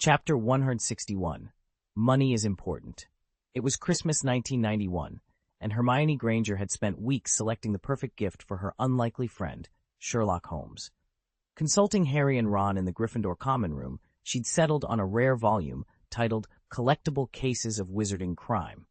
Chapter 161. Money is Important. It was Christmas 1991, and Hermione Granger had spent weeks selecting the perfect gift for her unlikely friend, Sherlock Holmes. Consulting Harry and Ron in the Gryffindor common room, she'd settled on a rare volume titled Collectible Cases of Wizarding Crime.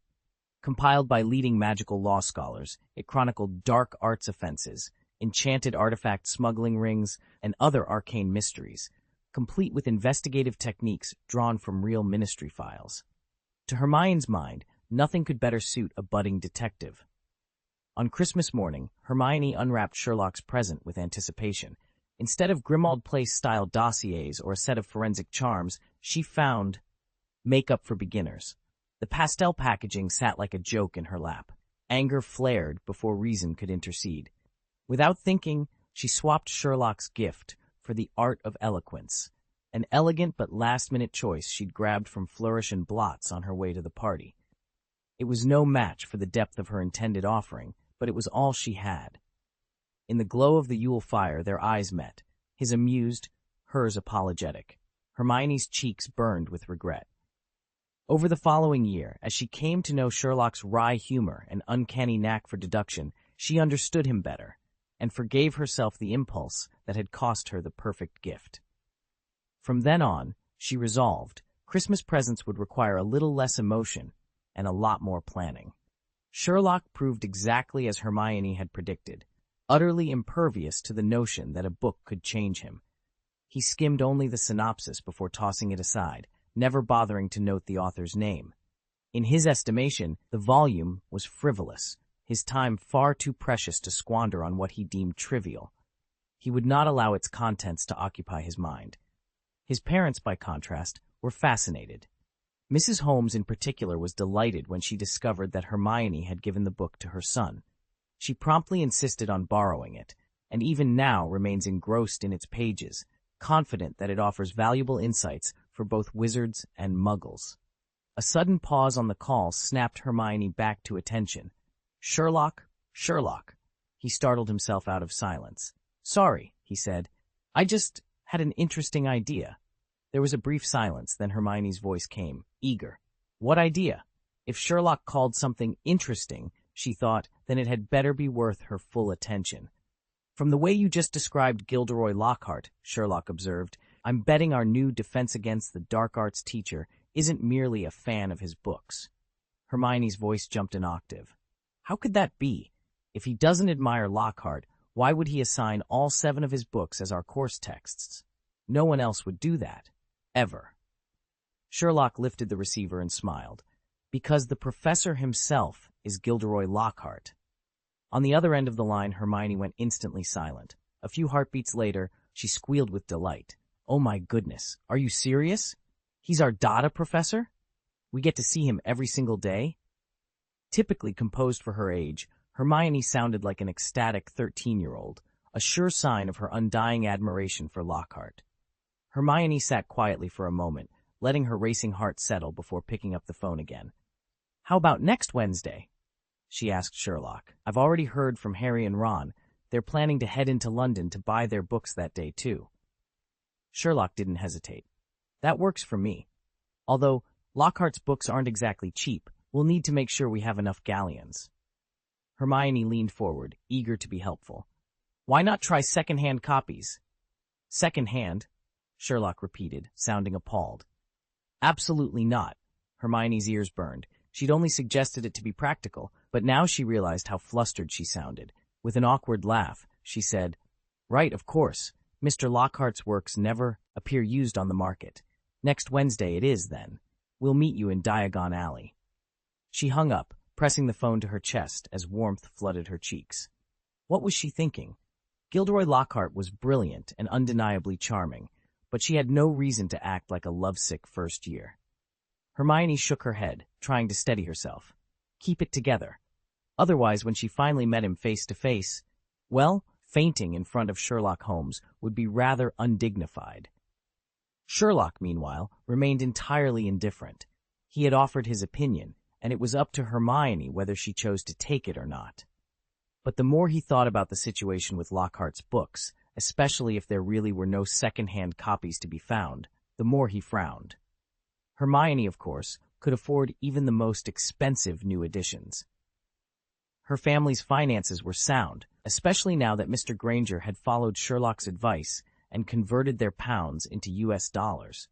Compiled by leading magical law scholars, it chronicled dark arts offenses, enchanted artifact smuggling rings, and other arcane mysteries, complete with investigative techniques drawn from real ministry files. To Hermione's mind, nothing could better suit a budding detective. On Christmas morning, Hermione unwrapped Sherlock's present with anticipation. Instead of Grimmauld Place-style dossiers or a set of forensic charms, she found makeup for beginners. The pastel packaging sat like a joke in her lap. Anger flared before reason could intercede. Without thinking, she swapped Sherlock's gift for the art of eloquence, an elegant but last-minute choice she'd grabbed from Flourish and Blots on her way to the party. It was no match for the depth of her intended offering, but it was all she had. In the glow of the Yule fire, their eyes met, his amused, hers apologetic. Hermione's cheeks burned with regret. Over the following year, as she came to know Sherlock's wry humor and uncanny knack for deduction, she understood him better, and forgave herself the impulse that had cost her the perfect gift. From then on, she resolved, Christmas presents would require a little less emotion and a lot more planning. Sherlock proved exactly as Hermione had predicted, utterly impervious to the notion that a book could change him. He skimmed only the synopsis before tossing it aside, never bothering to note the author's name. In his estimation, the volume was frivolous, his time far too precious to squander on what he deemed trivial. He would not allow its contents to occupy his mind. His parents, by contrast, were fascinated. Mrs. Holmes in particular was delighted when she discovered that Hermione had given the book to her son. She promptly insisted on borrowing it, and even now remains engrossed in its pages, confident that it offers valuable insights for both wizards and muggles. A sudden pause on the call snapped Hermione back to attention. Sherlock, Sherlock. He startled himself out of silence. Sorry, he said. I just had an interesting idea. There was a brief silence, then Hermione's voice came, eager. What idea? If Sherlock called something interesting, she thought, then it had better be worth her full attention. From the way you just described Gilderoy Lockhart, Sherlock observed, I'm betting our new Defense Against the Dark Arts teacher isn't merely a fan of his books. Hermione's voice jumped an octave. How could that be? If he doesn't admire Lockhart, why would he assign all 7 of his books as our course texts? No one else would do that. Ever. Sherlock lifted the receiver and smiled. Because the professor himself is Gilderoy Lockhart. On the other end of the line, Hermione went instantly silent. A few heartbeats later, she squealed with delight. Oh my goodness, are you serious? He's our Dada professor? We get to see him every single day? Typically composed for her age, Hermione sounded like an ecstatic 13-year-old, a sure sign of her undying admiration for Lockhart. Hermione sat quietly for a moment, letting her racing heart settle before picking up the phone again. How about next Wednesday? She asked Sherlock. I've already heard from Harry and Ron. They're planning to head into London to buy their books that day, too. Sherlock didn't hesitate. That works for me. Although Lockhart's books aren't exactly cheap, we'll need to make sure we have enough galleons. Hermione leaned forward, eager to be helpful. Why not try second-hand copies? Second-hand? Sherlock repeated, sounding appalled. Absolutely not. Hermione's ears burned. She'd only suggested it to be practical, but now she realized how flustered she sounded. With an awkward laugh, she said, Right, of course. Mr. Lockhart's works never appear used on the market. Next Wednesday it is, then. We'll meet you in Diagon Alley. She hung up, pressing the phone to her chest as warmth flooded her cheeks. What was she thinking? Gilderoy Lockhart was brilliant and undeniably charming, but she had no reason to act like a lovesick first year. Hermione shook her head, trying to steady herself. Keep it together. Otherwise, when she finally met him face to face, well, fainting in front of Sherlock Holmes would be rather undignified. Sherlock, meanwhile, remained entirely indifferent. He had offered his opinion, and it was up to Hermione whether she chose to take it or not. But the more he thought about the situation with Lockhart's books, especially if there really were no second-hand copies to be found, the more he frowned. Hermione, of course, could afford even the most expensive new editions. Her family's finances were sound, especially now that Mr. Granger had followed Sherlock's advice and converted their pounds into US dollars.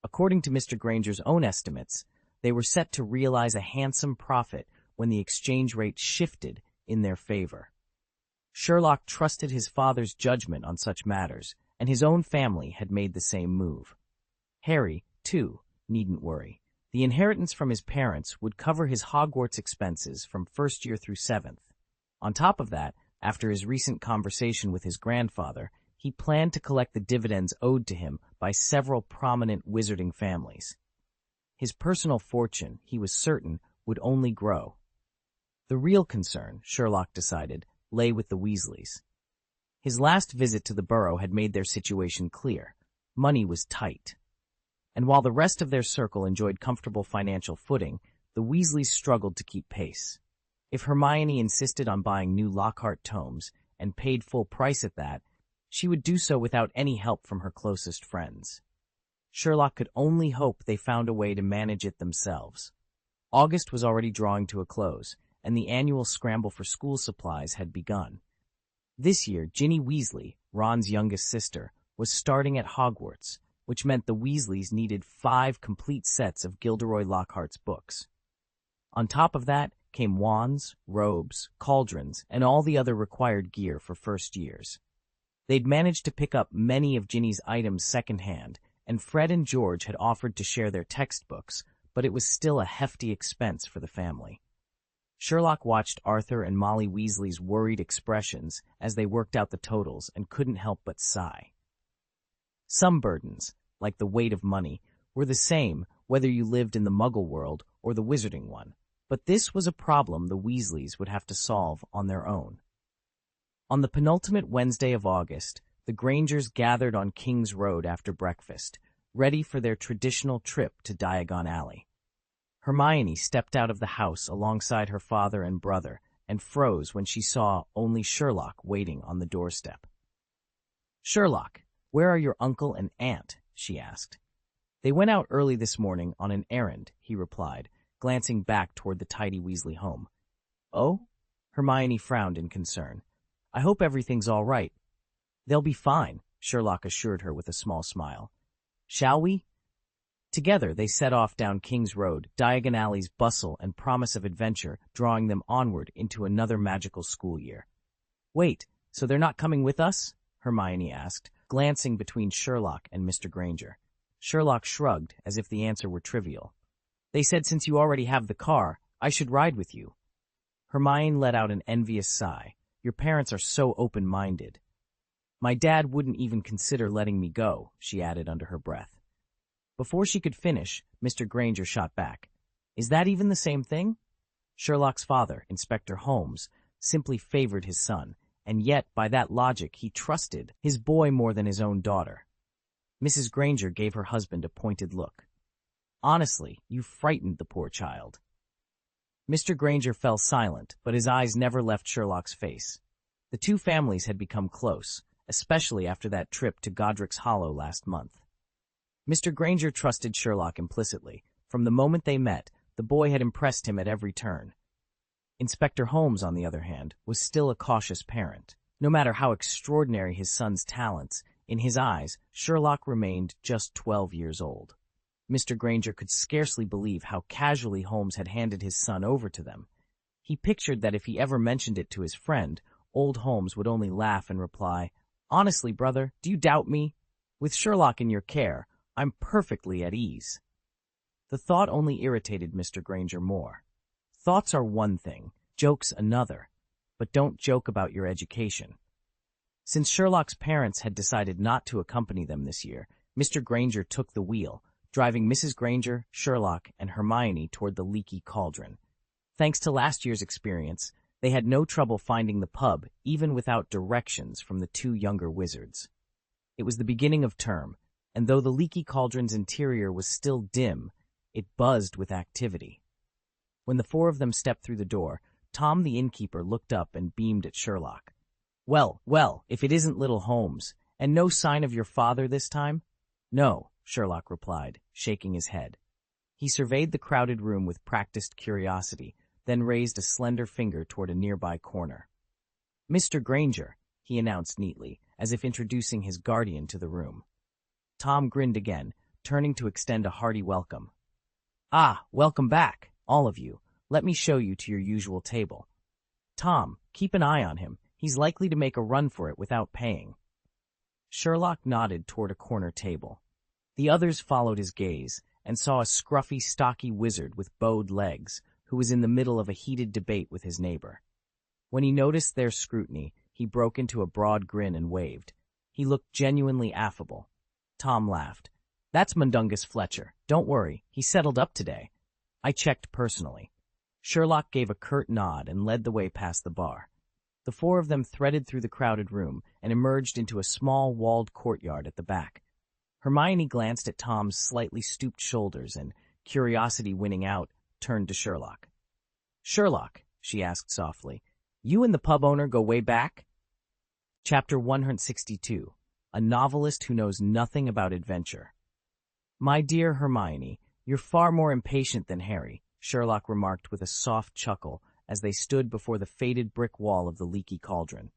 According to Mr. Granger's own estimates, they were set to realize a handsome profit when the exchange rate shifted in their favor. Sherlock trusted his father's judgment on such matters, and his own family had made the same move. Harry, too, needn't worry. The inheritance from his parents would cover his Hogwarts expenses from first year through seventh. On top of that, after his recent conversation with his grandfather, he planned to collect the dividends owed to him by several prominent wizarding families. His personal fortune, he was certain, would only grow. The real concern, Sherlock decided, lay with the Weasleys. His last visit to the Burrow had made their situation clear. Money was tight. And while the rest of their circle enjoyed comfortable financial footing, the Weasleys struggled to keep pace. If Hermione insisted on buying new Lockhart tomes and paid full price at that, she would do so without any help from her closest friends. Sherlock could only hope they found a way to manage it themselves. August was already drawing to a close, and the annual scramble for school supplies had begun. This year, Ginny Weasley, Ron's youngest sister, was starting at Hogwarts, which meant the Weasleys needed 5 complete sets of Gilderoy Lockhart's books. On top of that came wands, robes, cauldrons, and all the other required gear for first years. They'd managed to pick up many of Ginny's items secondhand, and Fred and George had offered to share their textbooks, but it was still a hefty expense for the family. Sherlock watched Arthur and Molly Weasley's worried expressions as they worked out the totals and couldn't help but sigh. Some burdens, like the weight of money, were the same whether you lived in the Muggle world or the Wizarding one, but this was a problem the Weasleys would have to solve on their own. On the penultimate Wednesday of August, the Grangers gathered on King's Road after breakfast, ready for their traditional trip to Diagon Alley. Hermione stepped out of the house alongside her father and brother and froze when she saw only Sherlock waiting on the doorstep. "Sherlock, where are your uncle and aunt?" she asked. "They went out early this morning on an errand," he replied, glancing back toward the tidy Weasley home. "Oh?" Hermione frowned in concern. "I hope everything's all right." "They'll be fine," Sherlock assured her with a small smile. "Shall we?" Together they set off down King's Road, Diagon Alley's bustle and promise of adventure drawing them onward into another magical school year. "Wait, so they're not coming with us?" Hermione asked, glancing between Sherlock and Mr. Granger. Sherlock shrugged, as if the answer were trivial. "They said since you already have the car, I should ride with you." Hermione let out an envious sigh. "Your parents are so open-minded." "My dad wouldn't even consider letting me go," she added under her breath. Before she could finish, Mr. Granger shot back. "Is that even the same thing?" Sherlock's father, Inspector Holmes, simply favored his son, and yet, by that logic, he trusted his boy more than his own daughter. Mrs. Granger gave her husband a pointed look. "Honestly, you frightened the poor child." Mr. Granger fell silent, but his eyes never left Sherlock's face. The two families had become close, especially after that trip to Godric's Hollow last month. Mr. Granger trusted Sherlock implicitly. From the moment they met, the boy had impressed him at every turn. Inspector Holmes, on the other hand, was still a cautious parent. No matter how extraordinary his son's talents, in his eyes, Sherlock remained just 12 years old. Mr. Granger could scarcely believe how casually Holmes had handed his son over to them. He pictured that if he ever mentioned it to his friend, old Holmes would only laugh and reply, "Honestly, brother, do you doubt me? With Sherlock in your care, I'm perfectly at ease." The thought only irritated Mr. Granger more. Thoughts are one thing, jokes another, but don't joke about your education. Since Sherlock's parents had decided not to accompany them this year, Mr. Granger took the wheel, driving Mrs. Granger, Sherlock, and Hermione toward the leaky cauldron. Thanks to last year's experience, they had no trouble finding the pub, even without directions from the two younger wizards. It was the beginning of term, and though the leaky cauldron's interior was still dim, it buzzed with activity. When the four of them stepped through the door, Tom the innkeeper looked up and beamed at Sherlock. "Well, well, if it isn't little Holmes, and no sign of your father this time?" "No," Sherlock replied, shaking his head. He surveyed the crowded room with practiced curiosity, then raised a slender finger toward a nearby corner. "Mr. Granger," he announced neatly, as if introducing his guardian to the room. Tom grinned again, turning to extend a hearty welcome. "Ah, welcome back, all of you. Let me show you to your usual table. Tom, keep an eye on him. He's likely to make a run for it without paying." Sherlock nodded toward a corner table. The others followed his gaze and saw a scruffy, stocky wizard with bowed legs who was in the middle of a heated debate with his neighbor. When he noticed their scrutiny, he broke into a broad grin and waved. He looked genuinely affable. Tom laughed. "That's Mundungus Fletcher. Don't worry, he settled up today. I checked personally." Sherlock gave a curt nod and led the way past the bar. The four of them threaded through the crowded room and emerged into a small, walled courtyard at the back. Hermione glanced at Tom's slightly stooped shoulders and, curiosity winning out, turned to Sherlock. "Sherlock," she asked softly, "you and the pub owner go way back?" Chapter 162. A Novelist Who Knows Nothing About Adventure. "My dear Hermione, you're far more impatient than Harry," Sherlock remarked with a soft chuckle as they stood before the faded brick wall of the leaky cauldron.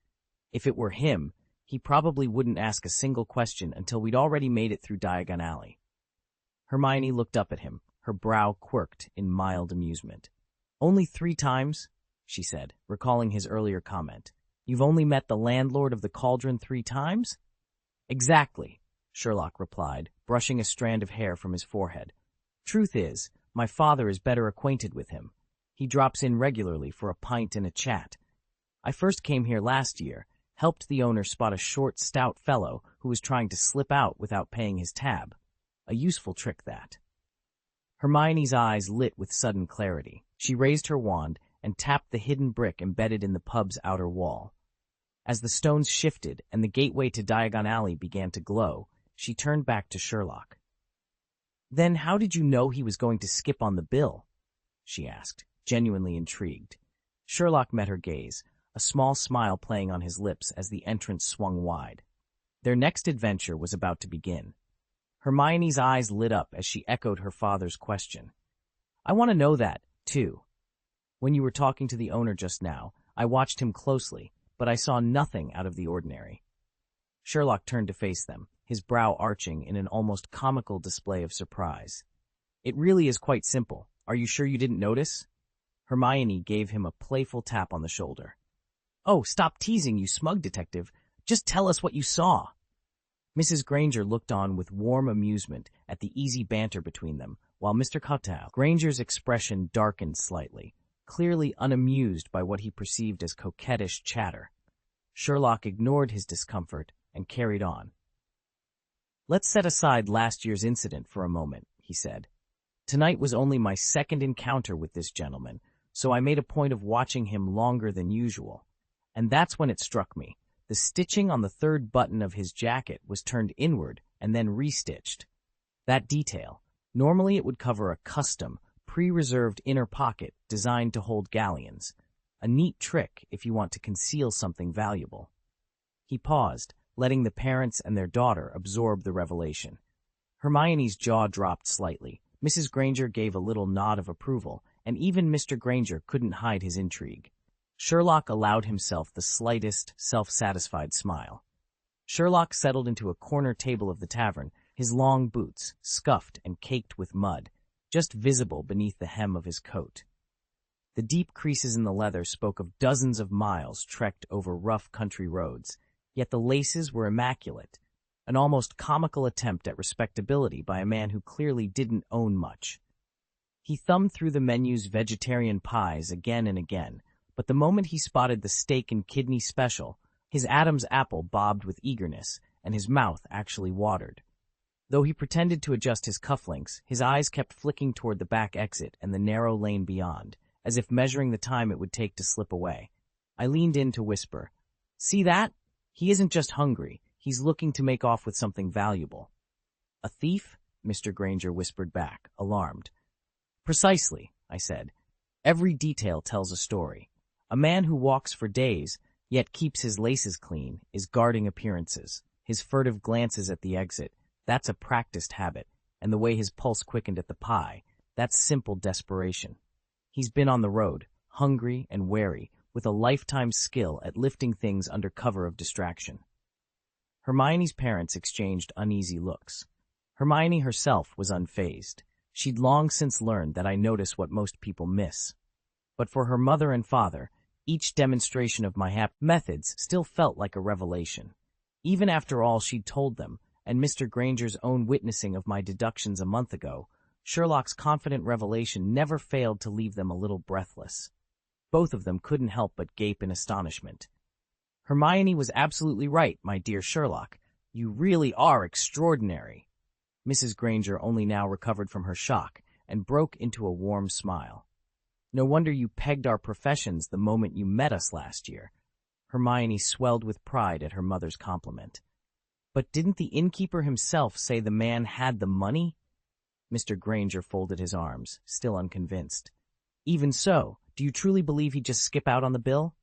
"If it were him, he probably wouldn't ask a single question until we'd already made it through Diagon Alley." Hermione looked up at him, her brow quirked in mild amusement. "Only 3 times?" she said, recalling his earlier comment. "You've only met the landlord of the cauldron 3 times?" "Exactly," Sherlock replied, brushing a strand of hair from his forehead. "Truth is, my father is better acquainted with him. He drops in regularly for a pint and a chat. I first came here last year, helped the owner spot a short, stout fellow who was trying to slip out without paying his tab. A useful trick, that." Hermione's eyes lit with sudden clarity. She raised her wand and tapped the hidden brick embedded in the pub's outer wall. As the stones shifted and the gateway to Diagon Alley began to glow, she turned back to Sherlock. "Then how did you know he was going to skip on the bill?" she asked, genuinely intrigued. Sherlock met her gaze, a small smile playing on his lips as the entrance swung wide. Their next adventure was about to begin. Hermione's eyes lit up as she echoed her father's question. "I want to know that, too. When you were talking to the owner just now, I watched him closely, but I saw nothing out of the ordinary." Sherlock turned to face them, his brow arching in an almost comical display of surprise. "It really is quite simple. Are you sure you didn't notice?" Hermione gave him a playful tap on the shoulder. "Oh, stop teasing, you smug detective. Just tell us what you saw." Mrs. Granger looked on with warm amusement at the easy banter between them, while Mr. Cottal Granger's expression darkened slightly, clearly unamused by what he perceived as coquettish chatter. Sherlock ignored his discomfort and carried on. "Let's set aside last year's incident for a moment," he said. "Tonight was only my second encounter with this gentleman, so I made a point of watching him longer than usual. And that's when it struck me. The stitching on the 3rd button of his jacket was turned inward and then restitched. That detail, normally it would cover a custom, pre-reserved inner pocket designed to hold galleons. A neat trick if you want to conceal something valuable." He paused, letting the parents and their daughter absorb the revelation. Hermione's jaw dropped slightly. Mrs. Granger gave a little nod of approval, and even Mr. Granger couldn't hide his intrigue. Sherlock allowed himself the slightest, self-satisfied smile. Sherlock settled into a corner table of the tavern, his long boots, scuffed and caked with mud, just visible beneath the hem of his coat. The deep creases in the leather spoke of dozens of miles trekked over rough country roads, yet the laces were immaculate, an almost comical attempt at respectability by a man who clearly didn't own much. He thumbed through the menu's vegetarian pies again and again, but the moment he spotted the steak and kidney special, his Adam's apple bobbed with eagerness, and his mouth actually watered. Though he pretended to adjust his cufflinks, his eyes kept flicking toward the back exit and the narrow lane beyond, as if measuring the time it would take to slip away. I leaned in to whisper, "See that? He isn't just hungry, he's looking to make off with something valuable." "A thief?" Mr. Granger whispered back, alarmed. "Precisely," I said. "Every detail tells a story. A man who walks for days, yet keeps his laces clean, is guarding appearances. His furtive glances at the exit, that's a practiced habit, and the way his pulse quickened at the pie, That's simple desperation. He's been on the road, hungry and wary, with a lifetime skill at lifting things under cover of distraction. Hermione's parents exchanged uneasy looks. Hermione herself was unfazed. She'd long since learned that I notice what most people miss. But for her mother and father, each demonstration of my methods still felt like a revelation. Even after all she'd told them, and Mr. Granger's own witnessing of my deductions a month ago, Sherlock's confident revelation never failed to leave them a little breathless. Both of them couldn't help but gape in astonishment. Hermione was absolutely right, my dear Sherlock. You really are extraordinary. Mrs. Granger only now recovered from her shock and broke into a warm smile. No wonder you pegged our professions the moment you met us last year. Hermione swelled with pride at her mother's compliment. But didn't the innkeeper himself say the man had the money? Mr. Granger folded his arms, still unconvinced. Even so, do you truly believe he'd just skip out on the bill?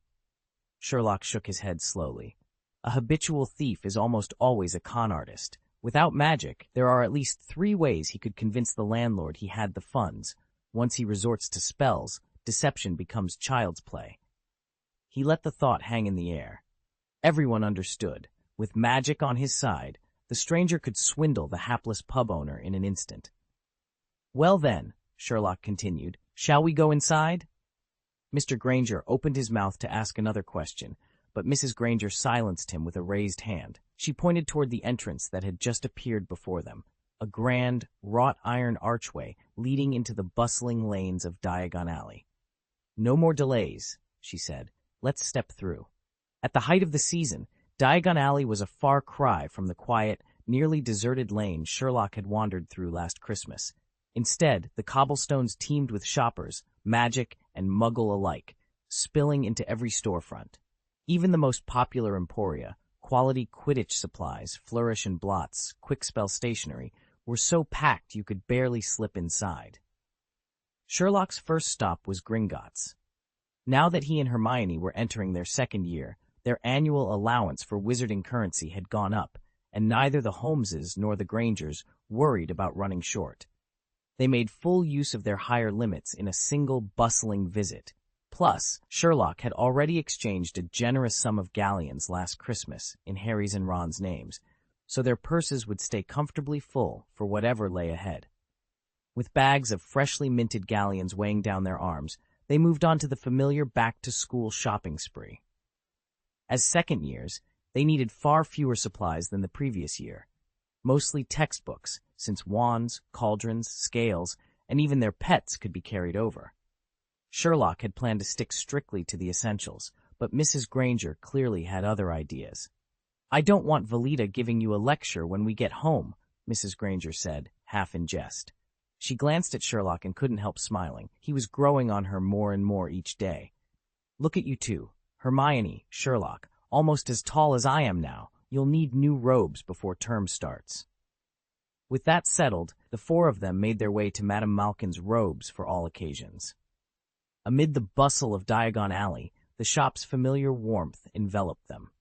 Sherlock shook his head slowly. A habitual thief is almost always a con artist. Without magic, there are at least 3 ways he could convince the landlord he had the funds. Once he resorts to spells, deception becomes child's play. He let the thought hang in the air. Everyone understood. With magic on his side, the stranger could swindle the hapless pub owner in an instant. Well then, Sherlock continued, shall we go inside? Mr. Granger opened his mouth to ask another question, but Mrs. Granger silenced him with a raised hand. She pointed toward the entrance that had just appeared before them, a grand, wrought-iron archway leading into the bustling lanes of Diagon Alley. No more delays, she said. Let's step through. At the height of the season, Diagon Alley was a far cry from the quiet, nearly deserted lane Sherlock had wandered through last Christmas. Instead, the cobblestones teemed with shoppers, magic and muggle alike, spilling into every storefront. Even the most popular emporia, quality Quidditch supplies, flourish and blots, quick-spell stationery, were so packed you could barely slip inside. Sherlock's first stop was Gringotts. Now that he and Hermione were entering their second year, their annual allowance for wizarding currency had gone up, and neither the Holmeses nor the Grangers worried about running short. They made full use of their higher limits in a single bustling visit. Plus, Sherlock had already exchanged a generous sum of galleons last Christmas in Harry's and Ron's names, so their purses would stay comfortably full for whatever lay ahead. With bags of freshly minted galleons weighing down their arms, they moved on to the familiar back-to-school shopping spree. As second years, they needed far fewer supplies than the previous year, mostly textbooks, since wands, cauldrons, scales, and even their pets could be carried over. Sherlock had planned to stick strictly to the essentials, but Mrs. Granger clearly had other ideas. I don't want Velita giving you a lecture when we get home, Mrs. Granger said, half in jest. She glanced at Sherlock and couldn't help smiling. He was growing on her more and more each day. Look at you two, Hermione, Sherlock, almost as tall as I am now. You'll need new robes before term starts. With that settled, the 4 of them made their way to Madame Malkin's robes for all occasions. Amid the bustle of Diagon Alley, the shop's familiar warmth enveloped them.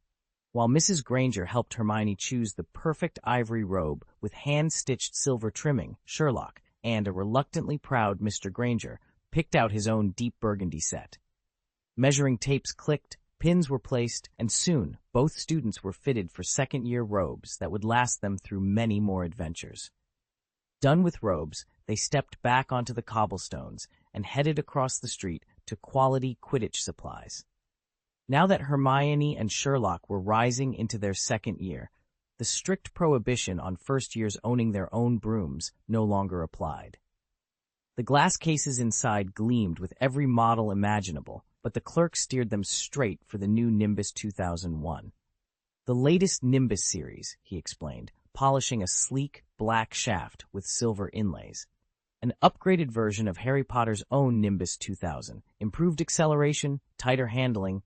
While Mrs. Granger helped Hermione choose the perfect ivory robe with hand-stitched silver trimming, Sherlock, and a reluctantly proud Mr. Granger, picked out his own deep burgundy set. Measuring tapes clicked, pins were placed, and soon both students were fitted for second-year robes that would last them through many more adventures. Done with robes, they stepped back onto the cobblestones and headed across the street to quality Quidditch supplies. Now that Hermione and Sherlock were rising into their second year, the strict prohibition on first years owning their own brooms no longer applied. The glass cases inside gleamed with every model imaginable, but the clerk steered them straight for the new Nimbus 2001. The latest Nimbus series, he explained, polishing a sleek, black shaft with silver inlays. An upgraded version of Harry Potter's own Nimbus 2000, improved acceleration, tighter handling,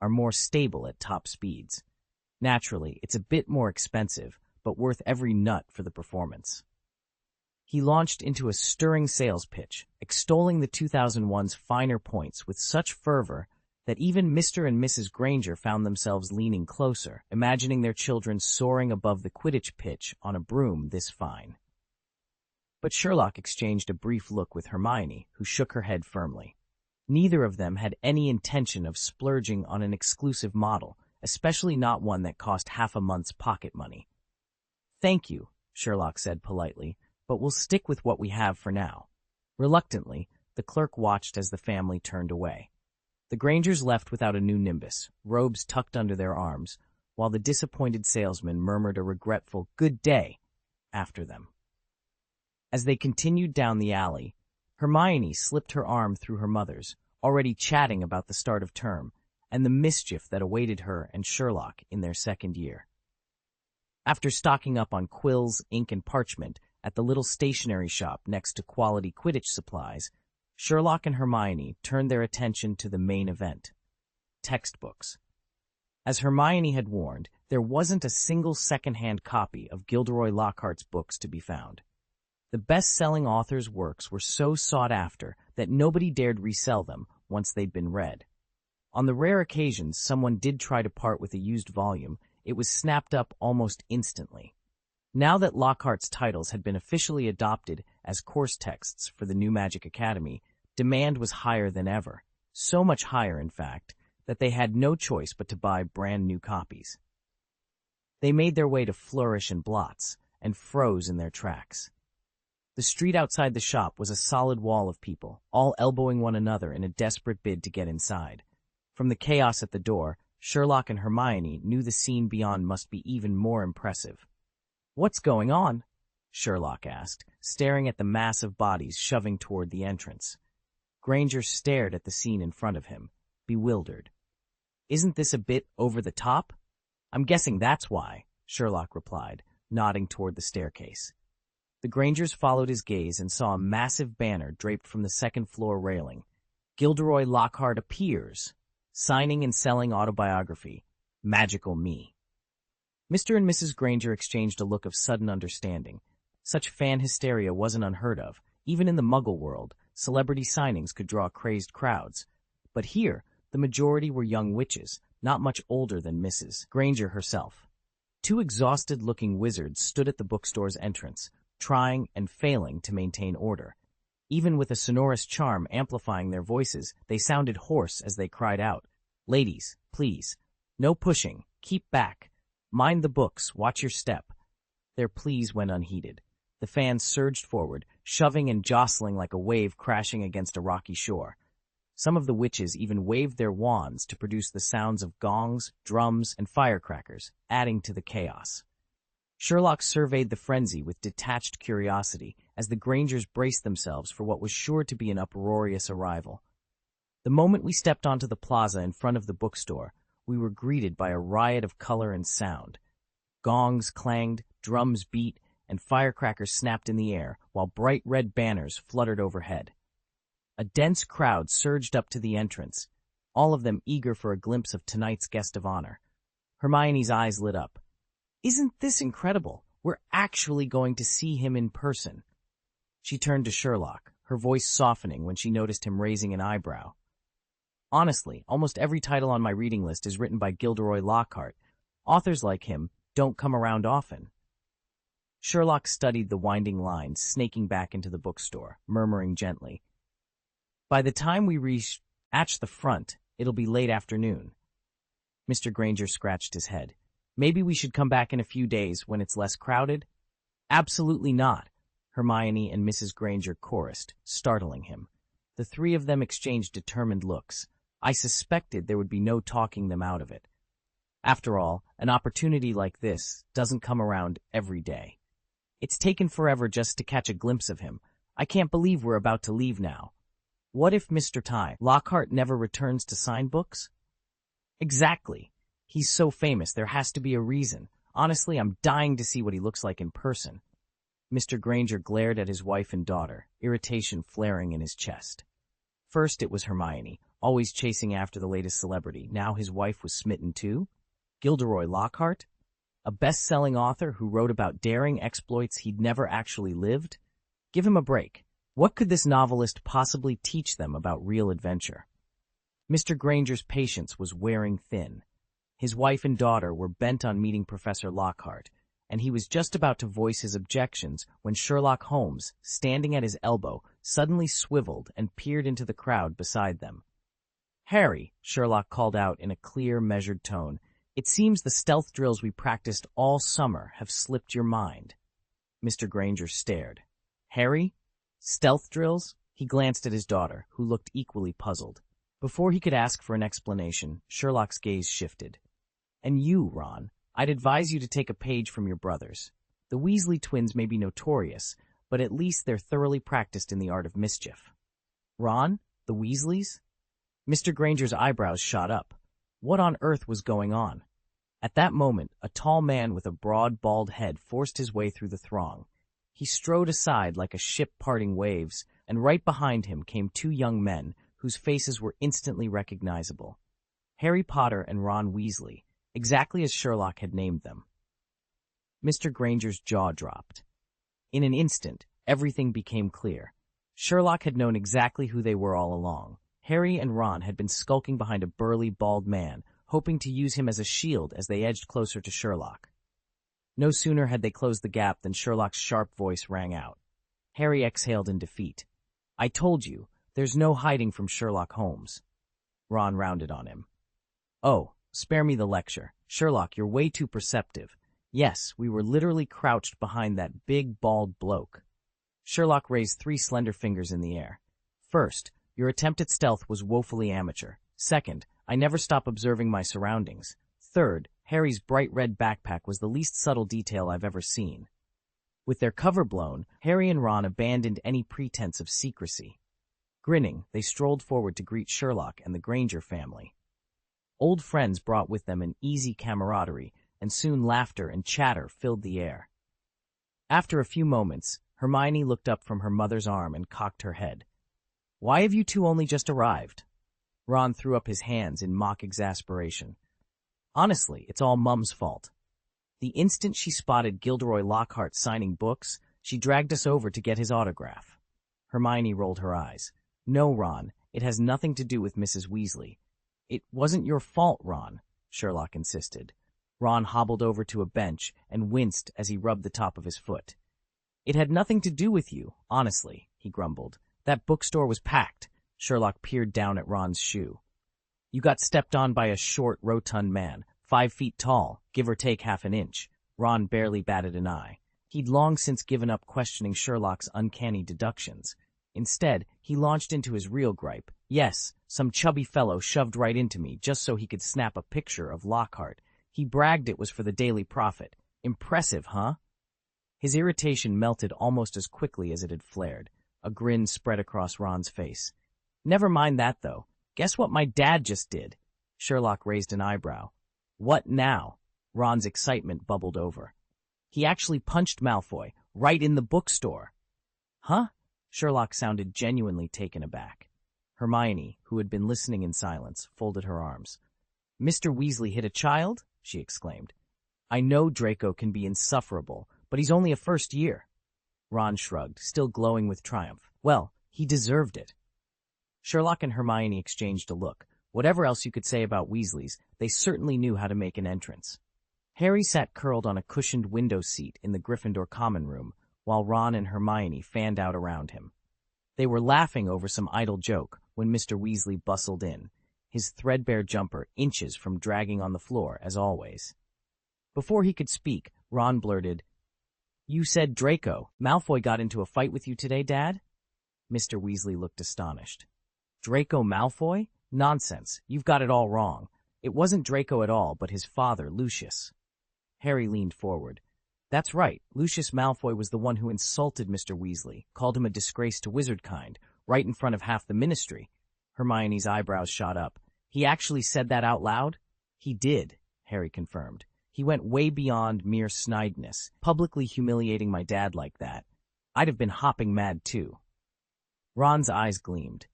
are more stable at top speeds. Naturally, it's a bit more expensive, but worth every nut for the performance. He launched into a stirring sales pitch, extolling the 2001's finer points with such fervor that even Mr. and Mrs. Granger found themselves leaning closer, imagining their children soaring above the Quidditch pitch on a broom this fine. But Sherlock exchanged a brief look with Hermione, who shook her head firmly. Neither of them had any intention of splurging on an exclusive model, especially not one that cost half a month's pocket money. "Thank you," Sherlock said politely, "but we'll stick with what we have for now." Reluctantly, the clerk watched as the family turned away. The Grangers left without a new nimbus, robes tucked under their arms, while the disappointed salesman murmured a regretful "good day" after them. As they continued down the alley, Hermione slipped her arm through her mother's, already chatting about the start of term and the mischief that awaited her and Sherlock in their second year. After stocking up on quills, ink, and parchment at the little stationery shop next to quality Quidditch supplies, Sherlock and Hermione turned their attention to the main event: textbooks. As Hermione had warned, there wasn't a single second-hand copy of Gilderoy Lockhart's books to be found. The best-selling author's works were so sought after that nobody dared resell them once they'd been read. On the rare occasions someone did try to part with a used volume, it was snapped up almost instantly. Now that Lockhart's titles had been officially adopted as course texts for the new Magic Academy, demand was higher than ever, so much higher, in fact, that they had no choice but to buy brand-new copies. They made their way to Flourish and Blots and froze in their tracks. The street outside the shop was a solid wall of people, all elbowing one another in a desperate bid to get inside. From the chaos at the door, Sherlock and Hermione knew the scene beyond must be even more impressive. "What's going on?" Sherlock asked, staring at the mass of bodies shoving toward the entrance. Granger stared at the scene in front of him, bewildered. "Isn't this a bit over the top?" "I'm guessing that's why," Sherlock replied, nodding toward the staircase. The Grangers followed his gaze and saw a massive banner draped from the second-floor railing. "Gilderoy Lockhart appears. Signing and selling autobiography. Magical Me." Mr. and Mrs. Granger exchanged a look of sudden understanding. Such fan hysteria wasn't unheard of. Even in the Muggle world, celebrity signings could draw crazed crowds. But here, the majority were young witches, not much older than Mrs. Granger herself. Two exhausted-looking wizards stood at the bookstore's entrance, trying and failing to maintain order. Even with a sonorous charm amplifying their voices, they sounded hoarse as they cried out, "Ladies, please. No pushing. Keep back. Mind the books. Watch your step." Their pleas went unheeded. The fans surged forward, shoving and jostling like a wave crashing against a rocky shore. Some of the witches even waved their wands to produce the sounds of gongs, drums, and firecrackers, adding to the chaos. Sherlock surveyed the frenzy with detached curiosity as the Grangers braced themselves for what was sure to be an uproarious arrival. The moment we stepped onto the plaza in front of the bookstore, we were greeted by a riot of color and sound. Gongs clanged, drums beat, and firecrackers snapped in the air, while bright red banners fluttered overhead. A dense crowd surged up to the entrance, all of them eager for a glimpse of tonight's guest of honor. Hermione's eyes lit up. "Isn't this incredible? We're actually going to see him in person." She turned to Sherlock, her voice softening when she noticed him raising an eyebrow. "Honestly, almost every title on my reading list is written by Gilderoy Lockhart. Authors like him don't come around often." Sherlock studied the winding lines snaking back into the bookstore, murmuring gently, "By the time we reach the front, it'll be late afternoon." Mr. Granger scratched his head. "Maybe we should come back in a few days when it's less crowded?" "Absolutely not," Hermione and Mrs. Granger chorused, startling him. The three of them exchanged determined looks. I suspected there would be no talking them out of it. After all, an opportunity like this doesn't come around every day. It's taken forever just to catch a glimpse of him. I can't believe we're about to leave now. What if Mr. Lockhart never returns to sign books? Exactly. He's so famous, there has to be a reason. Honestly, I'm dying to see what he looks like in person. Mr. Granger glared at his wife and daughter, irritation flaring in his chest. First it was Hermione, always chasing after the latest celebrity. Now his wife was smitten too? Gilderoy Lockhart? A best-selling author who wrote about daring exploits he'd never actually lived? Give him a break. What could this novelist possibly teach them about real adventure? Mr. Granger's patience was wearing thin. His wife and daughter were bent on meeting Professor Lockhart, and he was just about to voice his objections when Sherlock Holmes, standing at his elbow, suddenly swiveled and peered into the crowd beside them. "Harry," Sherlock called out in a clear, measured tone, "it seems the stealth drills we practiced all summer have slipped your mind." Mr. Granger stared. "Harry? Stealth drills?" He glanced at his daughter, who looked equally puzzled. Before he could ask for an explanation, Sherlock's gaze shifted. "And you, Ron, I'd advise you to take a page from your brothers. The Weasley twins may be notorious, but at least they're thoroughly practiced in the art of mischief." "Ron? The Weasleys?" Mr. Granger's eyebrows shot up. What on earth was going on? At that moment, a tall man with a broad, bald head forced his way through the throng. He strode aside like a ship parting waves, and right behind him came two young men whose faces were instantly recognizable. Harry Potter and Ron Weasley, exactly as Sherlock had named them. Mr. Granger's jaw dropped. In an instant, everything became clear. Sherlock had known exactly who they were all along. Harry and Ron had been skulking behind a burly, bald man, hoping to use him as a shield as they edged closer to Sherlock. No sooner had they closed the gap than Sherlock's sharp voice rang out. Harry exhaled in defeat. "I told you, there's no hiding from Sherlock Holmes." Ron rounded on him. "Oh, spare me the lecture. Sherlock, you're way too perceptive. Yes, we were literally crouched behind that big, bald bloke." Sherlock raised 3 slender fingers in the air. "First, your attempt at stealth was woefully amateur. Second, I never stop observing my surroundings. Third, Harry's bright red backpack was the least subtle detail I've ever seen." With their cover blown, Harry and Ron abandoned any pretense of secrecy. Grinning, they strolled forward to greet Sherlock and the Granger family. Old friends brought with them an easy camaraderie, and soon laughter and chatter filled the air. After a few moments, Hermione looked up from her mother's arm and cocked her head. "Why have you two only just arrived?" Ron threw up his hands in mock exasperation. "Honestly, it's all Mum's fault. The instant she spotted Gilderoy Lockhart signing books, she dragged us over to get his autograph." Hermione rolled her eyes. "No, Ron, it has nothing to do with Mrs. Weasley." "It wasn't your fault, Ron," Sherlock insisted. Ron hobbled over to a bench and winced as he rubbed the top of his foot. "It had nothing to do with you, honestly," he grumbled. "That bookstore was packed." Sherlock peered down at Ron's shoe. "You got stepped on by a short, rotund man, 5 feet tall, give or take half an inch." Ron barely batted an eye. He'd long since given up questioning Sherlock's uncanny deductions. Instead, he launched into his real gripe. "Yes, some chubby fellow shoved right into me just so he could snap a picture of Lockhart. He bragged it was for the Daily Prophet. Impressive, huh?" His irritation melted almost as quickly as it had flared. A grin spread across Ron's face. "Never mind that, though. Guess what my dad just did?" Sherlock raised an eyebrow. "What now?" Ron's excitement bubbled over. "He actually punched Malfoy, right in the bookstore." "Huh?" Sherlock sounded genuinely taken aback. Hermione, who had been listening in silence, folded her arms. "Mr. Weasley hit a child?" she exclaimed. "I know Draco can be insufferable, but he's only a first year." Ron shrugged, still glowing with triumph. "Well, he deserved it." Sherlock and Hermione exchanged a look. Whatever else you could say about Weasleys, they certainly knew how to make an entrance. Harry sat curled on a cushioned window seat in the Gryffindor common room, while Ron and Hermione fanned out around him. They were laughing over some idle joke when Mr. Weasley bustled in, his threadbare jumper inches from dragging on the floor, as always. Before he could speak, Ron blurted, "You said Draco. Malfoy got into a fight with you today, Dad?" Mr. Weasley looked astonished. "Draco Malfoy? Nonsense. You've got it all wrong. It wasn't Draco at all, but his father, Lucius." Harry leaned forward. "That's right. Lucius Malfoy was the one who insulted Mr. Weasley, called him a disgrace to wizardkind, right in front of half the ministry." Hermione's eyebrows shot up. "He actually said that out loud?" "He did," Harry confirmed. "He went way beyond mere snideness, publicly humiliating my dad like that. I'd have been hopping mad too." Ron's eyes gleamed.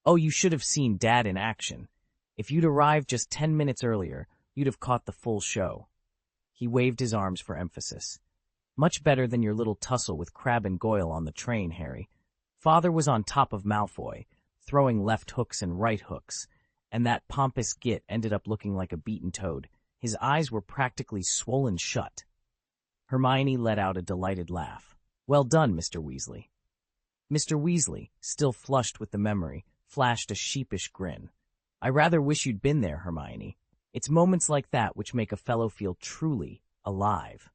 "Oh, you should have seen Dad in action. If you'd arrived just 10 minutes earlier, you'd have caught the full show." He waved his arms for emphasis. "Much better than your little tussle with Crabbe and Goyle on the train, Harry. Father was on top of Malfoy, throwing left hooks and right hooks, and that pompous git ended up looking like a beaten toad. His eyes were practically swollen shut." Hermione let out a delighted laugh. Well done, Mr. Weasley. Mr. Weasley, still flushed with the memory, flashed a sheepish grin. I rather wish you'd been there, Hermione. It's moments like that which make a fellow feel truly alive.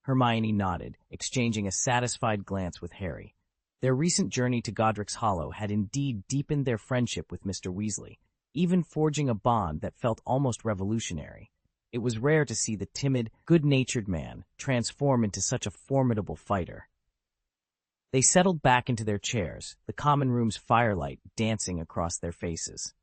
Hermione nodded, exchanging a satisfied glance with Harry. Their recent journey to Godric's Hollow had indeed deepened their friendship with Mr. Weasley, even forging a bond that felt almost revolutionary. It was rare to see the timid, good-natured man transform into such a formidable fighter. They settled back into their chairs, the common room's firelight dancing across their faces.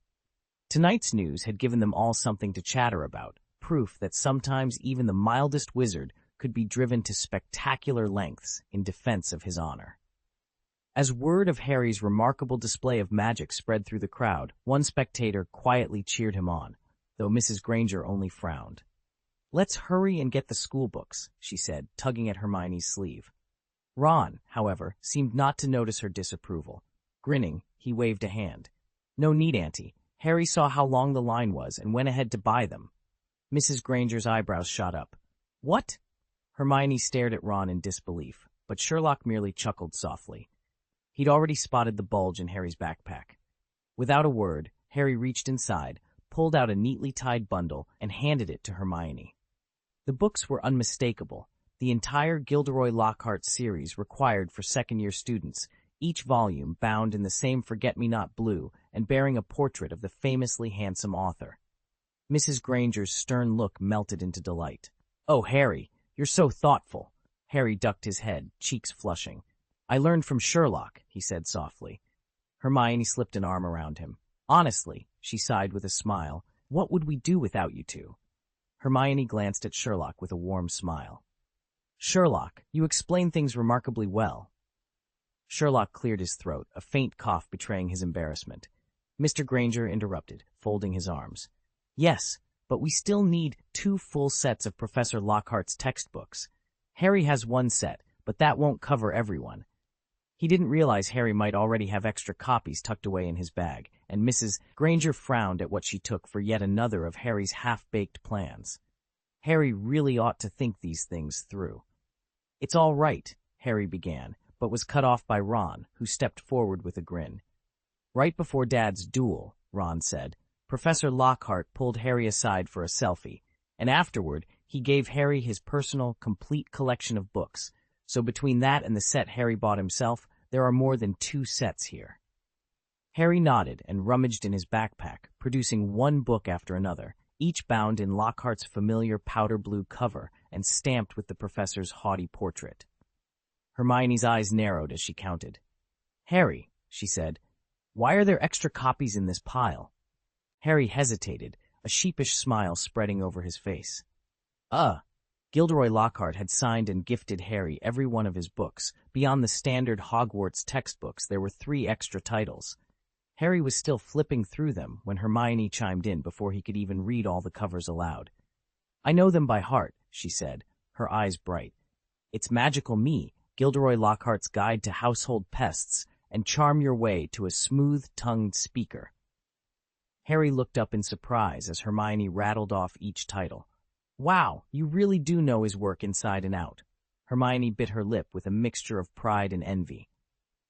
Tonight's news had given them all something to chatter about, proof that sometimes even the mildest wizard could be driven to spectacular lengths in defense of his honor. As word of Harry's remarkable display of magic spread through the crowd, one spectator quietly cheered him on, though Mrs. Granger only frowned. "Let's hurry and get the school books," she said, tugging at Hermione's sleeve. Ron, however, seemed not to notice her disapproval. Grinning, he waved a hand. "No need, Auntie. Harry saw how long the line was and went ahead to buy them." Mrs. Granger's eyebrows shot up. "What?" Hermione stared at Ron in disbelief, but Sherlock merely chuckled softly. He'd already spotted the bulge in Harry's backpack. Without a word, Harry reached inside, pulled out a neatly tied bundle, and handed it to Hermione. The books were unmistakable, the entire Gilderoy Lockhart series required for second-year students, each volume bound in the same forget-me-not blue and bearing a portrait of the famously handsome author. Mrs. Granger's stern look melted into delight. "Oh, Harry, you're so thoughtful." Harry ducked his head, cheeks flushing. "I learned from Sherlock," he said softly. Hermione slipped an arm around him. "Honestly," she sighed with a smile, "what would we do without you two?" Hermione glanced at Sherlock with a warm smile. "Sherlock, you explain things remarkably well." Sherlock cleared his throat, a faint cough betraying his embarrassment. Mr. Granger interrupted, folding his arms. "Yes, but we still need 2 full sets of Professor Lockhart's textbooks. Harry has 1 set, but that won't cover everyone." He didn't realize Harry might already have extra copies tucked away in his bag, and Mrs. Granger frowned at what she took for yet another of Harry's half-baked plans. Harry really ought to think these things through. "It's all right," Harry began, but was cut off by Ron, who stepped forward with a grin. "Right before Dad's duel," Ron said, Professor Lockhart pulled Harry aside for a selfie, and afterward he gave Harry his personal, complete collection of books. So between that and the set Harry bought himself, there are more than 2 sets here. Harry nodded and rummaged in his backpack, producing one book after another, each bound in Lockhart's familiar powder blue cover and stamped with the professor's haughty portrait. Hermione's eyes narrowed as she counted. "Harry," she said, "why are there extra copies in this pile?" Harry hesitated, a sheepish smile spreading over his face. Gilderoy Lockhart had signed and gifted Harry every one of his books. Beyond the standard Hogwarts textbooks, there were 3 extra titles. Harry was still flipping through them when Hermione chimed in before he could even read all the covers aloud. "I know them by heart," she said, her eyes bright. "It's Magical Me, Gilderoy Lockhart's Guide to Household Pests, and Charm Your Way to a Smooth-Tongued Speaker." Harry looked up in surprise as Hermione rattled off each title. "Wow, you really do know his work inside and out." Hermione bit her lip with a mixture of pride and envy.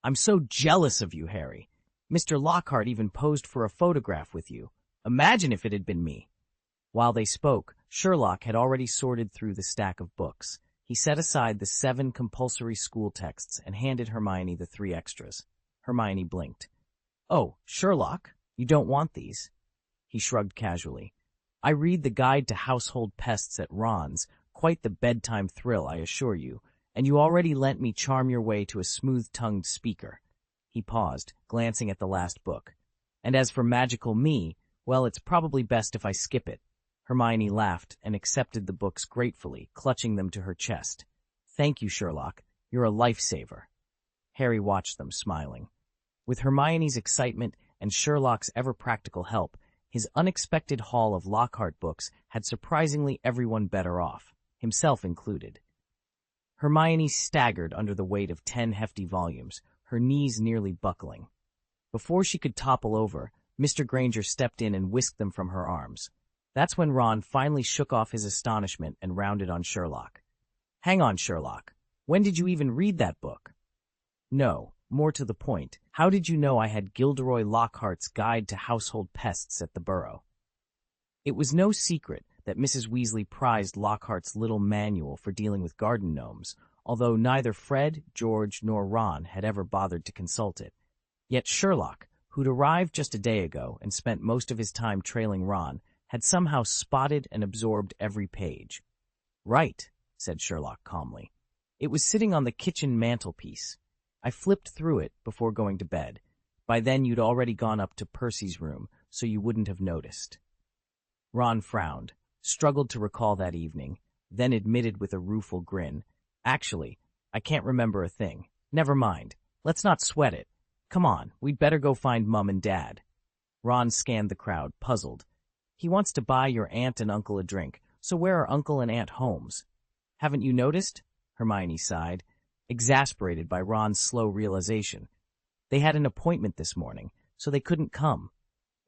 "I'm so jealous of you, Harry. Mr. Lockhart even posed for a photograph with you. Imagine if it had been me." While they spoke, Sherlock had already sorted through the stack of books. He set aside the 7 compulsory school texts and handed Hermione the 3 extras. Hermione blinked. "Oh, Sherlock, you don't want these?" He shrugged casually. "I read the Guide to Household Pests at Ron's, quite the bedtime thrill, I assure you, and you already lent me Charm Your Way to a Smooth-Tongued Speaker." He paused, glancing at the last book. "And as for Magical Me, well, it's probably best if I skip it." Hermione laughed and accepted the books gratefully, clutching them to her chest. "Thank you, Sherlock. You're a lifesaver." Harry watched them, smiling. With Hermione's excitement and Sherlock's ever-practical help, his unexpected haul of Lockhart books had surprisingly everyone better off, himself included. Hermione staggered under the weight of 10 hefty volumes, her knees nearly buckling. Before she could topple over, Mr. Granger stepped in and whisked them from her arms. That's when Ron finally shook off his astonishment and rounded on Sherlock. Hang on, Sherlock. When did you even read that book? No, more to the point. How did you know I had Gilderoy Lockhart's Guide to Household Pests at the Burrow? It was no secret that Mrs. Weasley prized Lockhart's little manual for dealing with garden gnomes, although neither Fred, George, nor Ron had ever bothered to consult it. Yet Sherlock, who'd arrived just a day ago and spent most of his time trailing Ron, had somehow spotted and absorbed every page. "Right," said Sherlock calmly. "It was sitting on the kitchen mantelpiece. I flipped through it before going to bed. By then you'd already gone up to Percy's room, so you wouldn't have noticed." Ron frowned, struggled to recall that evening, then admitted with a rueful grin, "Actually, I can't remember a thing. Never mind. Let's not sweat it. Come on, we'd better go find Mum and Dad." Ron scanned the crowd, puzzled. "He wants to buy your aunt and uncle a drink, so where are Uncle and Aunt Holmes?" "Haven't you noticed?" Hermione sighed, exasperated by Ron's slow realization. "They had an appointment this morning, so they couldn't come."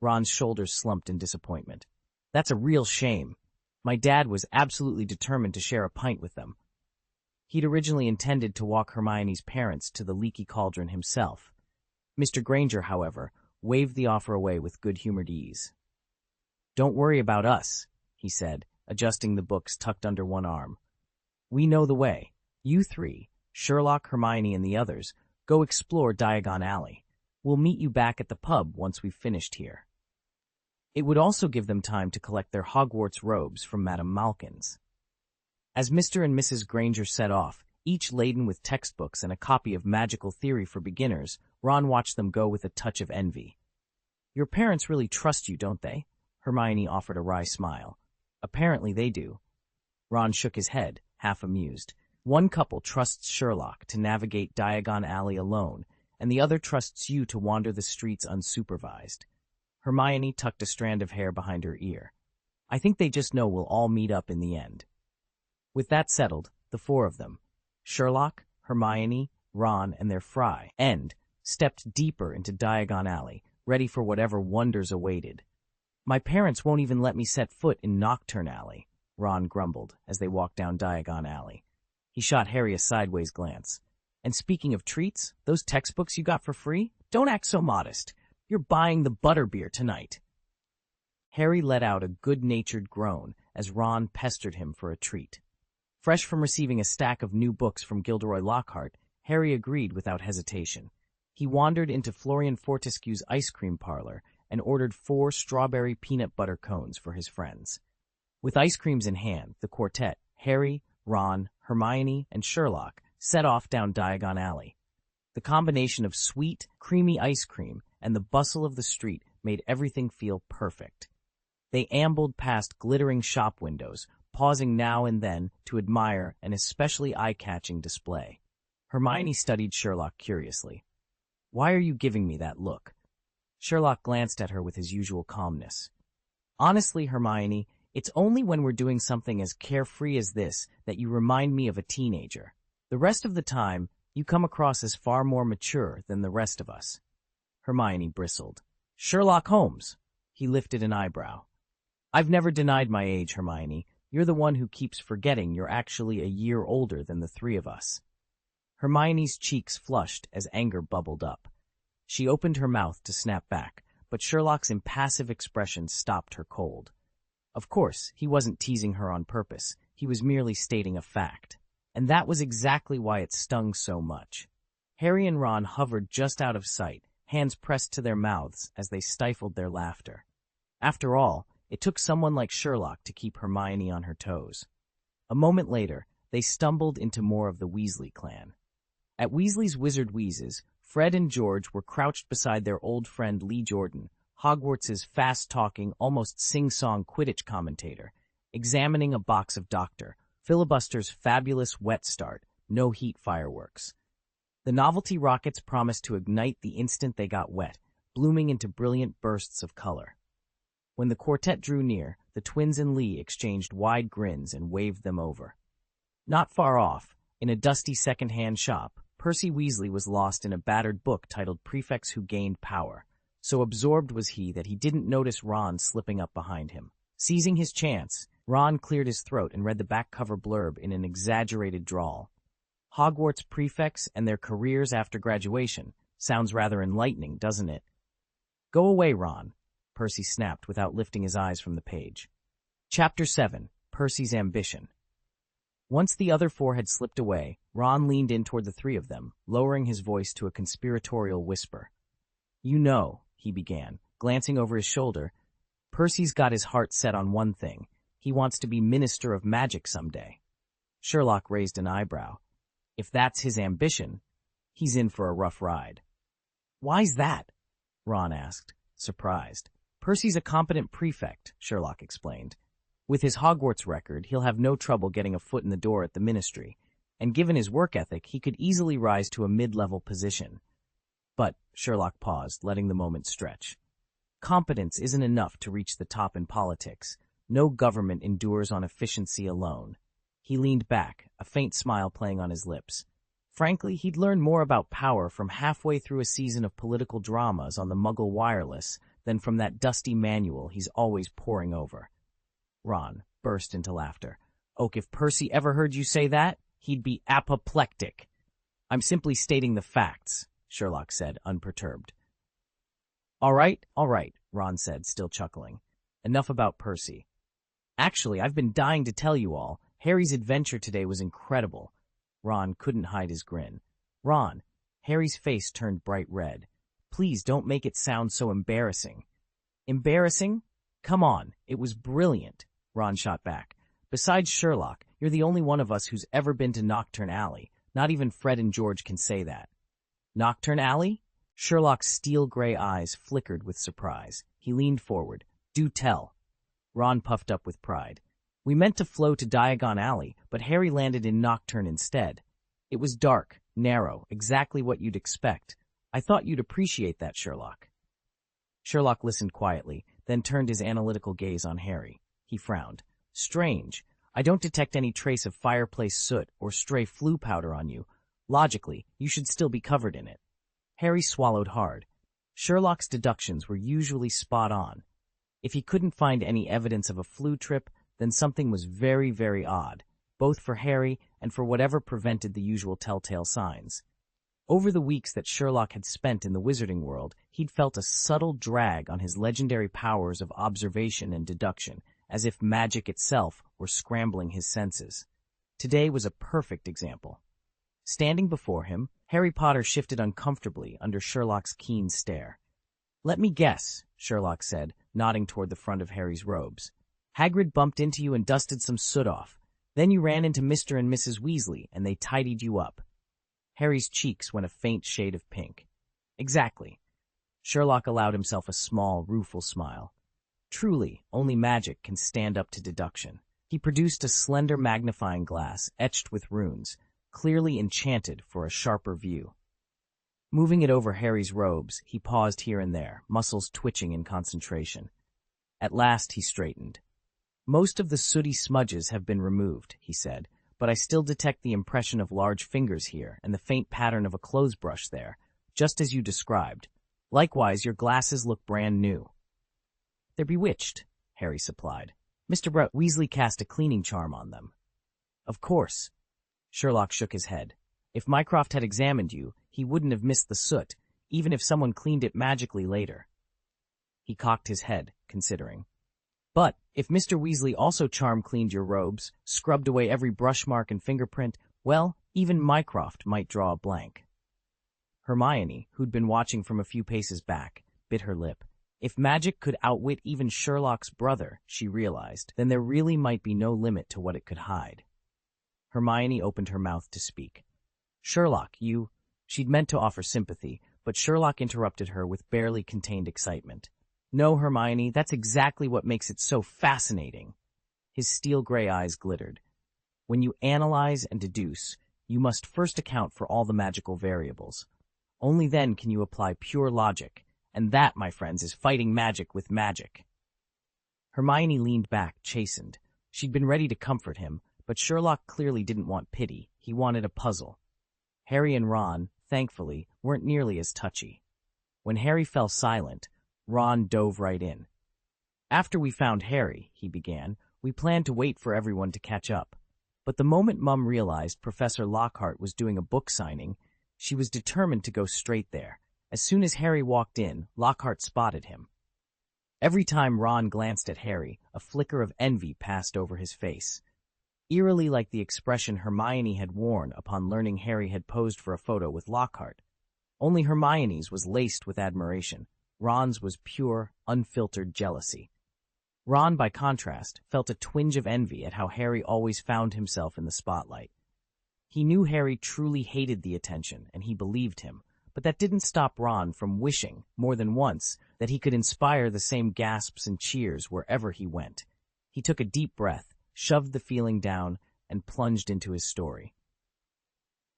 Ron's shoulders slumped in disappointment. "That's a real shame. My dad was absolutely determined to share a pint with them." He'd originally intended to walk Hermione's parents to the Leaky Cauldron himself. Mr. Granger, however, waved the offer away with good-humored ease. "Don't worry about us," he said, adjusting the books tucked under one arm. "We know the way. You three, Sherlock, Hermione, and the others, go explore Diagon Alley. We'll meet you back at the pub once we've finished here." It would also give them time to collect their Hogwarts robes from Madame Malkin's. As Mr. and Mrs. Granger set off, each laden with textbooks and a copy of Magical Theory for Beginners, Ron watched them go with a touch of envy. "Your parents really trust you, don't they?" Hermione offered a wry smile. "Apparently they do." Ron shook his head, half amused. "One couple trusts Sherlock to navigate Diagon Alley alone, and the other trusts you to wander the streets unsupervised." Hermione tucked a strand of hair behind her ear. "I think they just know we'll all meet up in the end." With that settled, the four of them, Sherlock, Hermione, Ron, and their friend, stepped deeper into Diagon Alley, ready for whatever wonders awaited. "My parents won't even let me set foot in Nocturne Alley," Ron grumbled as they walked down Diagon Alley. He shot Harry a sideways glance. "And speaking of treats, those textbooks you got for free? Don't act so modest. You're buying the butterbeer tonight." Harry let out a good-natured groan as Ron pestered him for a treat. Fresh from receiving a stack of new books from Gilderoy Lockhart, Harry agreed without hesitation. He wandered into Florian Fortescue's ice cream parlor and ordered 4 strawberry peanut butter cones for his friends. With ice creams in hand, the quartet, Harry, Ron, Hermione, and Sherlock, set off down Diagon Alley. The combination of sweet, creamy ice cream and the bustle of the street made everything feel perfect. They ambled past glittering shop windows, pausing now and then to admire an especially eye-catching display. Hermione studied Sherlock curiously. "Why are you giving me that look?" Sherlock glanced at her with his usual calmness. "Honestly, Hermione, it's only when we're doing something as carefree as this that you remind me of a teenager. The rest of the time, you come across as far more mature than the rest of us." Hermione bristled. "Sherlock Holmes!" He lifted an eyebrow. "I've never denied my age, Hermione. You're the one who keeps forgetting you're actually a year older than the 3 of us." Hermione's cheeks flushed as anger bubbled up. She opened her mouth to snap back, but Sherlock's impassive expression stopped her cold. Of course, he wasn't teasing her on purpose. He was merely stating a fact. And that was exactly why it stung so much. Harry and Ron hovered just out of sight, hands pressed to their mouths as they stifled their laughter. After all, it took someone like Sherlock to keep Hermione on her toes. A moment later, they stumbled into more of the Weasley clan. At Weasley's Wizard Wheezes, Fred and George were crouched beside their old friend Lee Jordan, Hogwarts's fast-talking, almost sing-song Quidditch commentator, examining a box of Dr. Filibuster's fabulous wet start, no-heat fireworks. The novelty rockets promised to ignite the instant they got wet, blooming into brilliant bursts of color. When the quartet drew near, the twins and Lee exchanged wide grins and waved them over. Not far off, in a dusty second-hand shop, Percy Weasley was lost in a battered book titled Prefects Who Gained Power. So absorbed was he that he didn't notice Ron slipping up behind him. Seizing his chance, Ron cleared his throat and read the back cover blurb in an exaggerated drawl. Hogwarts prefects and their careers after graduation. Sounds rather enlightening, doesn't it? Go away, Ron, Percy snapped without lifting his eyes from the page. Chapter 7. Percy's Ambition. Once the other four had slipped away, Ron leaned in toward the three of them, lowering his voice to a conspiratorial whisper. You know, he began, glancing over his shoulder, Percy's got his heart set on one thing. He wants to be Minister of Magic someday. Sherlock raised an eyebrow. If that's his ambition, he's in for a rough ride. Why's that? Ron asked, surprised. Percy's a competent prefect, Sherlock explained. With his Hogwarts record, he'll have no trouble getting a foot in the door at the ministry, and given his work ethic, he could easily rise to a mid-level position. But, Sherlock paused, letting the moment stretch. Competence isn't enough to reach the top in politics. No government endures on efficiency alone. He leaned back, a faint smile playing on his lips. Frankly, he'd learned more about power from halfway through a season of political dramas on the Muggle wireless than from that dusty manual he's always poring over. Ron burst into laughter. Oak, if Percy ever heard you say that, he'd be apoplectic. I'm simply stating the facts, Sherlock said, unperturbed. All right, Ron said, still chuckling. Enough about Percy. Actually, I've been dying to tell you all, Harry's adventure today was incredible. Ron couldn't hide his grin. Ron, Harry's face turned bright red. Please don't make it sound so embarrassing. Embarrassing? Come on, it was brilliant, Ron shot back. Besides Sherlock, you're the only one of us who's ever been to Nocturne Alley. Not even Fred and George can say that. Nocturne Alley? Sherlock's steel-gray eyes flickered with surprise. He leaned forward. Do tell. Ron puffed up with pride. We meant to flow to Diagon Alley, but Harry landed in Nocturne instead. It was dark, narrow, exactly what you'd expect. I thought you'd appreciate that, Sherlock. Sherlock listened quietly, then turned his analytical gaze on Harry. He frowned. Strange. I don't detect any trace of fireplace soot or stray flue powder on you. Logically, you should still be covered in it. Harry swallowed hard. Sherlock's deductions were usually spot on. If he couldn't find any evidence of a flue trip, then something was very, very odd, both for Harry and for whatever prevented the usual telltale signs. Over the weeks that Sherlock had spent in the wizarding world, he'd felt a subtle drag on his legendary powers of observation and deduction, as if magic itself were scrambling his senses. Today was a perfect example. Standing before him, Harry Potter shifted uncomfortably under Sherlock's keen stare. Let me guess, Sherlock said, nodding toward the front of Harry's robes. Hagrid bumped into you and dusted some soot off. Then you ran into Mr. and Mrs. Weasley, and they tidied you up. Harry's cheeks went a faint shade of pink. Exactly. Sherlock allowed himself a small, rueful smile. Truly, only magic can stand up to deduction. He produced a slender magnifying glass etched with runes, clearly enchanted for a sharper view. Moving it over Harry's robes, he paused here and there, muscles twitching in concentration. At last he straightened. Most of the sooty smudges have been removed, he said, but I still detect the impression of large fingers here and the faint pattern of a clothes brush there, just as you described. Likewise, your glasses look brand new. They're bewitched, Harry supplied. Mr. Weasley cast a cleaning charm on them. Of course. Sherlock shook his head. If Mycroft had examined you, he wouldn't have missed the soot, even if someone cleaned it magically later. He cocked his head, considering. But if Mr. Weasley also charm-cleaned your robes, scrubbed away every brush mark and fingerprint, well, even Mycroft might draw a blank. Hermione, who'd been watching from a few paces back, bit her lip. If magic could outwit even Sherlock's brother, she realized, then there really might be no limit to what it could hide. Hermione opened her mouth to speak. Sherlock, you... She'd meant to offer sympathy, but Sherlock interrupted her with barely contained excitement. No, Hermione, that's exactly what makes it so fascinating. His steel-gray eyes glittered. When you analyze and deduce, you must first account for all the magical variables. Only then can you apply pure logic, and that, my friends, is fighting magic with magic. Hermione leaned back, chastened. She'd been ready to comfort him, but Sherlock clearly didn't want pity. He wanted a puzzle. Harry and Ron, thankfully, weren't nearly as touchy. When Harry fell silent, Ron dove right in. After we found Harry, he began, We planned to wait for everyone to catch up. But the moment Mum realized Professor Lockhart was doing a book signing, she was determined to go straight there. As soon as Harry walked in, Lockhart spotted him. Every time Ron glanced at Harry, a flicker of envy passed over his face, eerily like the expression Hermione had worn upon learning Harry had posed for a photo with Lockhart. Only Hermione's was laced with admiration. Ron's was pure, unfiltered jealousy. Ron, by contrast, felt a twinge of envy at how Harry always found himself in the spotlight. He knew Harry truly hated the attention, and he believed him, but that didn't stop Ron from wishing, more than once, that he could inspire the same gasps and cheers wherever he went. He took a deep breath, shoved the feeling down, and plunged into his story.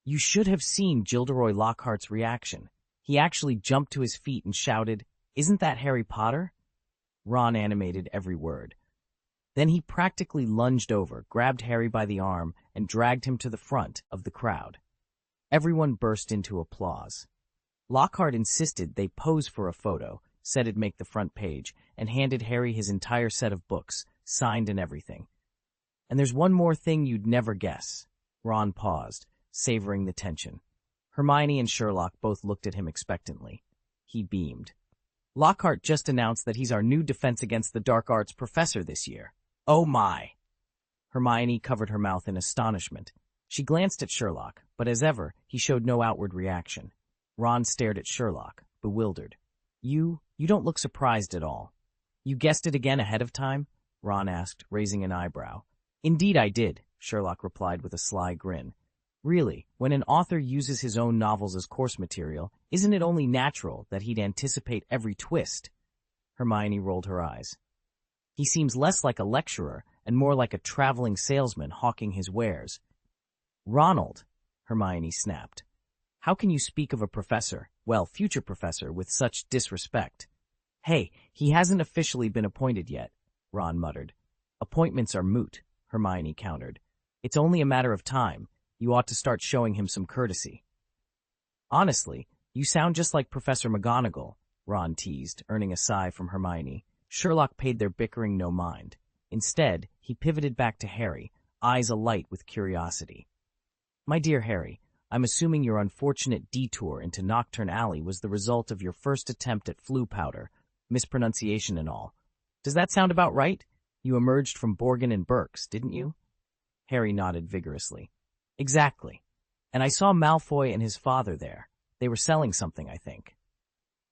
You should have seen Gilderoy Lockhart's reaction. He actually jumped to his feet and shouted, "Isn't that Harry Potter?" Ron animated every word. Then he practically lunged over, grabbed Harry by the arm, and dragged him to the front of the crowd. Everyone burst into applause. Lockhart insisted they pose for a photo, said it'd make the front page, and handed Harry his entire set of books, signed and everything. And there's one more thing you'd never guess. Ron paused, savoring the tension. Hermione and Sherlock both looked at him expectantly. He beamed. Lockhart just announced that he's our new Defense Against the Dark Arts professor this year. Oh my! Hermione covered her mouth in astonishment. She glanced at Sherlock, but as ever, he showed no outward reaction. Ron stared at Sherlock, bewildered. You don't look surprised at all. You guessed it again ahead of time? Ron asked, raising an eyebrow. Indeed I did, Sherlock replied with a sly grin. Really, when an author uses his own novels as course material, isn't it only natural that he'd anticipate every twist? Hermione rolled her eyes. He seems less like a lecturer and more like a traveling salesman hawking his wares. Ronald, Hermione snapped. How can you speak of a professor, well, future professor, with such disrespect? Hey, he hasn't officially been appointed yet, Ron muttered. Appointments are moot, Hermione countered. It's only a matter of time. You ought to start showing him some courtesy. Honestly, you sound just like Professor McGonagall, Ron teased, earning a sigh from Hermione. Sherlock paid their bickering no mind. Instead, he pivoted back to Harry, eyes alight with curiosity. My dear Harry, I'm assuming your unfortunate detour into Nocturne Alley was the result of your first attempt at flu powder, mispronunciation and all. Does that sound about right? You emerged from Borgin and Burke's, didn't you? Harry nodded vigorously. Exactly. And I saw Malfoy and his father there. They were selling something, I think.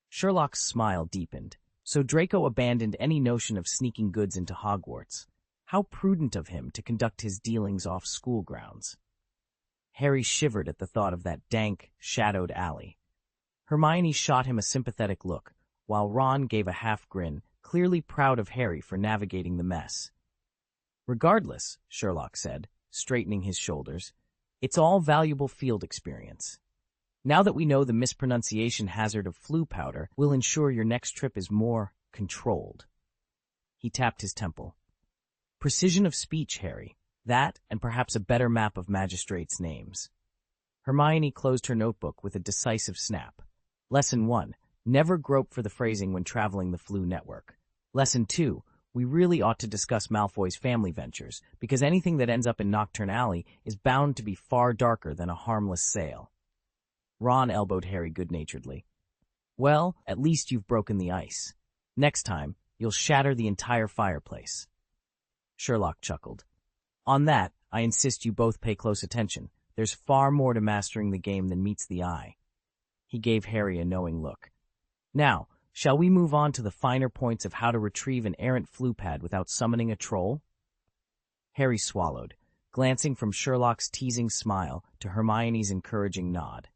Sherlock's smile deepened. So Draco abandoned any notion of sneaking goods into Hogwarts. How prudent of him to conduct his dealings off school grounds. Harry shivered at the thought of that dank, shadowed alley. Hermione shot him a sympathetic look, while Ron gave a half-grin, clearly proud of Harry for navigating the mess. Regardless, Sherlock said, straightening his shoulders, it's all valuable field experience. Now that we know the mispronunciation hazard of flu powder, we'll ensure your next trip is more controlled. He tapped his temple. Precision of speech, Harry. That, and perhaps a better map of magistrates' names. Hermione closed her notebook with a decisive snap. Lesson 1. Never grope for the phrasing when traveling the flu network. Lesson 2. We really ought to discuss Malfoy's family ventures, because anything that ends up in Nocturne Alley is bound to be far darker than a harmless sale. Ron elbowed Harry good-naturedly. Well, at least you've broken the ice. Next time, you'll shatter the entire fireplace. Sherlock chuckled. On that, I insist you both pay close attention. There's far more to mastering the game than meets the eye. He gave Harry a knowing look. Now, shall we move on to the finer points of how to retrieve an errant flu pad without summoning a troll? Harry swallowed, glancing from Sherlock's teasing smile to Hermione's encouraging nod.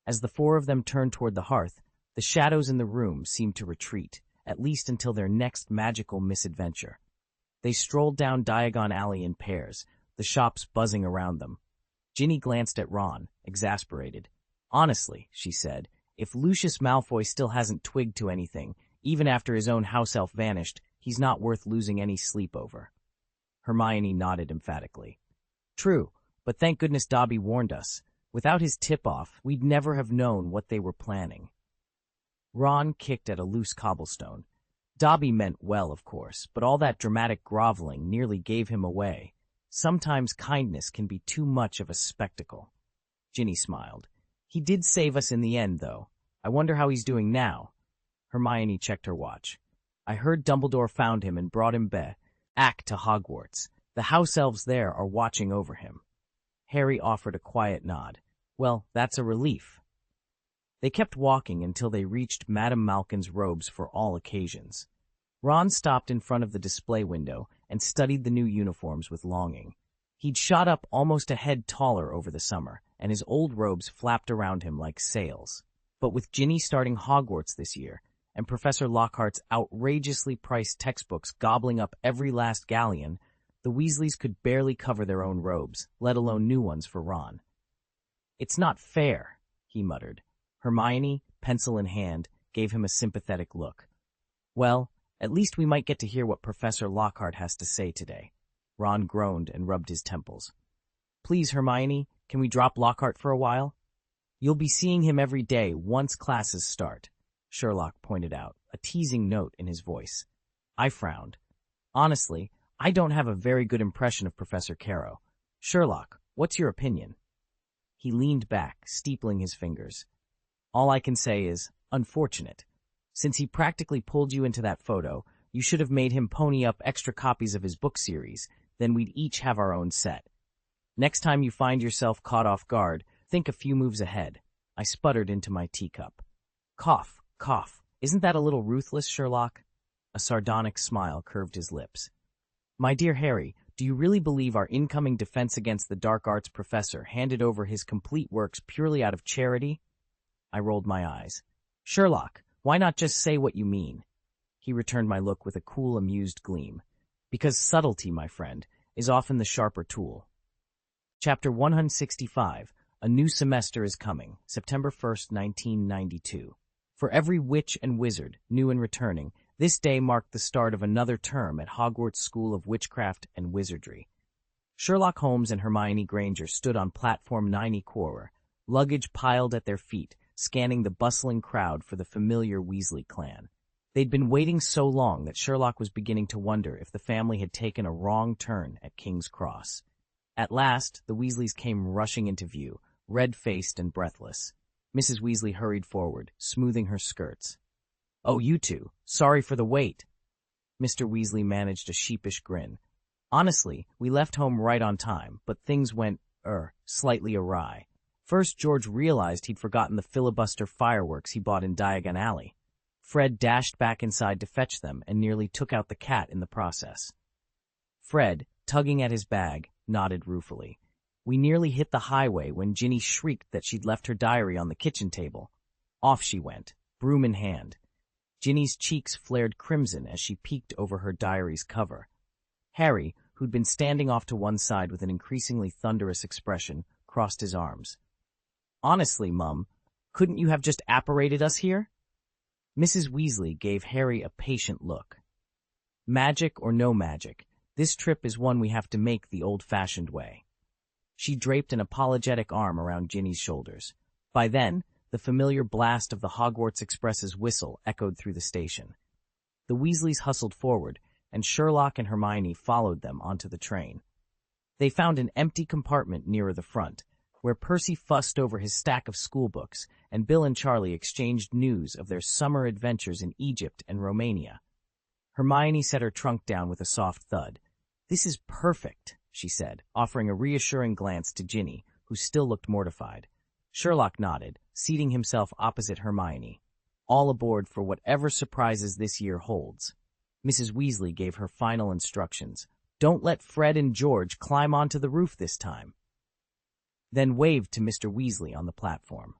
As the four of them turned toward the hearth, the shadows in the room seemed to retreat, at least until their next magical misadventure. They strolled down Diagon Alley in pairs, the shops buzzing around them. Ginny glanced at Ron, exasperated. Honestly, she said, if Lucius Malfoy still hasn't twigged to anything, even after his own house elf vanished, he's not worth losing any sleep over. Hermione nodded emphatically. True, but thank goodness Dobby warned us. Without his tip-off, we'd never have known what they were planning. Ron kicked at a loose cobblestone. Dobby meant well, of course, but all that dramatic groveling nearly gave him away. Sometimes kindness can be too much of a spectacle. Ginny smiled. He did save us in the end, though. I wonder how he's doing now. Hermione checked her watch. I heard Dumbledore found him and brought him back to Hogwarts. The house elves there are watching over him. Harry offered a quiet nod. Well, that's a relief. They kept walking until they reached Madame Malkin's robes for all occasions. Ron stopped in front of the display window and studied the new uniforms with longing. He'd shot up almost a head taller over the summer, and his old robes flapped around him like sails. But with Ginny starting Hogwarts this year, and Professor Lockhart's outrageously priced textbooks gobbling up every last galleon, the Weasleys could barely cover their own robes, let alone new ones for Ron. "It's not fair," he muttered. Hermione, pencil in hand, gave him a sympathetic look. "Well, at least we might get to hear what Professor Lockhart has to say today." Ron groaned and rubbed his temples. "Please, Hermione, can we drop Lockhart for a while?" "You'll be seeing him every day once classes start," Sherlock pointed out, a teasing note in his voice. I frowned. Honestly, I don't have a very good impression of Professor Caro. Sherlock, what's your opinion? He leaned back, steepling his fingers. "All I can say is, unfortunate. Since he practically pulled you into that photo, you should have made him pony up extra copies of his book series, then we'd each have our own set. Next time you find yourself caught off guard, think a few moves ahead." I sputtered into my teacup. "Cough, cough. Isn't that a little ruthless, Sherlock?" A sardonic smile curved his lips. "My dear Harry, do you really believe our incoming Defense Against the Dark Arts professor handed over his complete works purely out of charity?" I rolled my eyes. "Sherlock, why not just say what you mean?" He returned my look with a cool, amused gleam. "Because subtlety, my friend, is often the sharper tool." Chapter 165, A New Semester is Coming, September 1st, 1992. For every witch and wizard, new and returning, this day marked the start of another term at Hogwarts School of Witchcraft and Wizardry. Sherlock Holmes and Hermione Granger stood on platform 90 luggage piled at their feet, scanning the bustling crowd for the familiar Weasley clan. They'd been waiting so long that Sherlock was beginning to wonder if the family had taken a wrong turn at King's Cross. At last, the Weasleys came rushing into view, red-faced and breathless. Mrs. Weasley hurried forward, smoothing her skirts. "Oh, you two. Sorry for the wait." Mr. Weasley managed a sheepish grin. "Honestly, we left home right on time, but things went, slightly awry. First, George realized he'd forgotten the filibuster fireworks he bought in Diagon Alley. Fred dashed back inside to fetch them and nearly took out the cat in the process." Fred, tugging at his bag, nodded ruefully. "We nearly hit the highway when Ginny shrieked that she'd left her diary on the kitchen table. Off she went, broom in hand. Ginny's cheeks flared crimson as she peeked over her diary's cover. Harry, who'd been standing off to one side with an increasingly thunderous expression, crossed his arms. "Honestly, Mum, couldn't you have just apparated us here?" Mrs. Weasley gave Harry a patient look. "Magic or no magic, this trip is one we have to make the old-fashioned way." She draped an apologetic arm around Ginny's shoulders. By then, the familiar blast of the Hogwarts Express's whistle echoed through the station. The Weasleys hustled forward, and Sherlock and Hermione followed them onto the train. They found an empty compartment nearer the front, where Percy fussed over his stack of schoolbooks, and Bill and Charlie exchanged news of their summer adventures in Egypt and Romania. Hermione set her trunk down with a soft thud. "This is perfect," she said, offering a reassuring glance to Ginny, who still looked mortified. Sherlock nodded, seating himself opposite Hermione. "All aboard for whatever surprises this year holds." Mrs. Weasley gave her final instructions. "Don't let Fred and George climb onto the roof this time." Then waved to Mr. Weasley on the platform.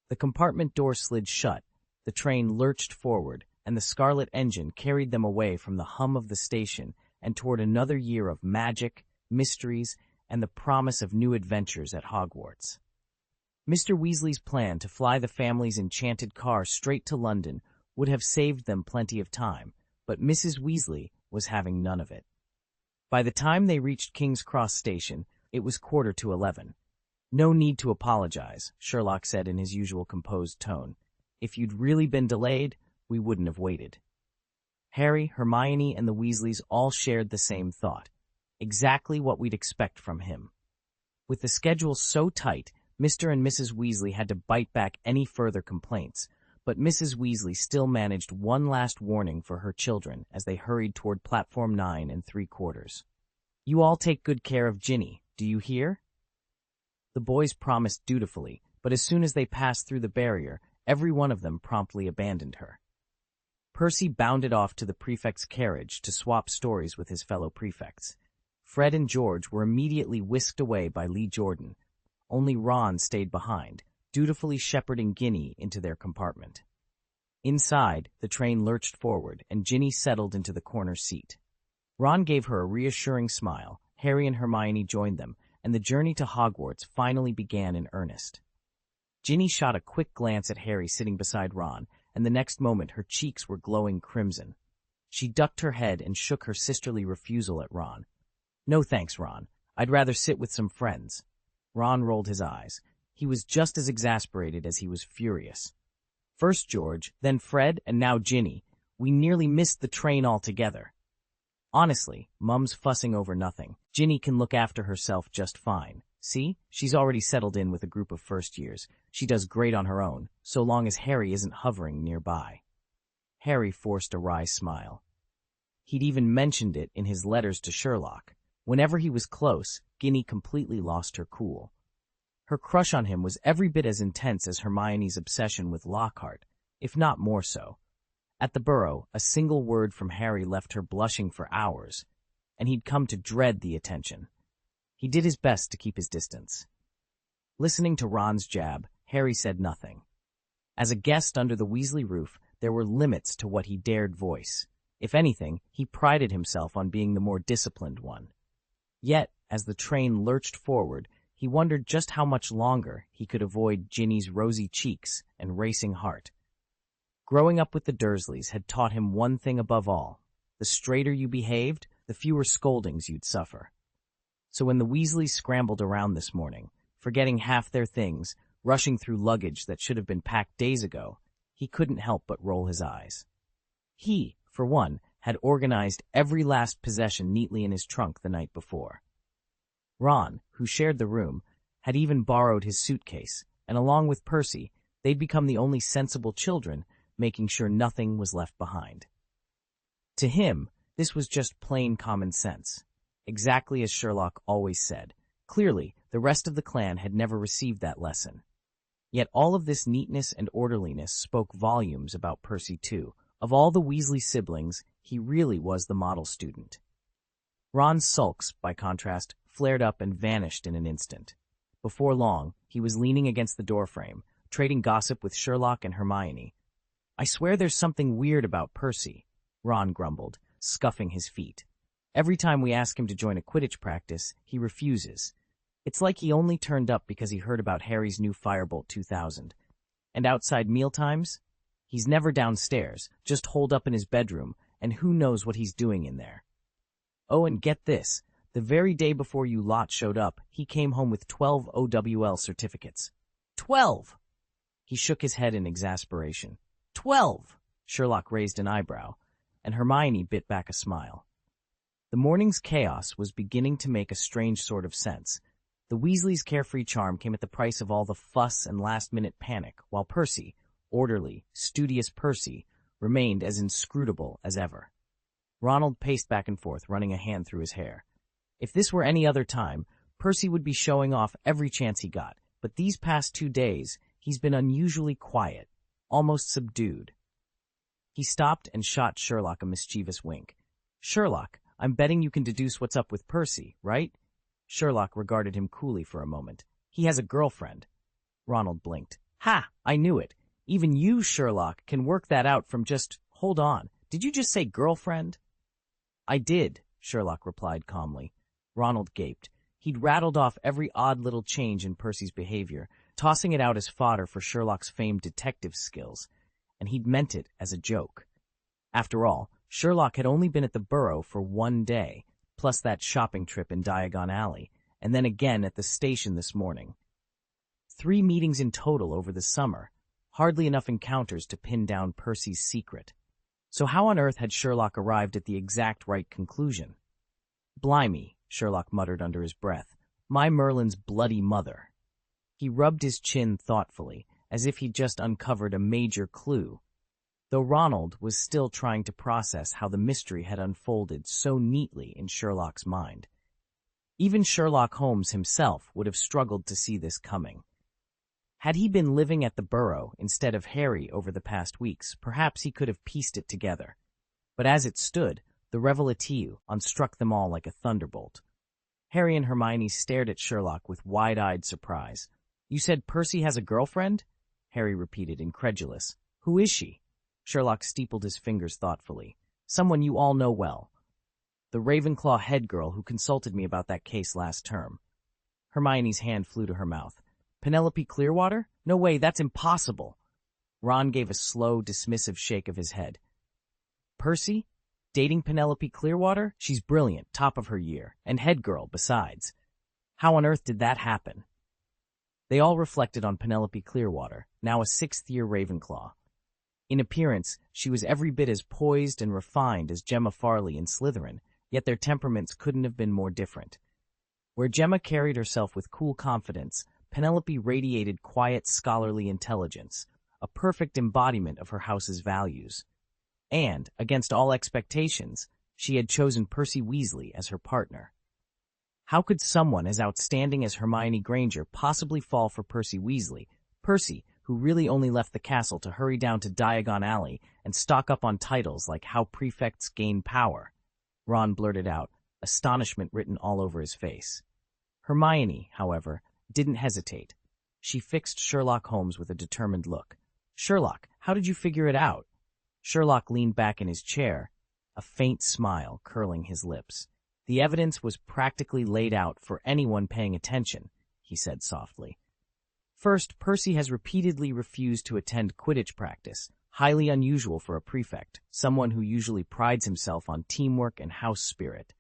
The compartment door slid shut, the train lurched forward, and the scarlet engine carried them away from the hum of the station and toward another year of magic, mysteries, and the promise of new adventures at Hogwarts. Mr. Weasley's plan to fly the family's enchanted car straight to London would have saved them plenty of time, but Mrs. Weasley was having none of it. By the time they reached King's Cross Station, it was 11:15. "No need to apologize," Sherlock said in his usual composed tone. "If you'd really been delayed, we wouldn't have waited." Harry, Hermione, and the Weasleys all shared the same thought. Exactly what we'd expect from him. With the schedule so tight, Mr. and Mrs. Weasley had to bite back any further complaints, but Mrs. Weasley still managed one last warning for her children as they hurried toward platform 9 3/4. "You all take good care of Ginny, do you hear?" The boys promised dutifully, but as soon as they passed through the barrier, every one of them promptly abandoned her. Percy bounded off to the prefect's carriage to swap stories with his fellow prefects. Fred and George were immediately whisked away by Lee Jordan. Only Ron stayed behind, dutifully shepherding Ginny into their compartment. Inside, the train lurched forward, and Ginny settled into the corner seat. Ron gave her a reassuring smile, Harry and Hermione joined them, and the journey to Hogwarts finally began in earnest. Ginny shot a quick glance at Harry sitting beside Ron, and the next moment her cheeks were glowing crimson. She ducked her head and shook her sisterly refusal at Ron. "No thanks, Ron. I'd rather sit with some friends." Ron rolled his eyes. He was just as exasperated as he was furious. "First George, then Fred, and now Ginny. We nearly missed the train altogether. Honestly, Mum's fussing over nothing. Ginny can look after herself just fine. See, she's already settled in with a group of first years. She does great on her own, so long as Harry isn't hovering nearby." Harry forced a wry smile. He'd even mentioned it in his letters to Sherlock. Whenever he was close, Ginny completely lost her cool. Her crush on him was every bit as intense as Hermione's obsession with Lockhart, if not more so. At the Burrow, a single word from Harry left her blushing for hours, and he'd come to dread the attention. He did his best to keep his distance. Listening to Ron's jab, Harry said nothing. As a guest under the Weasley roof, there were limits to what he dared voice. If anything, he prided himself on being the more disciplined one. Yet, as the train lurched forward, he wondered just how much longer he could avoid Ginny's rosy cheeks and racing heart. Growing up with the Dursleys had taught him one thing above all: the straighter you behaved, the fewer scoldings you'd suffer. So when the Weasleys scrambled around this morning, forgetting half their things, rushing through luggage that should have been packed days ago, he couldn't help but roll his eyes. He, for one, had organized every last possession neatly in his trunk the night before. Ron, who shared the room, had even borrowed his suitcase, and along with Percy, they'd become the only sensible children, making sure nothing was left behind. To him, this was just plain common sense, exactly as Sherlock always said. Clearly, the rest of the clan had never received that lesson. Yet all of this neatness and orderliness spoke volumes about Percy too. Of all the Weasley siblings, he really was the model student. Ron's sulks, by contrast, flared up and vanished in an instant. Before long, he was leaning against the doorframe, trading gossip with Sherlock and Hermione. "I swear there's something weird about Percy," Ron grumbled, scuffing his feet. "Every time we ask him to join a Quidditch practice, he refuses. It's like he only turned up because he heard about Harry's new Firebolt 2000. And outside mealtimes? He's never downstairs, just holed up in his bedroom, and who knows what he's doing in there. Oh, and get this. The very day before you lot showed up, he came home with 12 OWL certificates. 12! He shook his head in exasperation. 12! Sherlock raised an eyebrow, and Hermione bit back a smile. The morning's chaos was beginning to make a strange sort of sense. The Weasleys' carefree charm came at the price of all the fuss and last-minute panic, while Percy, orderly, studious Percy, remained as inscrutable as ever. Ronald paced back and forth, running a hand through his hair. If this were any other time, Percy would be showing off every chance he got, but these past 2 days, he's been unusually quiet, almost subdued. He stopped and shot Sherlock a mischievous wink. "Sherlock, I'm betting you can deduce what's up with Percy, right?" Sherlock regarded him coolly for a moment. "He has a girlfriend." Ronald blinked. "Ha! I knew it. Even you, Sherlock, can work that out from just— Hold on. Did you just say girlfriend?" "I did," Sherlock replied calmly. Ronald gaped. He'd rattled off every odd little change in Percy's behavior, tossing it out as fodder for Sherlock's famed detective skills, and he'd meant it as a joke. After all, Sherlock had only been at the Burrow for 1 day, plus that shopping trip in Diagon Alley, and then again at the station this morning. 3 meetings in total over the summer, hardly enough encounters to pin down Percy's secret. So how on earth had Sherlock arrived at the exact right conclusion? Blimey, Sherlock muttered under his breath. My Merlin's bloody mother. He rubbed his chin thoughtfully, as if he'd just uncovered a major clue, though Ronald was still trying to process how the mystery had unfolded so neatly in Sherlock's mind. Even Sherlock Holmes himself would have struggled to see this coming. Had he been living at the Burrow instead of Harry over the past weeks, perhaps he could have pieced it together. But as it stood, the revelation struck them all like a thunderbolt. Harry and Hermione stared at Sherlock with wide-eyed surprise. You said Percy has a girlfriend? Harry repeated, incredulous. Who is she? Sherlock steepled his fingers thoughtfully. Someone you all know well. The Ravenclaw head girl who consulted me about that case last term. Hermione's hand flew to her mouth. Penelope Clearwater? No way, that's impossible. Ron gave a slow, dismissive shake of his head. Percy? Dating Penelope Clearwater? She's brilliant, top of her year, and head girl besides. How on earth did that happen? They all reflected on Penelope Clearwater, now a sixth-year Ravenclaw. In appearance, she was every bit as poised and refined as Gemma Farley in Slytherin, yet their temperaments couldn't have been more different. Where Gemma carried herself with cool confidence, Penelope radiated quiet, scholarly intelligence, a perfect embodiment of her house's values. And, against all expectations, she had chosen Percy Weasley as her partner. How could someone as outstanding as Hermione Granger possibly fall for Percy Weasley, Percy, who really only left the castle to hurry down to Diagon Alley and stock up on titles like How Prefects Gain Power? Ron blurted out, astonishment written all over his face. Hermione, however, didn't hesitate. She fixed Sherlock Holmes with a determined look. Sherlock, how did you figure it out? Sherlock leaned back in his chair, a faint smile curling his lips. The evidence was practically laid out for anyone paying attention, he said softly. First, Percy has repeatedly refused to attend Quidditch practice, highly unusual for a prefect, someone who usually prides himself on teamwork and house spirit.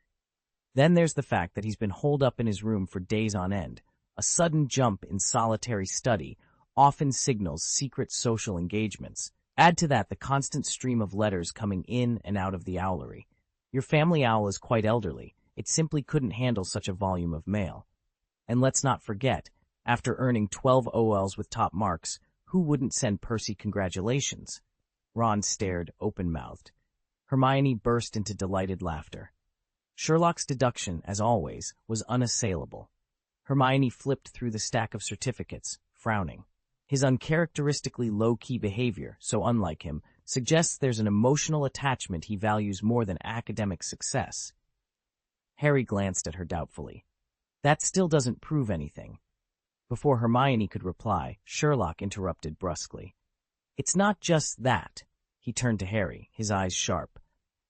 Then there's the fact that he's been holed up in his room for days on end. A sudden jump in solitary study often signals secret social engagements. Add to that the constant stream of letters coming in and out of the owlery. Your family owl is quite elderly. It simply couldn't handle such a volume of mail. And let's not forget, after earning 12 OLs with top marks, who wouldn't send Percy congratulations? Ron stared, open-mouthed. Hermione burst into delighted laughter. Sherlock's deduction, as always, was unassailable. Hermione flipped through the stack of certificates, frowning. His uncharacteristically low-key behavior, so unlike him, suggests there's an emotional attachment he values more than academic success. Harry glanced at her doubtfully. That still doesn't prove anything. Before Hermione could reply, Sherlock interrupted brusquely. It's not just that. He turned to Harry, his eyes sharp.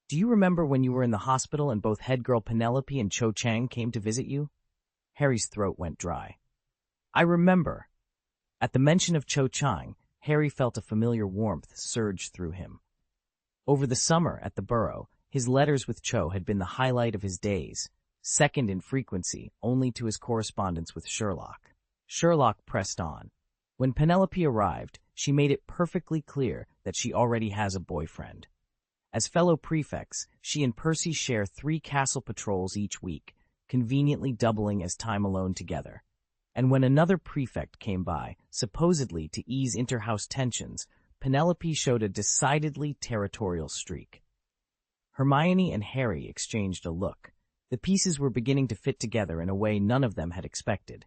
Do you remember when you were in the hospital and both head girl Penelope and Cho Chang came to visit you? Harry's throat went dry. I remember. At the mention of Cho Chang, Harry felt a familiar warmth surge through him. Over the summer at the Burrow, his letters with Cho had been the highlight of his days, second in frequency only to his correspondence with Sherlock. Sherlock pressed on. When Penelope arrived, she made it perfectly clear that she already has a boyfriend. As fellow prefects, she and Percy share 3 castle patrols each week, conveniently doubling as time alone together. And when another prefect came by, supposedly to ease inter-house tensions, Penelope showed a decidedly territorial streak. Hermione and Harry exchanged a look. The pieces were beginning to fit together in a way none of them had expected.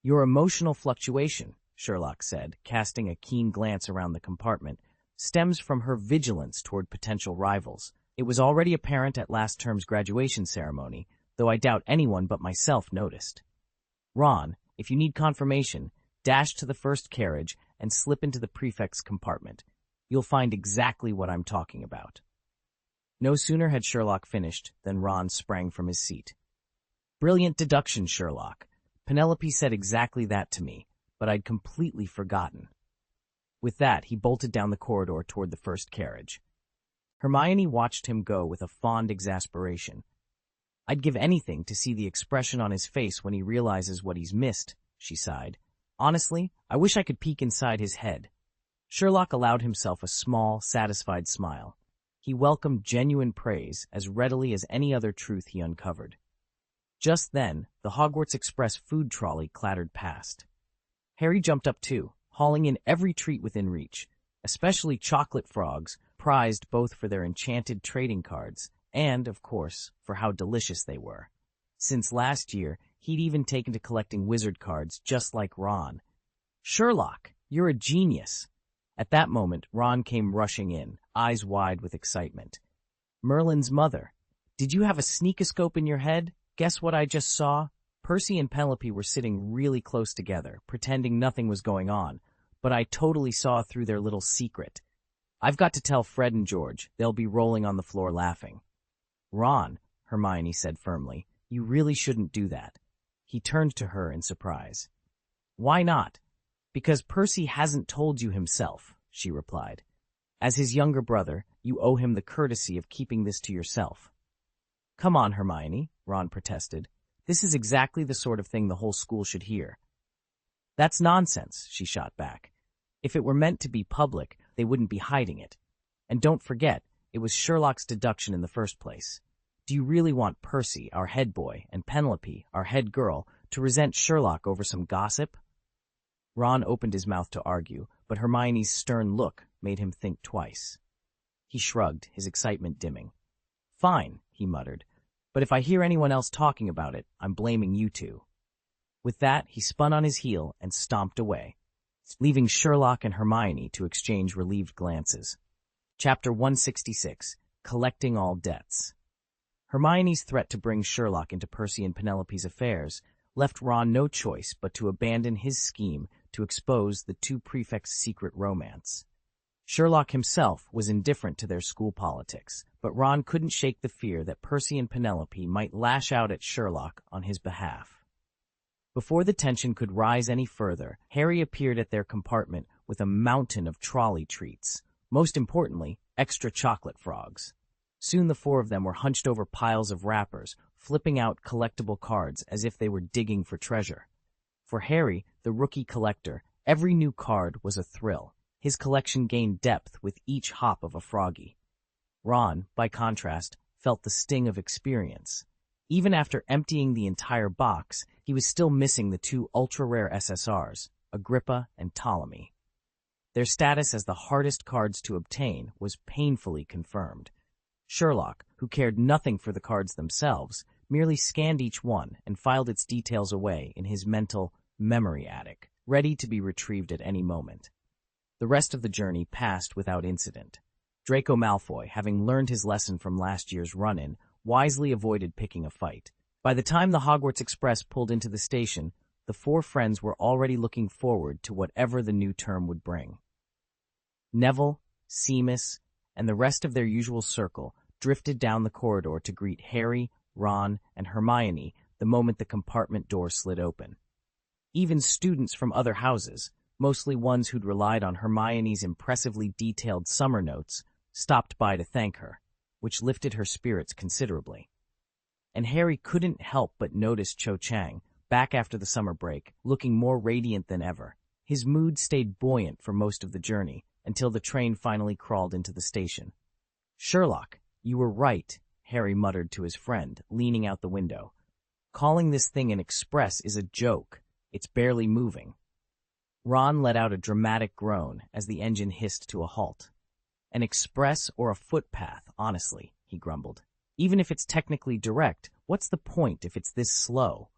Your emotional fluctuation, Sherlock said, casting a keen glance around the compartment, stems from her vigilance toward potential rivals. It was already apparent at last term's graduation ceremony, though I doubt anyone but myself noticed. Ron, if you need confirmation, dash to the first carriage and slip into the prefect's compartment. You'll find exactly what I'm talking about. No sooner had Sherlock finished than Ron sprang from his seat. Brilliant deduction, Sherlock. Penelope said exactly that to me, but I'd completely forgotten. With that, he bolted down the corridor toward the first carriage. Hermione watched him go with a fond exasperation. I'd give anything to see the expression on his face when he realizes what he's missed, she sighed. Honestly, I wish I could peek inside his head. Sherlock allowed himself a small, satisfied smile. He welcomed genuine praise as readily as any other truth he uncovered. Just then, the Hogwarts Express food trolley clattered past. Harry jumped up too, hauling in every treat within reach, especially chocolate frogs, prized both for their enchanted trading cards and, of course, for how delicious they were. Since last year, he'd even taken to collecting wizard cards just like Ron. "Sherlock, you're a genius!" At that moment, Ron came rushing in, eyes wide with excitement. "Merlin's mother, did you have a sneakoscope in your head? Guess what I just saw?" Percy and Penelope were sitting really close together, pretending nothing was going on, but I totally saw through their little secret. "I've got to tell Fred and George. They'll be rolling on the floor laughing." "Ron," Hermione said firmly, "you really shouldn't do that." He turned to her in surprise. "Why not?" "Because Percy hasn't told you himself," she replied. "As his younger brother, you owe him the courtesy of keeping this to yourself." "Come on, Hermione," Ron protested. "This is exactly the sort of thing the whole school should hear." "That's nonsense," she shot back. "If it were meant to be public, they wouldn't be hiding it. And don't forget, it was Sherlock's deduction in the first place. Do you really want Percy, our head boy, and Penelope, our head girl, to resent Sherlock over some gossip?" Ron opened his mouth to argue, but Hermione's stern look made him think twice. He shrugged, his excitement dimming. "Fine," he muttered, "but if I hear anyone else talking about it, I'm blaming you two." With that, he spun on his heel and stomped away, leaving Sherlock and Hermione to exchange relieved glances. Chapter 166, Collecting All Debts. Hermione's threat to bring Sherlock into Percy and Penelope's affairs left Ron no choice but to abandon his scheme to expose the two prefects' secret romance. Sherlock himself was indifferent to their school politics, but Ron couldn't shake the fear that Percy and Penelope might lash out at Sherlock on his behalf. Before the tension could rise any further, Harry appeared at their compartment with a mountain of trolley treats, most importantly, extra chocolate frogs. Soon the four of them were hunched over piles of wrappers, flipping out collectible cards as if they were digging for treasure. For Harry, the rookie collector, every new card was a thrill. His collection gained depth with each hop of a froggy. Ron, by contrast, felt the sting of experience. Even after emptying the entire box, he was still missing the two ultra-rare SSRs, Agrippa and Ptolemy. Their status as the hardest cards to obtain was painfully confirmed. Sherlock, who cared nothing for the cards themselves, merely scanned each one and filed its details away in his mental memory attic, ready to be retrieved at any moment. The rest of the journey passed without incident. Draco Malfoy, having learned his lesson from last year's run-in, wisely avoided picking a fight. By the time the Hogwarts Express pulled into the station, the four friends were already looking forward to whatever the new term would bring. Neville, Seamus, and the rest of their usual circle drifted down the corridor to greet Harry, Ron, and Hermione the moment the compartment door slid open. Even students from other houses, mostly ones who'd relied on Hermione's impressively detailed summer notes, stopped by to thank her, which lifted her spirits considerably. And Harry couldn't help but notice Cho Chang, back after the summer break, looking more radiant than ever. His mood stayed buoyant for most of the journey, until the train finally crawled into the station. "Sherlock, you were right," Harry muttered to his friend, leaning out the window. "Calling this thing an express is a joke. It's barely moving." Ron let out a dramatic groan as the engine hissed to a halt. "An express or a footpath, honestly," he grumbled. "Even if it's technically direct, what's the point if it's this slow?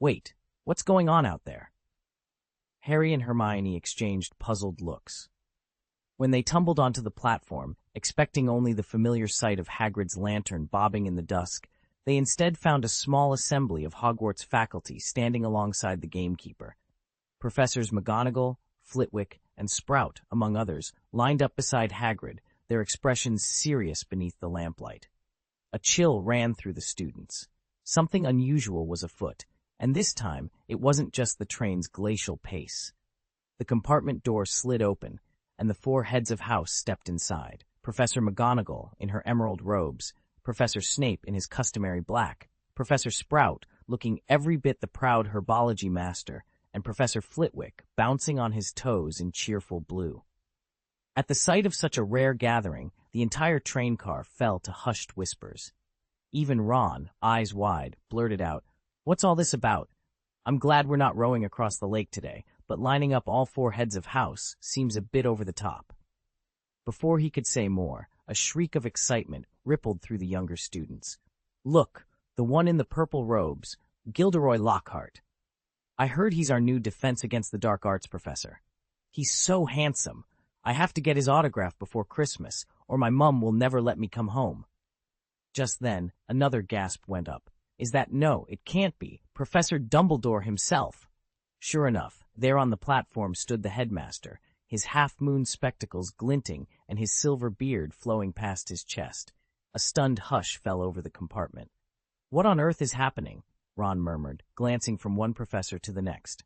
Wait, what's going on out there?" Harry and Hermione exchanged puzzled looks. When they tumbled onto the platform, expecting only the familiar sight of Hagrid's lantern bobbing in the dusk, they instead found a small assembly of Hogwarts faculty standing alongside the gamekeeper. Professors McGonagall, Flitwick, and Sprout, among others, lined up beside Hagrid, their expressions serious beneath the lamplight. A chill ran through the students. Something unusual was afoot, and this time it wasn't just the train's glacial pace. The compartment door slid open, and the four heads of house stepped inside. Professor McGonagall in her emerald robes, Professor Snape in his customary black, Professor Sprout looking every bit the proud herbology master, and Professor Flitwick bouncing on his toes in cheerful blue. At the sight of such a rare gathering, the entire train car fell to hushed whispers. Even Ron, eyes wide, blurted out, "What's all this about? I'm glad we're not rowing across the lake today, but lining up all 4 heads of house seems a bit over the top." Before he could say more, a shriek of excitement rippled through the younger students. "Look, the one in the purple robes, Gilderoy Lockhart. I heard he's our new Defense Against the Dark Arts professor. He's so handsome. I have to get his autograph before Christmas, or my mum will never let me come home." Just then, another gasp went up. No, it can't be. Professor Dumbledore himself." Sure enough, there on the platform stood the headmaster, his half-moon spectacles glinting and his silver beard flowing past his chest. A stunned hush fell over the compartment. "What on earth is happening?" Ron murmured, glancing from one professor to the next.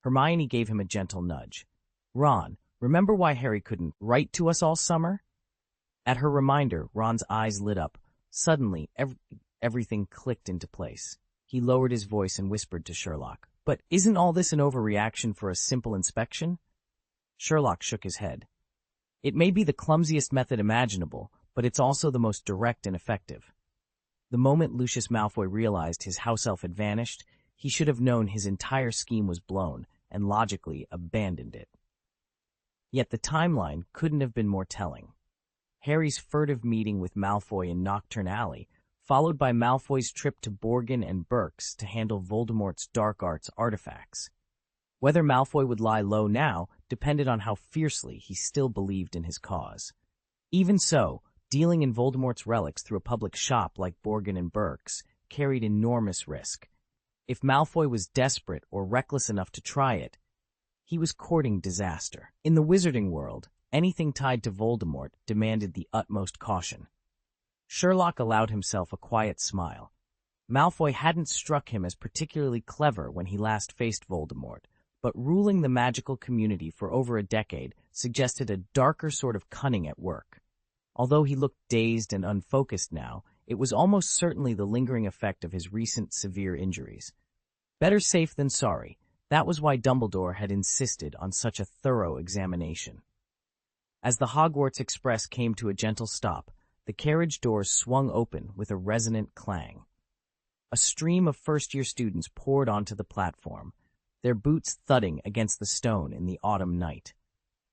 Hermione gave him a gentle nudge. "Ron, remember why Harry couldn't write to us all summer?" At her reminder, Ron's eyes lit up. Suddenly, everything clicked into place. He lowered his voice and whispered to Sherlock, "But isn't all this an overreaction for a simple inspection?" Sherlock shook his head. "It may be the clumsiest method imaginable, but it's also the most direct and effective." The moment Lucius Malfoy realized his house elf had vanished, he should have known his entire scheme was blown and logically abandoned it. Yet the timeline couldn't have been more telling. Harry's furtive meeting with Malfoy in Knockturn Alley, followed by Malfoy's trip to Borgin and Burke's to handle Voldemort's dark arts artifacts. Whether Malfoy would lie low now depended on how fiercely he still believed in his cause. Even so, dealing in Voldemort's relics through a public shop like Borgin and Burke's carried enormous risk. If Malfoy was desperate or reckless enough to try it, he was courting disaster. In the wizarding world, anything tied to Voldemort demanded the utmost caution. Sherlock allowed himself a quiet smile. Malfoy hadn't struck him as particularly clever when he last faced Voldemort, but ruling the magical community for over a decade suggested a darker sort of cunning at work. Although he looked dazed and unfocused now, it was almost certainly the lingering effect of his recent severe injuries. Better safe than sorry. That was why Dumbledore had insisted on such a thorough examination. As the Hogwarts Express came to a gentle stop, the carriage doors swung open with a resonant clang. A stream of first-year students poured onto the platform, their boots thudding against the stone in the autumn night.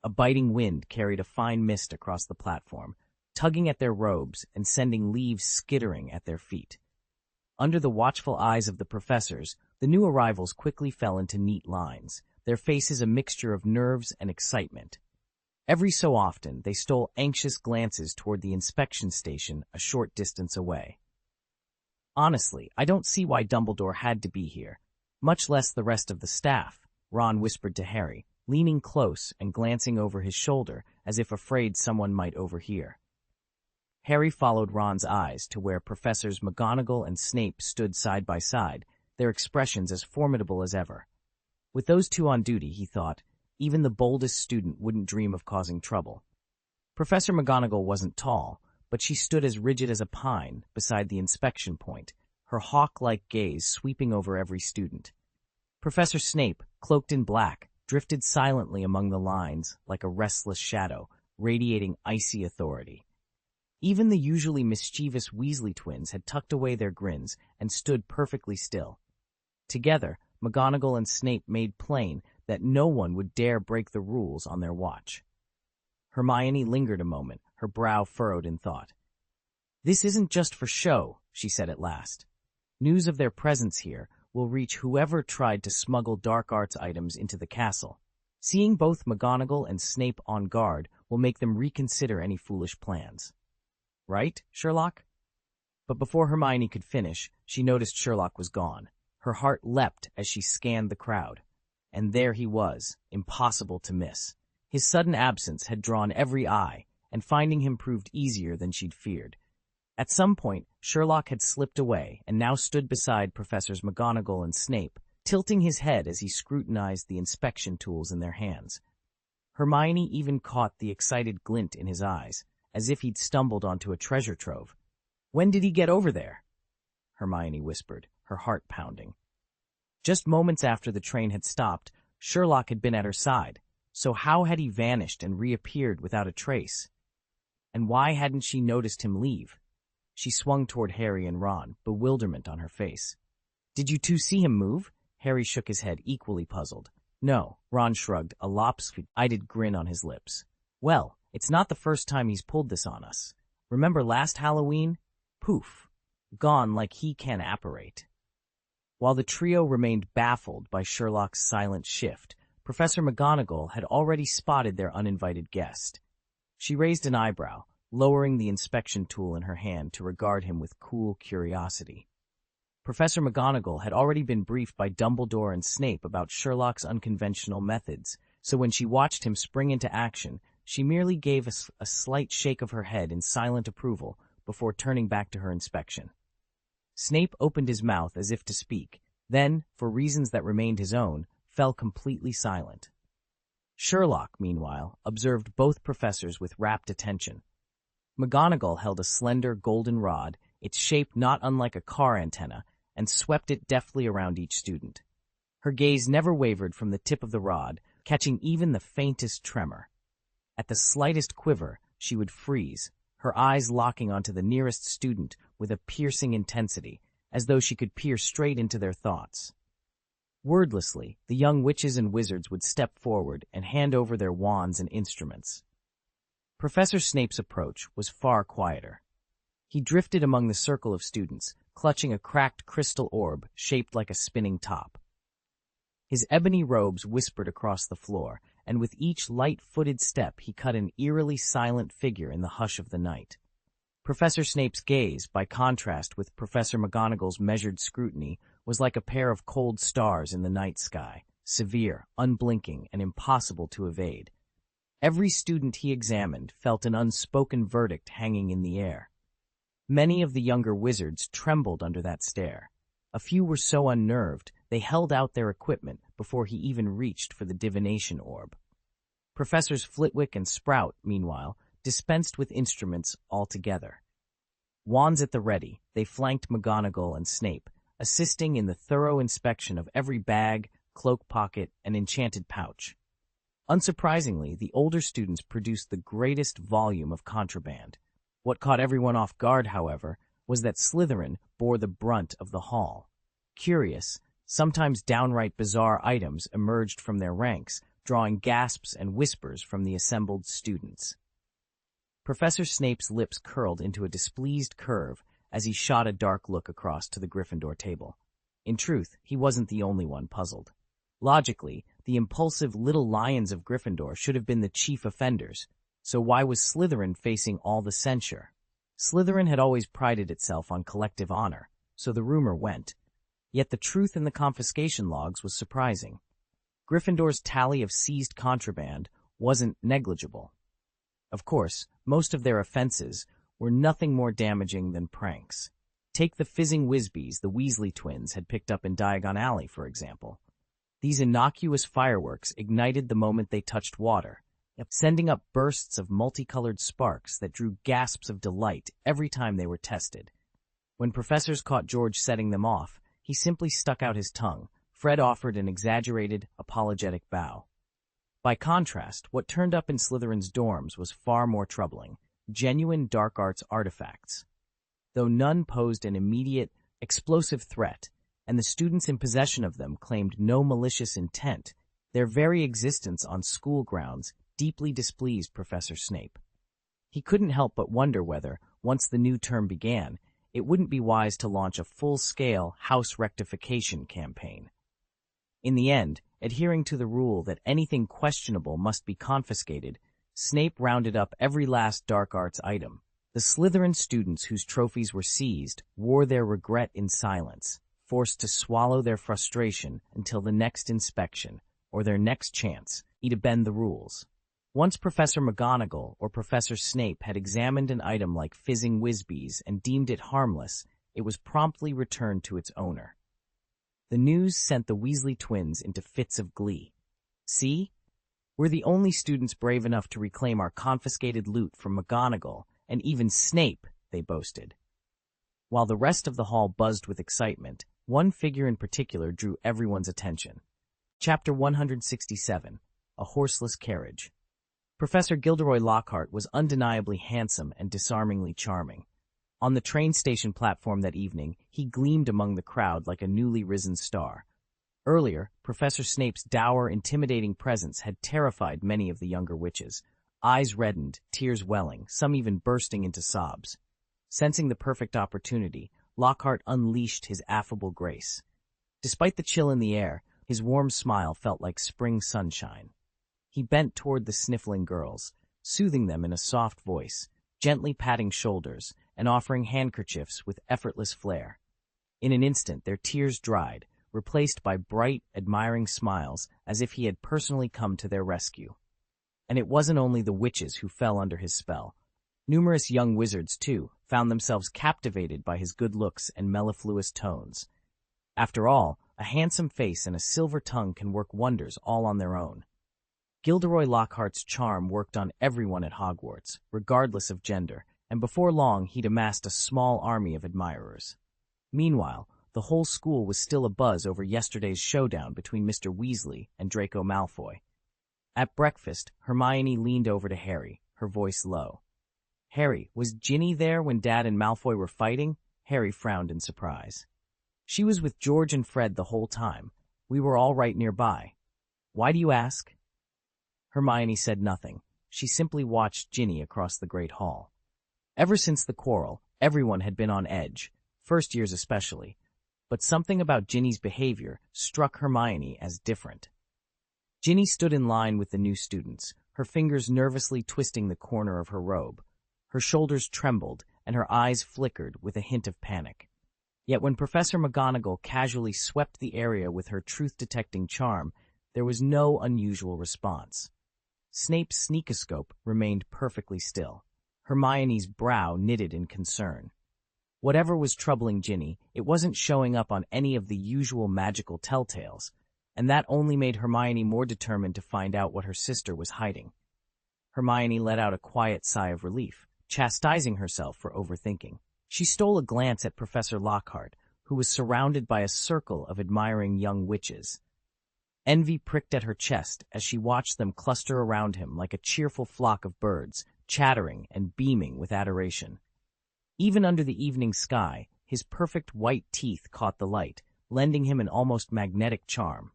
A biting wind carried a fine mist across the platform, tugging at their robes and sending leaves skittering at their feet. Under the watchful eyes of the professors, the new arrivals quickly fell into neat lines, their faces a mixture of nerves and excitement. Every so often, they stole anxious glances toward the inspection station a short distance away. "Honestly, I don't see why Dumbledore had to be here, much less the rest of the staff," Ron whispered to Harry, leaning close and glancing over his shoulder as if afraid someone might overhear. Harry followed Ron's eyes to where Professors McGonagall and Snape stood side by side, their expressions as formidable as ever. With those two on duty, he thought, even the boldest student wouldn't dream of causing trouble. Professor McGonagall wasn't tall, but she stood as rigid as a pine beside the inspection point, her hawk-like gaze sweeping over every student. Professor Snape, cloaked in black, drifted silently among the lines like a restless shadow, radiating icy authority. Even the usually mischievous Weasley twins had tucked away their grins and stood perfectly still. Together, McGonagall and Snape made plain that no one would dare break the rules on their watch. Hermione lingered a moment, her brow furrowed in thought. "This isn't just for show," she said at last. "News of their presence here will reach whoever tried to smuggle dark arts items into the castle. Seeing both McGonagall and Snape on guard will make them reconsider any foolish plans. Right, Sherlock?" But before Hermione could finish, she noticed Sherlock was gone. Her heart leapt as she scanned the crowd. And there he was, impossible to miss. His sudden absence had drawn every eye, and finding him proved easier than she'd feared. At some point, Sherlock had slipped away and now stood beside Professors McGonagall and Snape, tilting his head as he scrutinized the inspection tools in their hands. Hermione even caught the excited glint in his eyes, as if he'd stumbled onto a treasure trove. "When did he get over there?" Hermione whispered, her heart pounding. Just moments after the train had stopped, Sherlock had been at her side, So how had he vanished and reappeared without a trace? And why hadn't she noticed him leave? She swung toward Harry and Ron, bewilderment on her face. "Did you two see him move?" Harry shook his head, equally puzzled. "No," Ron shrugged, a lopsided grin on his lips. "Well, it's not the first time he's pulled this on us. Remember last Halloween? Poof. Gone like he can apparate." While the trio remained baffled by Sherlock's silent shift, Professor McGonagall had already spotted their uninvited guest. She raised an eyebrow, lowering the inspection tool in her hand to regard him with cool curiosity. Professor McGonagall had already been briefed by Dumbledore and Snape about Sherlock's unconventional methods, so when she watched him spring into action, she merely gave a slight shake of her head in silent approval before turning back to her inspection. Snape opened his mouth as if to speak, then, for reasons that remained his own, fell completely silent. Sherlock, meanwhile, observed both professors with rapt attention. McGonagall held a slender golden rod, its shape not unlike a car antenna, and swept it deftly around each student. Her gaze never wavered from the tip of the rod, catching even the faintest tremor. At the slightest quiver, she would freeze, her eyes locking onto the nearest student with a piercing intensity, as though she could peer straight into their thoughts. Wordlessly, the young witches and wizards would step forward and hand over their wands and instruments. Professor Snape's approach was far quieter. He drifted among the circle of students, clutching a cracked crystal orb shaped like a spinning top. His ebony robes whispered across the floor, and with each light-footed step he cut an eerily silent figure in the hush of the night. Professor Snape's gaze, by contrast with Professor McGonagall's measured scrutiny, was like a pair of cold stars in the night sky, severe, unblinking, and impossible to evade. Every student he examined felt an unspoken verdict hanging in the air. Many of the younger wizards trembled under that stare. A few were so unnerved they held out their equipment before he even reached for the divination orb. Professors Flitwick and Sprout, meanwhile, dispensed with instruments altogether. Wands at the ready, they flanked McGonagall and Snape, assisting in the thorough inspection of every bag, cloak pocket, and enchanted pouch. Unsurprisingly, the older students produced the greatest volume of contraband. What caught everyone off guard, however, was that Slytherin bore the brunt of the haul. Curious, sometimes downright bizarre items emerged from their ranks, drawing gasps and whispers from the assembled students. Professor Snape's lips curled into a displeased curve as he shot a dark look across to the Gryffindor table. In truth, he wasn't the only one puzzled. Logically, the impulsive little lions of Gryffindor should have been the chief offenders, so why was Slytherin facing all the censure? Slytherin had always prided itself on collective honor, so the rumor went. Yet the truth in the confiscation logs was surprising. Gryffindor's tally of seized contraband wasn't negligible. Of course, most of their offenses were nothing more damaging than pranks. Take the fizzing Whizbees the Weasley twins had picked up in Diagon Alley, for example. These innocuous fireworks ignited the moment they touched water, sending up bursts of multicolored sparks that drew gasps of delight every time they were tested. When professors caught George setting them off, he simply stuck out his tongue. Fred offered an exaggerated, apologetic bow. By contrast, what turned up in Slytherin's dorms was far more troubling: genuine dark arts artifacts. Though none posed an immediate, explosive threat, and the students in possession of them claimed no malicious intent, their very existence on school grounds deeply displeased Professor Snape. He couldn't help but wonder whether, once the new term began, it wouldn't be wise to launch a full-scale house rectification campaign. In the end, adhering to the rule that anything questionable must be confiscated, Snape rounded up every last dark arts item. The Slytherin students whose trophies were seized wore their regret in silence, forced to swallow their frustration until the next inspection, or their next chance, to bend the rules. Once Professor McGonagall or Professor Snape had examined an item like fizzing Whizbees and deemed it harmless, it was promptly returned to its owner. The news sent the Weasley twins into fits of glee. "See? We're the only students brave enough to reclaim our confiscated loot from McGonagall, and even Snape," they boasted. While the rest of the hall buzzed with excitement, one figure in particular drew everyone's attention. Chapter 167, a horseless carriage. Professor Gilderoy Lockhart was undeniably handsome and disarmingly charming. On the train station platform that evening, he gleamed among the crowd like a newly risen star. Earlier, Professor Snape's dour, intimidating presence had terrified many of the younger witches. Eyes reddened, tears welling, some even bursting into sobs. Sensing the perfect opportunity, Lockhart unleashed his affable grace. Despite the chill in the air, his warm smile felt like spring sunshine. He bent toward the sniffling girls, soothing them in a soft voice, gently patting shoulders, and offering handkerchiefs with effortless flair. In an instant, their tears dried, replaced by bright, admiring smiles, as if he had personally come to their rescue. And it wasn't only the witches who fell under his spell. Numerous young wizards, too, found themselves captivated by his good looks and mellifluous tones. After all, a handsome face and a silver tongue can work wonders all on their own. Gilderoy Lockhart's charm worked on everyone at Hogwarts, regardless of gender, and before long he'd amassed a small army of admirers. Meanwhile, the whole school was still abuzz over yesterday's showdown between Mr. Weasley and Draco Malfoy. At breakfast, Hermione leaned over to Harry, her voice low. "Harry, was Ginny there when Dad and Malfoy were fighting?" Harry frowned in surprise. "She was with George and Fred the whole time. We were all right nearby. Why do you ask?" Hermione said nothing. She simply watched Ginny across the Great Hall. Ever since the quarrel, everyone had been on edge, first years especially, but something about Ginny's behavior struck Hermione as different. Ginny stood in line with the new students, her fingers nervously twisting the corner of her robe. Her shoulders trembled, and her eyes flickered with a hint of panic. Yet when Professor McGonagall casually swept the area with her truth-detecting charm, there was no unusual response. Snape's sneakoscope remained perfectly still. Hermione's brow knitted in concern. Whatever was troubling Ginny, it wasn't showing up on any of the usual magical telltales, and that only made Hermione more determined to find out what her sister was hiding. Hermione let out a quiet sigh of relief, chastising herself for overthinking. She stole a glance at Professor Lockhart, who was surrounded by a circle of admiring young witches. Envy pricked at her chest as she watched them cluster around him like a cheerful flock of birds, chattering and beaming with adoration. Even under the evening sky, his perfect white teeth caught the light, lending him an almost magnetic charm.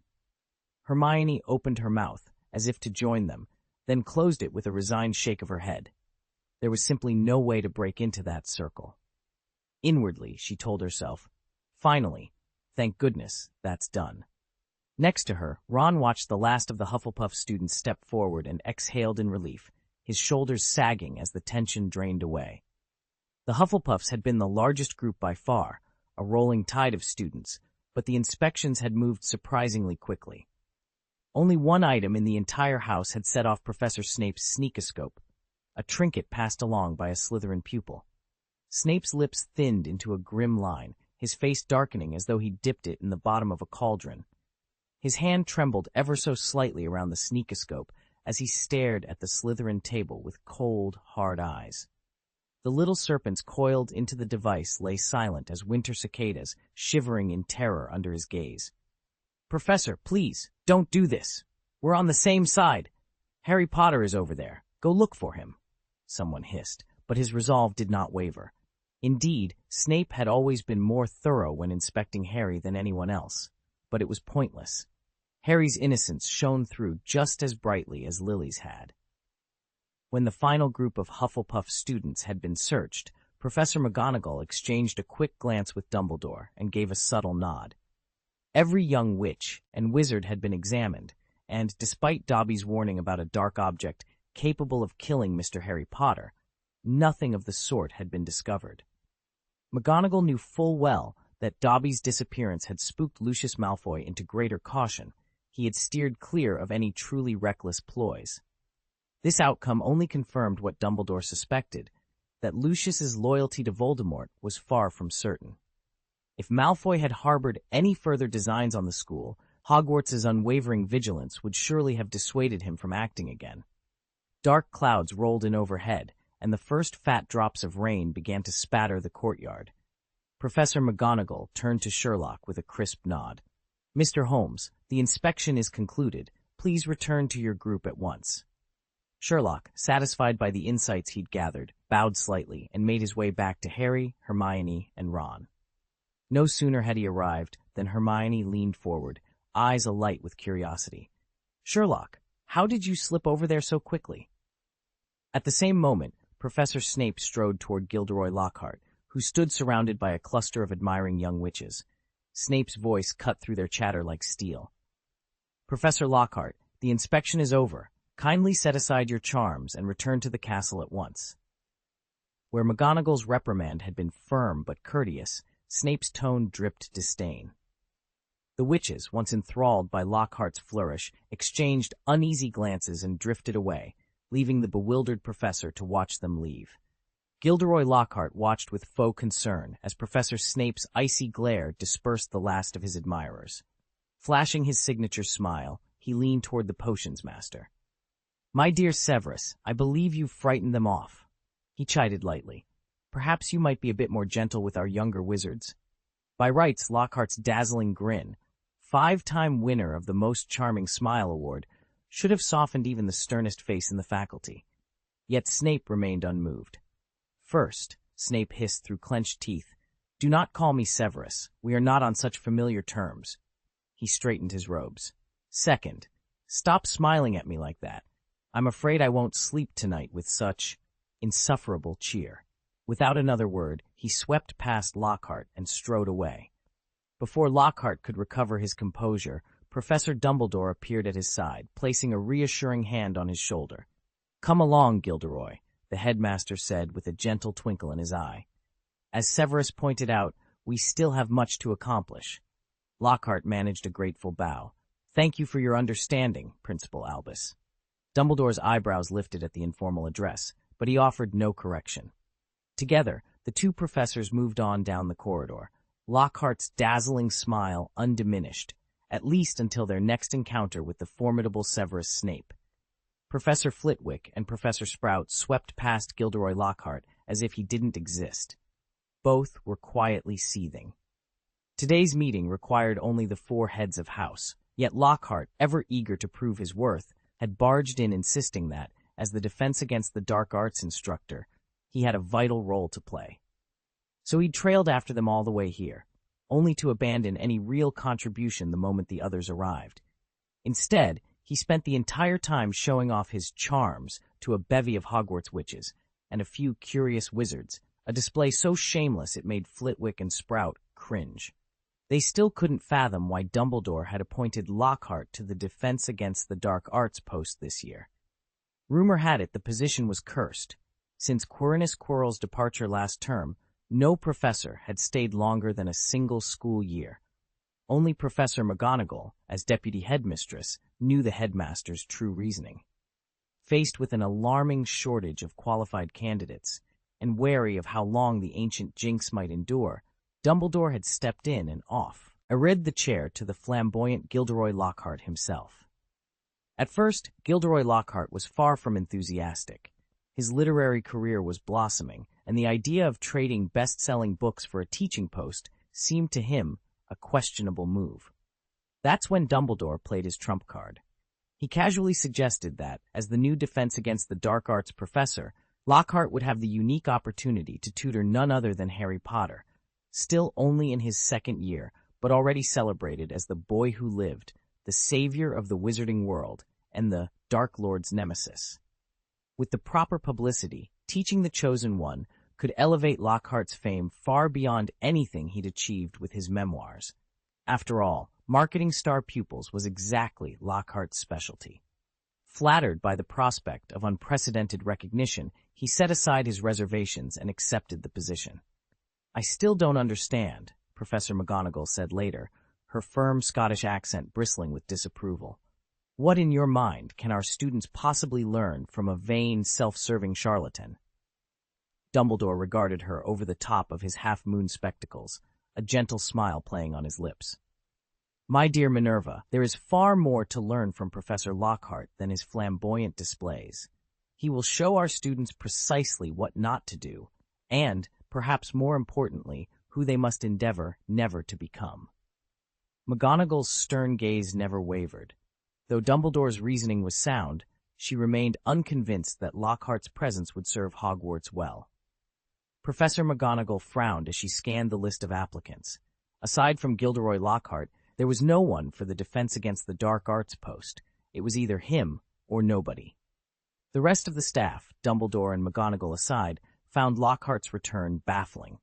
Hermione opened her mouth, as if to join them, then closed it with a resigned shake of her head. There was simply no way to break into that circle. Inwardly, she told herself, "Finally, thank goodness, that's done." Next to her, Ron watched the last of the Hufflepuff students step forward and exhaled in relief, his shoulders sagging as the tension drained away. The Hufflepuffs had been the largest group by far, a rolling tide of students, but the inspections had moved surprisingly quickly. Only one item in the entire house had set off Professor Snape's sneakoscope, a trinket passed along by a Slytherin pupil. Snape's lips thinned into a grim line, his face darkening as though he dipped it in the bottom of a cauldron. His hand trembled ever so slightly around the sneakoscope as he stared at the Slytherin table with cold, hard eyes. The little serpents coiled into the device lay silent as winter cicadas, shivering in terror under his gaze. "Professor, please, don't do this. We're on the same side. Harry Potter is over there. Go look for him," someone hissed, but his resolve did not waver. Indeed, Snape had always been more thorough when inspecting Harry than anyone else, but it was pointless. Harry's innocence shone through just as brightly as Lily's had. When the final group of Hufflepuff students had been searched, Professor McGonagall exchanged a quick glance with Dumbledore and gave a subtle nod. Every young witch and wizard had been examined, and despite Dobby's warning about a dark object capable of killing Mr. Harry Potter, nothing of the sort had been discovered. McGonagall knew full well that Dobby's disappearance had spooked Lucius Malfoy into greater caution. He had steered clear of any truly reckless ploys. This outcome only confirmed what Dumbledore suspected, that Lucius's loyalty to Voldemort was far from certain. If Malfoy had harbored any further designs on the school, Hogwarts's unwavering vigilance would surely have dissuaded him from acting again. Dark clouds rolled in overhead, and the first fat drops of rain began to spatter the courtyard. Professor McGonagall turned to Sherlock with a crisp nod. "Mr. Holmes, the inspection is concluded. Please return to your group at once." Sherlock, satisfied by the insights he'd gathered, bowed slightly and made his way back to Harry, Hermione, and Ron. No sooner had he arrived than Hermione leaned forward, eyes alight with curiosity. "Sherlock, how did you slip over there so quickly?" At the same moment, Professor Snape strode toward Gilderoy Lockhart, who stood surrounded by a cluster of admiring young witches. Snape's voice cut through their chatter like steel. "Professor Lockhart, the inspection is over. Kindly set aside your charms and return to the castle at once." Where McGonagall's reprimand had been firm but courteous, Snape's tone dripped disdain. The witches, once enthralled by Lockhart's flourish, exchanged uneasy glances and drifted away, leaving the bewildered professor to watch them leave. Gilderoy Lockhart watched with faux concern as Professor Snape's icy glare dispersed the last of his admirers. Flashing his signature smile, he leaned toward the potions master. "My dear Severus, I believe you've frightened them off." He chided lightly. "Perhaps you might be a bit more gentle with our younger wizards." By rights, Lockhart's dazzling grin, 5-time winner of the Most Charming Smile Award, should have softened even the sternest face in the faculty. Yet Snape remained unmoved. "First," Snape hissed through clenched teeth, "do not call me Severus. We are not on such familiar terms." He straightened his robes. "Second, stop smiling at me like that. I'm afraid I won't sleep tonight with such insufferable cheer." Without another word, he swept past Lockhart and strode away. Before Lockhart could recover his composure, Professor Dumbledore appeared at his side, placing a reassuring hand on his shoulder. "Come along, Gilderoy," the headmaster said with a gentle twinkle in his eye. "As Severus pointed out, we still have much to accomplish." Lockhart managed a grateful bow. "Thank you for your understanding, Principal Albus." Dumbledore's eyebrows lifted at the informal address, but he offered no correction. Together, the two professors moved on down the corridor, Lockhart's dazzling smile undiminished, at least until their next encounter with the formidable Severus Snape. Professor Flitwick and Professor Sprout swept past Gilderoy Lockhart as if he didn't exist. Both were quietly seething. Today's meeting required only the 4 heads of house, yet Lockhart, ever eager to prove his worth, had barged in insisting that, as the Defense Against the Dark Arts instructor, he had a vital role to play. So he trailed after them all the way here, only to abandon any real contribution the moment the others arrived. Instead, he spent the entire time showing off his charms to a bevy of Hogwarts witches and a few curious wizards, a display so shameless it made Flitwick and Sprout cringe. They still couldn't fathom why Dumbledore had appointed Lockhart to the Defense Against the Dark Arts post this year. Rumor had it the position was cursed. Since Quirinus Quirrell's departure last term, no professor had stayed longer than a single school year. Only Professor McGonagall, as deputy headmistress, knew the headmaster's true reasoning. Faced with an alarming shortage of qualified candidates, and wary of how long the ancient jinx might endure, Dumbledore had stepped in and arid the chair to the flamboyant Gilderoy Lockhart himself. At first, Gilderoy Lockhart was far from enthusiastic. His literary career was blossoming, and the idea of trading best-selling books for a teaching post seemed to him a questionable move. That's when Dumbledore played his trump card. He casually suggested that, as the new Defense Against the Dark Arts professor, Lockhart would have the unique opportunity to tutor none other than Harry Potter, still only in his 2nd year, but already celebrated as the boy who lived, the savior of the wizarding world, and the Dark Lord's nemesis. With the proper publicity, teaching the Chosen One could elevate Lockhart's fame far beyond anything he'd achieved with his memoirs. After all, marketing star pupils was exactly Lockhart's specialty. Flattered by the prospect of unprecedented recognition, he set aside his reservations and accepted the position. "I still don't understand," Professor McGonagall said later, her firm Scottish accent bristling with disapproval. "What in your mind can our students possibly learn from a vain, self-serving charlatan?" Dumbledore regarded her over the top of his half-moon spectacles, a gentle smile playing on his lips. "My dear Minerva, there is far more to learn from Professor Lockhart than his flamboyant displays. He will show our students precisely what not to do, and, perhaps more importantly, who they must endeavor never to become." McGonagall's stern gaze never wavered. Though Dumbledore's reasoning was sound, she remained unconvinced that Lockhart's presence would serve Hogwarts well. Professor McGonagall frowned as she scanned the list of applicants. Aside from Gilderoy Lockhart, there was no one for the Defense Against the Dark Arts post. It was either him or nobody. The rest of the staff, Dumbledore and McGonagall aside, found Lockhart's return baffling.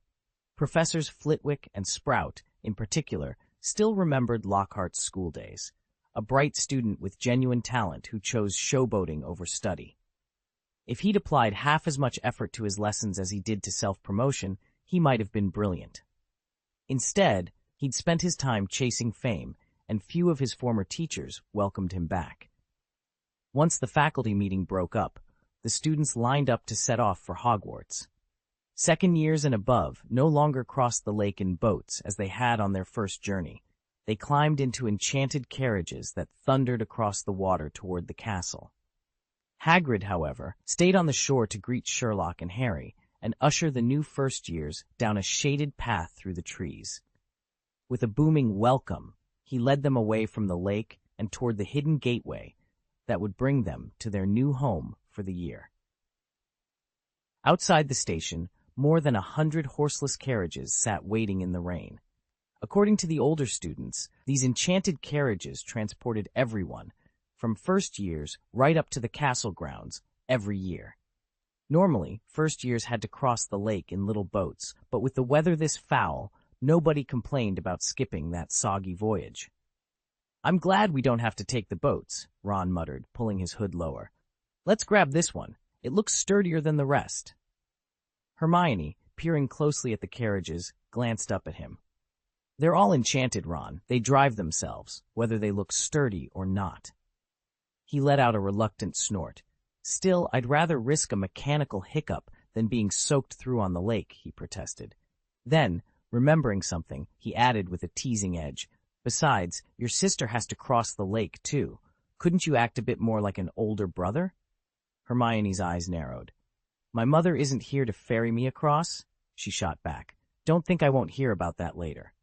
Professors Flitwick and Sprout, in particular, still remembered Lockhart's school days. A bright student with genuine talent who chose showboating over study. If he'd applied half as much effort to his lessons as he did to self-promotion, he might have been brilliant. Instead, he'd spent his time chasing fame, and few of his former teachers welcomed him back. Once the faculty meeting broke up, the students lined up to set off for Hogwarts. Second years and above no longer crossed the lake in boats as they had on their first journey. They climbed into enchanted carriages that thundered across the water toward the castle. Hagrid, however, stayed on the shore to greet Sherlock and Harry and usher the new first years down a shaded path through the trees. With a booming welcome, he led them away from the lake and toward the hidden gateway that would bring them to their new home for the year. Outside the station, more than 100 horseless carriages sat waiting in the rain. According to the older students, these enchanted carriages transported everyone, from first years right up to the castle grounds, every year. Normally, first years had to cross the lake in little boats, but with the weather this foul, nobody complained about skipping that soggy voyage. "I'm glad we don't have to take the boats," Ron muttered, pulling his hood lower. "Let's grab this one. It looks sturdier than the rest." Hermione, peering closely at the carriages, glanced up at him. "They're all enchanted, Ron. They drive themselves, whether they look sturdy or not." He let out a reluctant snort. "Still, I'd rather risk a mechanical hiccup than being soaked through on the lake," he protested. Then, remembering something, he added with a teasing edge, "Besides, your sister has to cross the lake, too. Couldn't you act a bit more like an older brother?" Hermione's eyes narrowed. "My mother isn't here to ferry me across," she shot back. "Don't think I won't hear about that later."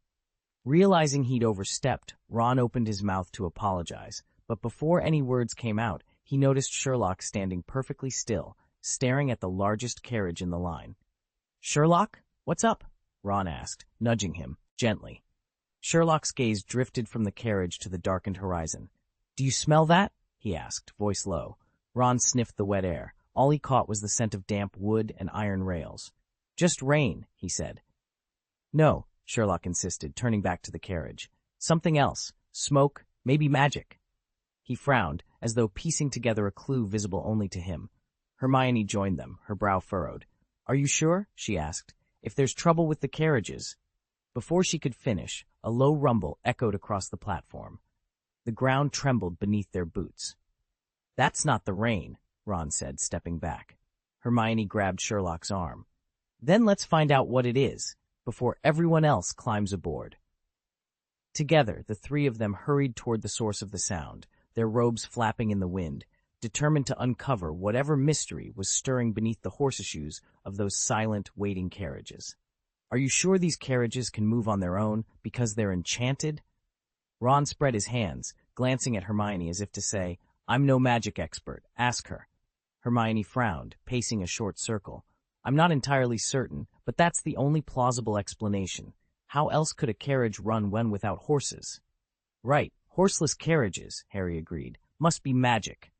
Realizing he'd overstepped, Ron opened his mouth to apologize, but before any words came out, he noticed Sherlock standing perfectly still, staring at the largest carriage in the line. "Sherlock, what's up?" Ron asked, nudging him, gently. Sherlock's gaze drifted from the carriage to the darkened horizon. "Do you smell that?" he asked, voice low. Ron sniffed the wet air. All he caught was the scent of damp wood and iron rails. "Just rain," he said. "No," Sherlock insisted, turning back to the carriage. "Something else. Smoke, maybe magic." He frowned, as though piecing together a clue visible only to him. Hermione joined them, her brow furrowed. "Are you sure?" she asked. "If there's trouble with the carriages—" Before she could finish, a low rumble echoed across the platform. The ground trembled beneath their boots. "That's not the rain," Ron said, stepping back. Hermione grabbed Sherlock's arm. "Then let's find out what it is, before everyone else climbs aboard." Together, the three of them hurried toward the source of the sound, their robes flapping in the wind, determined to uncover whatever mystery was stirring beneath the horseshoes of those silent, waiting carriages. "Are you sure these carriages can move on their own because they're enchanted?" Ron spread his hands, glancing at Hermione as if to say, "I'm no magic expert. Ask her." Hermione frowned, pacing a short circle. "I'm not entirely certain, but that's the only plausible explanation. How else could a carriage run when without horses?" "Right, horseless carriages," Harry agreed. "Must be magic."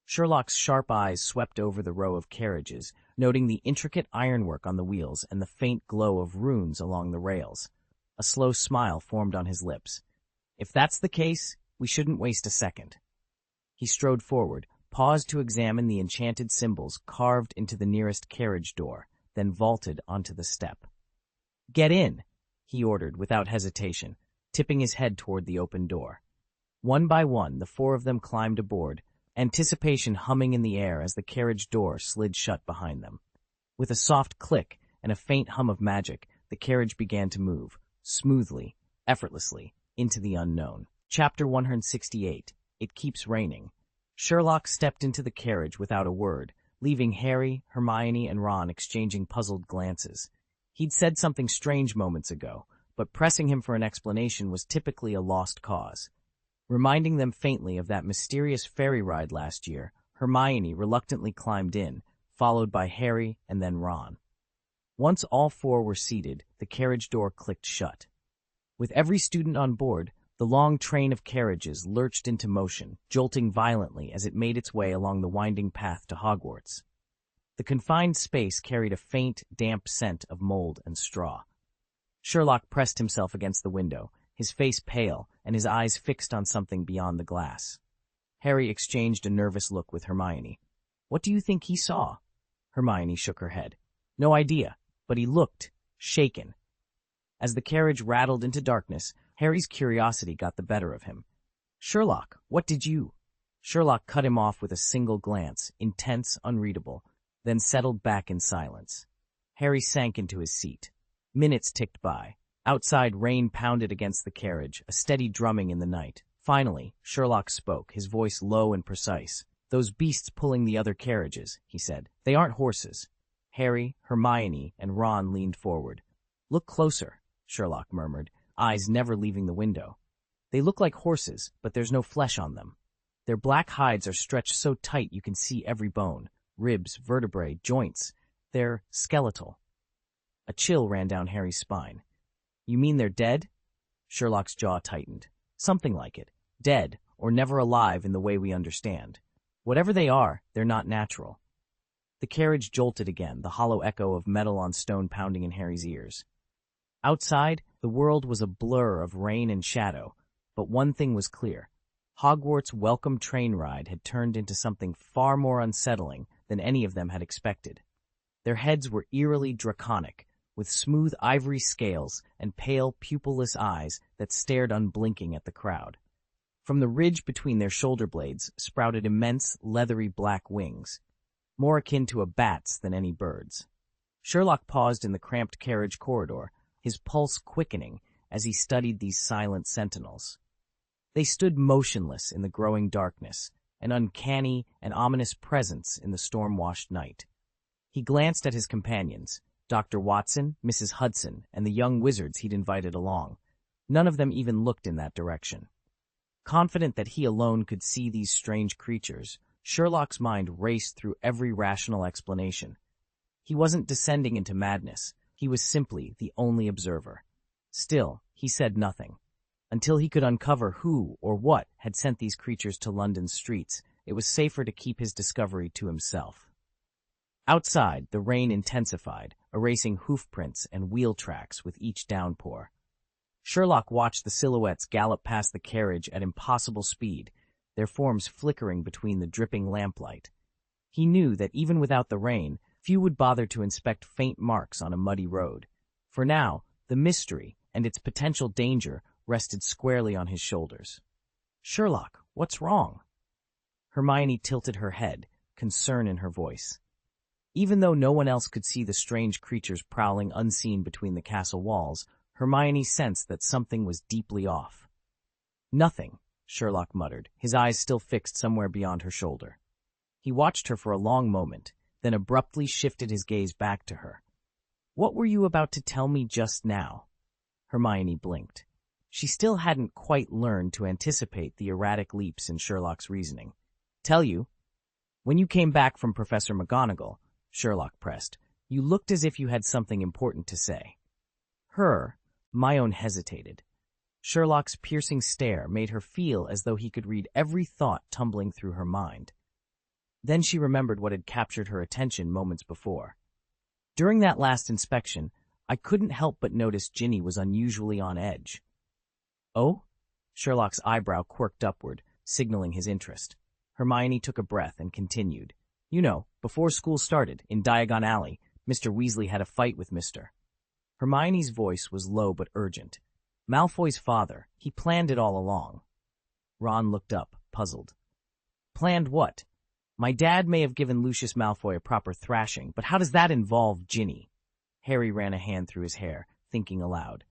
Sherlock's sharp eyes swept over the row of carriages, noting the intricate ironwork on the wheels and the faint glow of runes along the rails. A slow smile formed on his lips. "If that's the case, we shouldn't waste a second." He strode forward, paused to examine the enchanted symbols carved into the nearest carriage door, then vaulted onto the step. "Get in," he ordered without hesitation, tipping his head toward the open door. One by one, the four of them climbed aboard, anticipation humming in the air as the carriage door slid shut behind them. With a soft click and a faint hum of magic, the carriage began to move, smoothly, effortlessly, into the unknown. Chapter 168. It Keeps Raining. Sherlock stepped into the carriage without a word, leaving Harry, Hermione, and Ron exchanging puzzled glances. He'd said something strange moments ago, but pressing him for an explanation was typically a lost cause. Reminding them faintly of that mysterious ferry ride last year, Hermione reluctantly climbed in, followed by Harry and then Ron. Once all four were seated, the carriage door clicked shut. With every student on board, the long train of carriages lurched into motion, jolting violently as it made its way along the winding path to Hogwarts. The confined space carried a faint, damp scent of mold and straw. Sherlock pressed himself against the window, his face pale and his eyes fixed on something beyond the glass. Harry exchanged a nervous look with Hermione. "What do you think he saw?" Hermione shook her head. "No idea, but he looked shaken." As the carriage rattled into darkness, Harry's curiosity got the better of him. "Sherlock, what did you—" Sherlock cut him off with a single glance, intense, unreadable, then settled back in silence. Harry sank into his seat. Minutes ticked by. Outside, rain pounded against the carriage, a steady drumming in the night. Finally, Sherlock spoke, his voice low and precise. "Those beasts pulling the other carriages," he said. "They aren't horses." Harry, Hermione, and Ron leaned forward. "Look closer," Sherlock murmured, eyes never leaving the window. "They look like horses, but there's no flesh on them. Their black hides are stretched so tight you can see every bone. Ribs, vertebrae, joints. They're skeletal." A chill ran down Harry's spine. "You mean they're dead?" Sherlock's jaw tightened. "Something like it. Dead, or never alive in the way we understand. Whatever they are, they're not natural." The carriage jolted again, the hollow echo of metal on stone pounding in Harry's ears. Outside, the world was a blur of rain and shadow, but one thing was clear. Hogwarts' welcome train ride had turned into something far more unsettling than any of them had expected. Their heads were eerily draconic, with smooth ivory scales and pale, pupilless eyes that stared unblinking at the crowd. From the ridge between their shoulder blades sprouted immense, leathery black wings, more akin to a bat's than any bird's. Sherlock paused in the cramped carriage corridor, his pulse quickening as he studied these silent sentinels. They stood motionless in the growing darkness, an uncanny and ominous presence in the storm-washed night. He glanced at his companions, Dr. Watson, Mrs. Hudson, and the young wizards he'd invited along. None of them even looked in that direction. Confident that he alone could see these strange creatures, Sherlock's mind raced through every rational explanation. He wasn't descending into madness. He was simply the only observer. Still, he said nothing. Until he could uncover who or what had sent these creatures to London's streets, it was safer to keep his discovery to himself. Outside, the rain intensified, erasing hoofprints and wheel tracks with each downpour. Sherlock watched the silhouettes gallop past the carriage at impossible speed, their forms flickering between the dripping lamplight. He knew that even without the rain, few would bother to inspect faint marks on a muddy road. For now, the mystery and its potential danger rested squarely on his shoulders. "Sherlock, what's wrong?" Hermione tilted her head, concern in her voice. Even though no one else could see the strange creatures prowling unseen between the castle walls, Hermione sensed that something was deeply off. "Nothing," Sherlock muttered, his eyes still fixed somewhere beyond her shoulder. He watched her for a long moment, then abruptly shifted his gaze back to her. "What were you about to tell me just now?" Hermione blinked. She still hadn't quite learned to anticipate the erratic leaps in Sherlock's reasoning. "Tell you? When you came back from Professor McGonagall," Sherlock pressed, "you looked as if you had something important to say." Hermione hesitated. Sherlock's piercing stare made her feel as though he could read every thought tumbling through her mind. Then she remembered what had captured her attention moments before. "During that last inspection, I couldn't help but notice Ginny was unusually on edge." "Oh?" Sherlock's eyebrow quirked upward, signaling his interest. Hermione took a breath and continued. "You know, before school started, in Diagon Alley, Mr. Weasley had a fight with Mr. Hermione's voice was low but urgent. "Malfoy's father. He planned it all along." Ron looked up, puzzled. "Planned what? My dad may have given Lucius Malfoy a proper thrashing, but how does that involve Ginny?" Harry ran a hand through his hair, thinking aloud.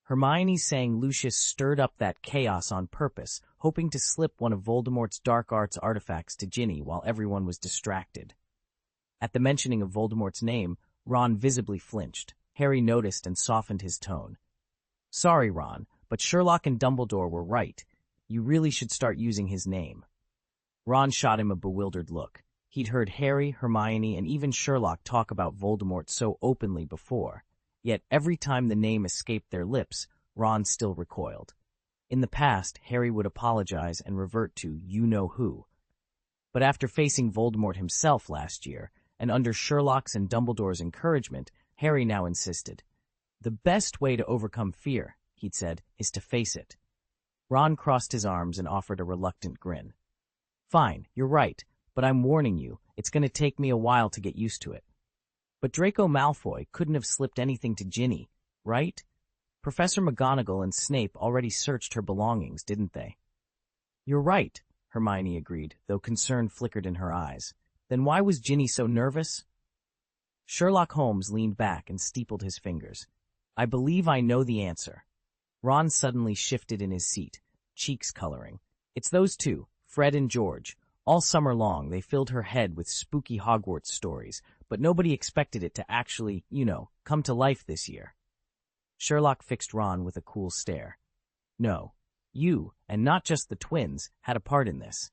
Hermione's saying Lucius stirred up that chaos on purpose, hoping to slip one of Voldemort's dark arts artifacts to Ginny while everyone was distracted. At the mentioning of Voldemort's name, Ron visibly flinched. Harry noticed and softened his tone. "Sorry, Ron, but Sherlock and Dumbledore were right. You really should start using his name." Ron shot him a bewildered look. He'd heard Harry, Hermione, and even Sherlock talk about Voldemort so openly before, yet every time the name escaped their lips, Ron still recoiled. In the past, Harry would apologize and revert to you-know-who. But after facing Voldemort himself last year, and under Sherlock's and Dumbledore's encouragement, Harry now insisted. "The best way to overcome fear," he'd said, "is to face it." Ron crossed his arms and offered a reluctant grin. "Fine, you're right, but I'm warning you, it's going to take me a while to get used to it." But Draco Malfoy couldn't have slipped anything to Ginny, right? Professor McGonagall and Snape already searched her belongings, didn't they? "You're right," Hermione agreed, though concern flickered in her eyes. "Then why was Ginny so nervous?" Sherlock Holmes leaned back and steepled his fingers. "I believe I know the answer." Ron suddenly shifted in his seat, cheeks coloring. "It's those two, Fred and George. All summer long, they filled her head with spooky Hogwarts stories, but nobody expected it to actually, come to life this year." Sherlock fixed Ron with a cool stare. "No, you, and not just the twins, had a part in this.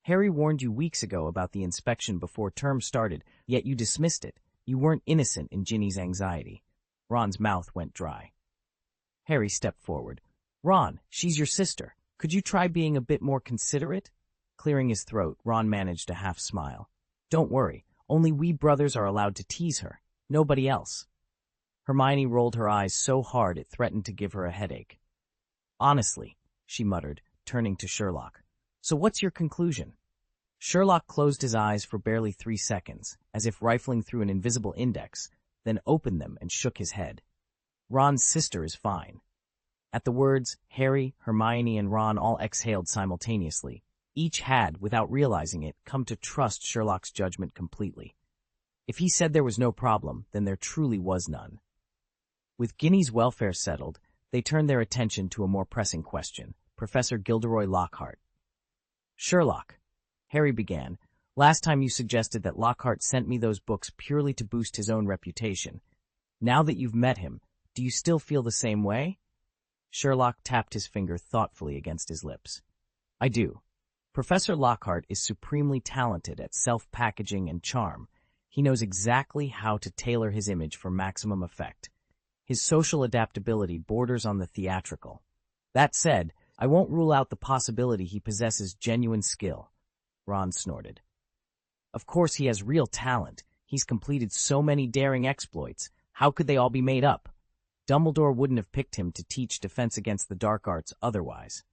Harry warned you weeks ago about the inspection before term started, yet you dismissed it. You weren't innocent in Ginny's anxiety." Ron's mouth went dry. Harry stepped forward. "Ron, she's your sister. Could you try being a bit more considerate?" Clearing his throat, Ron managed a half-smile. "Don't worry, only we brothers are allowed to tease her. Nobody else." Hermione rolled her eyes so hard it threatened to give her a headache. "Honestly," she muttered, turning to Sherlock. "So what's your conclusion?" Sherlock closed his eyes for barely 3 seconds, as if rifling through an invisible index, then opened them and shook his head. "Ron's sister is fine." At the words, Harry, Hermione, and Ron all exhaled simultaneously. Each had, without realizing it, come to trust Sherlock's judgment completely. If he said there was no problem, then there truly was none. With Ginny's welfare settled, they turned their attention to a more pressing question, Professor Gilderoy Lockhart. "Sherlock," Harry began, "last time you suggested that Lockhart sent me those books purely to boost his own reputation. Now that you've met him, do you still feel the same way?" Sherlock tapped his finger thoughtfully against his lips. "I do. Professor Lockhart is supremely talented at self-packaging and charm. He knows exactly how to tailor his image for maximum effect. His social adaptability borders on the theatrical. That said, I won't rule out the possibility he possesses genuine skill." Ron snorted. "Of course he has real talent. He's completed so many daring exploits. How could they all be made up? Dumbledore wouldn't have picked him to teach defense against the dark arts otherwise."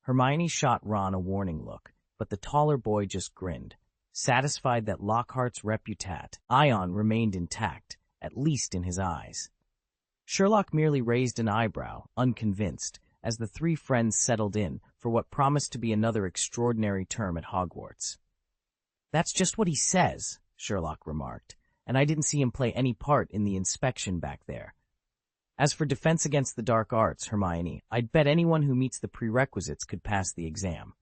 Hermione shot Ron a warning look, but the taller boy just grinned, satisfied that Lockhart's ion remained intact, at least in his eyes. Sherlock merely raised an eyebrow, unconvinced, as the three friends settled in for what promised to be another extraordinary term at Hogwarts. "That's just what he says," Sherlock remarked, "and I didn't see him play any part in the inspection back there. As for defense against the dark arts, Hermione, I'd bet anyone who meets the prerequisites could pass the exam."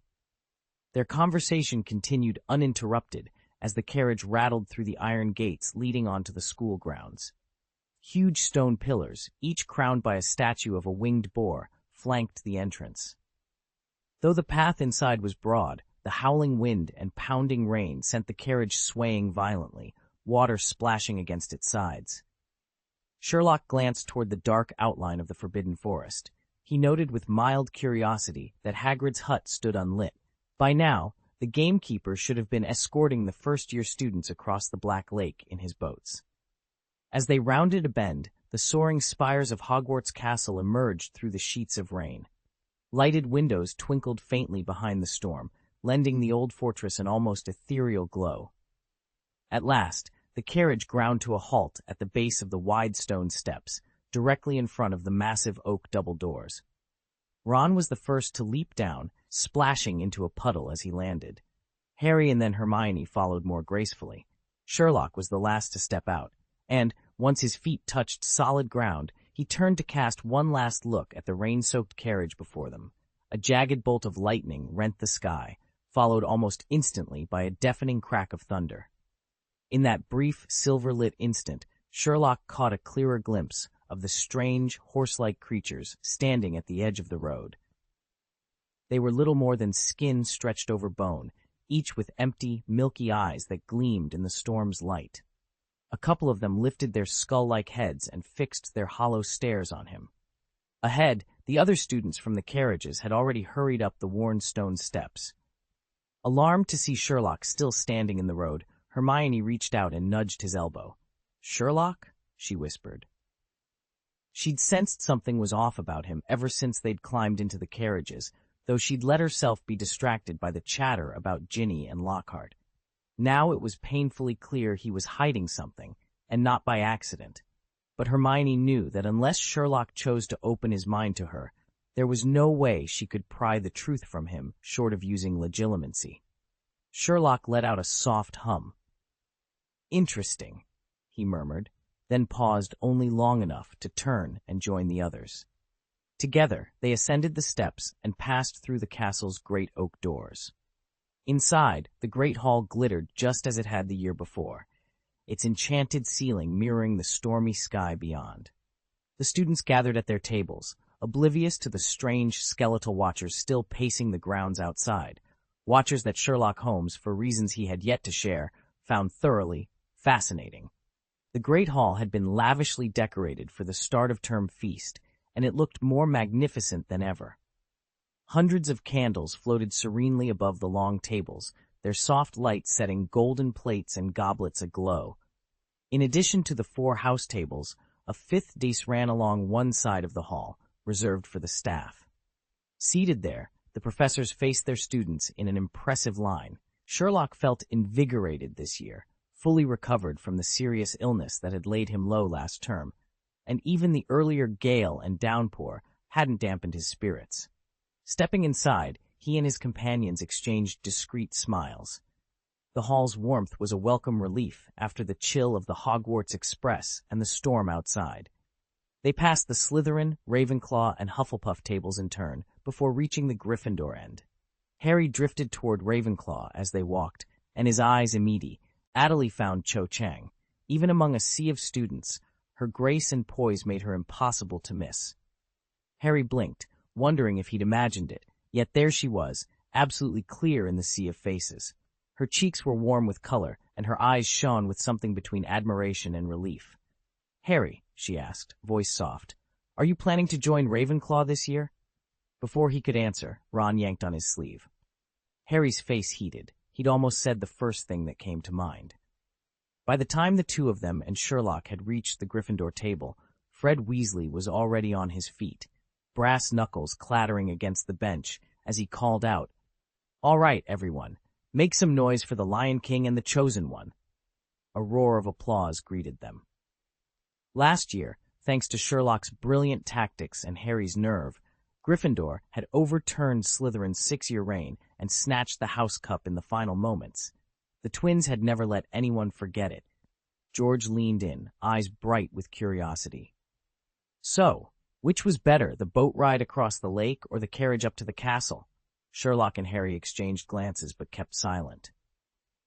Their conversation continued uninterrupted as the carriage rattled through the iron gates leading onto the school grounds. Huge stone pillars, each crowned by a statue of a winged boar, flanked the entrance. Though the path inside was broad, the howling wind and pounding rain sent the carriage swaying violently, water splashing against its sides. Sherlock glanced toward the dark outline of the Forbidden Forest. He noted with mild curiosity that Hagrid's hut stood unlit. By now, the gamekeeper should have been escorting the first-year students across the Black Lake in his boats. As they rounded a bend, the soaring spires of Hogwarts Castle emerged through the sheets of rain. Lighted windows twinkled faintly behind the storm, lending the old fortress an almost ethereal glow. At last, the carriage ground to a halt at the base of the wide stone steps, directly in front of the massive oak double doors. Ron was the first to leap down, splashing into a puddle as he landed. Harry and then Hermione followed more gracefully. Sherlock was the last to step out, and, once his feet touched solid ground, he turned to cast one last look at the rain-soaked carriage before them. A jagged bolt of lightning rent the sky, followed almost instantly by a deafening crack of thunder. In that brief, silver-lit instant, Sherlock caught a clearer glimpse of the strange, horse-like creatures standing at the edge of the road. They were little more than skin stretched over bone, each with empty, milky eyes that gleamed in the storm's light. A couple of them lifted their skull-like heads and fixed their hollow stares on him. Ahead, the other students from the carriages had already hurried up the worn stone steps. Alarmed to see Sherlock still standing in the road, Hermione reached out and nudged his elbow. "Sherlock?" she whispered. She'd sensed something was off about him ever since they'd climbed into the carriages, though she'd let herself be distracted by the chatter about Ginny and Lockhart. Now it was painfully clear he was hiding something, and not by accident. But Hermione knew that unless Sherlock chose to open his mind to her, there was no way she could pry the truth from him short of using legilimency. Sherlock let out a soft hum. "Interesting," he murmured, then paused only long enough to turn and join the others. Together, they ascended the steps and passed through the castle's great oak doors. Inside, the great hall glittered just as it had the year before, its enchanted ceiling mirroring the stormy sky beyond. The students gathered at their tables, oblivious to the strange skeletal watchers still pacing the grounds outside, watchers that Sherlock Holmes, for reasons he had yet to share, found thoroughly fascinating. The great hall had been lavishly decorated for the start-of-term feast, and it looked more magnificent than ever. Hundreds of candles floated serenely above the long tables, their soft light setting golden plates and goblets aglow. In addition to the 4 house tables, a 5th dais ran along one side of the hall, reserved for the staff. Seated there, the professors faced their students in an impressive line. Sherlock felt invigorated this year, fully recovered from the serious illness that had laid him low last term, and even the earlier gale and downpour hadn't dampened his spirits. Stepping inside, he and his companions exchanged discreet smiles. The hall's warmth was a welcome relief after the chill of the Hogwarts Express and the storm outside. They passed the Slytherin, Ravenclaw, and Hufflepuff tables in turn before reaching the Gryffindor end. Harry drifted toward Ravenclaw as they walked, and his eyes immediately found Cho Chang. Even among a sea of students, her grace and poise made her impossible to miss. Harry blinked, wondering if he'd imagined it, yet there she was, absolutely clear in the sea of faces. Her cheeks were warm with color, and her eyes shone with something between admiration and relief. "Harry," she asked, voice soft, "are you planning to join Ravenclaw this year?" Before he could answer, Ron yanked on his sleeve. Harry's face heated. He'd almost said the first thing that came to mind. By the time the two of them and Sherlock had reached the Gryffindor table, Fred Weasley was already on his feet, brass knuckles clattering against the bench as he called out, "All right, everyone, make some noise for the Lion King and the Chosen One." A roar of applause greeted them. Last year, thanks to Sherlock's brilliant tactics and Harry's nerve, Gryffindor had overturned Slytherin's 6-year reign and snatched the House Cup in the final moments. The twins had never let anyone forget it. George leaned in, eyes bright with curiosity. "So, which was better, the boat ride across the lake or the carriage up to the castle?" Sherlock and Harry exchanged glances but kept silent.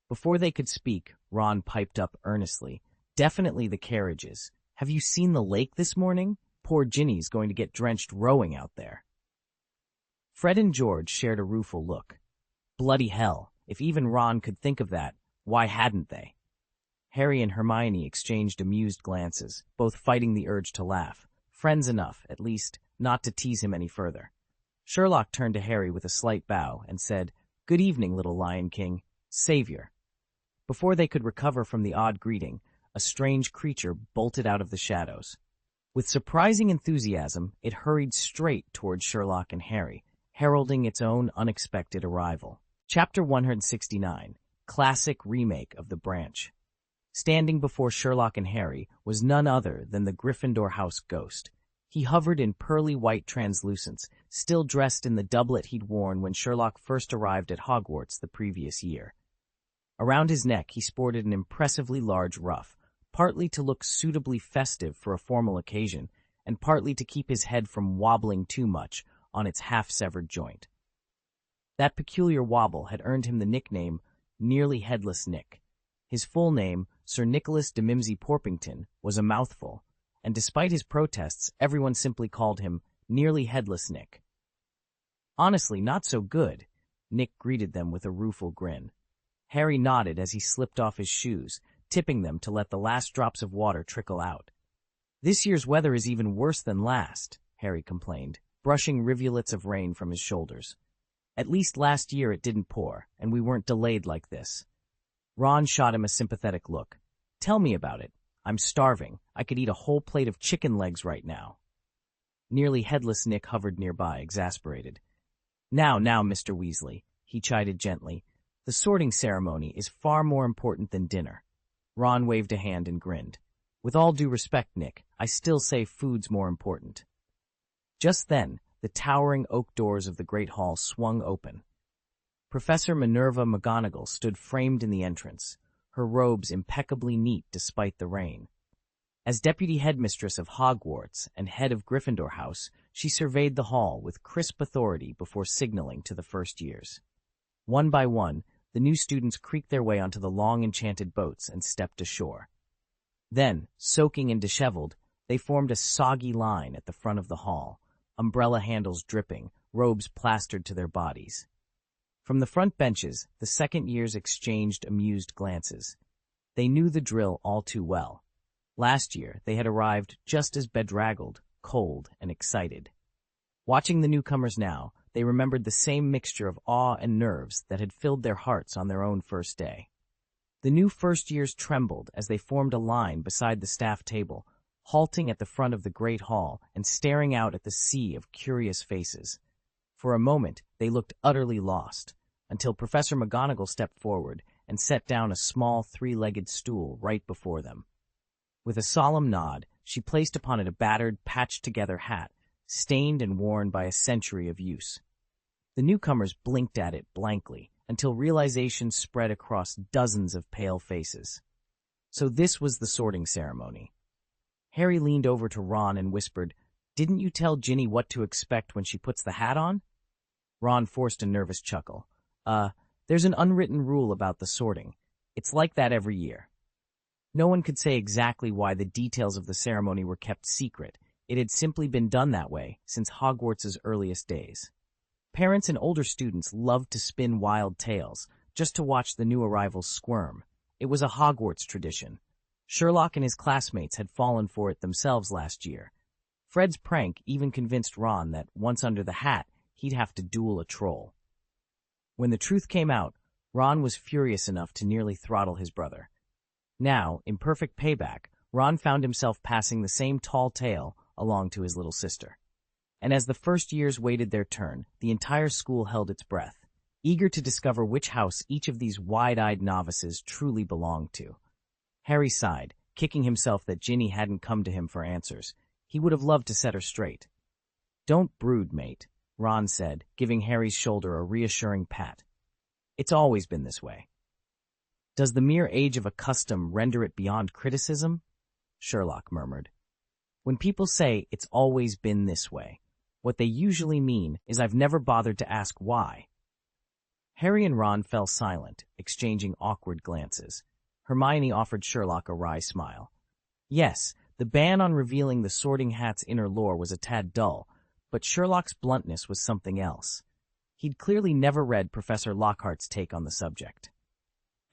Before they could speak, Ron piped up earnestly, "Definitely the carriages. Have you seen the lake this morning? Poor Ginny's going to get drenched rowing out there." Fred and George shared a rueful look. Bloody hell, if even Ron could think of that, why hadn't they? Harry and Hermione exchanged amused glances, both fighting the urge to laugh. Friends enough, at least, not to tease him any further. Sherlock turned to Harry with a slight bow and said, "Good evening, little Lion King. Savior." Before they could recover from the odd greeting, a strange creature bolted out of the shadows. With surprising enthusiasm, it hurried straight toward Sherlock and Harry, heralding its own unexpected arrival. Chapter 169, Classic Remake of the Branch. Standing before Sherlock and Harry was none other than the Gryffindor house ghost. He hovered in pearly white translucence, still dressed in the doublet he'd worn when Sherlock first arrived at Hogwarts the previous year. Around his neck he sported an impressively large ruff, partly to look suitably festive for a formal occasion, and partly to keep his head from wobbling too much on its half-severed joint. That peculiar wobble had earned him the nickname Nearly Headless Nick. His full name, Sir Nicholas de Mimsy Porpington, was a mouthful, and despite his protests, everyone simply called him Nearly Headless Nick. Honestly, not so good. Nick greeted them with a rueful grin. Harry nodded as he slipped off his shoes, tipping them to let the last drops of water trickle out. This year's weather is even worse than last, Harry complained, brushing rivulets of rain from his shoulders. At least last year it didn't pour, and we weren't delayed like this. Ron shot him a sympathetic look. Tell me about it. I'm starving. I could eat a whole plate of chicken legs right now. Nearly headless Nick hovered nearby, exasperated. Now, Mr. Weasley, he chided gently. The sorting ceremony is far more important than dinner. Ron waved a hand and grinned. With all due respect, Nick, I still say food's more important. Just then, the towering oak doors of the Great Hall swung open. Professor Minerva McGonagall stood framed in the entrance, her robes impeccably neat despite the rain. As deputy headmistress of Hogwarts and head of Gryffindor House, she surveyed the hall with crisp authority before signaling to the first years. One by one, the new students creaked their way onto the long enchanted boats and stepped ashore. Then, soaking and disheveled, they formed a soggy line at the front of the hall, umbrella handles dripping, robes plastered to their bodies. From the front benches, the second years exchanged amused glances. They knew the drill all too well. Last year, they had arrived just as bedraggled, cold, and excited. Watching the newcomers now, they remembered the same mixture of awe and nerves that had filled their hearts on their own first day. The new first years trembled as they formed a line beside the staff table, halting at the front of the great hall and staring out at the sea of curious faces. For a moment, they looked utterly lost, until Professor McGonagall stepped forward and set down a small three-legged stool right before them. With a solemn nod, she placed upon it a battered, patched-together hat, stained and worn by a century of use. The newcomers blinked at it blankly, until realization spread across dozens of pale faces. So this was the sorting ceremony. Harry leaned over to Ron and whispered, "Didn't you tell Ginny what to expect when she puts the hat on?" Ron forced a nervous chuckle. There's an unwritten rule about the sorting. It's like that every year." No one could say exactly why the details of the ceremony were kept secret. It had simply been done that way since Hogwarts' earliest days. Parents and older students loved to spin wild tales, just to watch the new arrivals squirm. It was a Hogwarts tradition. Sherlock and his classmates had fallen for it themselves last year. Fred's prank even convinced Ron that, once under the hat, he'd have to duel a troll. When the truth came out, Ron was furious enough to nearly throttle his brother. Now, in perfect payback, Ron found himself passing the same tall tale along to his little sister. And as the first years waited their turn, the entire school held its breath, eager to discover which house each of these wide-eyed novices truly belonged to. Harry sighed, kicking himself that Ginny hadn't come to him for answers. He would have loved to set her straight. "Don't brood, mate," Ron said, giving Harry's shoulder a reassuring pat. "It's always been this way." "Does the mere age of a custom render it beyond criticism?" Sherlock murmured. "When people say it's always been this way, what they usually mean is I've never bothered to ask why." Harry and Ron fell silent, exchanging awkward glances. Hermione offered Sherlock a wry smile. Yes, the ban on revealing the Sorting Hat's inner lore was a tad dull, but Sherlock's bluntness was something else. He'd clearly never read Professor Lockhart's take on the subject.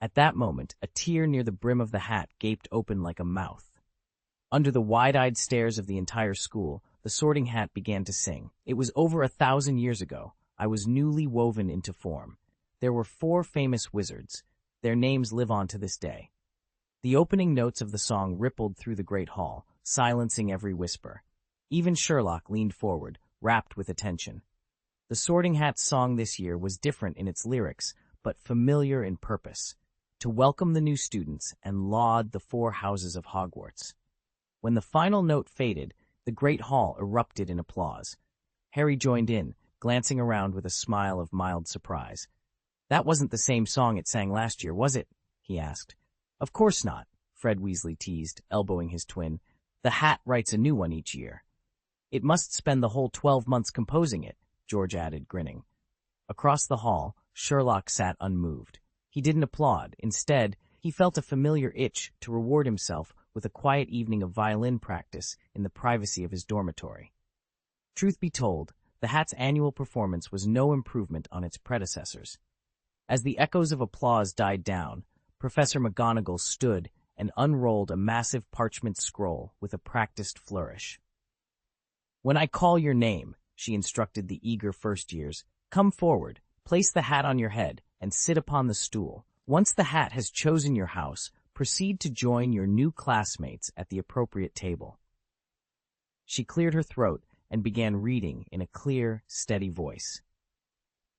At that moment, a tear near the brim of the hat gaped open like a mouth. Under the wide-eyed stares of the entire school, the Sorting Hat began to sing. It was over 1,000 years ago. I was newly woven into form. There were 4 famous wizards. Their names live on to this day. The opening notes of the song rippled through the great hall, silencing every whisper. Even Sherlock leaned forward, rapt with attention. The Sorting Hat's song this year was different in its lyrics, but familiar in purpose, to welcome the new students and laud the 4 houses of Hogwarts. When the final note faded, the great hall erupted in applause. Harry joined in, glancing around with a smile of mild surprise. "That wasn't the same song it sang last year, was it?" he asked. "Of course not," Fred Weasley teased, elbowing his twin. "The hat writes a new one each year." "It must spend the whole 12 months composing it," George added, grinning. Across the hall, Sherlock sat unmoved. He didn't applaud. Instead, he felt a familiar itch to reward himself with a quiet evening of violin practice in the privacy of his dormitory. Truth be told, the hat's annual performance was no improvement on its predecessors. As the echoes of applause died down, Professor McGonagall stood and unrolled a massive parchment scroll with a practiced flourish. "When I call your name," she instructed the eager first-years, "come forward, place the hat on your head, and sit upon the stool. Once the hat has chosen your house, proceed to join your new classmates at the appropriate table." She cleared her throat and began reading in a clear, steady voice.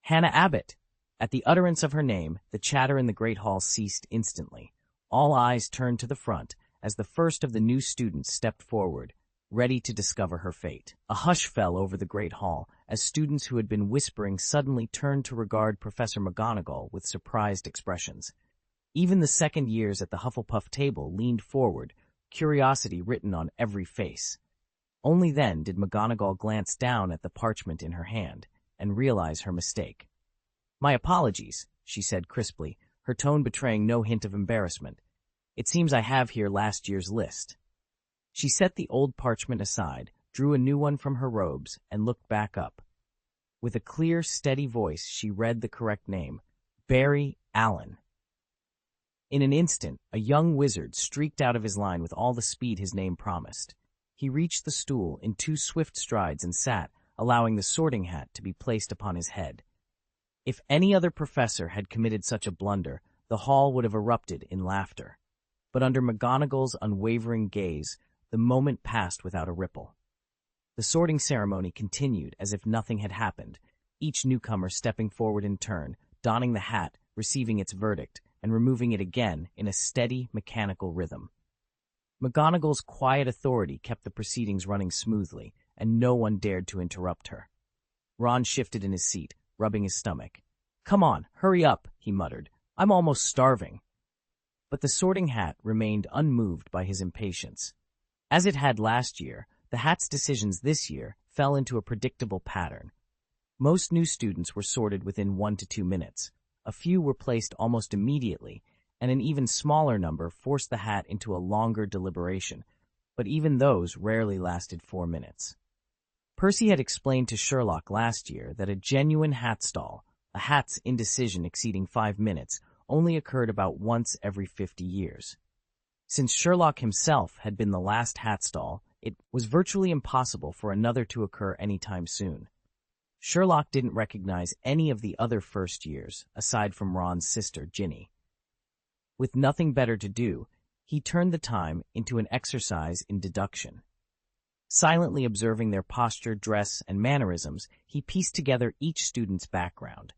"Hannah Abbott." At the utterance of her name, the chatter in the great hall ceased instantly. All eyes turned to the front as the first of the new students stepped forward, ready to discover her fate. A hush fell over the great hall as students who had been whispering suddenly turned to regard Professor McGonagall with surprised expressions. Even the second years at the Hufflepuff table leaned forward, curiosity written on every face. Only then did McGonagall glance down at the parchment in her hand and realize her mistake. "My apologies," she said crisply, her tone betraying no hint of embarrassment. "It seems I have here last year's list." She set the old parchment aside, drew a new one from her robes, and looked back up. With a clear, steady voice, she read the correct name, Barry Allen. In an instant, a young wizard streaked out of his line with all the speed his name promised. He reached the stool in 2 swift strides and sat, allowing the sorting hat to be placed upon his head. If any other professor had committed such a blunder, the hall would have erupted in laughter. But under McGonagall's unwavering gaze, the moment passed without a ripple. The sorting ceremony continued as if nothing had happened, each newcomer stepping forward in turn, donning the hat, receiving its verdict, and removing it again in a steady, mechanical rhythm. McGonagall's quiet authority kept the proceedings running smoothly, and no one dared to interrupt her. Ron shifted in his seat, rubbing his stomach. "Come on, hurry up," he muttered. "I'm almost starving." But the sorting hat remained unmoved by his impatience. As it had last year, the hat's decisions this year fell into a predictable pattern. Most new students were sorted within 1 to 2 minutes. A few were placed almost immediately, and an even smaller number forced the hat into a longer deliberation, but even those rarely lasted 4 minutes. Percy had explained to Sherlock last year that a genuine hat stall, a hat's indecision exceeding 5 minutes, only occurred about once every 50 years. Since Sherlock himself had been the last hat stall, it was virtually impossible for another to occur anytime soon. Sherlock didn't recognize any of the other first years, aside from Ron's sister, Ginny. With nothing better to do, he turned the time into an exercise in deduction. Silently observing their posture, dress, and mannerisms, he pieced together each student's background.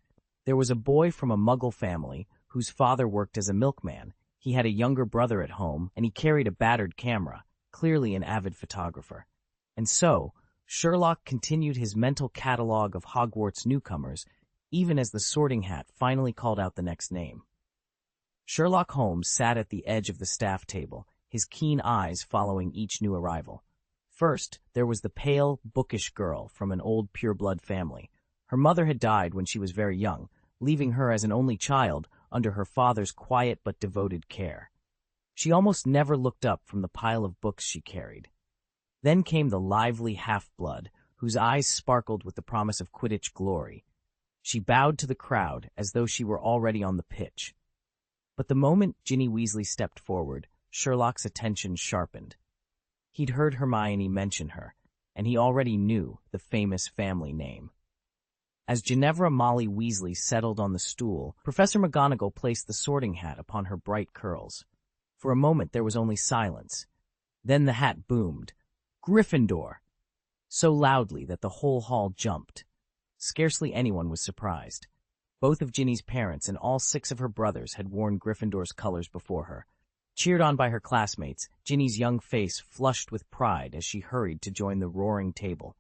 There was a boy from a Muggle family whose father worked as a milkman. He had a younger brother at home, and he carried a battered camera, clearly an avid photographer. And so, Sherlock continued his mental catalog of Hogwarts newcomers, even as the sorting hat finally called out the next name. Sherlock Holmes sat at the edge of the staff table, his keen eyes following each new arrival. First, there was the pale, bookish girl from an old pureblood family. Her mother had died when she was very young, leaving her as an only child under her father's quiet but devoted care. She almost never looked up from the pile of books she carried. Then came the lively half-blood, whose eyes sparkled with the promise of Quidditch glory. She bowed to the crowd as though she were already on the pitch. But the moment Ginny Weasley stepped forward, Sherlock's attention sharpened. He'd heard Hermione mention her, and he already knew the famous family name. As Ginevra Molly Weasley settled on the stool, Professor McGonagall placed the sorting hat upon her bright curls. For a moment there was only silence. Then the hat boomed, "Gryffindor!" so loudly that the whole hall jumped. Scarcely anyone was surprised. Both of Ginny's parents and all 6 of her brothers had worn Gryffindor's colors before her. Cheered on by her classmates, Ginny's young face flushed with pride as she hurried to join the roaring table.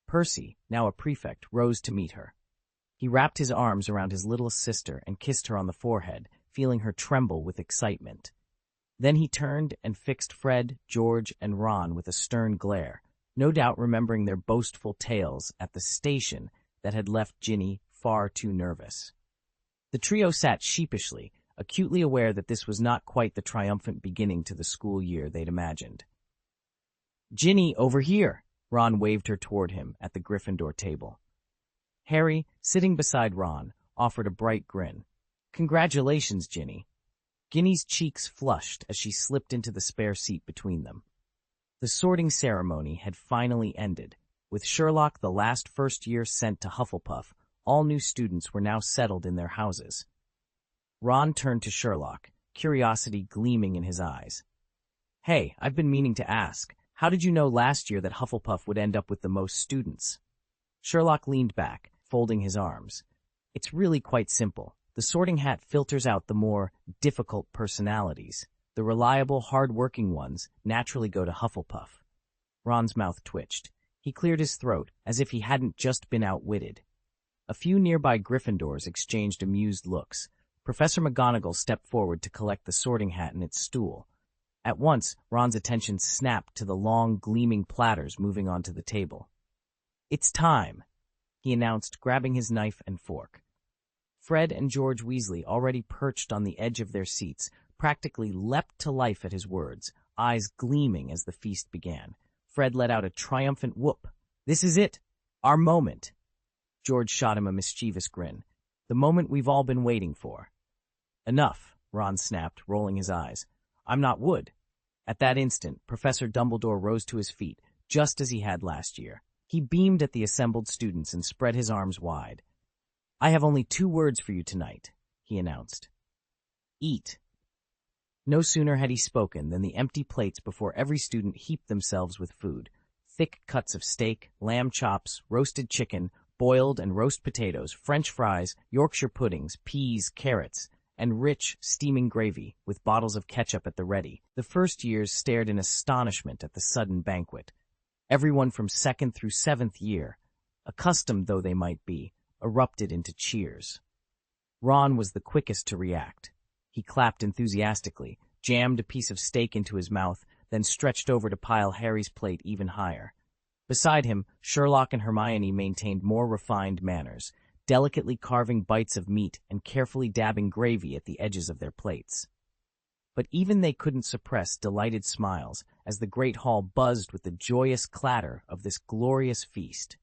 Percy, now a prefect, rose to meet her. He wrapped his arms around his little sister and kissed her on the forehead, feeling her tremble with excitement. Then he turned and fixed Fred, George, and Ron with a stern glare, no doubt remembering their boastful tales at the station that had left Ginny far too nervous. The trio sat sheepishly, acutely aware that this was not quite the triumphant beginning to the school year they'd imagined. "Ginny, over here!" Ron waved her toward him at the Gryffindor table. Harry, sitting beside Ron, offered a bright grin. "Congratulations, Ginny." Ginny's cheeks flushed as she slipped into the spare seat between them. The sorting ceremony had finally ended. With Sherlock the last first year sent to Hufflepuff, all new students were now settled in their houses. Ron turned to Sherlock, curiosity gleaming in his eyes. "Hey, I've been meaning to ask, how did you know last year that Hufflepuff would end up with the most students?" Sherlock leaned back, folding his arms. "It's really quite simple. The sorting hat filters out the more difficult personalities. The reliable, hard-working ones naturally go to Hufflepuff." Ron's mouth twitched. He cleared his throat, as if he hadn't just been outwitted. A few nearby Gryffindors exchanged amused looks. Professor McGonagall stepped forward to collect the sorting hat and its stool. At once, Ron's attention snapped to the long, gleaming platters moving onto the table. "It's time," he announced, grabbing his knife and fork. Fred and George Weasley, already perched on the edge of their seats, practically leapt to life at his words, eyes gleaming as the feast began. Fred let out a triumphant whoop. "This is it! Our moment!" George shot him a mischievous grin. "The moment we've all been waiting for." "Enough," Ron snapped, rolling his eyes. "I'm not wood." At that instant, Professor Dumbledore rose to his feet, just as he had last year. He beamed at the assembled students and spread his arms wide. "I have only 2 words for you tonight," he announced. "Eat." No sooner had he spoken than the empty plates before every student heaped themselves with food. Thick cuts of steak, lamb chops, roasted chicken, boiled and roast potatoes, French fries, Yorkshire puddings, peas, carrots, and rich, steaming gravy, with bottles of ketchup at the ready. The first years stared in astonishment at the sudden banquet. Everyone from 2nd through 7th year, accustomed though they might be, erupted into cheers. Ron was the quickest to react. He clapped enthusiastically, jammed a piece of steak into his mouth, then stretched over to pile Harry's plate even higher. Beside him, Sherlock and Hermione maintained more refined manners, delicately carving bites of meat and carefully dabbing gravy at the edges of their plates. But even they couldn't suppress delighted smiles as the great hall buzzed with the joyous clatter of this glorious feast.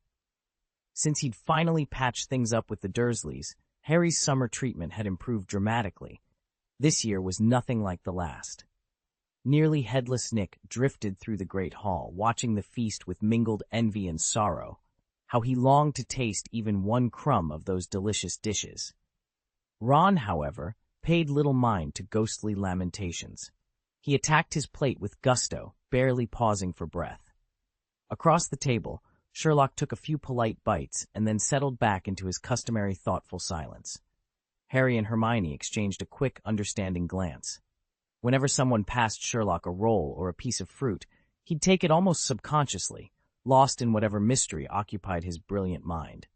Since he'd finally patched things up with the Dursleys, Harry's summer treatment had improved dramatically. This year was nothing like the last. Nearly headless Nick drifted through the great hall, watching the feast with mingled envy and sorrow. How he longed to taste even one crumb of those delicious dishes. Ron, however, paid little mind to ghostly lamentations. He attacked his plate with gusto, barely pausing for breath. Across the table, Sherlock took a few polite bites and then settled back into his customary thoughtful silence. Harry and Hermione exchanged a quick, understanding glance. Whenever someone passed Sherlock a roll or a piece of fruit, he'd take it almost subconsciously, lost in whatever mystery occupied his brilliant mind.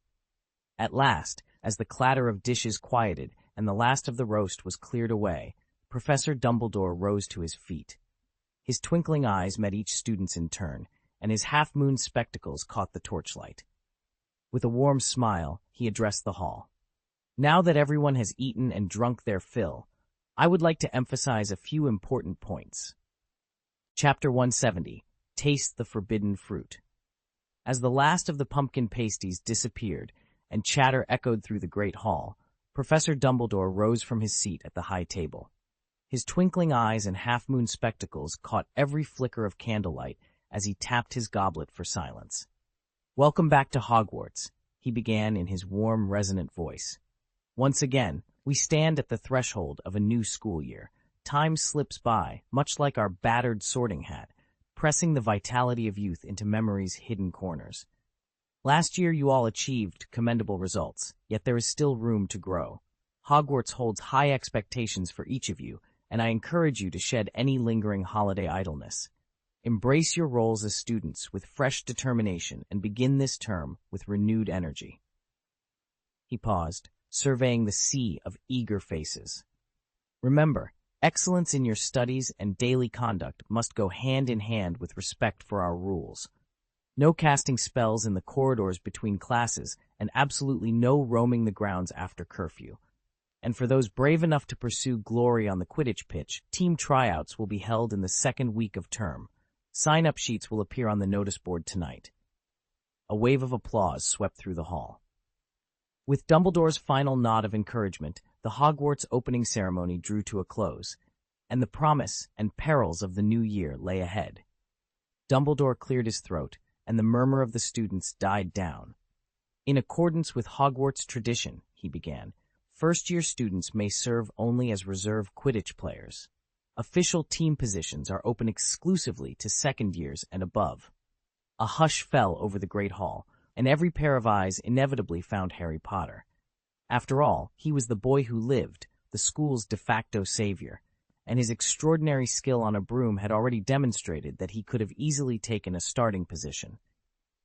At last, as the clatter of dishes quieted and the last of the roast was cleared away, Professor Dumbledore rose to his feet. His twinkling eyes met each student's in turn, and his half-moon spectacles caught the torchlight. With a warm smile, he addressed the hall. "Now that everyone has eaten and drunk their fill, I would like to emphasize a few important points." Chapter 170, Taste the Forbidden Fruit. As the last of the pumpkin pasties disappeared and chatter echoed through the great hall, Professor Dumbledore rose from his seat at the high table. His twinkling eyes and half-moon spectacles caught every flicker of candlelight as he tapped his goblet for silence. "Welcome back to Hogwarts," he began in his warm, resonant voice. "Once again, we stand at the threshold of a new school year. Time slips by, much like our battered sorting hat, pressing the vitality of youth into memory's hidden corners. Last year you all achieved commendable results, yet there is still room to grow. Hogwarts holds high expectations for each of you, and I encourage you to shed any lingering holiday idleness. Embrace your roles as students with fresh determination and begin this term with renewed energy." He paused, surveying the sea of eager faces. "Remember, excellence in your studies and daily conduct must go hand in hand with respect for our rules. No casting spells in the corridors between classes, and absolutely no roaming the grounds after curfew. And for those brave enough to pursue glory on the Quidditch pitch, team tryouts will be held in the 2nd week of term. Sign-up sheets will appear on the notice board tonight." A wave of applause swept through the hall. With Dumbledore's final nod of encouragement, the Hogwarts opening ceremony drew to a close, and the promise and perils of the new year lay ahead. Dumbledore cleared his throat, and the murmur of the students died down. In accordance with Hogwarts tradition, he began, first-year students may serve only as reserve Quidditch players. Official team positions are open exclusively to second years and above. A hush fell over the Great Hall, and every pair of eyes inevitably found Harry Potter. After all, he was the boy who lived, the school's de facto savior, and his extraordinary skill on a broom had already demonstrated that he could have easily taken a starting position.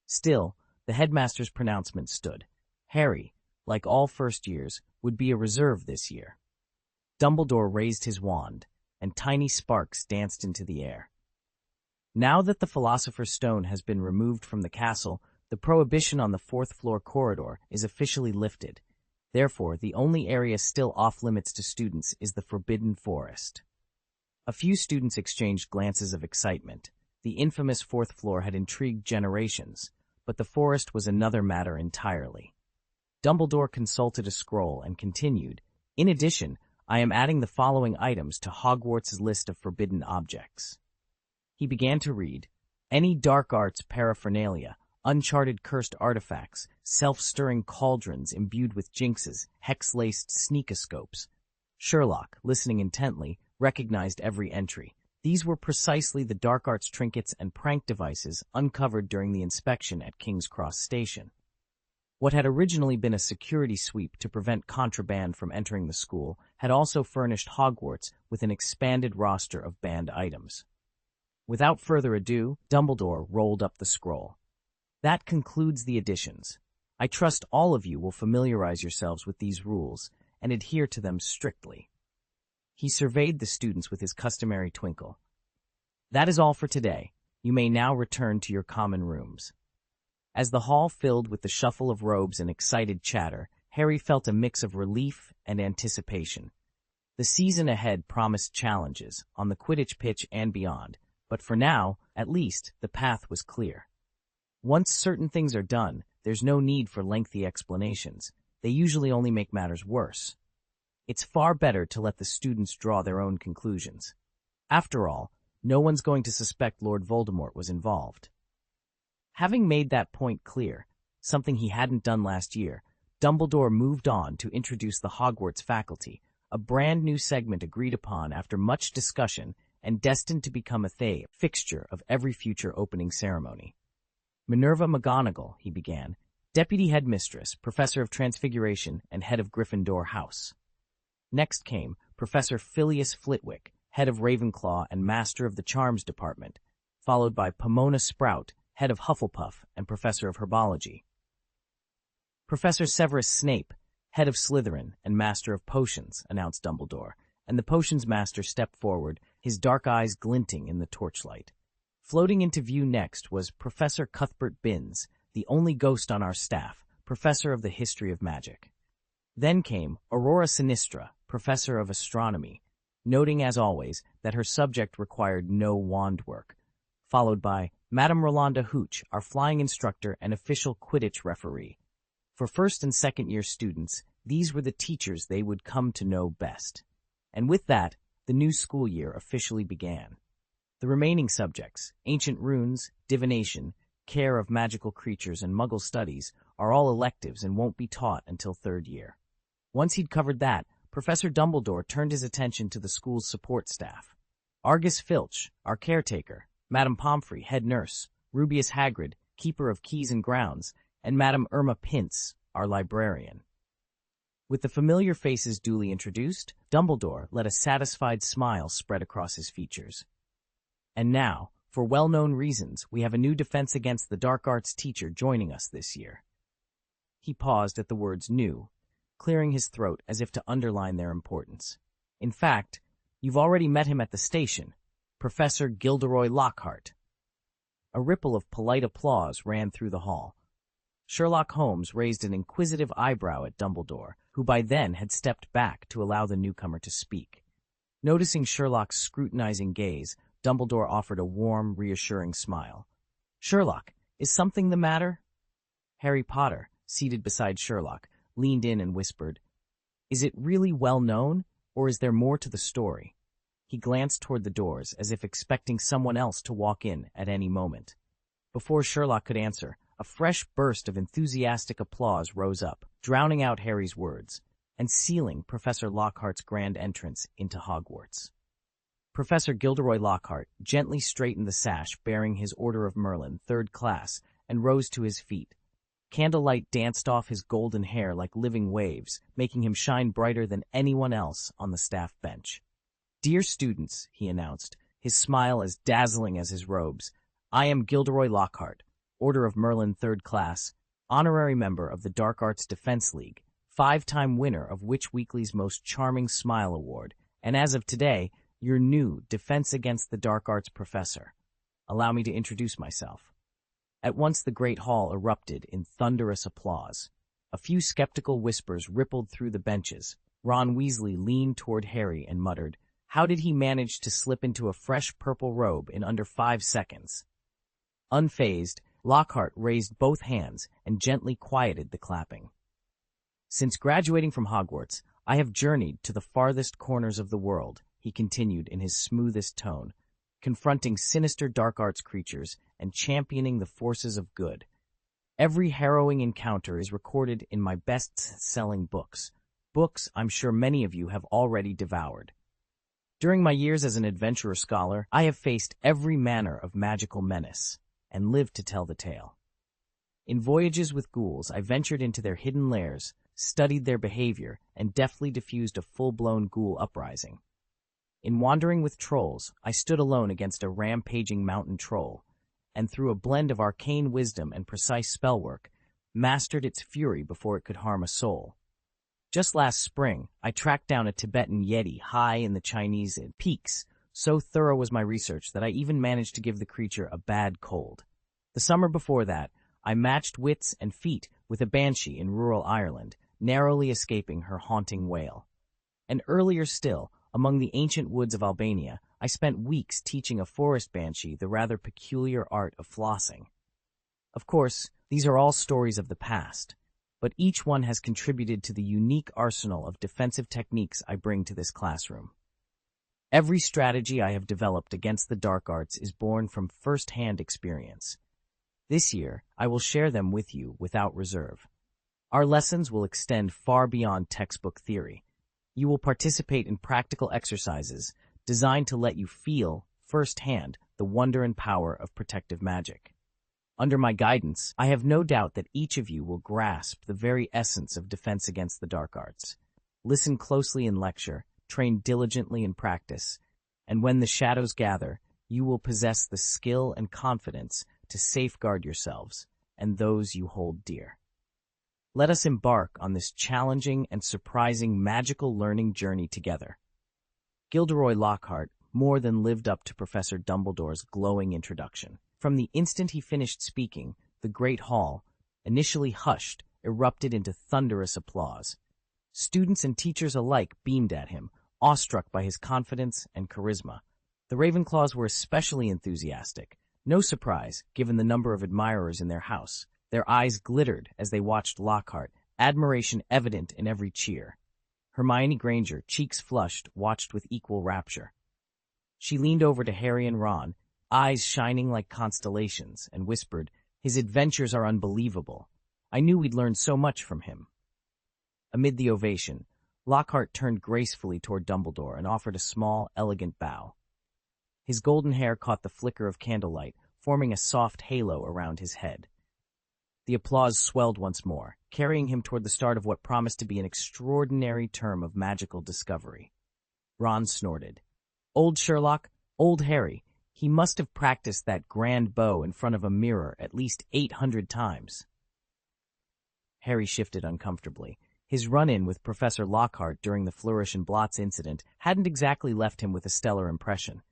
Still, the headmaster's pronouncement stood. Harry, like all first years, would be a reserve this year. Dumbledore raised his wand, and tiny sparks danced into the air. Now that the Philosopher's Stone has been removed from the castle, the prohibition on the fourth-floor corridor is officially lifted. Therefore, the only area still off-limits to students is the Forbidden Forest. A few students exchanged glances of excitement. The infamous fourth floor had intrigued generations, but the forest was another matter entirely. Dumbledore consulted a scroll and continued, "In addition, I am adding the following items to Hogwarts' list of forbidden objects." He began to read, "Any dark arts paraphernalia, uncharted cursed artifacts, self-stirring cauldrons imbued with jinxes, hex-laced sneakoscopes." Sherlock, listening intently, recognized every entry. These were precisely the dark arts trinkets and prank devices uncovered during the inspection at King's Cross Station. What had originally been a security sweep to prevent contraband from entering the school had also furnished Hogwarts with an expanded roster of banned items. Without further ado, Dumbledore rolled up the scroll. "That concludes the additions. I trust all of you will familiarize yourselves with these rules and adhere to them strictly." He surveyed the students with his customary twinkle. "That is all for today. You may now return to your common rooms." As the hall filled with the shuffle of robes and excited chatter, Harry felt a mix of relief and anticipation. The season ahead promised challenges, on the Quidditch pitch and beyond, but for now, at least, the path was clear. Once certain things are done, there's no need for lengthy explanations. They usually only make matters worse. It's far better to let the students draw their own conclusions. After all, no one's going to suspect Lord Voldemort was involved. Having made that point clear, something he hadn't done last year, Dumbledore moved on to introduce the Hogwarts faculty, a brand new segment agreed upon after much discussion and destined to become a fixture of every future opening ceremony. "Minerva McGonagall," he began, "Deputy Headmistress, Professor of Transfiguration, and Head of Gryffindor House." Next came Professor Phileas Flitwick, Head of Ravenclaw and Master of the Charms Department, followed by Pomona Sprout, Head of Hufflepuff and Professor of Herbology. "Professor Severus Snape, Head of Slytherin and Master of Potions," announced Dumbledore, and the Potions Master stepped forward, his dark eyes glinting in the torchlight. Floating into view next was Professor Cuthbert Binns, the only ghost on our staff, Professor of the History of Magic. Then came Aurora Sinistra, Professor of Astronomy, noting as always that her subject required no wand work, followed by Madame Rolanda Hooch, our flying instructor and official Quidditch referee. For first and second year students, these were the teachers they would come to know best. And with that, the new school year officially began. The remaining subjects, ancient runes, divination, care of magical creatures, and Muggle studies, are all electives and won't be taught until third year. Once he'd covered that, Professor Dumbledore turned his attention to the school's support staff. Argus Filch, our caretaker, Madame Pomfrey, head nurse, Rubeus Hagrid, keeper of keys and grounds, and Madame Irma Pintz, our librarian. With the familiar faces duly introduced, Dumbledore let a satisfied smile spread across his features. "And now, for well-known reasons, we have a new Defense Against the Dark Arts teacher joining us this year." He paused at the words "new," clearing his throat as if to underline their importance. "In fact, you've already met him at the station, Professor Gilderoy Lockhart." A ripple of polite applause ran through the hall. Sherlock Holmes raised an inquisitive eyebrow at Dumbledore, who by then had stepped back to allow the newcomer to speak. Noticing Sherlock's scrutinizing gaze, Dumbledore offered a warm, reassuring smile. "Sherlock, is something the matter?" Harry Potter, seated beside Sherlock, leaned in and whispered, "Is it really well known, or is there more to the story?" He glanced toward the doors, as if expecting someone else to walk in at any moment. Before Sherlock could answer, a fresh burst of enthusiastic applause rose up, drowning out Harry's words, and sealing Professor Lockhart's grand entrance into Hogwarts. Professor Gilderoy Lockhart gently straightened the sash bearing his Order of Merlin, 3rd class, and rose to his feet. Candlelight danced off his golden hair like living waves, making him shine brighter than anyone else on the staff bench. "Dear students," he announced, his smile as dazzling as his robes, "I am Gilderoy Lockhart, Order of Merlin 3rd class, honorary member of the Dark Arts Defense League, 5-time winner of Witch Weekly's Most Charming Smile Award, and as of today, your new Defense Against the Dark Arts professor. Allow me to introduce myself." At once the great hall erupted in thunderous applause. A few skeptical whispers rippled through the benches. Ron Weasley leaned toward Harry and muttered, "How did he manage to slip into a fresh purple robe in under 5 seconds? Unfazed, Lockhart raised both hands and gently quieted the clapping. "Since graduating from Hogwarts, I have journeyed to the farthest corners of the world," he continued in his smoothest tone, confronting sinister dark arts creatures and championing the forces of good. "Every harrowing encounter is recorded in my best-selling books, books I'm sure many of you have already devoured. During my years as an adventurer scholar, I have faced every manner of magical menace, and lived to tell the tale. In voyages with ghouls, I ventured into their hidden lairs, studied their behavior, and deftly diffused a full-blown ghoul uprising. In wandering with trolls, I stood alone against a rampaging mountain troll, and through a blend of arcane wisdom and precise spellwork, mastered its fury before it could harm a soul. Just last spring, I tracked down a Tibetan yeti high in the Chinese peaks. So thorough was my research that I even managed to give the creature a bad cold. The summer before that, I matched wits and feet with a banshee in rural Ireland, narrowly escaping her haunting wail. And earlier still, among the ancient woods of Albania, I spent weeks teaching a forest banshee the rather peculiar art of flossing. Of course, these are all stories of the past, but each one has contributed to the unique arsenal of defensive techniques I bring to this classroom. Every strategy I have developed against the dark arts is born from first-hand experience. This year, I will share them with you without reserve. Our lessons will extend far beyond textbook theory. You will participate in practical exercises designed to let you feel, firsthand, the wonder and power of protective magic. Under my guidance, I have no doubt that each of you will grasp the very essence of defense against the dark arts. Listen closely in lecture, train diligently in practice, and when the shadows gather, you will possess the skill and confidence to safeguard yourselves and those you hold dear. Let us embark on this challenging and surprising magical learning journey together. Gilderoy Lockhart more than lived up to Professor Dumbledore's glowing introduction. From the instant he finished speaking, the great hall, initially hushed, erupted into thunderous applause. Students and teachers alike beamed at him, awestruck by his confidence and charisma. The Ravenclaws were especially enthusiastic. No surprise, given the number of admirers in their house. Their eyes glittered as they watched Lockhart, admiration evident in every cheer. Hermione Granger, cheeks flushed, watched with equal rapture. She leaned over to Harry and Ron, eyes shining like constellations, and whispered, "His adventures are unbelievable. I knew we'd learn so much from him." Amid the ovation, Lockhart turned gracefully toward Dumbledore and offered a small, elegant bow. His golden hair caught the flicker of candlelight, forming a soft halo around his head. The applause swelled once more, carrying him toward the start of what promised to be an extraordinary term of magical discovery. Ron snorted. Old Sherlock, old Harry, he must have practiced that grand bow in front of a mirror at least 800 times. Harry shifted uncomfortably. His run-in with Professor Lockhart during the Flourish and Blots incident hadn't exactly left him with a stellar impression.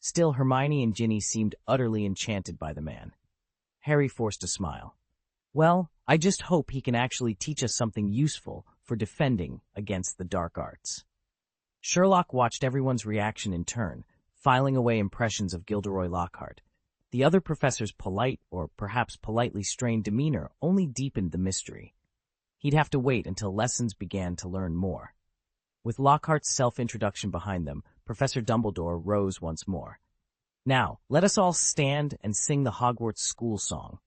Still, Hermione and Ginny seemed utterly enchanted by the man. Harry forced a smile. "Well, I just hope he can actually teach us something useful for defending against the dark arts." Sherlock watched everyone's reaction in turn, filing away impressions of Gilderoy Lockhart. The other professor's polite, or perhaps politely strained demeanor only deepened the mystery. He'd have to wait until lessons began to learn more. With Lockhart's self-introduction behind them, Professor Dumbledore rose once more. "Now, let us all stand and sing the Hogwarts school song."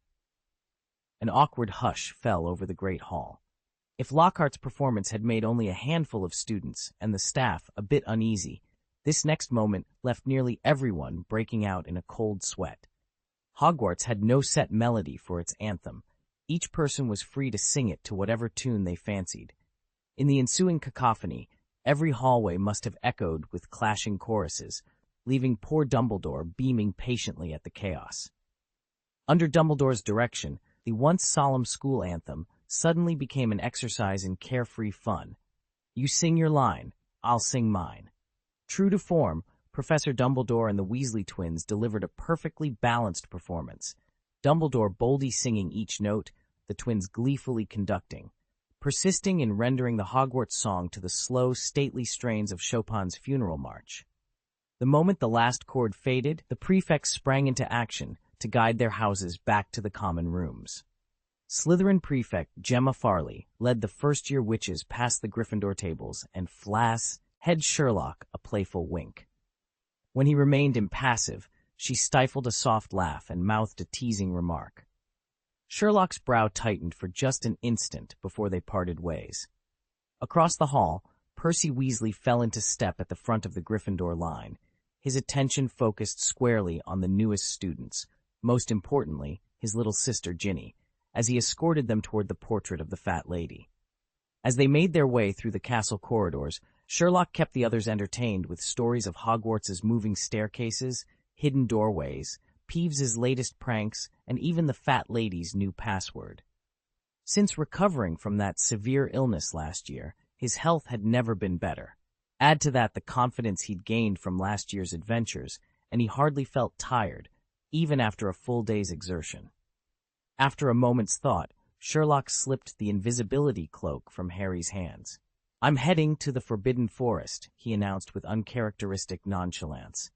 An awkward hush fell over the great hall. If Lockhart's performance had made only a handful of students and the staff a bit uneasy, this next moment left nearly everyone breaking out in a cold sweat. Hogwarts had no set melody for its anthem. Each person was free to sing it to whatever tune they fancied. In the ensuing cacophony, every hallway must have echoed with clashing choruses, leaving poor Dumbledore beaming patiently at the chaos. Under Dumbledore's direction, the once solemn school anthem suddenly became an exercise in carefree fun. You sing your line, I'll sing mine. True to form, Professor Dumbledore and the Weasley twins delivered a perfectly balanced performance. Dumbledore boldly singing each note, the twins gleefully conducting, persisting in rendering the Hogwarts song to the slow, stately strains of Chopin's funeral march. The moment the last chord faded, the prefects sprang into action to guide their houses back to the common rooms. Slytherin prefect Gemma Farley led the first-year witches past the Gryffindor tables and head Sherlock a playful wink. When he remained impassive, she stifled a soft laugh and mouthed a teasing remark. Sherlock's brow tightened for just an instant before they parted ways. Across the hall, Percy Weasley fell into step at the front of the Gryffindor line, his attention focused squarely on the newest students, most importantly, his little sister Ginny, as he escorted them toward the portrait of the fat lady. As they made their way through the castle corridors, Sherlock kept the others entertained with stories of Hogwarts's moving staircases, hidden doorways, Peeves's latest pranks, and even the fat lady's new password. Since recovering from that severe illness last year, his health had never been better. Add to that the confidence he'd gained from last year's adventures, and he hardly felt tired, even after a full day's exertion. After a moment's thought, Sherlock slipped the invisibility cloak from Harry's hands. "I'm heading to the Forbidden Forest," he announced with uncharacteristic nonchalance.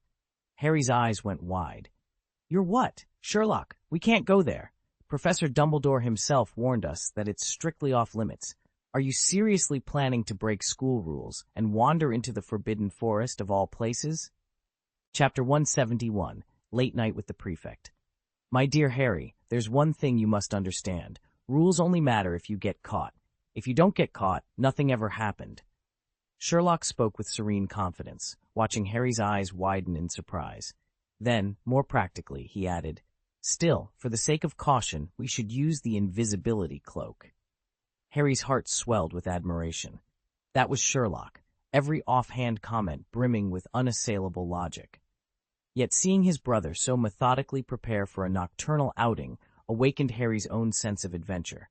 Harry's eyes went wide. "You're what? Sherlock, we can't go there. Professor Dumbledore himself warned us that it's strictly off-limits. Are you seriously planning to break school rules and wander into the Forbidden Forest of all places?" Chapter 171, Late Night with the Prefect. "My dear Harry, there's one thing you must understand. Rules only matter if you get caught. If you don't get caught, nothing ever happened." Sherlock spoke with serene confidence, watching Harry's eyes widen in surprise. Then, more practically, he added, "Still, for the sake of caution, we should use the invisibility cloak." Harry's heart swelled with admiration. That was Sherlock, every offhand comment brimming with unassailable logic. Yet seeing his brother so methodically prepare for a nocturnal outing awakened Harry's own sense of adventure.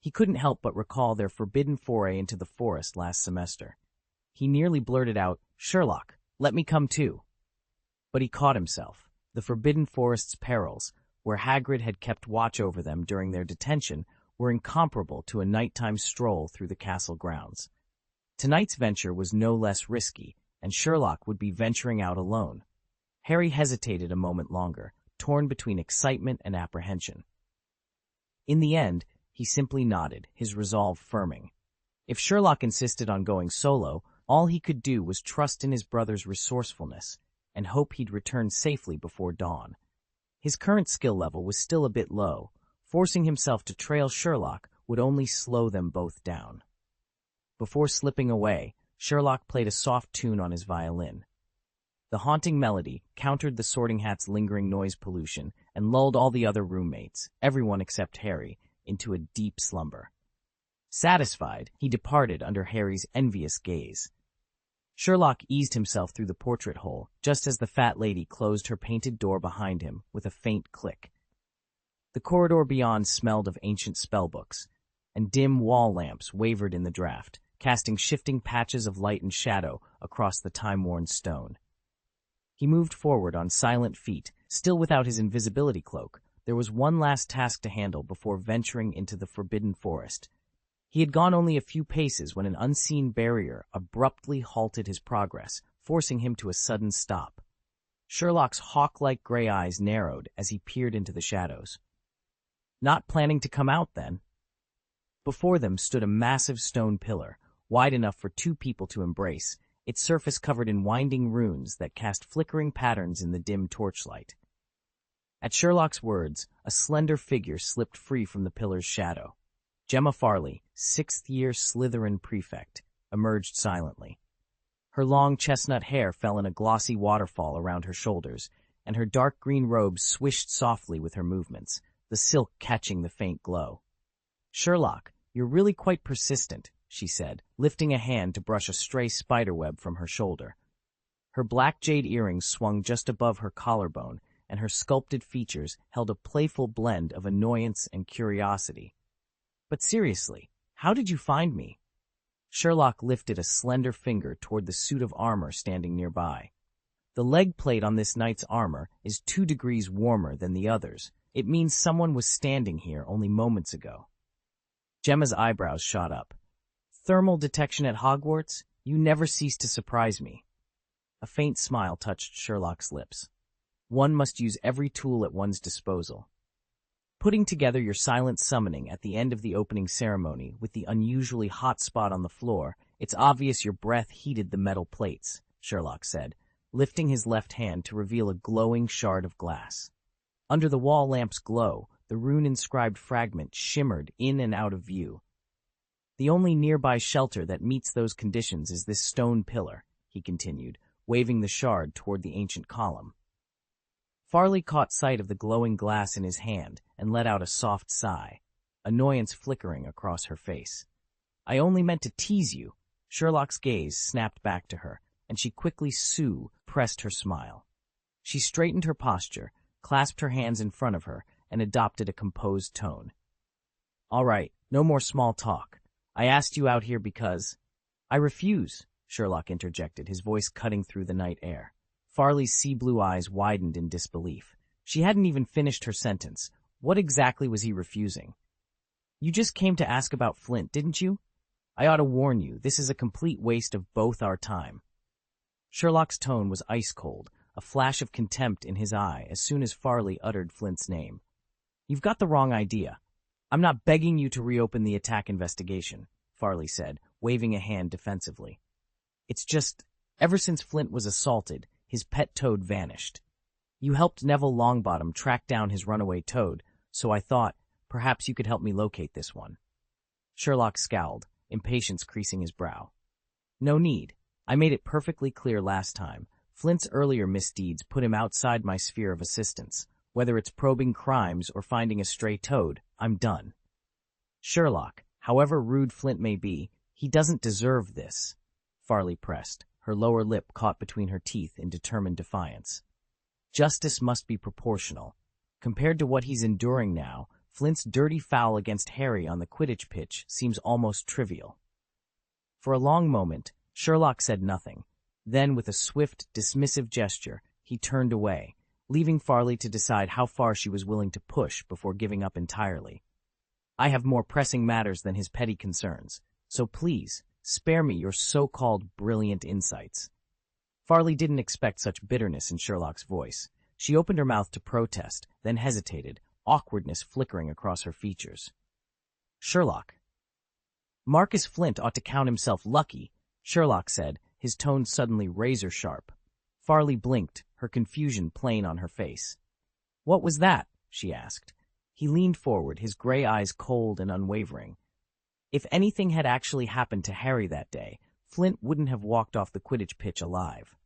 He couldn't help but recall their forbidden foray into the forest last semester. He nearly blurted out, "Sherlock, let me come too." But he caught himself. The Forbidden Forest's perils, where Hagrid had kept watch over them during their detention, were incomparable to a nighttime stroll through the castle grounds. Tonight's venture was no less risky, and Sherlock would be venturing out alone. Harry hesitated a moment longer, torn between excitement and apprehension. In the end, he simply nodded, his resolve firming. If Sherlock insisted on going solo, all he could do was trust in his brother's resourcefulness and hope he'd return safely before dawn. His current skill level was still a bit low. Forcing himself to trail Sherlock would only slow them both down. Before slipping away, Sherlock played a soft tune on his violin. The haunting melody countered the Sorting Hat's lingering noise pollution and lulled all the other roommates, everyone except Harry, into a deep slumber. Satisfied, he departed under Harry's envious gaze. Sherlock eased himself through the portrait hole just as the fat lady closed her painted door behind him with a faint click. The corridor beyond smelled of ancient spellbooks, and dim wall lamps wavered in the draught, casting shifting patches of light and shadow across the time-worn stone. He moved forward on silent feet, still without his invisibility cloak. There was one last task to handle before venturing into the Forbidden Forest. He had gone only a few paces when an unseen barrier abruptly halted his progress, forcing him to a sudden stop. Sherlock's hawk-like gray eyes narrowed as he peered into the shadows. "Not planning to come out, then?" Before them stood a massive stone pillar, wide enough for two people to embrace, its surface covered in winding runes that cast flickering patterns in the dim torchlight. At Sherlock's words, a slender figure slipped free from the pillar's shadow. Gemma Farley, sixth-year Slytherin prefect, emerged silently. Her long chestnut hair fell in a glossy waterfall around her shoulders, and her dark green robe swished softly with her movements, the silk catching the faint glow. "Sherlock, you're really quite persistent," she said, lifting a hand to brush a stray spiderweb from her shoulder. Her black jade earrings swung just above her collarbone, and her sculpted features held a playful blend of annoyance and curiosity. "But seriously, how did you find me?" Sherlock lifted a slender finger toward the suit of armor standing nearby. "The leg plate on this knight's armor is 2 degrees warmer than the others. It means someone was standing here only moments ago." Gemma's eyebrows shot up. "Thermal detection at Hogwarts? You never cease to surprise me." A faint smile touched Sherlock's lips. "One must use every tool at one's disposal. Putting together your silent summoning at the end of the opening ceremony with the unusually hot spot on the floor, it's obvious your breath heated the metal plates," Sherlock said, lifting his left hand to reveal a glowing shard of glass. Under the wall lamp's glow, the rune-inscribed fragment shimmered in and out of view. "The only nearby shelter that meets those conditions is this stone pillar," he continued, waving the shard toward the ancient column. Farley caught sight of the glowing glass in his hand and let out a soft sigh, annoyance flickering across her face. "I only meant to tease you." Sherlock's gaze snapped back to her, and she quickly suppressed her smile. She straightened her posture, clasped her hands in front of her, and adopted a composed tone. "All right, no more small talk. I asked you out here because—" "I refuse," Sherlock interjected, his voice cutting through the night air. Farley's sea-blue eyes widened in disbelief. She hadn't even finished her sentence. What exactly was he refusing? "You just came to ask about Flint, didn't you? I ought to warn you, this is a complete waste of both our time." Sherlock's tone was ice-cold, a flash of contempt in his eye as soon as Farley uttered Flint's name. "You've got the wrong idea. I'm not begging you to reopen the attack investigation," Farley said, waving a hand defensively. "It's just, ever since Flint was assaulted, his pet toad vanished. You helped Neville Longbottom track down his runaway toad, so I thought, perhaps you could help me locate this one." Sherlock scowled, impatience creasing his brow. "No need. I made it perfectly clear last time. Flint's earlier misdeeds put him outside my sphere of assistance. Whether it's probing crimes or finding a stray toad, I'm done." "Sherlock, however rude Flint may be, he doesn't deserve this," Farley pressed, her lower lip caught between her teeth in determined defiance. "Justice must be proportional. Compared to what he's enduring now, Flint's dirty foul against Harry on the Quidditch pitch seems almost trivial." For a long moment, Sherlock said nothing. Then, with a swift, dismissive gesture, he turned away, leaving Farley to decide how far she was willing to push before giving up entirely. "I have more pressing matters than his petty concerns, so please, spare me your so-called brilliant insights." Farley didn't expect such bitterness in Sherlock's voice. She opened her mouth to protest, then hesitated, awkwardness flickering across her features. "Sherlock." "Marcus Flint ought to count himself lucky," Sherlock said, his tone suddenly razor-sharp. Farley blinked, her confusion plain on her face. "What was that?" she asked. He leaned forward, his gray eyes cold and unwavering. If anything had actually happened to Harry that day, Flint wouldn't have walked off the Quidditch pitch alive.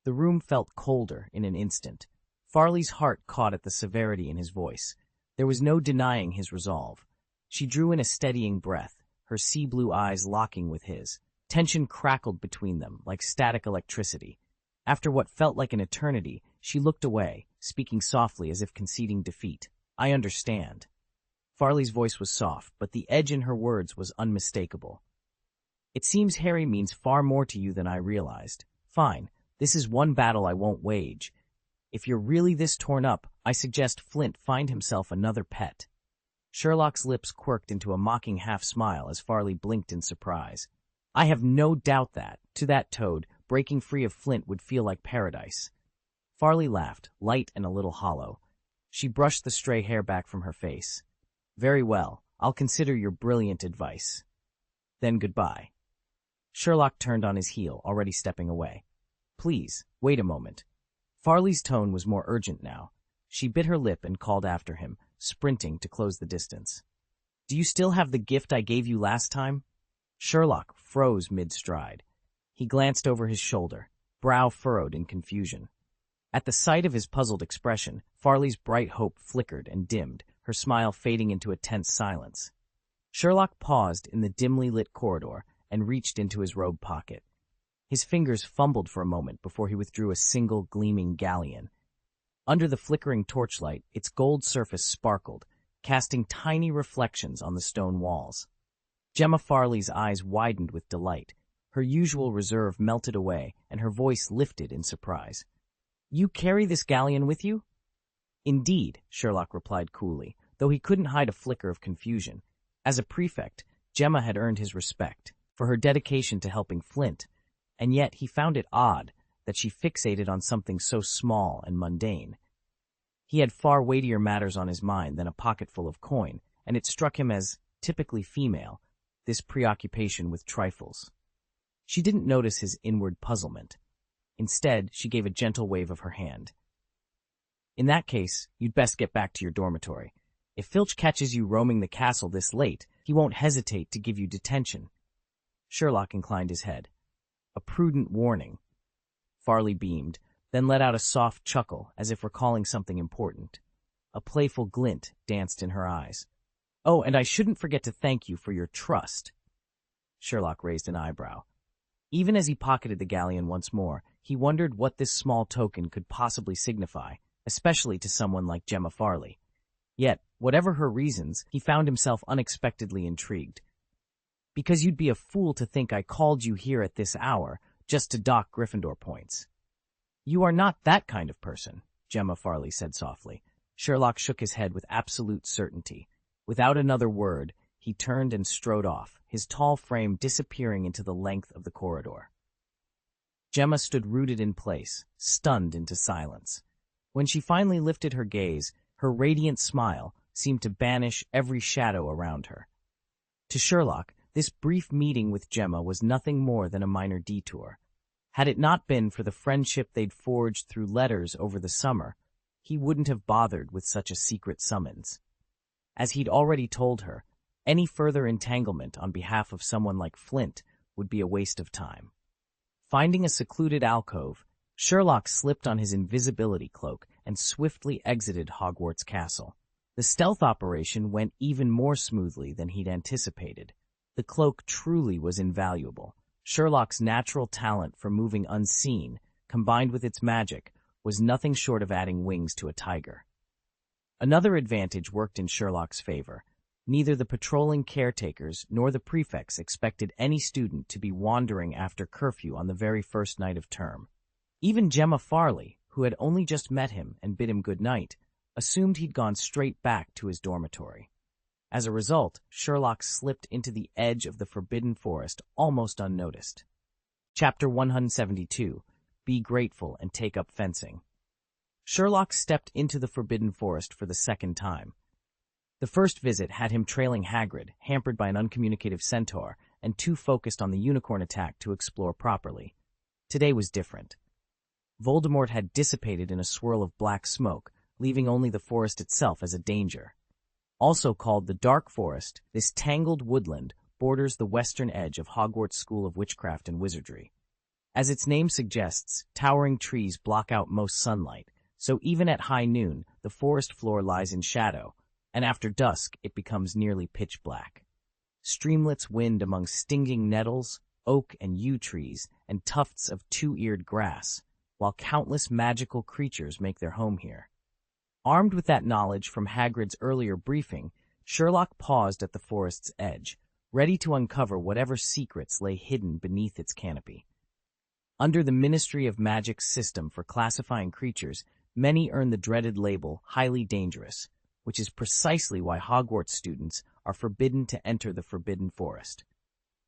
The room felt colder in an instant. Farley's heart caught at the severity in his voice. There was no denying his resolve. She drew in a steadying breath, her sea-blue eyes locking with his. Tension crackled between them like static electricity. After what felt like an eternity, she looked away, speaking softly as if conceding defeat. "I understand." Farley's voice was soft, but the edge in her words was unmistakable. "It seems Harry means far more to you than I realized. Fine, this is one battle I won't wage. If you're really this torn up, I suggest Flint find himself another pet." Sherlock's lips quirked into a mocking half-smile as Farley blinked in surprise. "I have no doubt that, to that toad, breaking free of Flint would feel like paradise." Farley laughed, light and a little hollow. She brushed the stray hair back from her face. "Very well, I'll consider your brilliant advice. Then goodbye." Sherlock turned on his heel, already stepping away. "Please, wait a moment." Farley's tone was more urgent now. She bit her lip and called after him, sprinting to close the distance. "Do you still have the gift I gave you last time?" Sherlock froze mid-stride. He glanced over his shoulder, brow furrowed in confusion. At the sight of his puzzled expression, Farley's bright hope flickered and dimmed, her smile fading into a tense silence. Sherlock paused in the dimly lit corridor and reached into his robe pocket. His fingers fumbled for a moment before he withdrew a single gleaming galleon. Under the flickering torchlight, its gold surface sparkled, casting tiny reflections on the stone walls. Gemma Farley's eyes widened with delight. Her usual reserve melted away, and her voice lifted in surprise. "You carry this galleon with you?" "Indeed," Sherlock replied coolly, though he couldn't hide a flicker of confusion. As a prefect, Gemma had earned his respect for her dedication to helping Flint, and yet he found it odd that she fixated on something so small and mundane. He had far weightier matters on his mind than a pocketful of coin, and it struck him as typically female, this preoccupation with trifles. She didn't notice his inward puzzlement. Instead, she gave a gentle wave of her hand. "In that case, you'd best get back to your dormitory. If Filch catches you roaming the castle this late, he won't hesitate to give you detention." Sherlock inclined his head. "A prudent warning." Farley beamed, then let out a soft chuckle as if recalling something important. A playful glint danced in her eyes. "Oh, and I shouldn't forget to thank you for your trust." Sherlock raised an eyebrow. Even as he pocketed the galleon once more, he wondered what this small token could possibly signify, especially to someone like Gemma Farley. Yet, whatever her reasons, he found himself unexpectedly intrigued. "Because you'd be a fool to think I called you here at this hour just to dock Gryffindor points." "You are not that kind of person," Gemma Farley said softly. Sherlock shook his head with absolute certainty. Without another word, he turned and strode off, his tall frame disappearing into the length of the corridor. Gemma stood rooted in place, stunned into silence. When she finally lifted her gaze, her radiant smile seemed to banish every shadow around her. To Sherlock, this brief meeting with Gemma was nothing more than a minor detour. Had it not been for the friendship they'd forged through letters over the summer, he wouldn't have bothered with such a secret summons. As he'd already told her, any further entanglement on behalf of someone like Flint would be a waste of time. Finding a secluded alcove, Sherlock slipped on his invisibility cloak and swiftly exited Hogwarts Castle. The stealth operation went even more smoothly than he'd anticipated. The cloak truly was invaluable. Sherlock's natural talent for moving unseen, combined with its magic, was nothing short of adding wings to a tiger. Another advantage worked in Sherlock's favor. Neither the patrolling caretakers nor the prefects expected any student to be wandering after curfew on the very first night of term. Even Gemma Farley, who had only just met him and bid him good night, assumed he'd gone straight back to his dormitory. As a result, Sherlock slipped into the edge of the Forbidden Forest almost unnoticed. Chapter 172. Be Grateful and Take Up Fencing. Sherlock stepped into the Forbidden Forest for the second time. The first visit had him trailing Hagrid, hampered by an uncommunicative centaur, and too focused on the unicorn attack to explore properly. Today was different. Voldemort had dissipated in a swirl of black smoke, leaving only the forest itself as a danger. Also called the Dark Forest, this tangled woodland borders the western edge of Hogwarts School of Witchcraft and Wizardry. As its name suggests, towering trees block out most sunlight, so even at high noon, the forest floor lies in shadow, and after dusk it becomes nearly pitch black. Streamlets wind among stinging nettles, oak and yew trees, and tufts of two-eared grass, while countless magical creatures make their home here. Armed with that knowledge from Hagrid's earlier briefing, Sherlock paused at the forest's edge, ready to uncover whatever secrets lay hidden beneath its canopy. Under the Ministry of Magic's system for classifying creatures, many earn the dreaded label highly dangerous, which is precisely why Hogwarts students are forbidden to enter the Forbidden Forest.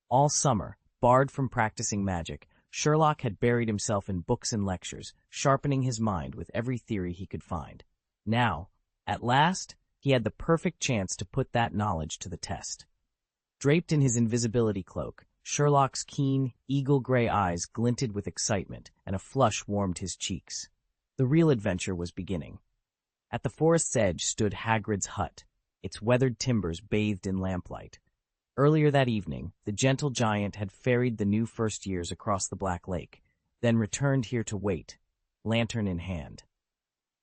All summer, barred from practicing magic, Sherlock had buried himself in books and lectures, sharpening his mind with every theory he could find. Now, at last, He had the perfect chance to put that knowledge to the test. Draped in his invisibility cloak, Sherlock's keen, eagle-gray eyes glinted with excitement, and a flush warmed his cheeks. The real adventure was beginning. At the forest's edge stood Hagrid's hut, its weathered timbers bathed in lamplight. Earlier that evening, the gentle giant had ferried the new first-years across the Black Lake, then returned here to wait, lantern in hand.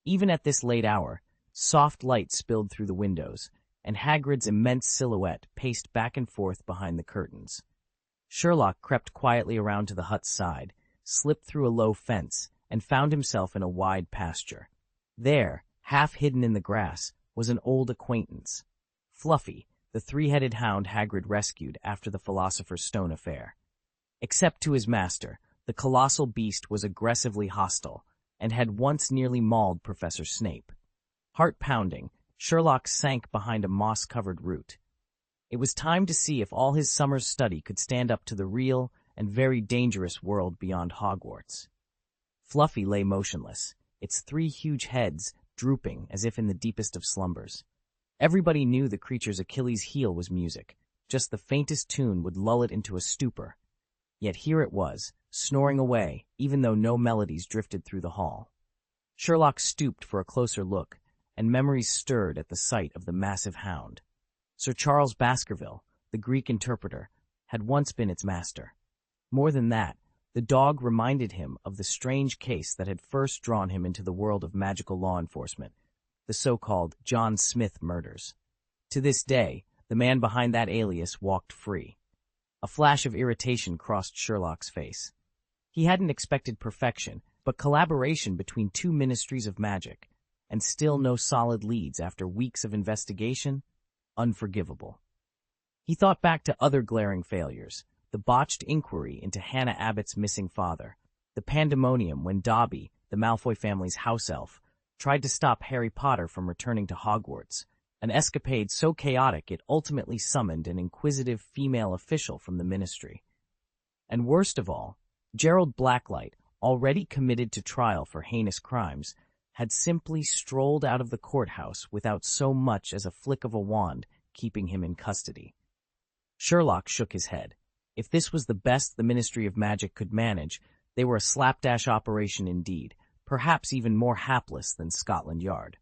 Even at this late hour, soft light spilled through the windows, and Hagrid's immense silhouette paced back and forth behind the curtains. Sherlock crept quietly around to the hut's side, slipped through a low fence, and found himself in a wide pasture. There, half hidden in the grass, was an old acquaintance. Fluffy, the three-headed hound Hagrid rescued after the Philosopher's Stone affair. Except to his master, the colossal beast was aggressively hostile, and had once nearly mauled Professor Snape. Heart-pounding, Sherlock sank behind a moss-covered root. It was time to see if all his summer's study could stand up to the real and very dangerous world beyond Hogwarts. Fluffy lay motionless, its three huge heads drooping as if in the deepest of slumbers. Everybody knew the creature's Achilles' heel was music. Just the faintest tune would lull it into a stupor. Yet here it was, snoring away, even though no melodies drifted through the hall. Sherlock stooped for a closer look, and memories stirred at the sight of the massive hound. Sir Charles Baskerville, the Greek interpreter, had once been its master. More than that, the dog reminded him of the strange case that had first drawn him into the world of magical law enforcement, the so-called John Smith murders. To this day, the man behind that alias walked free. A flash of irritation crossed Sherlock's face. He hadn't expected perfection, but collaboration between two ministries of magic, and still no solid leads after weeks of investigation? Unforgivable. He thought back to other glaring failures, the botched inquiry into Hannah Abbott's missing father, the pandemonium when Dobby, the Malfoy family's house elf, tried to stop Harry Potter from returning to Hogwarts, an escapade so chaotic it ultimately summoned an inquisitive female official from the ministry. And worst of all, Gerald Blacklight, already committed to trial for heinous crimes, had simply strolled out of the courthouse without so much as a flick of a wand keeping him in custody. Sherlock shook his head. If this was the best the Ministry of Magic could manage, they were a slapdash operation indeed, perhaps even more hapless than Scotland Yard.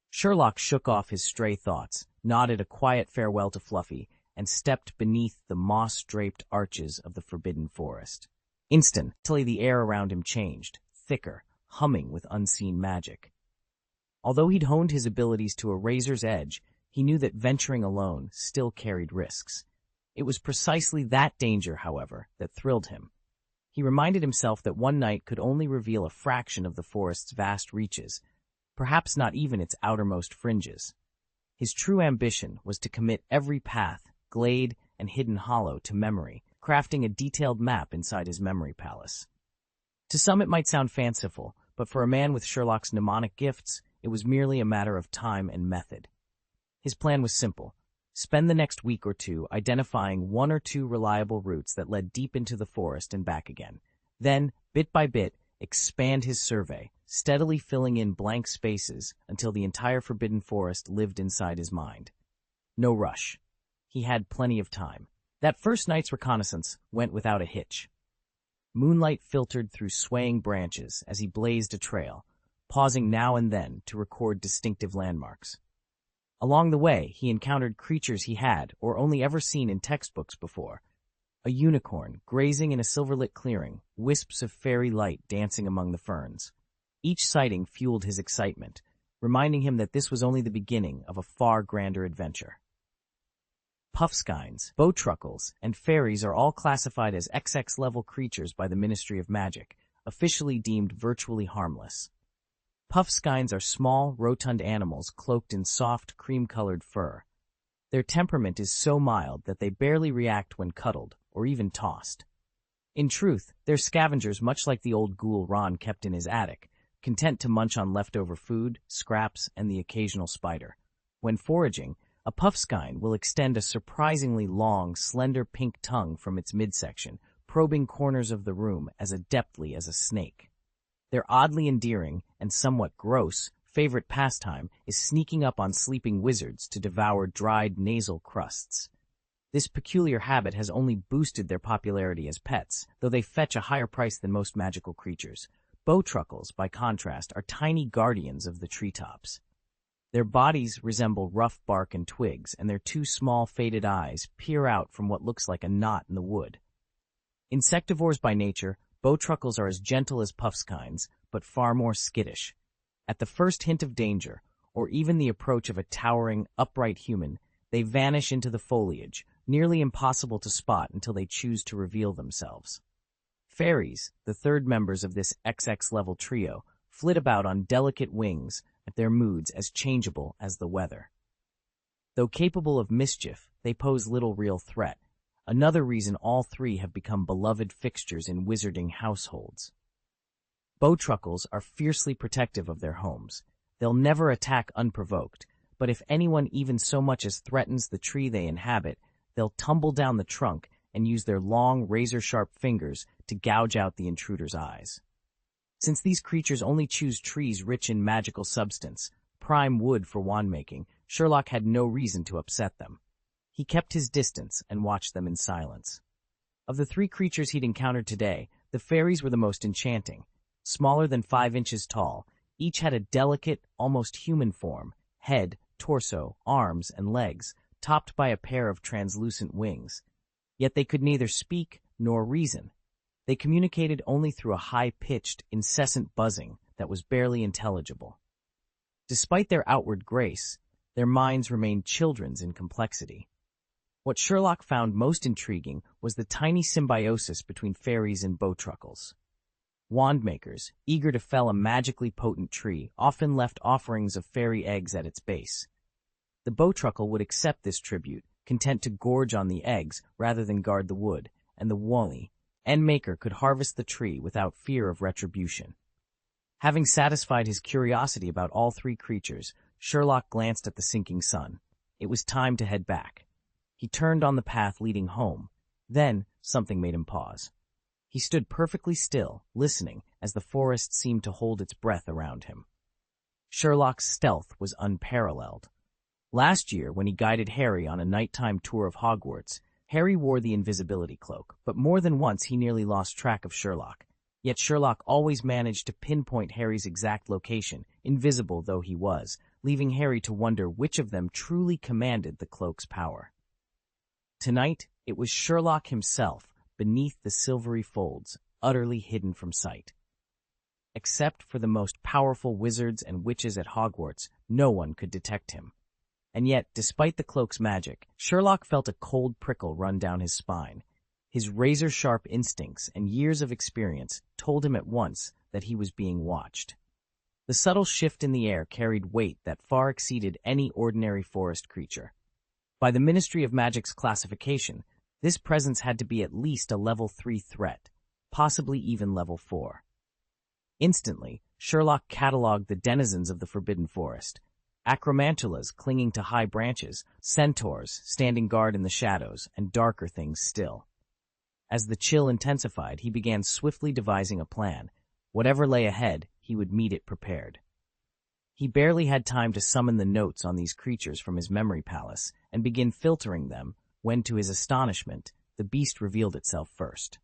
Sherlock shook off his stray thoughts, nodded a quiet farewell to Fluffy, and stepped beneath the moss-draped arches of the forbidden forest. Instantly the air around him changed, thicker, humming with unseen magic. Although he'd honed his abilities to a razor's edge, he knew that venturing alone still carried risks. It was precisely that danger, however, that thrilled him. He reminded himself that one night could only reveal a fraction of the forest's vast reaches, perhaps not even its outermost fringes. His true ambition was to commit every path, glade, and hidden hollow to memory, crafting a detailed map inside his memory palace. To some it might sound fanciful, but for a man with Sherlock's mnemonic gifts, it was merely a matter of time and method. His plan was simple. Spend the next week or two identifying one or two reliable routes that led deep into the forest and back again. Then, bit by bit, expand his survey, steadily filling in blank spaces until the entire forbidden forest lived inside his mind. No rush. He had plenty of time. That first night's reconnaissance went without a hitch. Moonlight filtered through swaying branches as he blazed a trail, pausing now and then to record distinctive landmarks. Along the way, he encountered creatures he had or only ever seen in textbooks before. A unicorn grazing in a silver-lit clearing, wisps of fairy light dancing among the ferns. Each sighting fueled his excitement, reminding him that this was only the beginning of a far grander adventure. Puffskeins, bowtruckles, and fairies are all classified as XX-level creatures by the Ministry of Magic, officially deemed virtually harmless. Puffskeins are small, rotund animals cloaked in soft, cream-colored fur. Their temperament is so mild that they barely react when cuddled, or even tossed. In truth, they're scavengers much like the old ghoul Ron kept in his attic, content to munch on leftover food, scraps, and the occasional spider. When foraging, a puffskein will extend a surprisingly long, slender pink tongue from its midsection, probing corners of the room as adeptly as a snake. Their oddly endearing and somewhat gross favorite pastime is sneaking up on sleeping wizards to devour dried nasal crusts. This peculiar habit has only boosted their popularity as pets, though they fetch a higher price than most magical creatures. Bowtruckles, by contrast, are tiny guardians of the treetops. Their bodies resemble rough bark and twigs, and their two small faded eyes peer out from what looks like a knot in the wood. Insectivores by nature, bowtruckles are as gentle as puffskines, but far more skittish. At the first hint of danger, or even the approach of a towering, upright human, they vanish into the foliage, nearly impossible to spot until they choose to reveal themselves. Fairies, the third members of this XX-level trio, flit about on delicate wings, their moods as changeable as the weather. Though capable of mischief, they pose little real threat, another reason all three have become beloved fixtures in wizarding households. Bowtruckles are fiercely protective of their homes. They'll never attack unprovoked, but if anyone even so much as threatens the tree they inhabit, they'll tumble down the trunk and use their long, razor-sharp fingers to gouge out the intruder's eyes. Since these creatures only choose trees rich in magical substance, prime wood for wand-making, Sherlock had no reason to upset them. He kept his distance and watched them in silence. Of the three creatures he'd encountered today, the fairies were the most enchanting. Smaller than 5 inches tall, each had a delicate, almost human form, head, torso, arms, and legs, topped by a pair of translucent wings. Yet they could neither speak nor reason. They communicated only through a high-pitched, incessant buzzing that was barely intelligible. Despite their outward grace, their minds remained children's in complexity. What Sherlock found most intriguing was the tiny symbiosis between fairies and bowtruckles. Wand-makers, eager to fell a magically potent tree, often left offerings of fairy eggs at its base. The bowtruckle would accept this tribute, content to gorge on the eggs rather than guard the wood, and the wally and maker could harvest the tree without fear of retribution. Having satisfied his curiosity about all three creatures, Sherlock glanced at the sinking sun. It was time to head back. He turned on the path leading home. Then, something made him pause. He stood perfectly still, listening, as the forest seemed to hold its breath around him. Sherlock's stealth was unparalleled. Last year, when he guided Harry on a nighttime tour of Hogwarts, Harry wore the invisibility cloak, but more than once he nearly lost track of Sherlock. Yet Sherlock always managed to pinpoint Harry's exact location, invisible though he was, leaving Harry to wonder which of them truly commanded the cloak's power. Tonight, it was Sherlock himself, beneath the silvery folds, utterly hidden from sight. Except for the most powerful wizards and witches at Hogwarts, no one could detect him. And yet, despite the cloak's magic, Sherlock felt a cold prickle run down his spine. His razor-sharp instincts and years of experience told him at once that he was being watched. The subtle shift in the air carried weight that far exceeded any ordinary forest creature. By the Ministry of Magic's classification, this presence had to be at least a level 3 threat, possibly even level 4. Instantly, Sherlock catalogued the denizens of the Forbidden Forest. Acromantulas clinging to high branches, centaurs standing guard in the shadows, and darker things still. As the chill intensified, he began swiftly devising a plan. Whatever lay ahead, he would meet it prepared. He barely had time to summon the notes on these creatures from his memory palace and begin filtering them when, to his astonishment, the beast revealed itself first.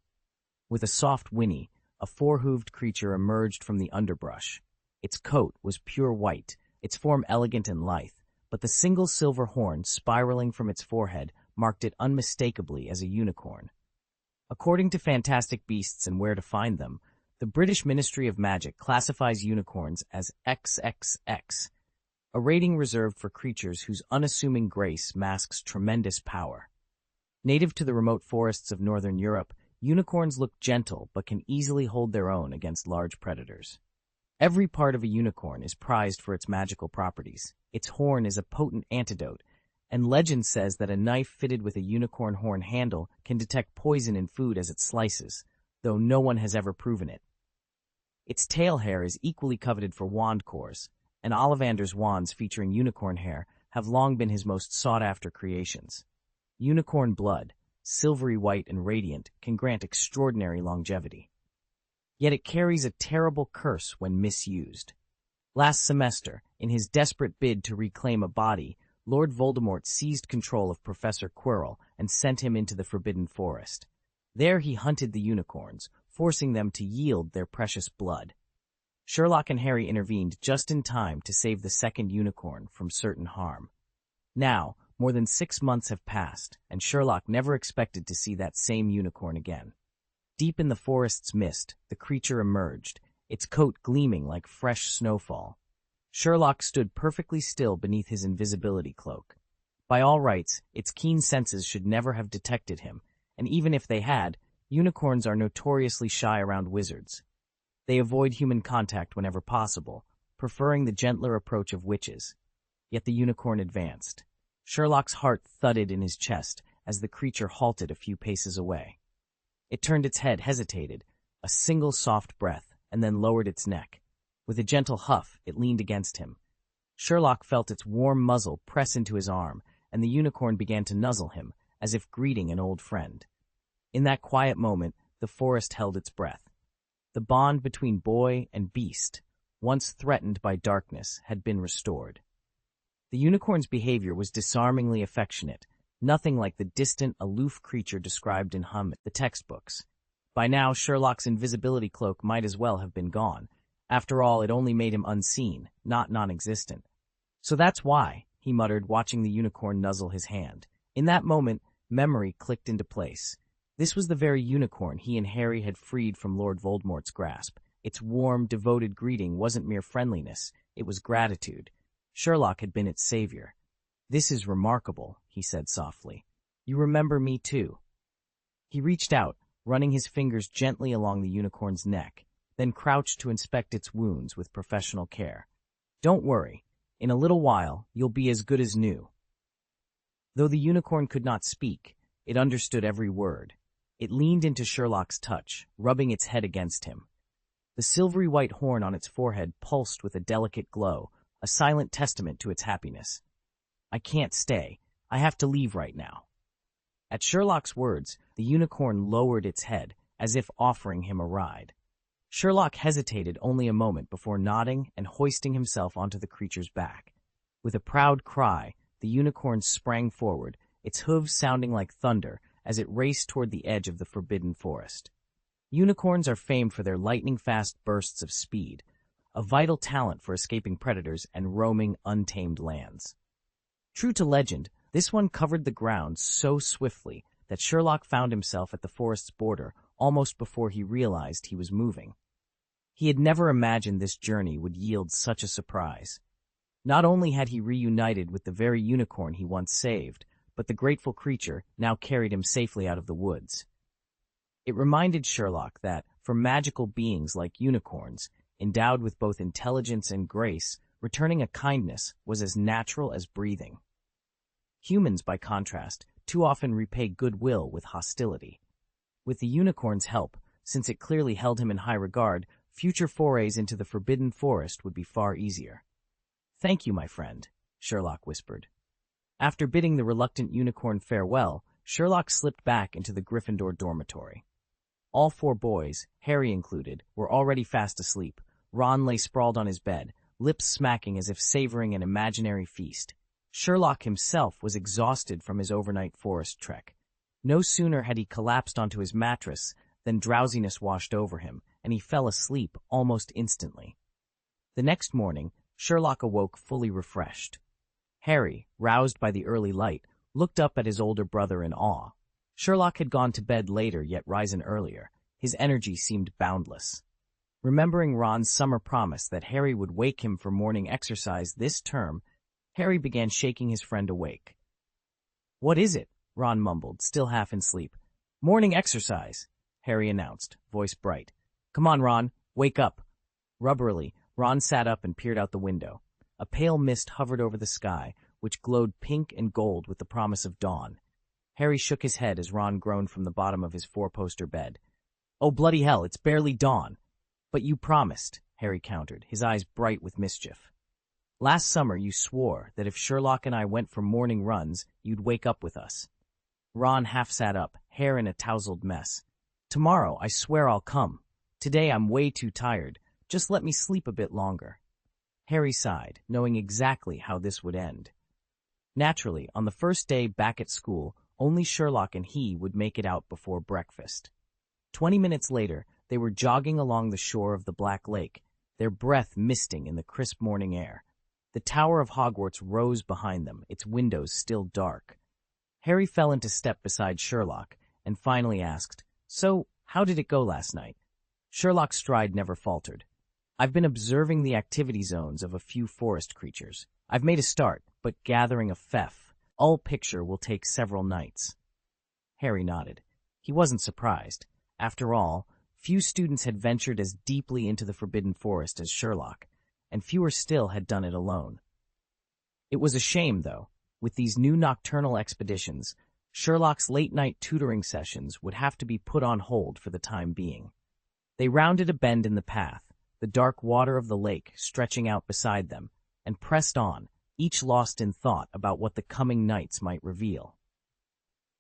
With a soft whinny, a four-hooved creature emerged from the underbrush. Its coat was pure white, its form elegant and lithe, but the single silver horn spiraling from its forehead marked it unmistakably as a unicorn. According to Fantastic Beasts and Where to Find Them, the British Ministry of Magic classifies unicorns as XXX, a rating reserved for creatures whose unassuming grace masks tremendous power. Native to the remote forests of northern Europe, unicorns look gentle but can easily hold their own against large predators. Every part of a unicorn is prized for its magical properties. Its horn is a potent antidote, and legend says that a knife fitted with a unicorn horn handle can detect poison in food as it slices, though no one has ever proven it. Its tail hair is equally coveted for wand cores, and Ollivander's wands featuring unicorn hair have long been his most sought-after creations. Unicorn blood, silvery white and radiant, can grant extraordinary longevity. Yet it carries a terrible curse when misused. Last semester, in his desperate bid to reclaim a body, Lord Voldemort seized control of Professor Quirrell and sent him into the Forbidden Forest. There he hunted the unicorns, forcing them to yield their precious blood. Sherlock and Harry intervened just in time to save the second unicorn from certain harm. Now, more than 6 months have passed, and Sherlock never expected to see that same unicorn again. Deep in the forest's mist, the creature emerged, its coat gleaming like fresh snowfall. Sherlock stood perfectly still beneath his invisibility cloak. By all rights, its keen senses should never have detected him, and even if they had, unicorns are notoriously shy around wizards. They avoid human contact whenever possible, preferring the gentler approach of witches. Yet the unicorn advanced. Sherlock's heart thudded in his chest as the creature halted a few paces away. It turned its head, hesitated, a single soft breath, and then lowered its neck. With a gentle huff, it leaned against him. Sherlock felt its warm muzzle press into his arm, and the unicorn began to nuzzle him, as if greeting an old friend. In that quiet moment, the forest held its breath. The bond between boy and beast, once threatened by darkness, had been restored. The unicorn's behavior was disarmingly affectionate, nothing like the distant, aloof creature described in the textbooks. By now, Sherlock's invisibility cloak might as well have been gone. After all, it only made him unseen, not non-existent. "So that's why," he muttered, watching the unicorn nuzzle his hand. In that moment, memory clicked into place. This was the very unicorn he and Harry had freed from Lord Voldemort's grasp. Its warm, devoted greeting wasn't mere friendliness, it was gratitude. Sherlock had been its savior. "This is remarkable," he said softly. "You remember me too." He reached out, running his fingers gently along the unicorn's neck, then crouched to inspect its wounds with professional care. "Don't worry. In a little while, you'll be as good as new." Though the unicorn could not speak, it understood every word. It leaned into Sherlock's touch, rubbing its head against him. The silvery white horn on its forehead pulsed with a delicate glow, a silent testament to its happiness. "I can't stay. I have to leave right now." At Sherlock's words, the unicorn lowered its head, as if offering him a ride. Sherlock hesitated only a moment before nodding and hoisting himself onto the creature's back. With a proud cry, the unicorn sprang forward, its hooves sounding like thunder as it raced toward the edge of the Forbidden Forest. Unicorns are famed for their lightning-fast bursts of speed, a vital talent for escaping predators and roaming untamed lands. True to legend, this one covered the ground so swiftly that Sherlock found himself at the forest's border almost before he realized he was moving. He had never imagined this journey would yield such a surprise. Not only had he reunited with the very unicorn he once saved, but the grateful creature now carried him safely out of the woods. It reminded Sherlock that, for magical beings like unicorns, endowed with both intelligence and grace, returning a kindness was as natural as breathing. Humans, by contrast, too often repay goodwill with hostility. With the unicorn's help, since it clearly held him in high regard, future forays into the Forbidden Forest would be far easier. "Thank you, my friend," Sherlock whispered. After bidding the reluctant unicorn farewell, Sherlock slipped back into the Gryffindor dormitory. All 4 boys, Harry included, were already fast asleep. Ron lay sprawled on his bed, lips smacking as if savoring an imaginary feast. Sherlock himself was exhausted from his overnight forest trek. No sooner had he collapsed onto his mattress than drowsiness washed over him, and he fell asleep almost instantly. The next morning, Sherlock awoke fully refreshed. Harry, roused by the early light, looked up at his older brother in awe. Sherlock had gone to bed later yet risen earlier. His energy seemed boundless. Remembering Ron's summer promise that Harry would wake him for morning exercise this term, Harry began shaking his friend awake. "What is it?" Ron mumbled, still half in sleep. "Morning exercise," Harry announced, voice bright. "Come on, Ron, wake up." Rubberily, Ron sat up and peered out the window. A pale mist hovered over the sky, which glowed pink and gold with the promise of dawn. Harry shook his head as Ron groaned from the bottom of his 4-poster bed. "Oh, bloody hell, it's barely dawn." "But you promised," Harry countered, his eyes bright with mischief. "Last summer you swore that if Sherlock and I went for morning runs, you'd wake up with us." Ron half sat up, hair in a tousled mess. "Tomorrow, I swear I'll come. Today I'm way too tired. Just let me sleep a bit longer." Harry sighed, knowing exactly how this would end. Naturally, on the first day back at school, only Sherlock and he would make it out before breakfast. 20 minutes later, they were jogging along the shore of the Black Lake, their breath misting in the crisp morning air. The Tower of Hogwarts rose behind them, its windows still dark. Harry fell into step beside Sherlock and finally asked, "So, how did it go last night?" Sherlock's stride never faltered. "I've been observing the activity zones of a few forest creatures. I've made a start, but gathering a full picture will take several nights." Harry nodded. He wasn't surprised. After all, few students had ventured as deeply into the Forbidden Forest as Sherlock, and fewer still had done it alone. It was a shame, though. With these new nocturnal expeditions, Sherlock's late-night tutoring sessions would have to be put on hold for the time being. They rounded a bend in the path, the dark water of the lake stretching out beside them, and pressed on, each lost in thought about what the coming nights might reveal.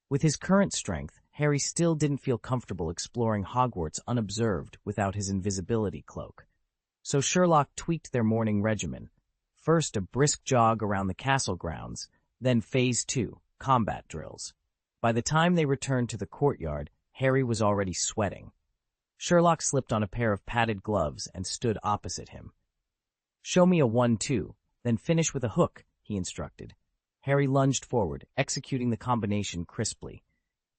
With his current strength, Harry still didn't feel comfortable exploring Hogwarts unobserved without his invisibility cloak. So Sherlock tweaked their morning regimen. First, a brisk jog around the castle grounds, then Phase 2, combat drills. By the time they returned to the courtyard, Harry was already sweating. Sherlock slipped on a pair of padded gloves and stood opposite him. "Show me a 1-2, then finish with a hook," he instructed. Harry lunged forward, executing the combination crisply.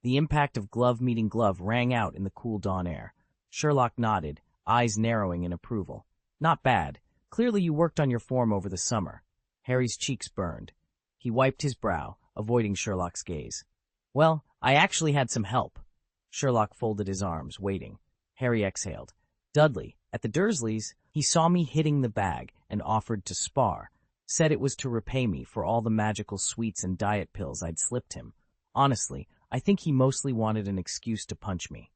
The impact of glove meeting glove rang out in the cool dawn air. Sherlock nodded, eyes narrowing in approval. "Not bad. Clearly you worked on your form over the summer." Harry's cheeks burned. He wiped his brow, avoiding Sherlock's gaze. "Well, I actually had some help." Sherlock folded his arms, waiting. Harry exhaled. "Dudley, at the Dursleys, he saw me hitting the bag and offered to spar. Said it was to repay me for all the magical sweets and diet pills I'd slipped him. Honestly, I think he mostly wanted an excuse to punch me."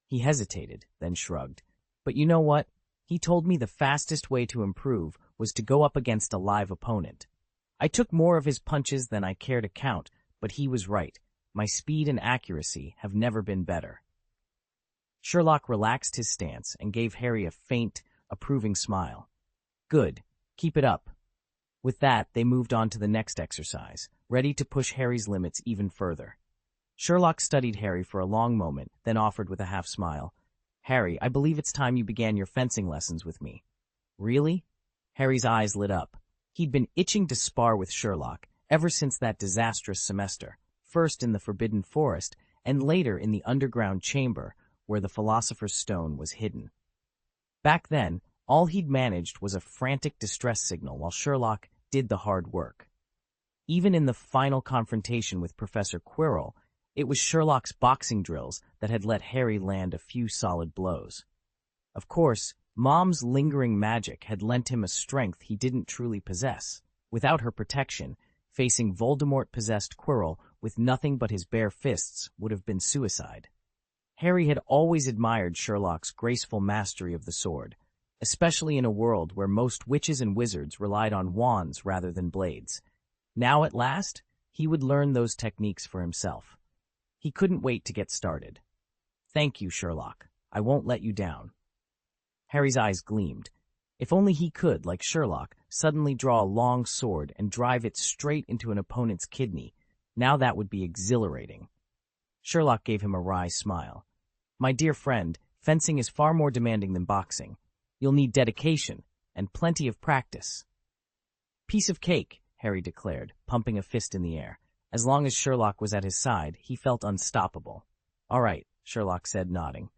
He hesitated, then shrugged. "But you know what? He told me the fastest way to improve was to go up against a live opponent. I took more of his punches than I care to count, but he was right. My speed and accuracy have never been better." Sherlock relaxed his stance and gave Harry a faint, approving smile. "Good. Keep it up." With that, they moved on to the next exercise, ready to push Harry's limits even further. Sherlock studied Harry for a long moment, then offered with a half smile, "Harry, I believe it's time you began your fencing lessons with me." "Really?" Harry's eyes lit up. He'd been itching to spar with Sherlock ever since that disastrous semester, first in the Forbidden Forest and later in the underground chamber where the Philosopher's Stone was hidden. Back then, all he'd managed was a frantic distress signal while Sherlock did the hard work. Even in the final confrontation with Professor Quirrell, it was Sherlock's boxing drills that had let Harry land a few solid blows. Of course, Mom's lingering magic had lent him a strength he didn't truly possess. Without her protection, facing Voldemort-possessed Quirrell with nothing but his bare fists would have been suicide. Harry had always admired Sherlock's graceful mastery of the sword, especially in a world where most witches and wizards relied on wands rather than blades. Now at last, he would learn those techniques for himself. He couldn't wait to get started. "Thank you, Sherlock. I won't let you down." Harry's eyes gleamed. If only he could, like Sherlock, suddenly draw a long sword and drive it straight into an opponent's kidney. Now that would be exhilarating. Sherlock gave him a wry smile. "My dear friend, fencing is far more demanding than boxing. You'll need dedication and plenty of practice." "Piece of cake," Harry declared, pumping a fist in the air. As long as Sherlock was at his side, he felt unstoppable. "All right," Sherlock said, nodding.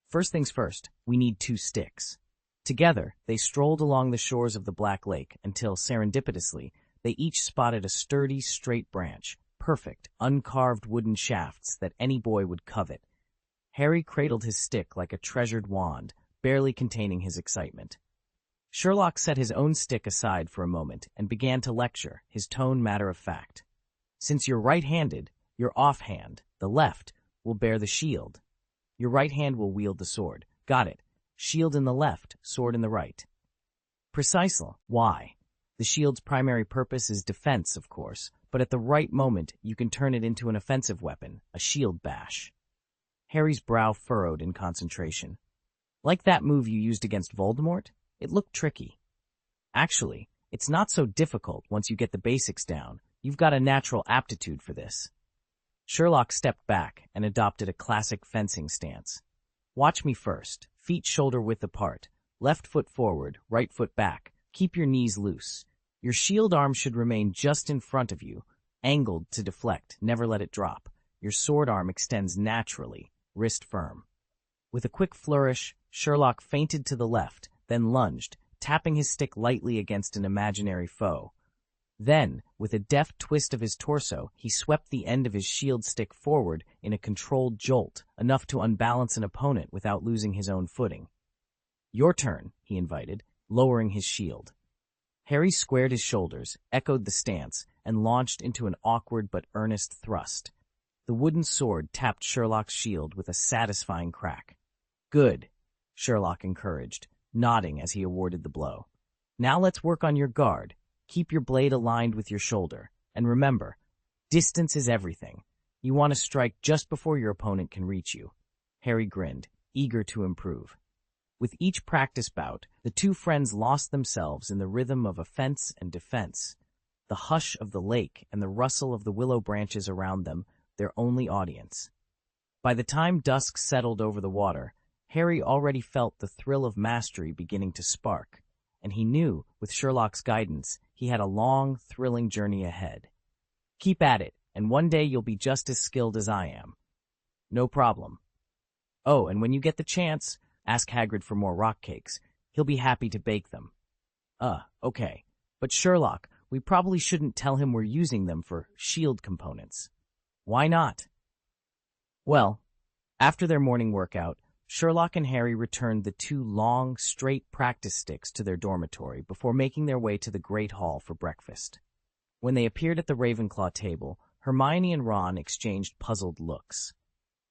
"First things first, we need 2 sticks." Together, they strolled along the shores of the Black Lake until, serendipitously, they each spotted a sturdy, straight branch, perfect, uncarved wooden shafts that any boy would covet. Harry cradled his stick like a treasured wand, barely containing his excitement. Sherlock set his own stick aside for a moment and began to lecture, his tone matter-of-fact. "Since you're right-handed, your offhand, the left, will bear the shield. Your right hand will wield the sword. Got it. Shield in the left, sword in the right." "Precisely. Why? The shield's primary purpose is defense, of course, but at the right moment you can turn it into an offensive weapon, a shield bash." Harry's brow furrowed in concentration. "Like that move you used against Voldemort? It looked tricky." Actually, it's not so difficult once you get the basics down. You've got a natural aptitude for this. Sherlock stepped back and adopted a classic fencing stance. Watch me first. Feet shoulder-width apart. Left foot forward, right foot back. Keep your knees loose. Your shield arm should remain just in front of you, angled to deflect. Never let it drop. Your sword arm extends naturally, wrist firm. With a quick flourish, Sherlock feinted to the left, then lunged, tapping his stick lightly against an imaginary foe. Then, with a deft twist of his torso, he swept the end of his shield stick forward in a controlled jolt, enough to unbalance an opponent without losing his own footing. "Your turn," he invited, lowering his shield. Harry squared his shoulders, echoed the stance, and launched into an awkward but earnest thrust. The wooden sword tapped Sherlock's shield with a satisfying crack. "Good," Sherlock encouraged, nodding as he awarded the blow. "Now let's work on your guard. Keep your blade aligned with your shoulder. And remember, distance is everything. You want to strike just before your opponent can reach you." Harry grinned, eager to improve. With each practice bout, the two friends lost themselves in the rhythm of offense and defense, the hush of the lake and the rustle of the willow branches around them, their only audience. By the time dusk settled over the water, Harry already felt the thrill of mastery beginning to spark, and he knew, with Sherlock's guidance, he had a long, thrilling journey ahead. "Keep at it, and one day you'll be just as skilled as I am." "No problem." "Oh, and when you get the chance, ask Hagrid for more rock cakes. He'll be happy to bake them." Okay. But Sherlock, we probably shouldn't tell him we're using them for shield components." "Why not?" Well, after their morning workout, Sherlock and Harry returned the two long, straight practice sticks to their dormitory before making their way to the Great Hall for breakfast. When they appeared at the Ravenclaw table, Hermione and Ron exchanged puzzled looks.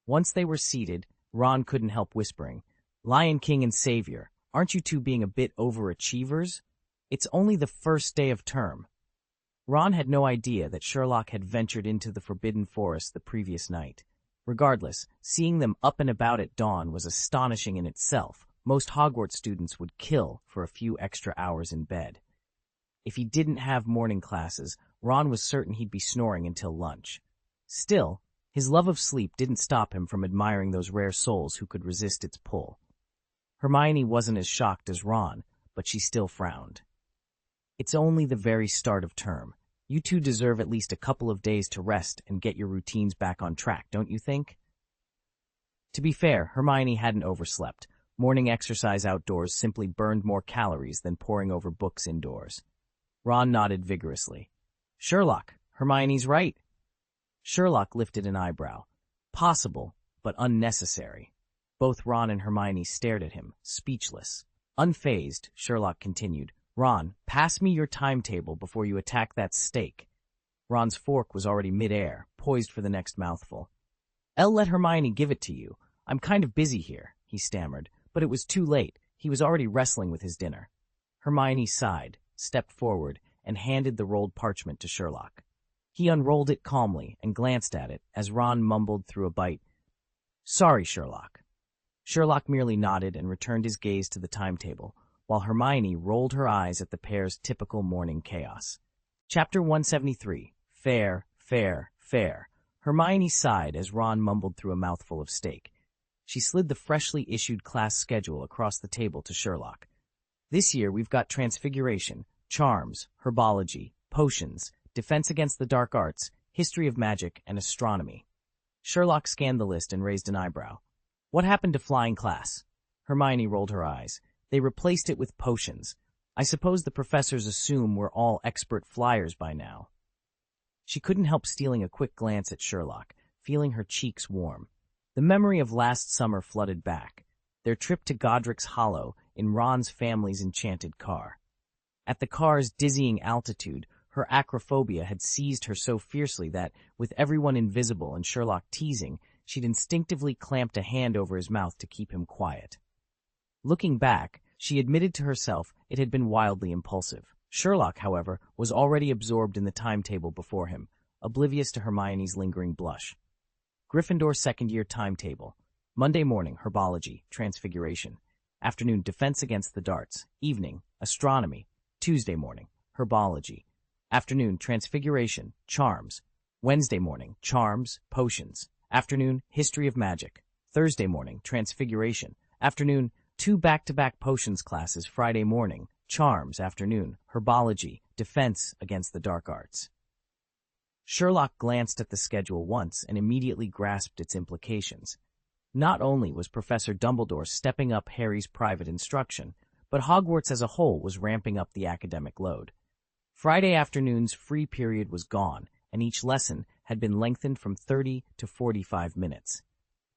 Once they were seated, Ron couldn't help whispering, "Lion King and Savior, aren't you two being a bit overachievers? It's only the first day of term." Ron had no idea that Sherlock had ventured into the Forbidden Forest the previous night. Regardless, seeing them up and about at dawn was astonishing in itself. Most Hogwarts students would kill for a few extra hours in bed. If he didn't have morning classes, Ron was certain he'd be snoring until lunch. Still, his love of sleep didn't stop him from admiring those rare souls who could resist its pull. Hermione wasn't as shocked as Ron, but she still frowned. "It's only the very start of term. You two deserve at least a couple of days to rest and get your routines back on track, don't you think?" To be fair, Hermione hadn't overslept. Morning exercise outdoors simply burned more calories than poring over books indoors. Ron nodded vigorously. "Sherlock, Hermione's right." Sherlock lifted an eyebrow. Possible, but unnecessary. Both Ron and Hermione stared at him, speechless. Unfazed, Sherlock continued, "Ron, pass me your timetable before you attack that steak." Ron's fork was already mid-air, poised for the next mouthful. "I'll let Hermione give it to you. I'm kind of busy here," he stammered, but it was too late. He was already wrestling with his dinner. Hermione sighed, stepped forward, and handed the rolled parchment to Sherlock. He unrolled it calmly and glanced at it as Ron mumbled through a bite, "Sorry, Sherlock." Sherlock merely nodded and returned his gaze to the timetable, while Hermione rolled her eyes at the pair's typical morning chaos. Chapter 173. Fair, fair, fair. Hermione sighed as Ron mumbled through a mouthful of steak. She slid the freshly issued class schedule across the table to Sherlock. "This year we've got Transfiguration, Charms, Herbology, Potions, Defense Against the Dark Arts, History of Magic, and Astronomy." Sherlock scanned the list and raised an eyebrow. "What happened to flying class?" Hermione rolled her eyes. "They replaced it with potions. I suppose the professors assume we're all expert flyers by now." She couldn't help stealing a quick glance at Sherlock, feeling her cheeks warm. The memory of last summer flooded back, their trip to Godric's Hollow in Ron's family's enchanted car. At the car's dizzying altitude, her acrophobia had seized her so fiercely that, with everyone invisible and Sherlock teasing, she'd instinctively clamped a hand over his mouth to keep him quiet. Looking back, she admitted to herself it had been wildly impulsive. Sherlock, however, was already absorbed in the timetable before him, oblivious to Hermione's lingering blush. Gryffindor second-year timetable. Monday morning, Herbology, Transfiguration. Afternoon, Defense Against the Darts. Evening, Astronomy. Tuesday morning, herbology. Afternoon, transfiguration, charms. Wednesday morning, charms, potions. Afternoon, history of magic. Thursday morning, transfiguration. Afternoon, 2 back-to-back potions classes. Friday morning, charms. Afternoon, herbology, defense against the dark arts. Sherlock glanced at the schedule once and immediately grasped its implications. Not only was Professor Dumbledore stepping up Harry's private instruction, but Hogwarts as a whole was ramping up the academic load. Friday afternoon's free period was gone, and each lesson had been lengthened from 30 to 45 minutes.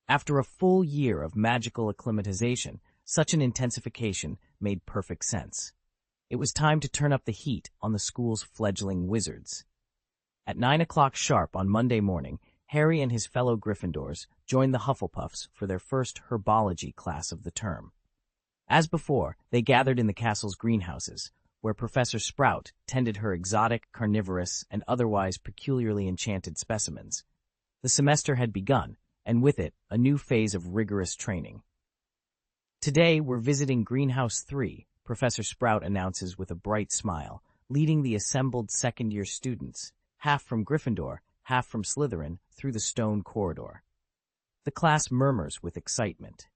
After a full year of magical acclimatization, such an intensification made perfect sense. It was time to turn up the heat on the school's fledgling wizards. At 9 o'clock sharp on Monday morning, Harry and his fellow Gryffindors joined the Hufflepuffs for their first herbology class of the term. As before, they gathered in the castle's greenhouses, where Professor Sprout tended her exotic, carnivorous, and otherwise peculiarly enchanted specimens. The semester had begun, and with it, a new phase of rigorous training. Today, we're visiting Greenhouse 3, Professor Sprout announces with a bright smile, leading the assembled second-year students, half from Gryffindor, half from Slytherin, through the stone corridor. The class murmurs with excitement.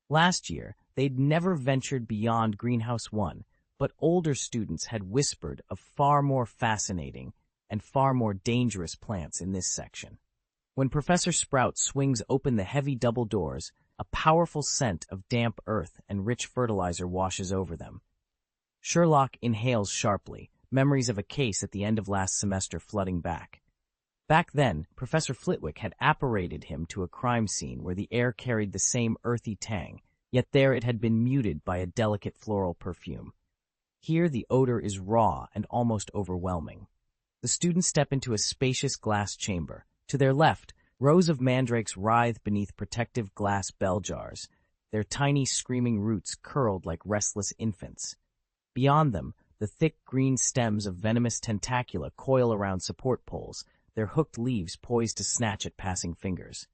Last year, they'd never ventured beyond Greenhouse 1, but older students had whispered of far more fascinating and far more dangerous plants in this section. When Professor Sprout swings open the heavy double doors, a powerful scent of damp earth and rich fertilizer washes over them. Sherlock inhales sharply, memories of a case at the end of last semester flooding back. Back then, Professor Flitwick had apparated him to a crime scene where the air carried the same earthy tang, yet there it had been muted by a delicate floral perfume. Here the odor is raw and almost overwhelming. The students step into a spacious glass chamber. To their left, rows of mandrakes writhe beneath protective glass bell jars, their tiny screaming roots curled like restless infants. Beyond them, the thick green stems of venomous tentacula coil around support poles, their hooked leaves poised to snatch at passing fingers.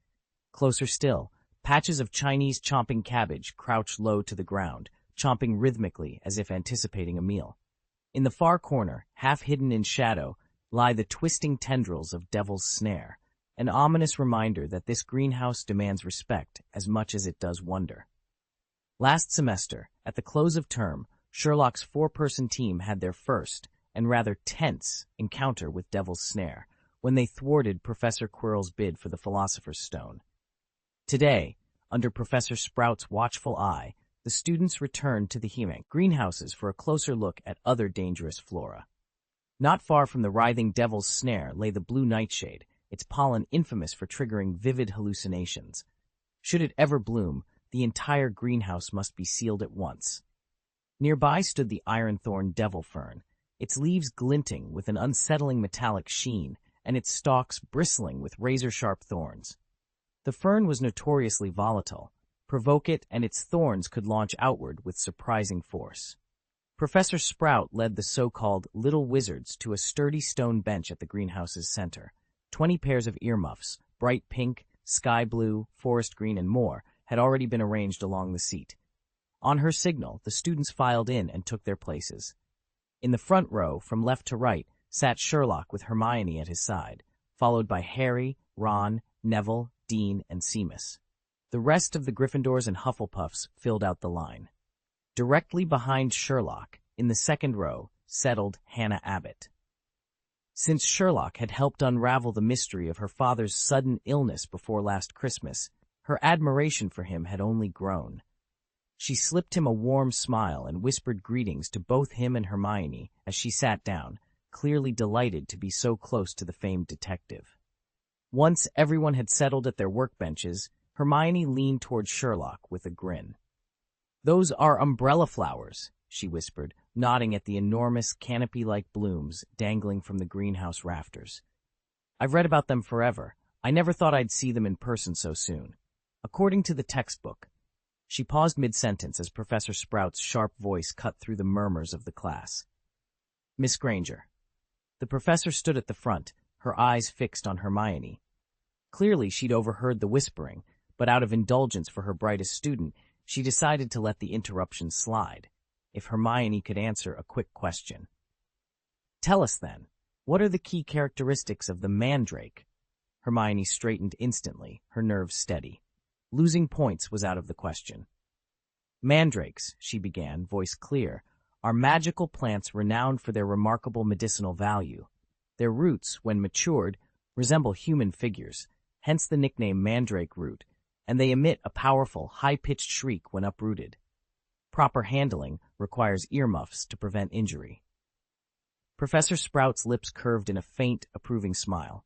Closer still, patches of Chinese chomping cabbage crouch low to the ground, chomping rhythmically as if anticipating a meal. In the far corner, half hidden in shadow, lie the twisting tendrils of Devil's Snare, an ominous reminder that this greenhouse demands respect as much as it does wonder. Last semester, at the close of term, Sherlock's 4-person team had their first, and rather tense, encounter with Devil's Snare, when they thwarted Professor Quirrell's bid for the Philosopher's Stone. Today, under Professor Sprout's watchful eye, the students returned to the Hemang greenhouses for a closer look at other dangerous flora. Not far from the writhing Devil's Snare lay the blue nightshade, its pollen infamous for triggering vivid hallucinations. Should it ever bloom, the entire greenhouse must be sealed at once. Nearby stood the ironthorn devil fern, its leaves glinting with an unsettling metallic sheen, and its stalks bristling with razor-sharp thorns. The fern was notoriously volatile. Provoke it, and its thorns could launch outward with surprising force. Professor Sprout led the so-called little wizards to a sturdy stone bench at the greenhouse's center. 20 pairs of earmuffs, bright pink, sky blue, forest green, and more, had already been arranged along the seat. On her signal, the students filed in and took their places. In the front row, from left to right, sat Sherlock with Hermione at his side, followed by Harry, Ron, Neville, Dean, and Seamus. The rest of the Gryffindors and Hufflepuffs filled out the line. Directly behind Sherlock, in the second row, settled Hannah Abbott. Since Sherlock had helped unravel the mystery of her father's sudden illness before last Christmas, her admiration for him had only grown. She slipped him a warm smile and whispered greetings to both him and Hermione as she sat down, clearly delighted to be so close to the famed detective. Once everyone had settled at their workbenches, Hermione leaned toward Sherlock with a grin. "Those are umbrella flowers," she whispered, nodding at the enormous canopy-like blooms dangling from the greenhouse rafters. "I've read about them forever. I never thought I'd see them in person so soon. According to the textbook." She paused mid-sentence as Professor Sprout's sharp voice cut through the murmurs of the class. "Miss Granger." The professor stood at the front, her eyes fixed on Hermione. Clearly she'd overheard the whispering, but out of indulgence for her brightest student, she decided to let the interruption slide. if Hermione could answer a quick question. "Tell us then, what are the key characteristics of the mandrake?" Hermione straightened instantly, her nerves steady. Losing points was out of the question. "Mandrakes," she began, voice clear, "are magical plants renowned for their remarkable medicinal value. Their roots, when matured, resemble human figures, hence the nickname mandrake root, and they emit a powerful, high-pitched shriek when uprooted. Proper handling requires earmuffs to prevent injury." Professor Sprout's lips curved in a faint, approving smile.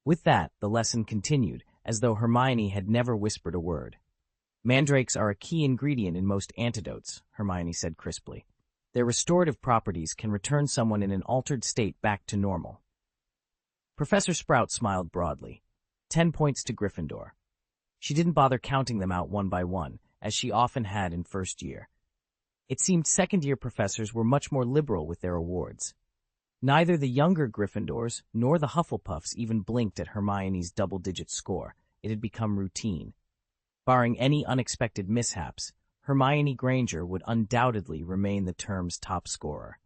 With that, the lesson continued, as though Hermione had never whispered a word. "Mandrakes are a key ingredient in most antidotes," Hermione said crisply. "Their restorative properties can return someone in an altered state back to normal." Professor Sprout smiled broadly. 10 points to Gryffindor. She didn't bother counting them out one by one, as she often had in first year. It seemed second-year professors were much more liberal with their awards. Neither the younger Gryffindors nor the Hufflepuffs even blinked at Hermione's double-digit score. It had become routine. Barring any unexpected mishaps, Hermione Granger would undoubtedly remain the term's top scorer.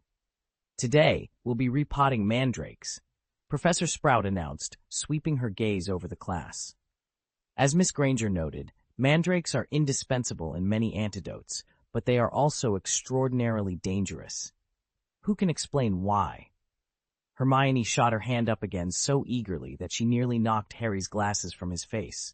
"Today, we'll be repotting mandrakes," Professor Sprout announced, sweeping her gaze over the class. As Miss Granger noted, mandrakes are indispensable in many antidotes, but they are also extraordinarily dangerous. Who can explain why? Hermione shot her hand up again so eagerly that she nearly knocked Harry's glasses from his face.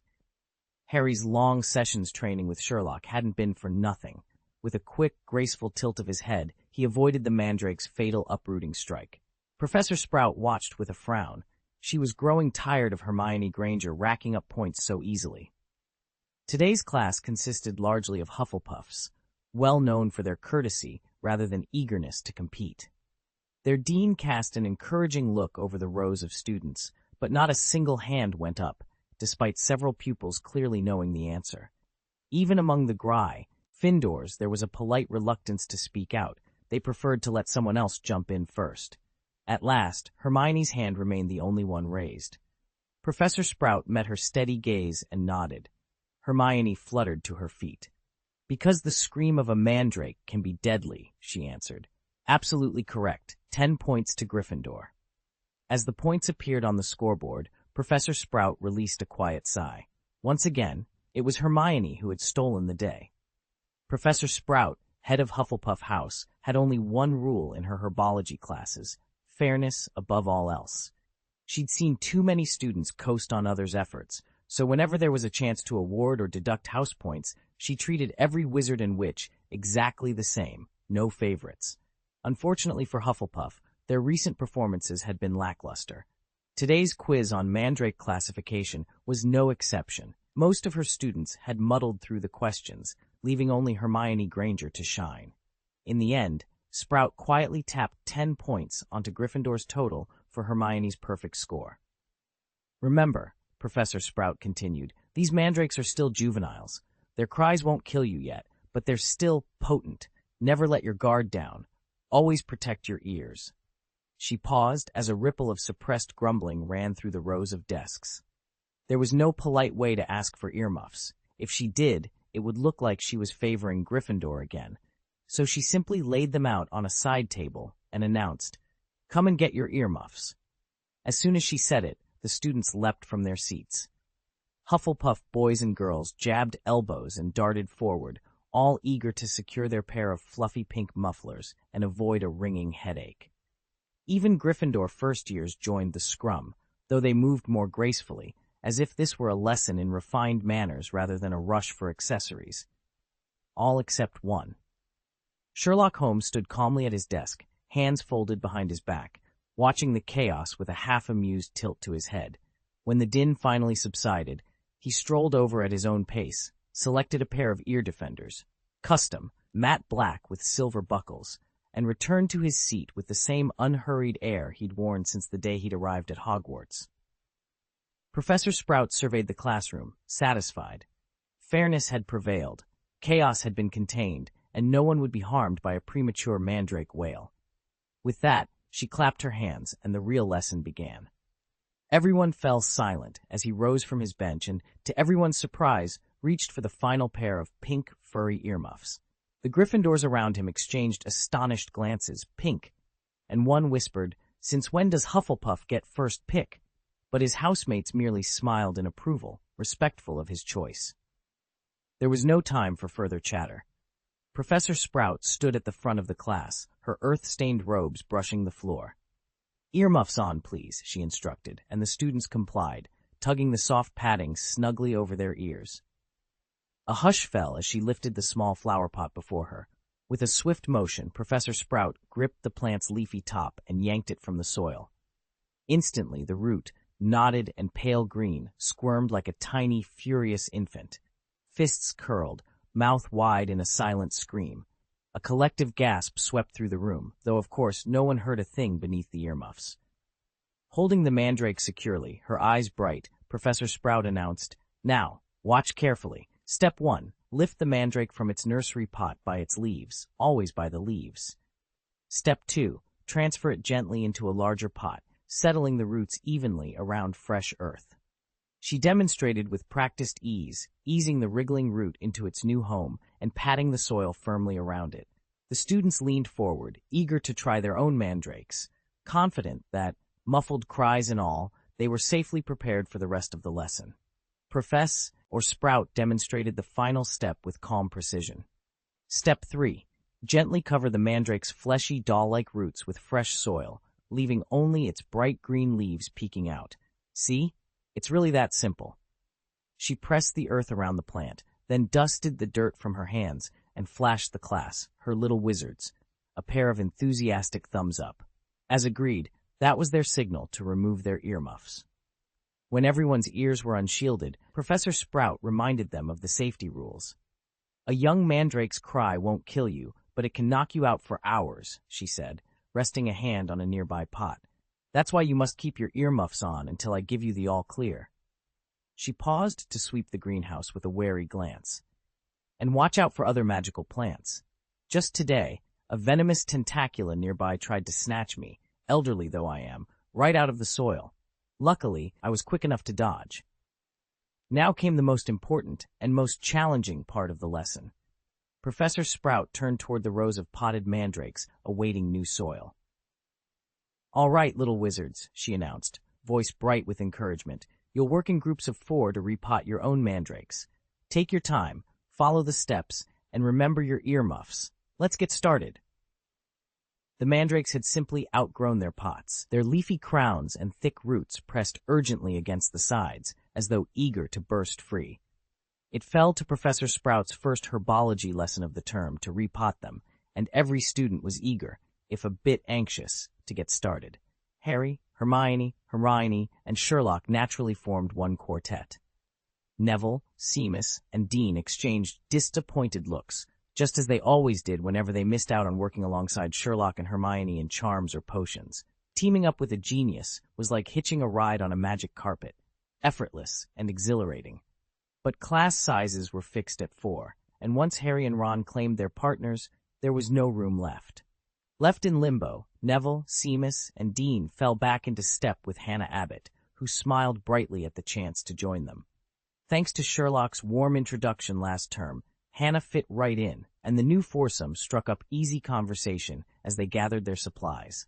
Harry's long sessions training with Sherlock hadn't been for nothing. With a quick, graceful tilt of his head, he avoided the mandrake's fatal uprooting strike. Professor Sprout watched with a frown. She was growing tired of Hermione Granger racking up points so easily. Today's class consisted largely of Hufflepuffs, well known for their courtesy rather than eagerness to compete. Their dean cast an encouraging look over the rows of students, but not a single hand went up, despite several pupils clearly knowing the answer. Even among the Gryffindors, there was a polite reluctance to speak out. They preferred to let someone else jump in first. At last, Hermione's hand remained the only one raised. Professor Sprout met her steady gaze and nodded. Hermione fluttered to her feet. "Because the scream of a mandrake can be deadly," she answered. "Absolutely correct. 10 points to Gryffindor." As the points appeared on the scoreboard, Professor Sprout released a quiet sigh. Once again, it was Hermione who had stolen the day. Professor Sprout, head of Hufflepuff House, had only one rule in her herbology classes: fairness above all else. She'd seen too many students coast on others' efforts, so whenever there was a chance to award or deduct house points, she treated every wizard and witch exactly the same, no favorites. Unfortunately for Hufflepuff, their recent performances had been lackluster. Today's quiz on mandrake classification was no exception. Most of her students had muddled through the questions, leaving only Hermione Granger to shine. In the end, Sprout quietly tapped 10 points onto Gryffindor's total for Hermione's perfect score. "Remember," Professor Sprout continued, "these mandrakes are still juveniles. Their cries won't kill you yet, but they're still potent. Never let your guard down. Always protect your ears." She paused as a ripple of suppressed grumbling ran through the rows of desks. There was no polite way to ask for earmuffs. If she did, it would look like she was favoring Gryffindor again. So she simply laid them out on a side table and announced, "Come and get your earmuffs." As soon as she said it, the students leapt from their seats. Hufflepuff boys and girls jabbed elbows and darted forward, all eager to secure their pair of fluffy pink mufflers and avoid a ringing headache. Even Gryffindor first-years joined the scrum, though they moved more gracefully, as if this were a lesson in refined manners rather than a rush for accessories. All except one. Sherlock Holmes stood calmly at his desk, hands folded behind his back, watching the chaos with a half-amused tilt to his head. When the din finally subsided, he strolled over at his own pace, selected a pair of ear defenders, custom, matte black with silver buckles, and returned to his seat with the same unhurried air he'd worn since the day he'd arrived at Hogwarts. Professor Sprout surveyed the classroom, satisfied. Fairness had prevailed, chaos had been contained, and no one would be harmed by a premature mandrake wail. With that, she clapped her hands, and the real lesson began. Everyone fell silent as he rose from his bench and, to everyone's surprise, reached for the final pair of pink, furry earmuffs. The Gryffindors around him exchanged astonished glances, pink, and one whispered, "Since when does Hufflepuff get first pick?" But his housemates merely smiled in approval, respectful of his choice. There was no time for further chatter. Professor Sprout stood at the front of the class, her earth-stained robes brushing the floor. "Earmuffs on, please," she instructed, and the students complied, tugging the soft padding snugly over their ears. A hush fell as she lifted the small flower pot before her. With a swift motion, Professor Sprout gripped the plant's leafy top and yanked it from the soil. Instantly, the root, knotted and pale green, squirmed like a tiny, furious infant. Fists curled, mouth wide in a silent scream. A collective gasp swept through the room, though of course no one heard a thing beneath the earmuffs. Holding the mandrake securely, her eyes bright, Professor Sprout announced, "Now, watch carefully. Step 1. Lift the mandrake from its nursery pot by its leaves, always by the leaves. Step 2. Transfer it gently into a larger pot, settling the roots evenly around fresh earth." She demonstrated with practiced ease, easing the wriggling root into its new home and patting the soil firmly around it. The students leaned forward, eager to try their own mandrakes, confident that, muffled cries and all, they were safely prepared for the rest of the lesson. Sprout demonstrated the final step with calm precision. Step 3. Gently cover the mandrake's fleshy doll-like roots with fresh soil, leaving only its bright green leaves peeking out. See? It's really that simple. She pressed the earth around the plant, then dusted the dirt from her hands and flashed the class, her little wizards, a pair of enthusiastic thumbs up. As agreed, that was their signal to remove their earmuffs. When everyone's ears were unshielded, Professor Sprout reminded them of the safety rules. "A young mandrake's cry won't kill you, but it can knock you out for hours," she said, resting a hand on a nearby pot. "That's why you must keep your earmuffs on until I give you the all-clear." She paused to sweep the greenhouse with a wary glance. "And watch out for other magical plants. Just today, a venomous tentacula nearby tried to snatch me, elderly though I am, right out of the soil. Luckily, I was quick enough to dodge." Now came the most important and most challenging part of the lesson. Professor Sprout turned toward the rows of potted mandrakes awaiting new soil. "All right, little wizards," she announced, voice bright with encouragement. "You'll work in groups of 4 to repot your own mandrakes. Take your time, follow the steps, and remember your earmuffs. Let's get started." The mandrakes had simply outgrown their pots, their leafy crowns and thick roots pressed urgently against the sides, as though eager to burst free. It fell to Professor Sprout's first herbology lesson of the term to repot them, and every student was eager, if a bit anxious, to get started. Harry, Hermione, and Sherlock naturally formed one quartet. Neville, Seamus, and Dean exchanged disappointed looks, just as they always did whenever they missed out on working alongside Sherlock and Hermione in charms or potions. Teaming up with a genius was like hitching a ride on a magic carpet, effortless and exhilarating. But class sizes were fixed at 4, and once Harry and Ron claimed their partners, there was no room left. Left in limbo, Neville, Seamus, and Dean fell back into step with Hannah Abbott, who smiled brightly at the chance to join them. Thanks to Sherlock's warm introduction last term, Hannah fit right in, and the new foursome struck up easy conversation as they gathered their supplies.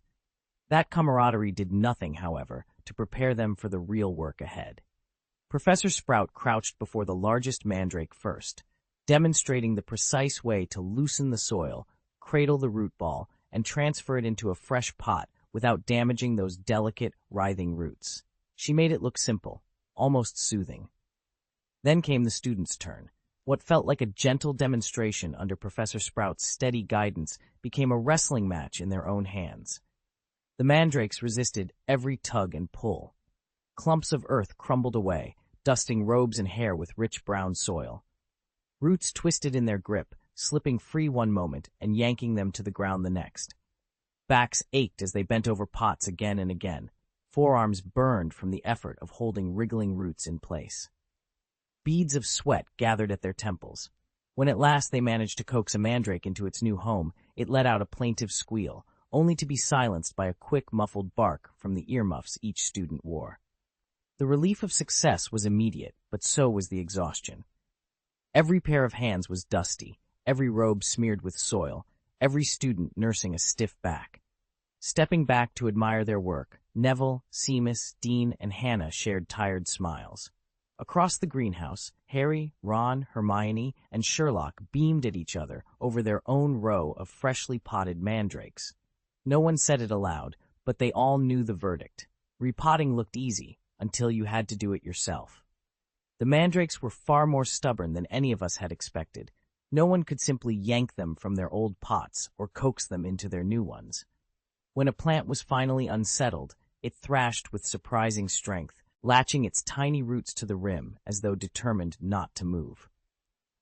That camaraderie did nothing, however, to prepare them for the real work ahead. Professor Sprout crouched before the largest mandrake first, demonstrating the precise way to loosen the soil, cradle the root ball, and transfer it into a fresh pot without damaging those delicate, writhing roots. She made it look simple, almost soothing. Then came the students' turn. What felt like a gentle demonstration under Professor Sprout's steady guidance became a wrestling match in their own hands. The mandrakes resisted every tug and pull. Clumps of earth crumbled away, dusting robes and hair with rich brown soil. Roots twisted in their grip, slipping free one moment and yanking them to the ground the next. Backs ached as they bent over pots again and again. Forearms burned from the effort of holding wriggling roots in place. Beads of sweat gathered at their temples. When at last they managed to coax a mandrake into its new home, it let out a plaintive squeal, only to be silenced by a quick, muffled bark from the earmuffs each student wore. The relief of success was immediate, but so was the exhaustion. Every pair of hands was dusty, every robe smeared with soil, every student nursing a stiff back. Stepping back to admire their work, Neville, Seamus, Dean, and Hannah shared tired smiles. Across the greenhouse, Harry, Ron, Hermione, and Sherlock beamed at each other over their own row of freshly potted mandrakes. No one said it aloud, but they all knew the verdict. Repotting looked easy, until you had to do it yourself. The mandrakes were far more stubborn than any of us had expected. No one could simply yank them from their old pots or coax them into their new ones. When a plant was finally unsettled, it thrashed with surprising strength, latching its tiny roots to the rim as though determined not to move.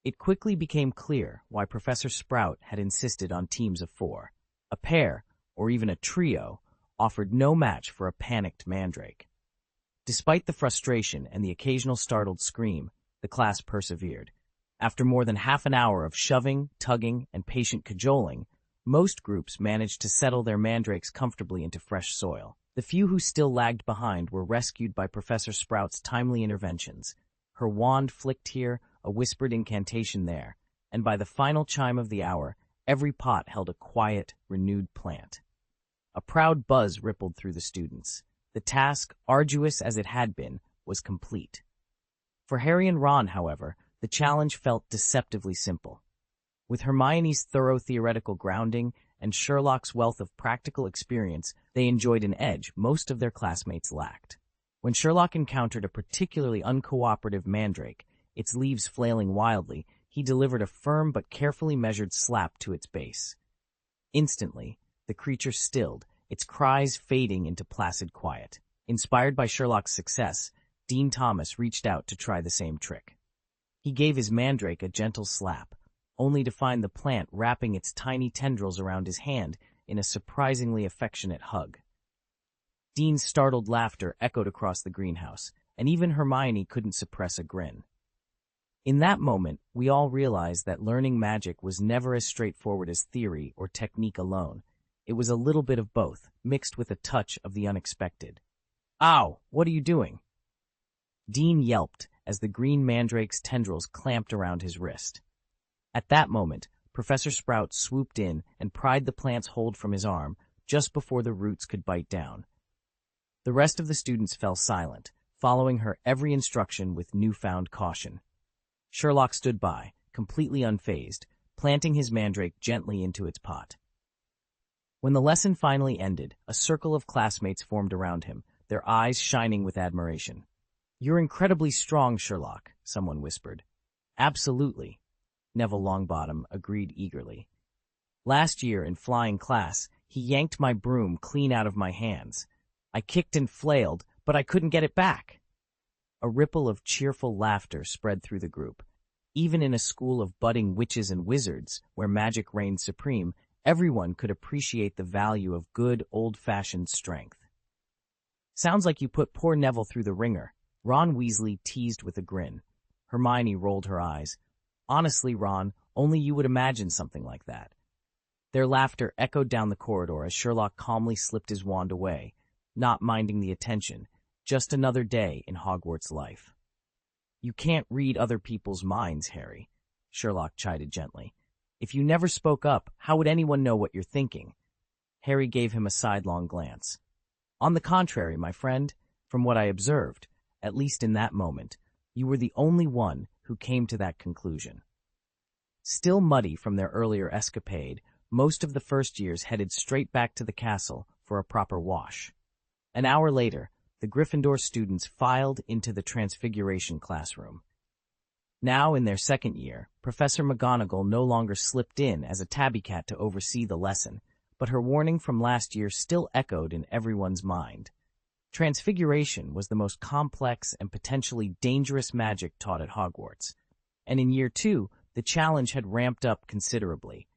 It quickly became clear why Professor Sprout had insisted on teams of 4. A pair, or even a trio, offered no match for a panicked mandrake. Despite the frustration and the occasional startled scream, the class persevered. After more than half an hour of shoving, tugging, and patient cajoling, most groups managed to settle their mandrakes comfortably into fresh soil. The few who still lagged behind were rescued by Professor Sprout's timely interventions. Her wand flicked here, a whispered incantation there, and by the final chime of the hour, every pot held a quiet, renewed plant. A proud buzz rippled through the students. The task, arduous as it had been, was complete. For Harry and Ron, however, the challenge felt deceptively simple. With Hermione's thorough theoretical grounding and Sherlock's wealth of practical experience, they enjoyed an edge most of their classmates lacked. When Sherlock encountered a particularly uncooperative mandrake, its leaves flailing wildly, he delivered a firm but carefully measured slap to its base. Instantly, the creature stilled, its cries fading into placid quiet. Inspired by Sherlock's success, Dean Thomas reached out to try the same trick. He gave his mandrake a gentle slap, only to find the plant wrapping its tiny tendrils around his hand in a surprisingly affectionate hug. Dean's startled laughter echoed across the greenhouse, and even Hermione couldn't suppress a grin. In that moment, we all realized that learning magic was never as straightforward as theory or technique alone. It was a little bit of both, mixed with a touch of the unexpected. "Ow! What are you doing?" Dean yelped as the green mandrake's tendrils clamped around his wrist. At that moment, Professor Sprout swooped in and pried the plant's hold from his arm just before the roots could bite down. The rest of the students fell silent, following her every instruction with newfound caution. Sherlock stood by, completely unfazed, planting his mandrake gently into its pot. When the lesson finally ended, a circle of classmates formed around him, their eyes shining with admiration. "You're incredibly strong, Sherlock," someone whispered. "Absolutely," Neville Longbottom agreed eagerly. "Last year in flying class, he yanked my broom clean out of my hands. I kicked and flailed, but I couldn't get it back." A ripple of cheerful laughter spread through the group. Even in a school of budding witches and wizards, where magic reigned supreme, everyone could appreciate the value of good, old-fashioned strength. "Sounds like you put poor Neville through the ringer," Ron Weasley teased with a grin. Hermione rolled her eyes. "Honestly, Ron, only you would imagine something like that." Their laughter echoed down the corridor as Sherlock calmly slipped his wand away, not minding the attention. Just another day in Hogwarts life. "You can't read other people's minds, Harry," Sherlock chided gently. "If you never spoke up, how would anyone know what you're thinking?" Harry gave him a sidelong glance. "On the contrary, my friend, from what I observed, at least in that moment, you were the only one who came to that conclusion." Still muddy from their earlier escapade, most of the first years headed straight back to the castle for a proper wash. An hour later, the Gryffindor students filed into the Transfiguration classroom. Now in their second year, Professor McGonagall no longer slipped in as a tabby cat to oversee the lesson, but her warning from last year still echoed in everyone's mind. Transfiguration was the most complex and potentially dangerous magic taught at Hogwarts, and in year 2, the challenge had ramped up considerably.